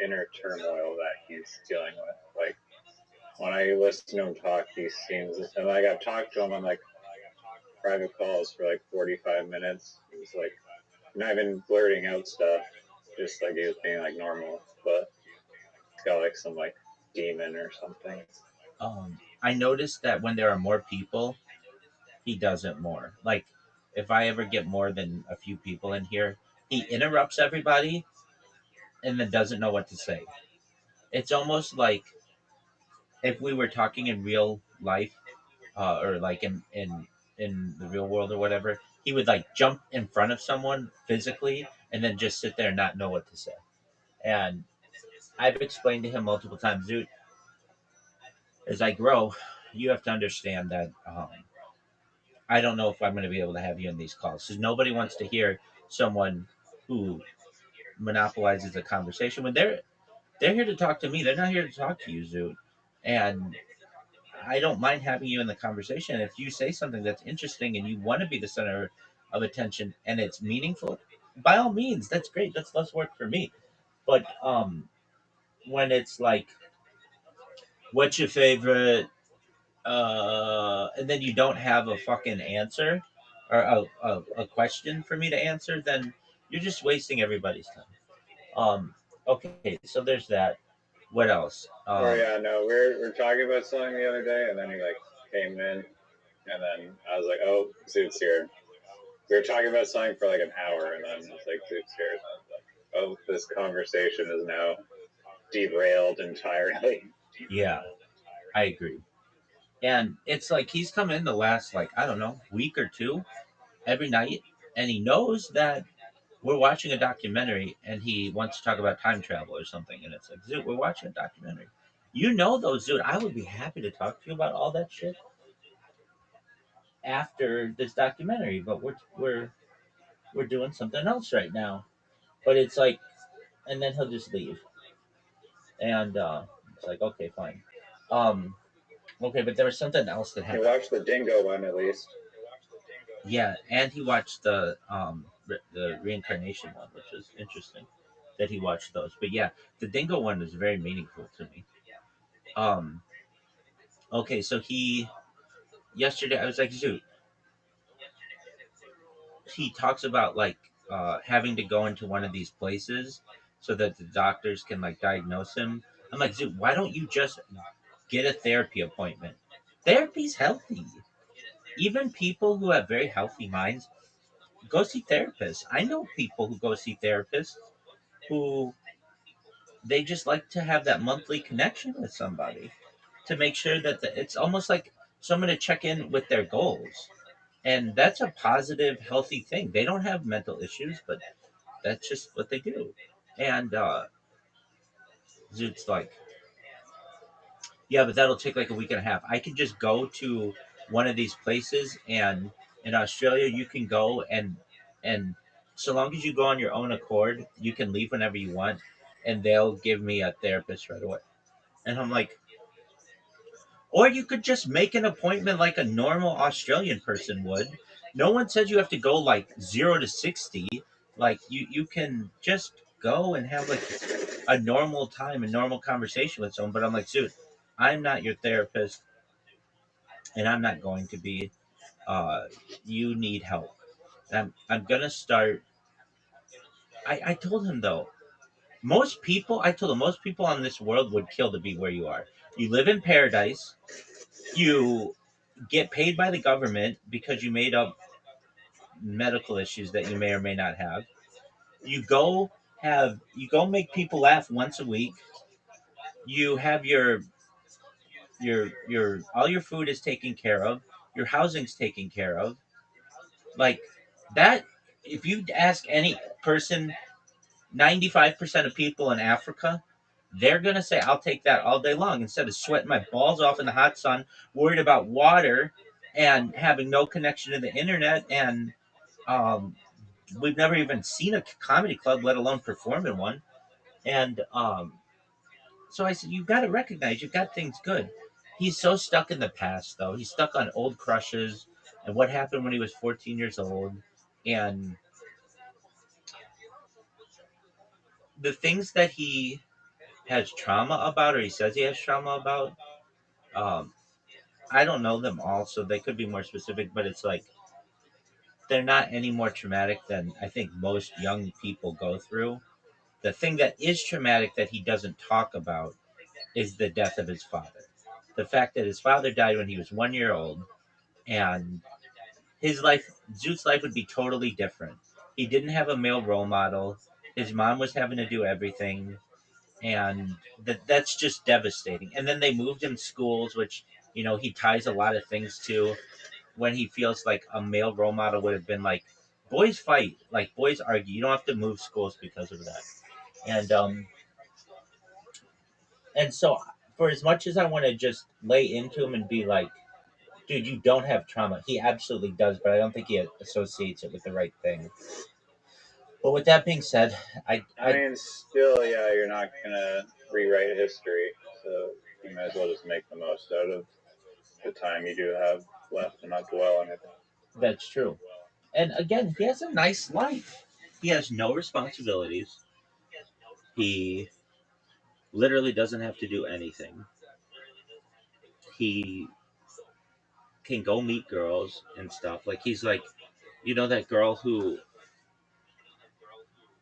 inner turmoil that he's dealing with. Like when I listen to him talk, he seems, and like I've talked to him on like private calls for like 45 minutes. He's like not even blurting out stuff, just like he was being like normal, but he's got like some like demon or something. I noticed that when there are more people, he does it more. Like if I ever get more than a few people in here, he interrupts everybody and then doesn't know what to say. It's almost like if we were talking in real life, or like in the real world or whatever, he would like jump in front of someone physically and then just sit there and not know what to say. And I've explained to him multiple times, dude, as I grow, you have to understand that I don't know if I'm going to be able to have you in these calls because nobody wants to hear someone who monopolizes a conversation when they're here to talk to me. They're not here to talk to you, Zoot. And I don't mind having you in the conversation. If you say something that's interesting and you want to be the center of attention and it's meaningful, by all means, that's great. That's less work for me. But when it's like, what's your favorite? And then you don't have a fucking answer or a question for me to answer, then you're just wasting everybody's time. Okay, so there's that. What else? We're talking about something the other day, and then he like came in, and then I was like, oh, Zoot's here. We were talking about something for like an hour, and then it's like Zoot's here, and I was like, oh, this conversation is now derailed entirely. Yeah, I agree. And it's like he's come in the last like I don't know week or two every night, and he knows that we're watching a documentary, and he wants to talk about time travel or something, and it's like, Zoot, we're watching a documentary. You know those, Zoot. I would be happy to talk to you about all that shit after this documentary, but we're doing something else right now. But it's like, and then he'll just leave, and it's like, okay, fine. Um, okay, but there was something else that You happened. watched the Dingo one at least. Yeah, and he watched the reincarnation one, which is interesting that he watched those. But yeah, the dingo one is very meaningful to me. Um, okay, so he yesterday I was like, Zoot. He talks about like having to go into one of these places so that the doctors can like diagnose him. I'm like, Zoot, why don't you just get a therapy appointment? Therapy's healthy. Even people who have very healthy minds go see therapists. I know people who go see therapists who they just like to have that monthly connection with somebody to make sure that it's almost like someone to check in with their goals. And that's a positive, healthy thing. They don't have mental issues, but that's just what they do. And Zoot's like, Yeah, but that'll take like a week and a half. I could just go to one of these places, and in Australia you can go and so long as you go on your own accord, you can leave whenever you want, and they'll give me a therapist right away. And I'm like, or you could just make an appointment like a normal Australian person would. No one says you have to go like 0 to 60. Like you can just go and have like a normal time, a normal conversation with someone. But I'm like, dude, I'm not your therapist, and I'm not going to be. Uh, you need help. I'm gonna start. I told him though. I told him most people on this world would kill to be where you are. You live in paradise. You get paid by the government because you made up medical issues that you may or may not have. You go make people laugh once a week. You have your all your food is taken care of. Your housing's taken care of. Like that, if you ask any person, 95% of people in Africa, they're going to say, I'll take that all day long instead of sweating my balls off in the hot sun, worried about water and having no connection to the internet. And um, we've never even seen a comedy club, let alone perform in one. And so I said, you've got to recognize you've got things good. He's so stuck in the past, though. He's stuck on old crushes and what happened when he was 14 years old. And the things that he has trauma about, or he says he has trauma about, um, I don't know them all, so they could be more specific, but it's like they're not any more traumatic than I think most young people go through. The thing that is traumatic that he doesn't talk about is the death of his father. The fact that his father died when he was 1 year old, and his life, Zoot's life would be totally different. He didn't have a male role model. His mom was having to do everything, and that's just devastating. And then they moved him schools, which he ties a lot of things to when he feels like a male role model would have been like, boys fight, like boys argue. You don't have to move schools because of that. And so for as much as I want to just lay into him and be like, dude, you don't have trauma. He absolutely does, but I don't think he associates it with the right thing. But with that being said, I mean, still, yeah, you're not gonna rewrite history, so you might as well just make the most out of the time you do have left and not dwell on it. That's true. And again, he has a nice life. He has no responsibilities. He literally doesn't have to do anything. He can go meet girls and stuff. Like he's like, that girl who,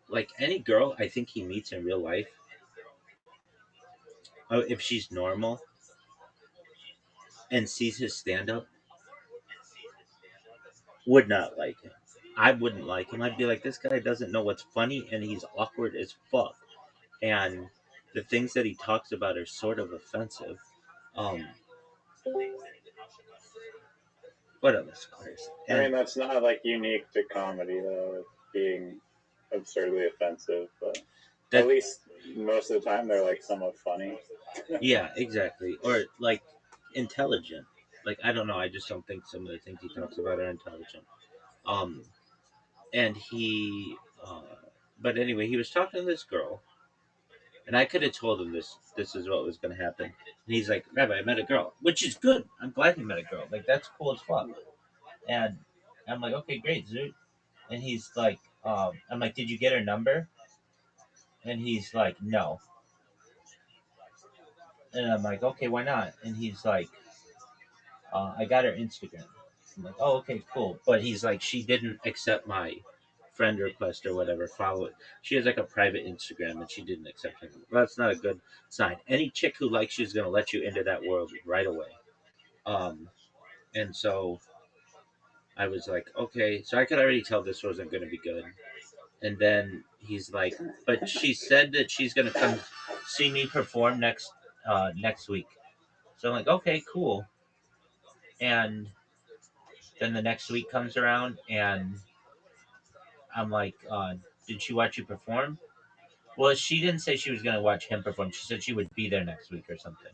like any girl I think he meets in real life, if she's normal and sees his stand up, would not like him. I wouldn't like him. I'd be like, this guy doesn't know what's funny and he's awkward as fuck. And the things that he talks about are sort of offensive. Um, what else, Chris? I mean, that's not like unique to comedy though, being absurdly offensive, but at least most of the time they're like somewhat funny. Yeah, exactly. Or like intelligent. Like I don't know, I just don't think some of the things he talks about are intelligent. Um and he but anyway, he was talking to this girl, and I could have told him this is what was gonna happen. And he's like, Rabbi, I met a girl, which is good. I'm glad he met a girl. Like that's cool as fuck. And I'm like, okay, great, Zoot. And he's like, I'm like, did you get her number? And he's like, no. And I'm like, okay, why not? And he's like, I got her Instagram. I'm like, oh, okay, cool. But he's like, she didn't accept my friend request or whatever. Follow it. She has like a private Instagram, and she didn't accept it. Well, that's not a good sign. Any chick who likes you is gonna let you into that world right away. Um, and so I was like, okay. So I could already tell this wasn't gonna be good. And then he's like, but she said that she's gonna come see me perform next week. So I'm like, okay, cool. And then the next week comes around, and I'm like, did she watch you perform? Well, she didn't say she was going to watch him perform. She said she would be there next week or something.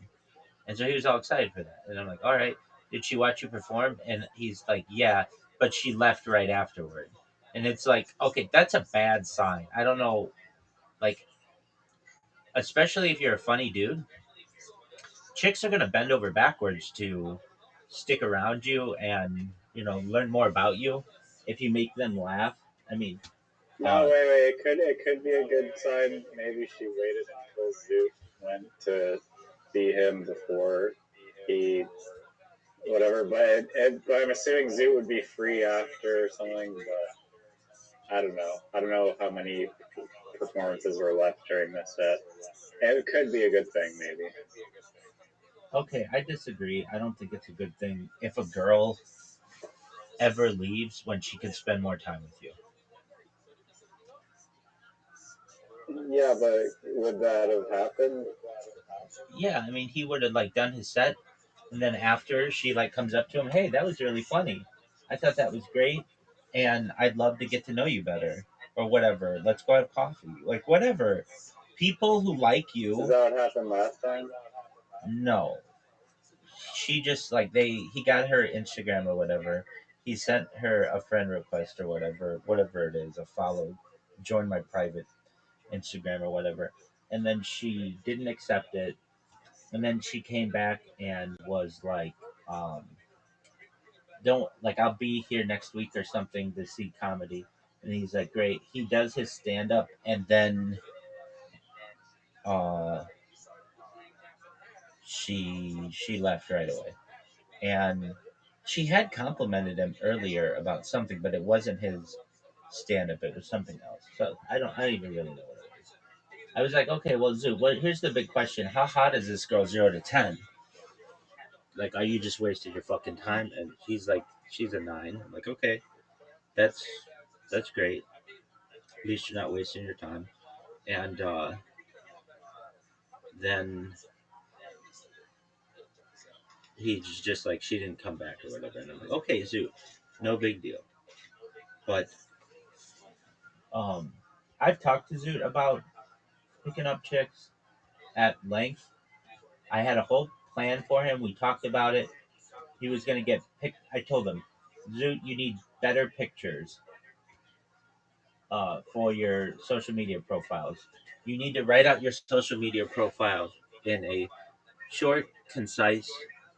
And so he was all excited for that. And I'm like, all right, did she watch you perform? And he's like, yeah, but she left right afterward. And it's like, okay, that's a bad sign. I don't know, like, especially if you're a funny dude, chicks are gonna bend over backwards to stick around you and learn more about you if you make them laugh. I mean, No, wait. It could be a good sign. Maybe she waited until Zoot went to see him before he whatever. But I'm assuming Zoot would be free after or something. But I don't know. I don't know how many performances were left during this set. It could be a good thing, maybe. okay, I disagree. I don't think it's a good thing if a girl ever leaves when she can spend more time with you. Yeah, but would that have happened? Yeah, I mean, he would have like done his set, and then after she like comes up to him, hey, that was really funny. I thought that was great, and I'd love to get to know you better, or whatever. Let's go have coffee, like whatever. People who like Is you, that what happened last time? no, she just like he got her Instagram or whatever. He sent her a friend request or whatever it is, a follow, join my private Instagram or whatever, and then she didn't accept it, and then she came back and was like, um, "Don't like I'll be here next week or something to see comedy," and he's like, "Great." He does his stand up, and then uh, she left right away. And she had complimented him earlier about something, but it wasn't his stand up. It was something else. So I don't even really know what it was. I was like, okay, well, Zoo, here's the big question: how hot is this girl 0 to 10? Like, are you just wasting your fucking time? And he's like, she's a 9. I'm like, okay, that's that's great. At least you're not wasting your time. And then he's just like, she didn't come back or whatever. And I'm like, okay, Zoo, no big deal. But um, I've talked to Zoot about picking up chicks at length. I had a whole plan for him. We talked about it. He was gonna get picked. I told him, Zoot, you need better pictures for your social media profiles. You need to write out your social media profile in a short, concise,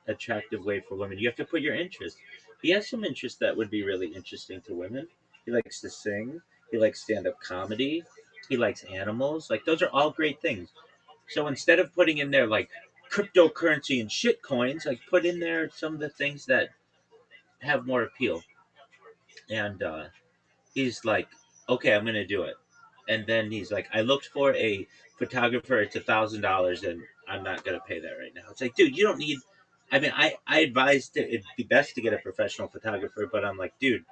attractive way for women. You have to put your interests. He has some interests that would be really interesting to women. He likes to sing. He likes stand-up comedy. He likes animals. Like those are all great things. So instead of putting in there like cryptocurrency and shit coins, like put in there some of the things that have more appeal. And he's like, okay, I'm gonna do it. And then he's like, I looked for a photographer. It's $1,000, and I'm not gonna pay that right now. It's like, dude, you don't need. I mean, I advised it'd be best to get a professional photographer, but I'm like, dude,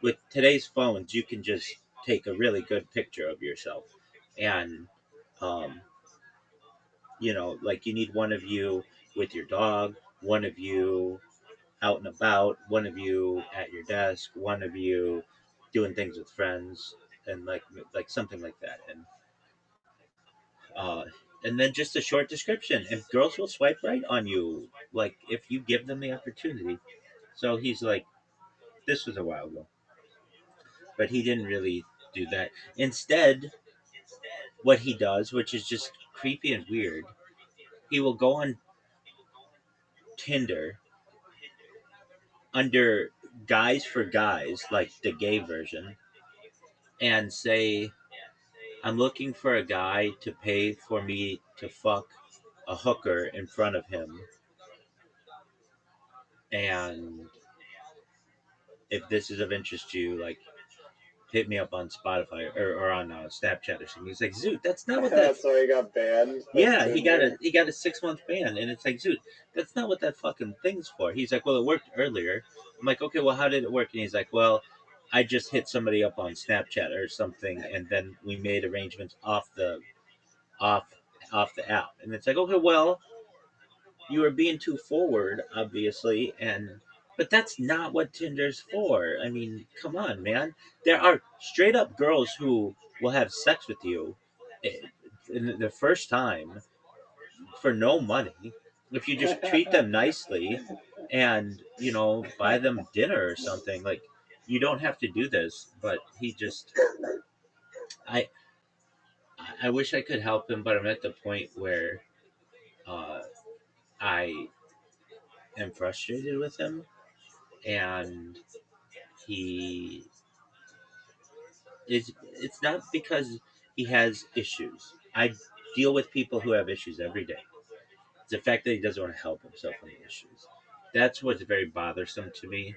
with today's phones, you can just take a really good picture of yourself, and um, like you need one of you with your dog, one of you out and about, one of you at your desk, one of you doing things with friends, and like something like that, uh, and then just a short description. And girls will swipe right on you, like if you give them the opportunity. So he's like, this was a while ago, but he didn't really do that. Instead, what he does, which is just creepy and weird, he will go on Tinder under Guys for Guys, like the gay version, and say, I'm looking for a guy to pay for me to fuck a hooker in front of him. And if this is of interest to you, like, hit me up on Spotify or on Snapchat or something. He's like, Zoot, that's not what that. That's why he got banned. Yeah, he got a 6-month ban, and it's like, Zoot, that's not what that fucking thing's for. He's like, well, it worked earlier. I'm like, okay, well, how did it work? And he's like, well, I just hit somebody up on Snapchat or something, and then we made arrangements off off the app. And it's like, okay, well, you were being too forward, obviously, and but that's not what Tinder's for. I mean, come on, man. There are straight up girls who will have sex with you in the first time for no money. if you just treat them nicely and, you know, buy them dinner or something, like, you don't have to do this. But he just, I, I wish I could help him, but I'm at the point where uh, I am frustrated with him, and he is. It's not because he has issues. I deal with people who have issues every day. It's the fact that he doesn't want to help himself on the issues. That's what's very bothersome to me.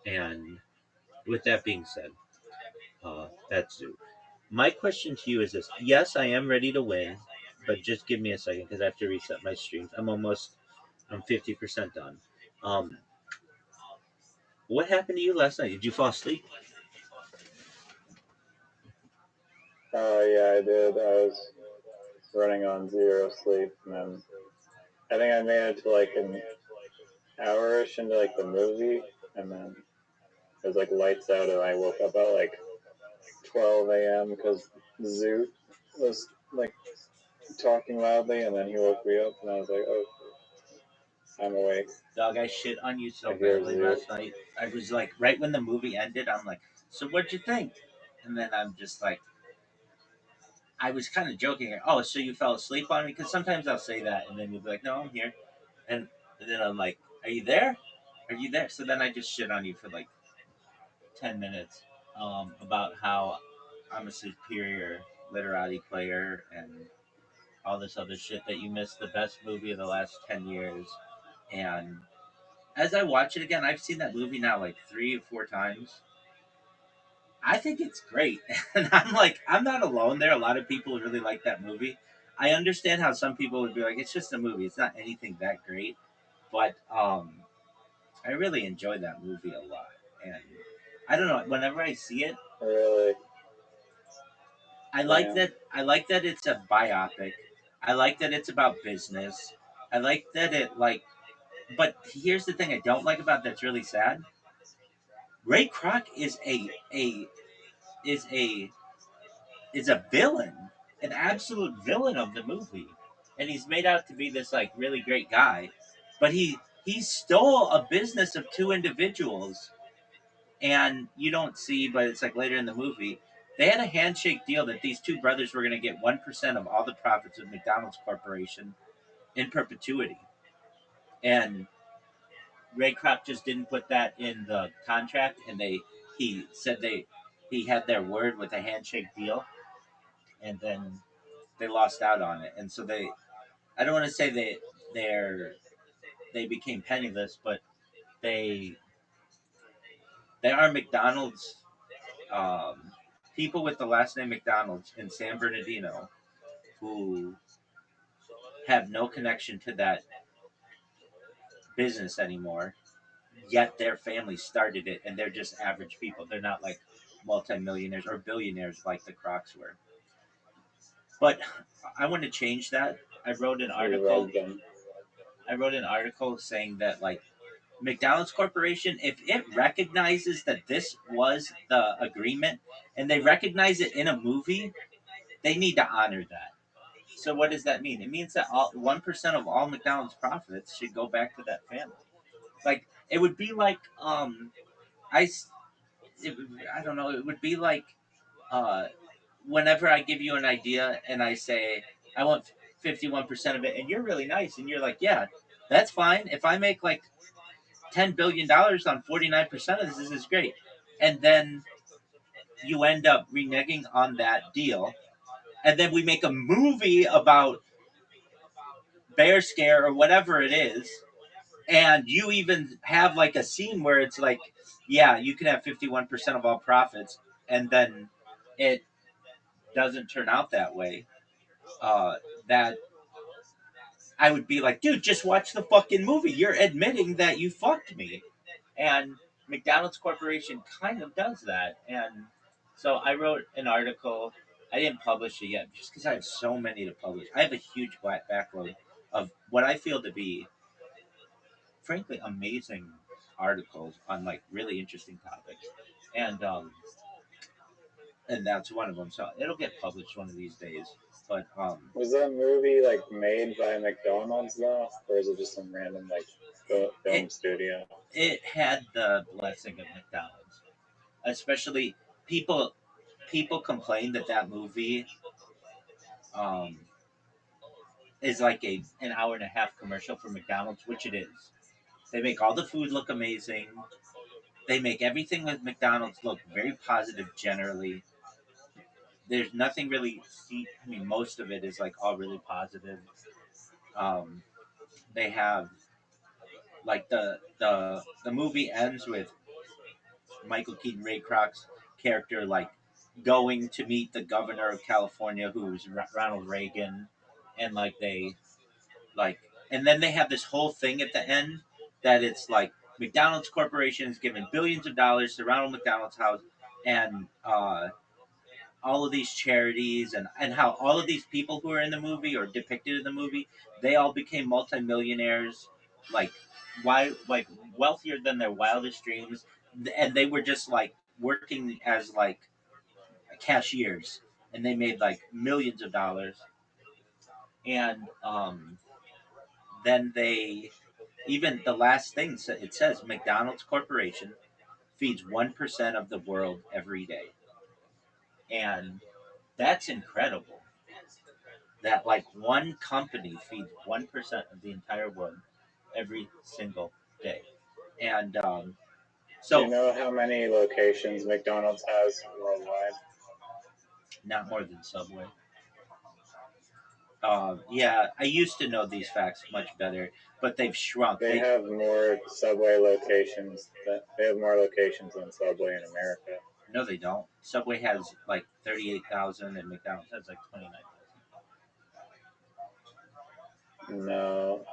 And with that being said, that's my question to you is this. Yes, I am ready to win, but just give me a second because I have to reset my streams. I'm 50% done. Um, what happened to you last night? Did you fall asleep? Yeah, I did. I was running on zero sleep, and then I think I made it to like an hour-ish into like the movie, and then it was like lights out, and I woke up at like 12 a.m. because Zoot was like talking loudly, and then he woke me up, and I was like, oh, I'm awake. Dog, I shit on you so I hear badly Zoot. last night. I was like, right when the movie ended, I'm like, so what'd you think? And then I'm just like, I was kind of joking. Oh, so you fell asleep on me? Because sometimes I'll say that, and then you'll be like, no, I'm here. And then I'm like, are you there? Are you there? So then I just shit on you for like 10 minutes about how I'm a superior literati player and all this other shit that you missed the best movie of the last 10 years. And as I watch it again, I've seen that movie now like 3 or 4 times. I think it's great. And I'm like, I'm not alone there. A lot of people really like that movie. I understand how some people would be like, it's just a movie. It's not anything that great. But I really enjoy that movie a lot. And I don't know, whenever I see it, Really? I like that it's a biopic. I like that it's about business. I like that it like but here's the thing I don't like about that's really sad. Ray Kroc is a is a villain, an absolute villain of the movie. And he's made out to be this like really great guy. But he stole a business of two individuals, and you don't see, but it's like later in the movie, they had a handshake deal that these two brothers were going to get 1% of all the profits of McDonald's Corporation in perpetuity. And Ray Kroc just didn't put that in the contract, and he said he had their word with a handshake deal, and then they lost out on it. And so I don't want to say they became penniless, but they they are McDonald's people with the last name McDonald's in San Bernardino who have no connection to that business anymore, yet their family started it and they're just average people. They're not like multimillionaires or billionaires like the Crocs were. But I want to change that. I wrote an article saying that like McDonald's Corporation, if it recognizes that this was the agreement and they recognize it in a movie, they need to honor that. So what does that mean? It means that 1% of all McDonald's profits should go back to that family. Like it would be like I it, I don't know. It would be like uh, whenever I give you an idea and I say I want 51% of it, and you're really nice, and you're like, yeah, that's fine. If I make like $10 billion on 49% of this is great, and then you end up reneging on that deal, and then we make a movie about Bear Scare or whatever it is, and you even have like a scene where it's like, yeah, you can have 51% of all profits, and then it doesn't turn out that way. That I would be like, dude, just watch the fucking movie. You're admitting that you fucked me. And McDonald's Corporation kind of does that. And so I wrote an article. I didn't publish it yet just because I have so many to publish. I have a huge backlog of what I feel to be, frankly, amazing articles on like really interesting topics. And and that's one of them. So it'll get published one of these days. But was that movie like made by McDonald's though, or is it just some random like film studio? It had the blessing of McDonald's, especially people. People complain that movie is like an hour and a half commercial for McDonald's, which it is. They make all the food look amazing. They make everything with McDonald's look very positive generally. There's nothing really. I mean, most of it is like all really positive. Um, they have like the movie ends with Michael Keaton Ray Kroc's character like going to meet the governor of California, who's Ronald Reagan, and like they like, and then they have this whole thing at the end that it's like McDonald's Corporation is giving billions of dollars to Ronald McDonald's house, and all of these charities, and how all of these people who are in the movie or depicted in the movie, they all became multimillionaires, like why like wealthier than their wildest dreams, and they were just like working as like cashiers, and they made like millions of dollars, and then they even the last thing it says McDonald's Corporation feeds 1% of the world every day, and that's incredible. That like one company feeds 1% of the entire world every single day, and Do you know how many locations McDonald's has worldwide? Not more than Subway. Yeah, I used to know these facts much better, but they've shrunk. They have more Subway locations. They have more locations than Subway in America. No, they don't. Subway has like 38,000, and McDonald's has like 29,000. No.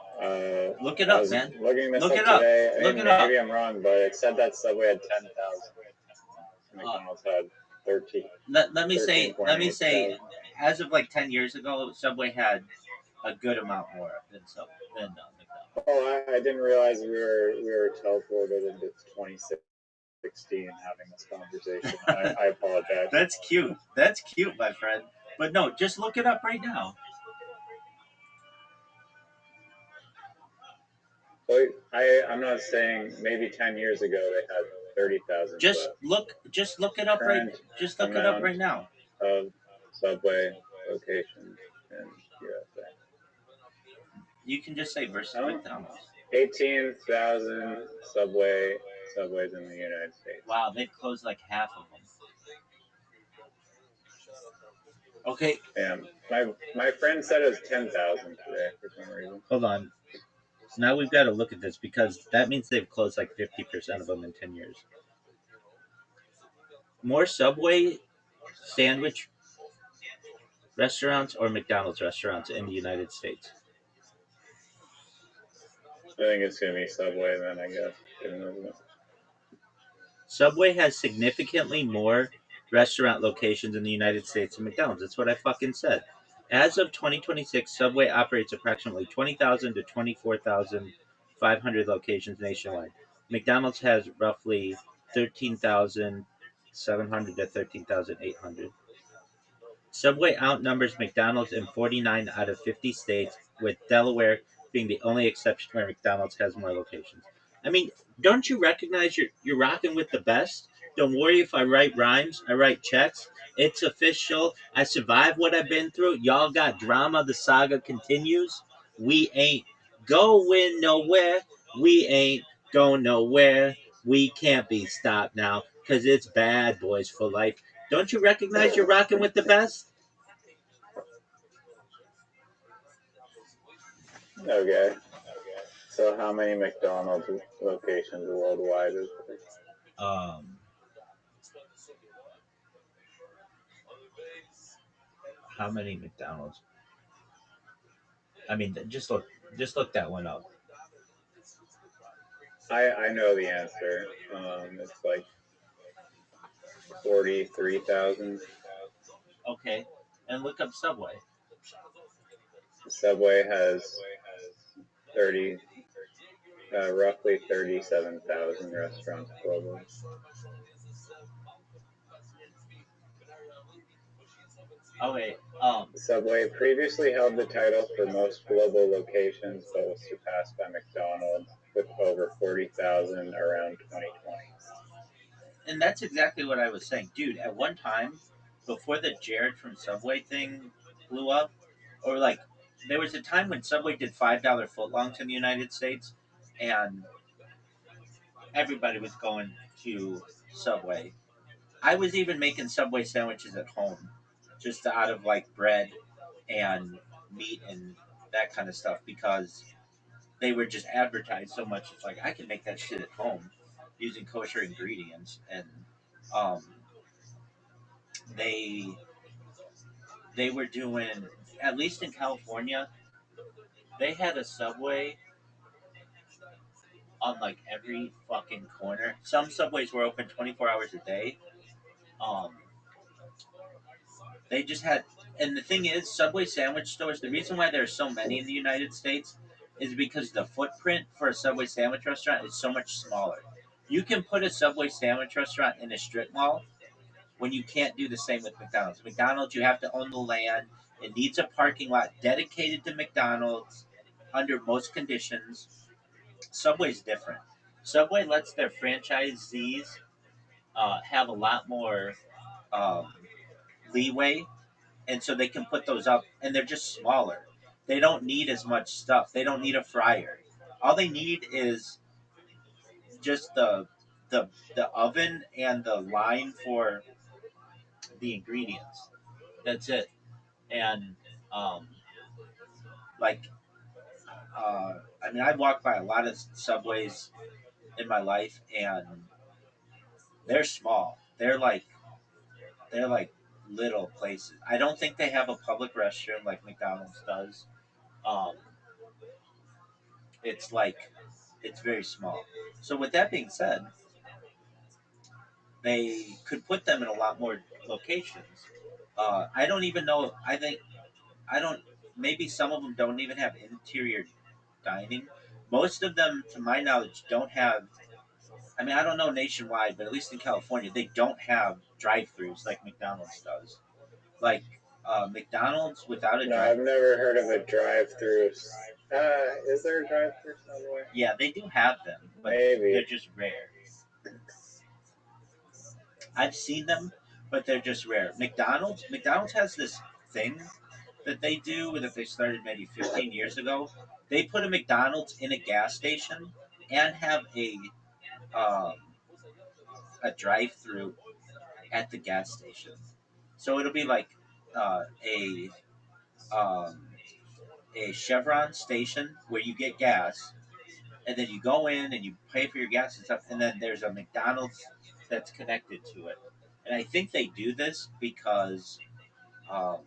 Look it up, man. Looking this Look up it up. today. Look it Maybe up. I'm wrong, but it said that Subway had 10,000. McDonald's had 13. Let me say, as of like 10 years ago, Subway had a good amount more than McDonald's. Oh, I didn't realize we were teleported into 2016 having this conversation. I apologize. That's cute. That's cute, my friend. But no, just look it up right now. But I'm not saying maybe 10 years ago they had 30,000. Just look it up right. Just look it up right now. Of Subway locations in USA. You can just say versus McDonald's. 18,000 Subways in the United States. Wow, they've closed like half of them. Okay. Yeah, my friend said it was 10,000 today for some reason. Hold on. Now we've got to look at this because that means they've closed like 50% of them in 10 years. More Subway sandwich restaurants or McDonald's restaurants in the United States? I think it's going to be Subway then, I guess. Subway has significantly more restaurant locations in the United States than McDonald's. That's what I fucking said. As of 2026, Subway operates approximately 20,000 to 24,500 locations nationwide. McDonald's has roughly 13,700 to 13,800. Subway outnumbers McDonald's in 49 out of 50 states, with Delaware being the only exception where McDonald's has more locations. I mean, don't you recognize you're rocking with the best? Don't worry if I write rhymes, I write checks. It's official. I survived what I've been through. Y'all got drama. The saga continues. We ain't going nowhere. We ain't going nowhere. We can't be stopped now because it's Bad Boys for life. Don't you recognize you're rocking with the best? Okay. So how many McDonald's locations worldwide is there? How many McDonald's? I mean, just look that one up. I know the answer. It's like 43,000. Okay, and look up Subway. Subway has roughly 37,000 restaurants globally. Okay. Subway previously held the title for most global locations, but was surpassed by McDonald's with over 40,000 around 2020. And that's exactly what I was saying, dude. At one time, before the Jared from Subway thing blew up, or like, there was a time when Subway did $5 footlongs in the United States, and everybody was going to Subway. I was even making Subway sandwiches at home, just out of like bread and meat and that kind of stuff, because they were just advertised so much. It's like I can make that shit at home using kosher ingredients, and um, they they were doing, at least in California, they had a Subway on like every fucking corner. Some Subways were open 24 hours a day. Um, they just had, and the thing is, Subway sandwich stores. The reason why there are so many in the United States is because the footprint for a Subway sandwich restaurant is so much smaller. You can put a Subway sandwich restaurant in a strip mall when you can't do the same with McDonald's. McDonald's, you have to own the land. It needs a parking lot dedicated to McDonald's under most conditions. Subway's different. Subway lets their franchisees have a lot more um, leeway, and so they can put those up, and they're just smaller. They don't need as much stuff. They don't need a fryer. All they need is just the oven and the line for the ingredients. That's it. And um, like, I mean, I've walked by a lot of subways in my life, and they're small. They're like little places. I don't think they have a public restroom like McDonald's does. Um, it's like it's very small. So with that being said, they could put them in a lot more locations. I don't even know. I don't. Maybe some of them don't even have interior dining. Most of them, to my knowledge, don't have. I mean, I don't know nationwide, but at least in California, they don't have drive-throughs like McDonald's does. Like McDonald's without a No, drive. I've never heard of a drive-through. Is there a drive-through somewhere? Yeah, they do have them, but Maybe. they're just rare. I've seen them, but they're just rare. McDonald's has this thing that they do that they started maybe 15 years ago. They put a McDonald's in a gas station and have um, a drive-through at the gas station. So it'll be like uh, a um, a Chevron station where you get gas, and then you go in and you pay for your gas and stuff, and then there's a McDonald's that's connected to it. And I think they do this because um,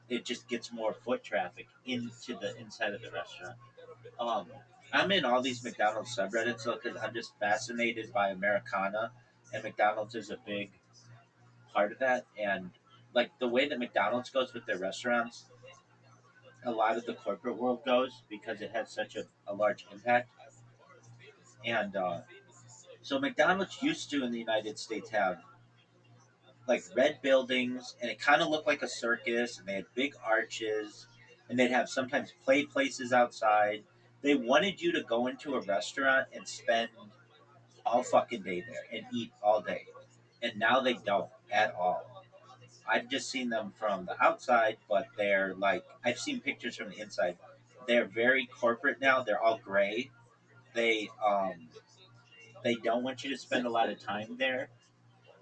it just gets more foot traffic into the inside of the restaurant. Um, I'm in all these McDonald's subreddits because I'm just fascinated by Americana, and McDonald's is a big part of that. And like the way that McDonald's goes with their restaurants, a lot of the corporate world goes because it has such a large impact. And so McDonald's used to in the United States have like red buildings, and it kind of looked like a circus, and they had big arches, and they'd have sometimes play places outside. They wanted you to go into a restaurant and spend all fucking day there and eat all day, and now they don't at all. I've just seen them from the outside, but they're like I've seen pictures from the inside. They're very corporate now. They're all gray. They don't want you to spend a lot of time there.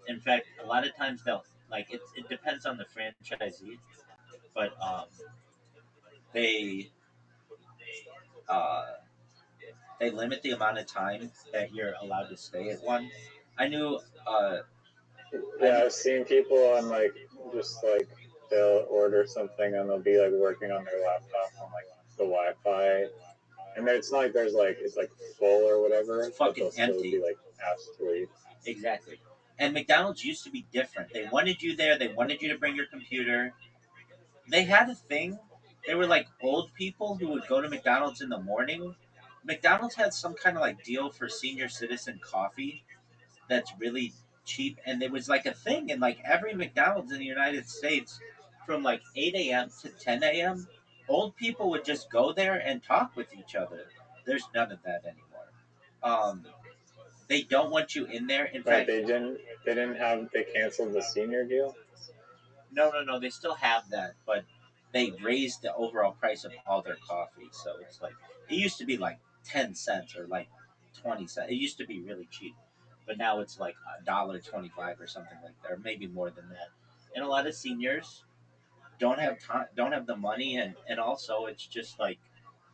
In fact, a lot of times they'll like it depends on the franchisee, but they uh, they limit the amount of time that you're allowed to stay at one. I knew. Yeah, I've seen people on like just like they'll order something and they'll be like working on their laptop on like the Wi-Fi, and it's not like there's like it's like full or whatever. It's fucking but they'll empty. Still be like asked to leave. Exactly. And McDonald's used to be different. They wanted you there. They wanted you to bring your computer. They had a thing. They were like old people who would go to McDonald's in the morning. McDonald's had some kind of like deal for senior citizen coffee that's really cheap, and there was like a thing in like every McDonald's in the United States from like 8 a.m. to 10 a.m. Old people would just go there and talk with each other. There's none of that anymore. They don't want you in there. In Right, fact, they canceled the senior deal. no. They still have that, but they raised the overall price of all their coffee. So it's like it used to be like 10 cents or like 20 cents. It used to be really cheap, but now it's like $1.25 or something like that, or maybe more than that. And a lot of seniors don't have time, don't have the money, and also it's just like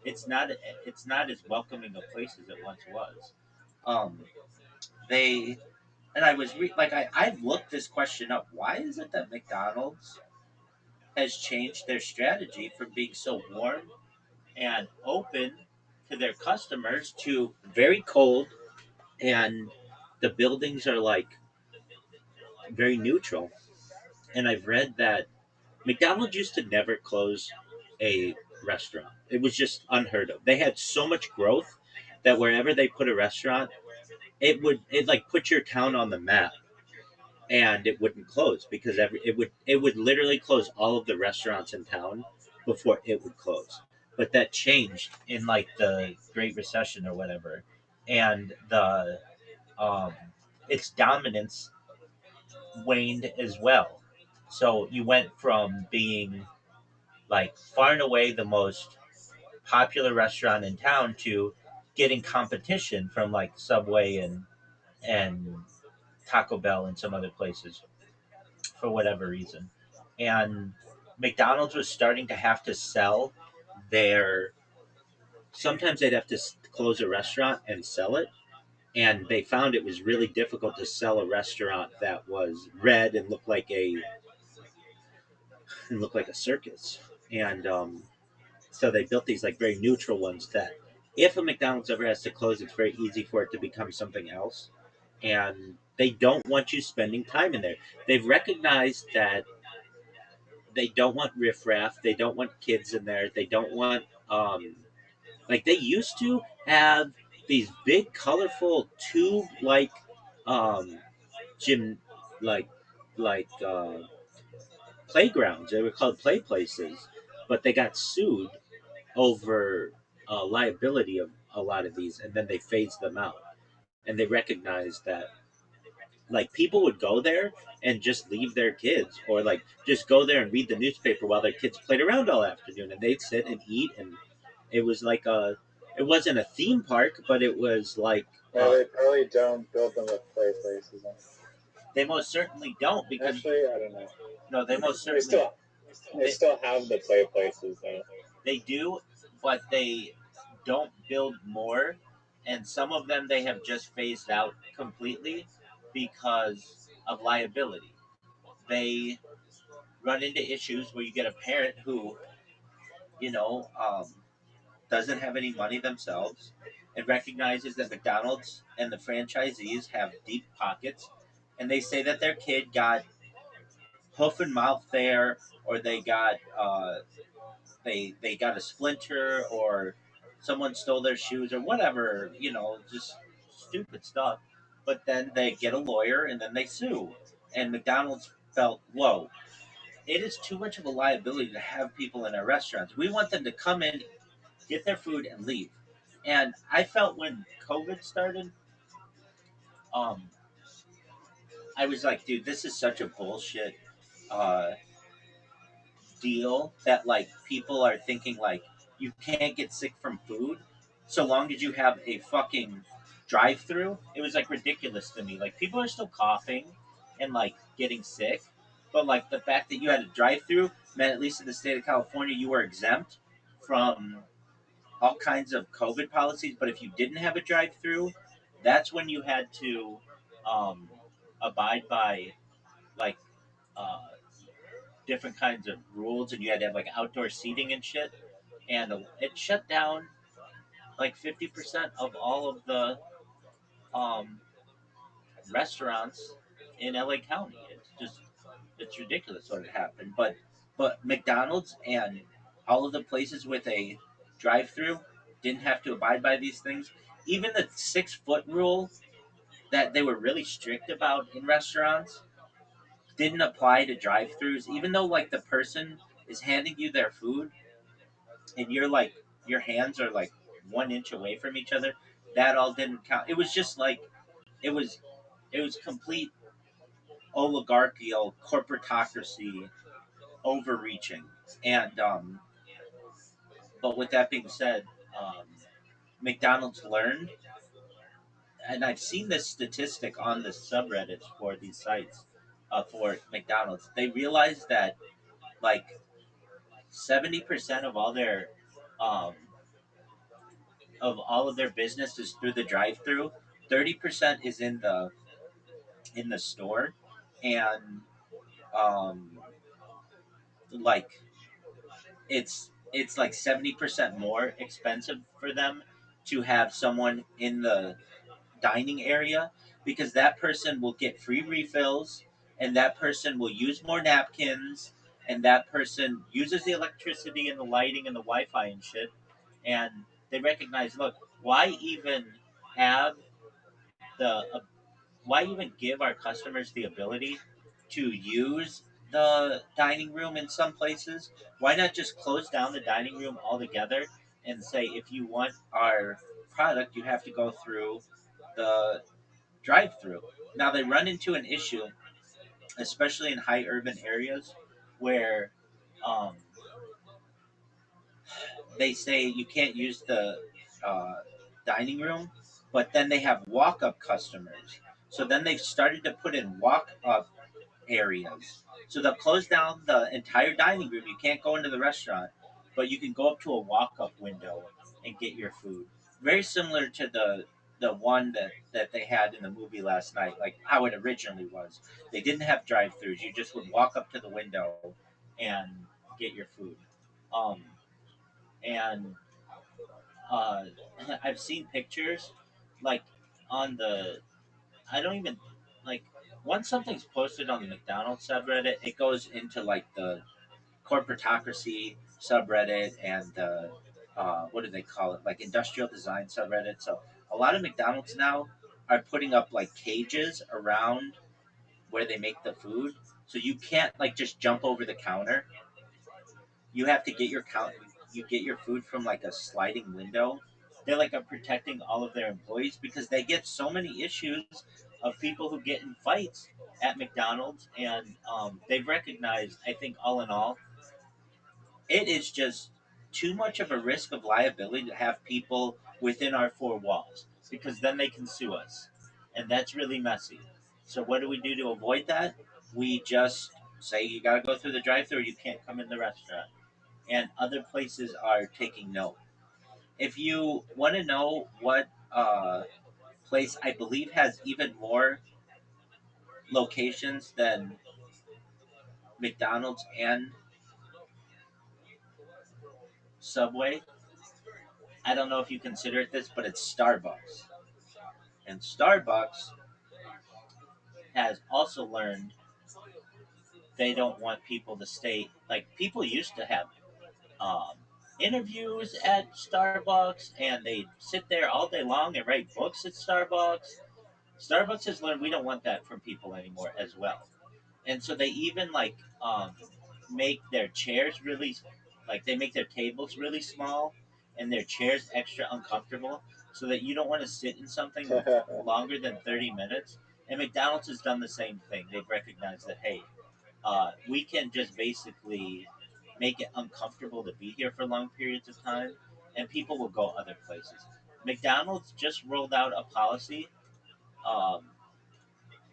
it's not it's not as welcoming a place as it once was. Um, they and I've looked this question up. Why is it that McDonald's has changed their strategy from being so warm and open to their customers to very cold, and the buildings are like very neutral? And I've read that McDonald's used to never close a restaurant. It was just unheard of. They had so much growth that wherever they put a restaurant, it like put your town on the map, and it wouldn't close because it would literally close all of the restaurants in town before it would close. But that changed in like the Great Recession or whatever, and the um, its dominance waned as well. So you went from being like far and away the most popular restaurant in town to getting competition from like Subway and Taco Bell and some other places for whatever reason. And McDonald's was starting to have to sell their. Sometimes they'd have to close a restaurant and sell it, and they found it was really difficult to sell a restaurant that was red and looked like a circus. And so they built these like very neutral ones that if a McDonald's ever has to close, it's very easy for it to become something else. And they don't want you spending time in there. They've recognized that they don't want riffraff. They don't want kids in there. They don't want like they used to have these big, colorful tube like gym like like playgrounds. They were called play places, but they got sued over liability of a lot of these, and then they phased them out. And they recognized that like people would go there and just leave their kids, or like just go there and read the newspaper while their kids played around all afternoon, and they'd sit and eat. And it was like it wasn't a theme park, but it was like They probably don't build them with play places. they most certainly don't, because Actually, I don't know. no, they most They certainly still have the play places though. they do, but they don't build more, and some of them they have just phased out completely because of liability. They run into issues where you get a parent who, you know, doesn't have any money themselves and recognizes that McDonald's and the franchisees have deep pockets, and they say that their kid got hoof and mouth there, or they got a splinter, or someone stole their shoes, or whatever, just stupid stuff. But then they get a lawyer and then they sue. And McDonald's felt, whoa, it is too much of a liability to have people in our restaurants. We want them to come in, get their food, and leave. And I felt when COVID started, um, I was like, dude, this is such a bullshit uh, deal that like people are thinking like you can't get sick from food so long as you have a fucking drive through. It was like ridiculous to me. Like people are still coughing and like getting sick, but like the fact that you had a drive through meant at least in the state of California you were exempt from all kinds of COVID policies. But if you didn't have a drive through, that's when you had to um, abide by like uh, different kinds of rules, and you had to have like outdoor seating and shit. And it shut down like 50% of all of the um, restaurants in LA County. It's ridiculous what had happened. But McDonald's and all of the places with a drive-through didn't have to abide by these things. Even the 6-foot rule that they were really strict about in restaurants didn't apply to drive-throughs, even though like the person is handing you their food and you're like your hands are like 1 inch away from each other. That all didn't count. It was just like it was it was complete oligarchical corporatocracy overreaching. And but with that being said, um, McDonald's learned, and I've seen this statistic on the subreddits for these sites for McDonald's. They realized that like 70% um, of all of their business is through the drive-through. 30% is in the store, and um, like it's like 70% more expensive for them to have someone in the dining area because that person will get free refills and that person will use more napkins and that person uses the electricity and the lighting and the Wi-Fi and shit, and they recognize, look, why even have the why even give our customers the ability to use the dining room in some places? Why not just close down the dining room altogether and say, if you want our product, you have to go through the drive through? Now, they run into an issue, especially in high urban areas, where um, they say you can't use the uh, dining room, but then they have walk up customers. So then they've started to put in walk up areas. So they'll close down the entire dining room. You can't go into the restaurant, but you can go up to a walk-up window and get your food. Very similar to the one that they had in the movie last night, like how it originally was. They didn't have drive-throughs. You just would walk up to the window and get your food. Um, and uh, I've seen pictures like on the I don't even like once something's posted on the McDonald's subreddit, it goes into like the corporatocracy subreddit and the what do they call it? Like industrial design subreddit. So a lot of McDonald's now are putting up like cages around where they make the food. So you can't like just jump over the counter. You have to get your you get your food from like a sliding window. They're like protecting all of their employees because they get so many issues of people who get in fights at McDonald's, and they've recognized, I think, all in all, it is just too much of a risk of liability to have people within our four walls because then they can sue us, and that's really messy. So what do we do to avoid that? We just say you got to go through the drive-through, or you can't come in the restaurant, and other places are taking note. If you want to know what place I believe has even more locations than McDonald's and Subway, I don't know if you consider it this, but it's Starbucks. And Starbucks has also learned they don't want people to stay. Like, people used to have um, interviews at Starbucks and they sit there all day long and write books at Starbucks. Starbucks has learned we don't want that from people anymore as well. And so they even like make their chairs really like they make their tables really small and their chairs extra uncomfortable so that you don't want to sit in something longer than 30 minutes. And McDonald's has done the same thing. They've recognized that, hey, we can just basically make it uncomfortable to be here for long periods of time and people will go other places. McDonald's just rolled out a policy, um,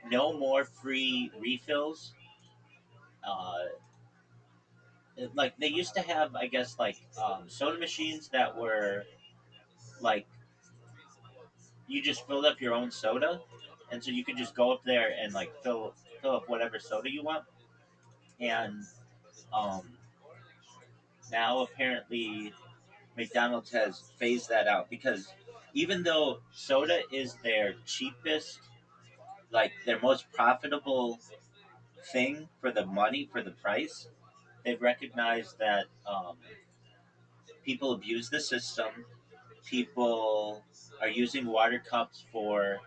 no more free refills. uh, like they used to have, I guess, like soda machines that were like you just filled up your own soda, and so you could just go up there and like fill up whatever soda you want. And um, now apparently McDonald's has phased that out because even though soda is their cheapest, like their most profitable thing for the money for the price, they've recognized that people abuse the system. People are using water cups for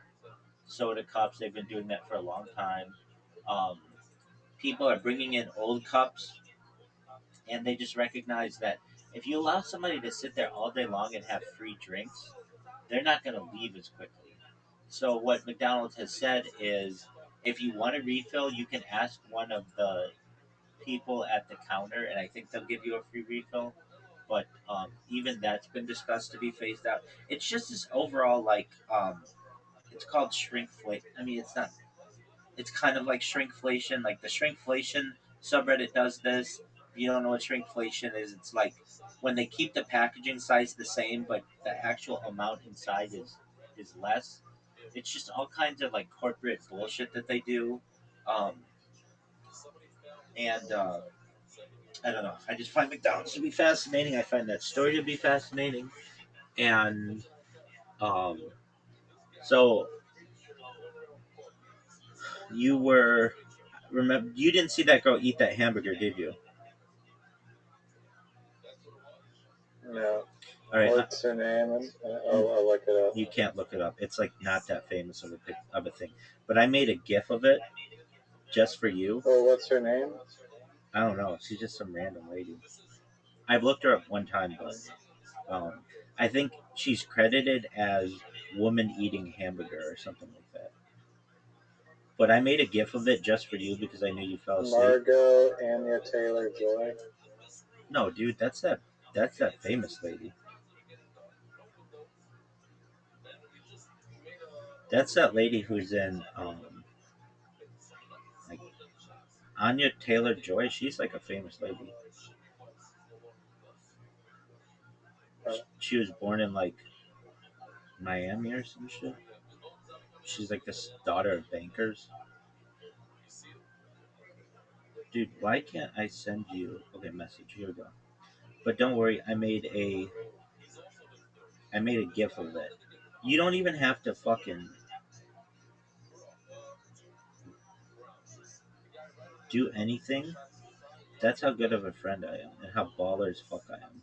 soda cups. They've been doing that for a long time. People are bringing in old cups, and they just recognize that if you allow somebody to sit there all day long and have free drinks, they're not going to leave as quickly. So what McDonald's has said is, if you want a refill, you can ask one of the people at the counter, and I think they'll give you a free refill. But even that's been discussed to be phased out. It's just this overall like it's called shrinkflation. I mean, it's not. It's kind of like shrinkflation. Like the shrinkflation subreddit does this. If you don't know what shrinkflation is, it's like when they keep the packaging size the same, but the actual amount inside is less. It's just all kinds of like corporate bullshit that they do. Um, and I don't know. I just find McDonald's to be fascinating. I find that story to be fascinating. And um, so you were remember you didn't see that girl eat that hamburger, did you? No. All right. What's her name? I'll look it up. You can't look it up. It's like not that famous of a thing. But I made a GIF of it just for you. Oh, what's her name? I don't know. She's just some random lady. I've looked her up one time, but I think she's credited as woman eating hamburger or something like that. But I made a GIF of it just for you because I knew you fell asleep. Margot Anya Taylor Joy. No, dude, that's that famous lady. That's that lady who's in like Anya Taylor Joy. She's like a famous lady. She was born in like Miami or some shit. She's like this daughter of bankers. Dude, why can't I send you? Okay, message. Here we go. But don't worry, I made a GIF of it. You don't even have to fucking do anything. That's how good of a friend I am and how baller as fuck I am.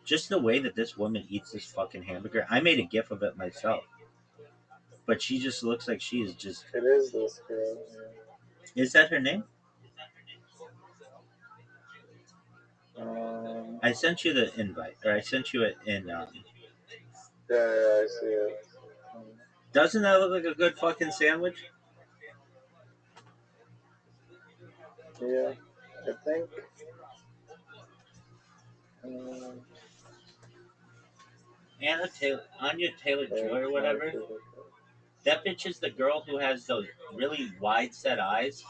Just the way that this woman eats this fucking hamburger. I made a GIF of it myself. But she just looks like she is just. It is this girl. Yeah. Is that her name? I sent you the invite, or I sent you it in. Yeah, I see it. Doesn't that look like a good fucking sandwich? Yeah, I think. Anya Taylor Joy or whatever. That bitch is the girl who has those really wide set eyes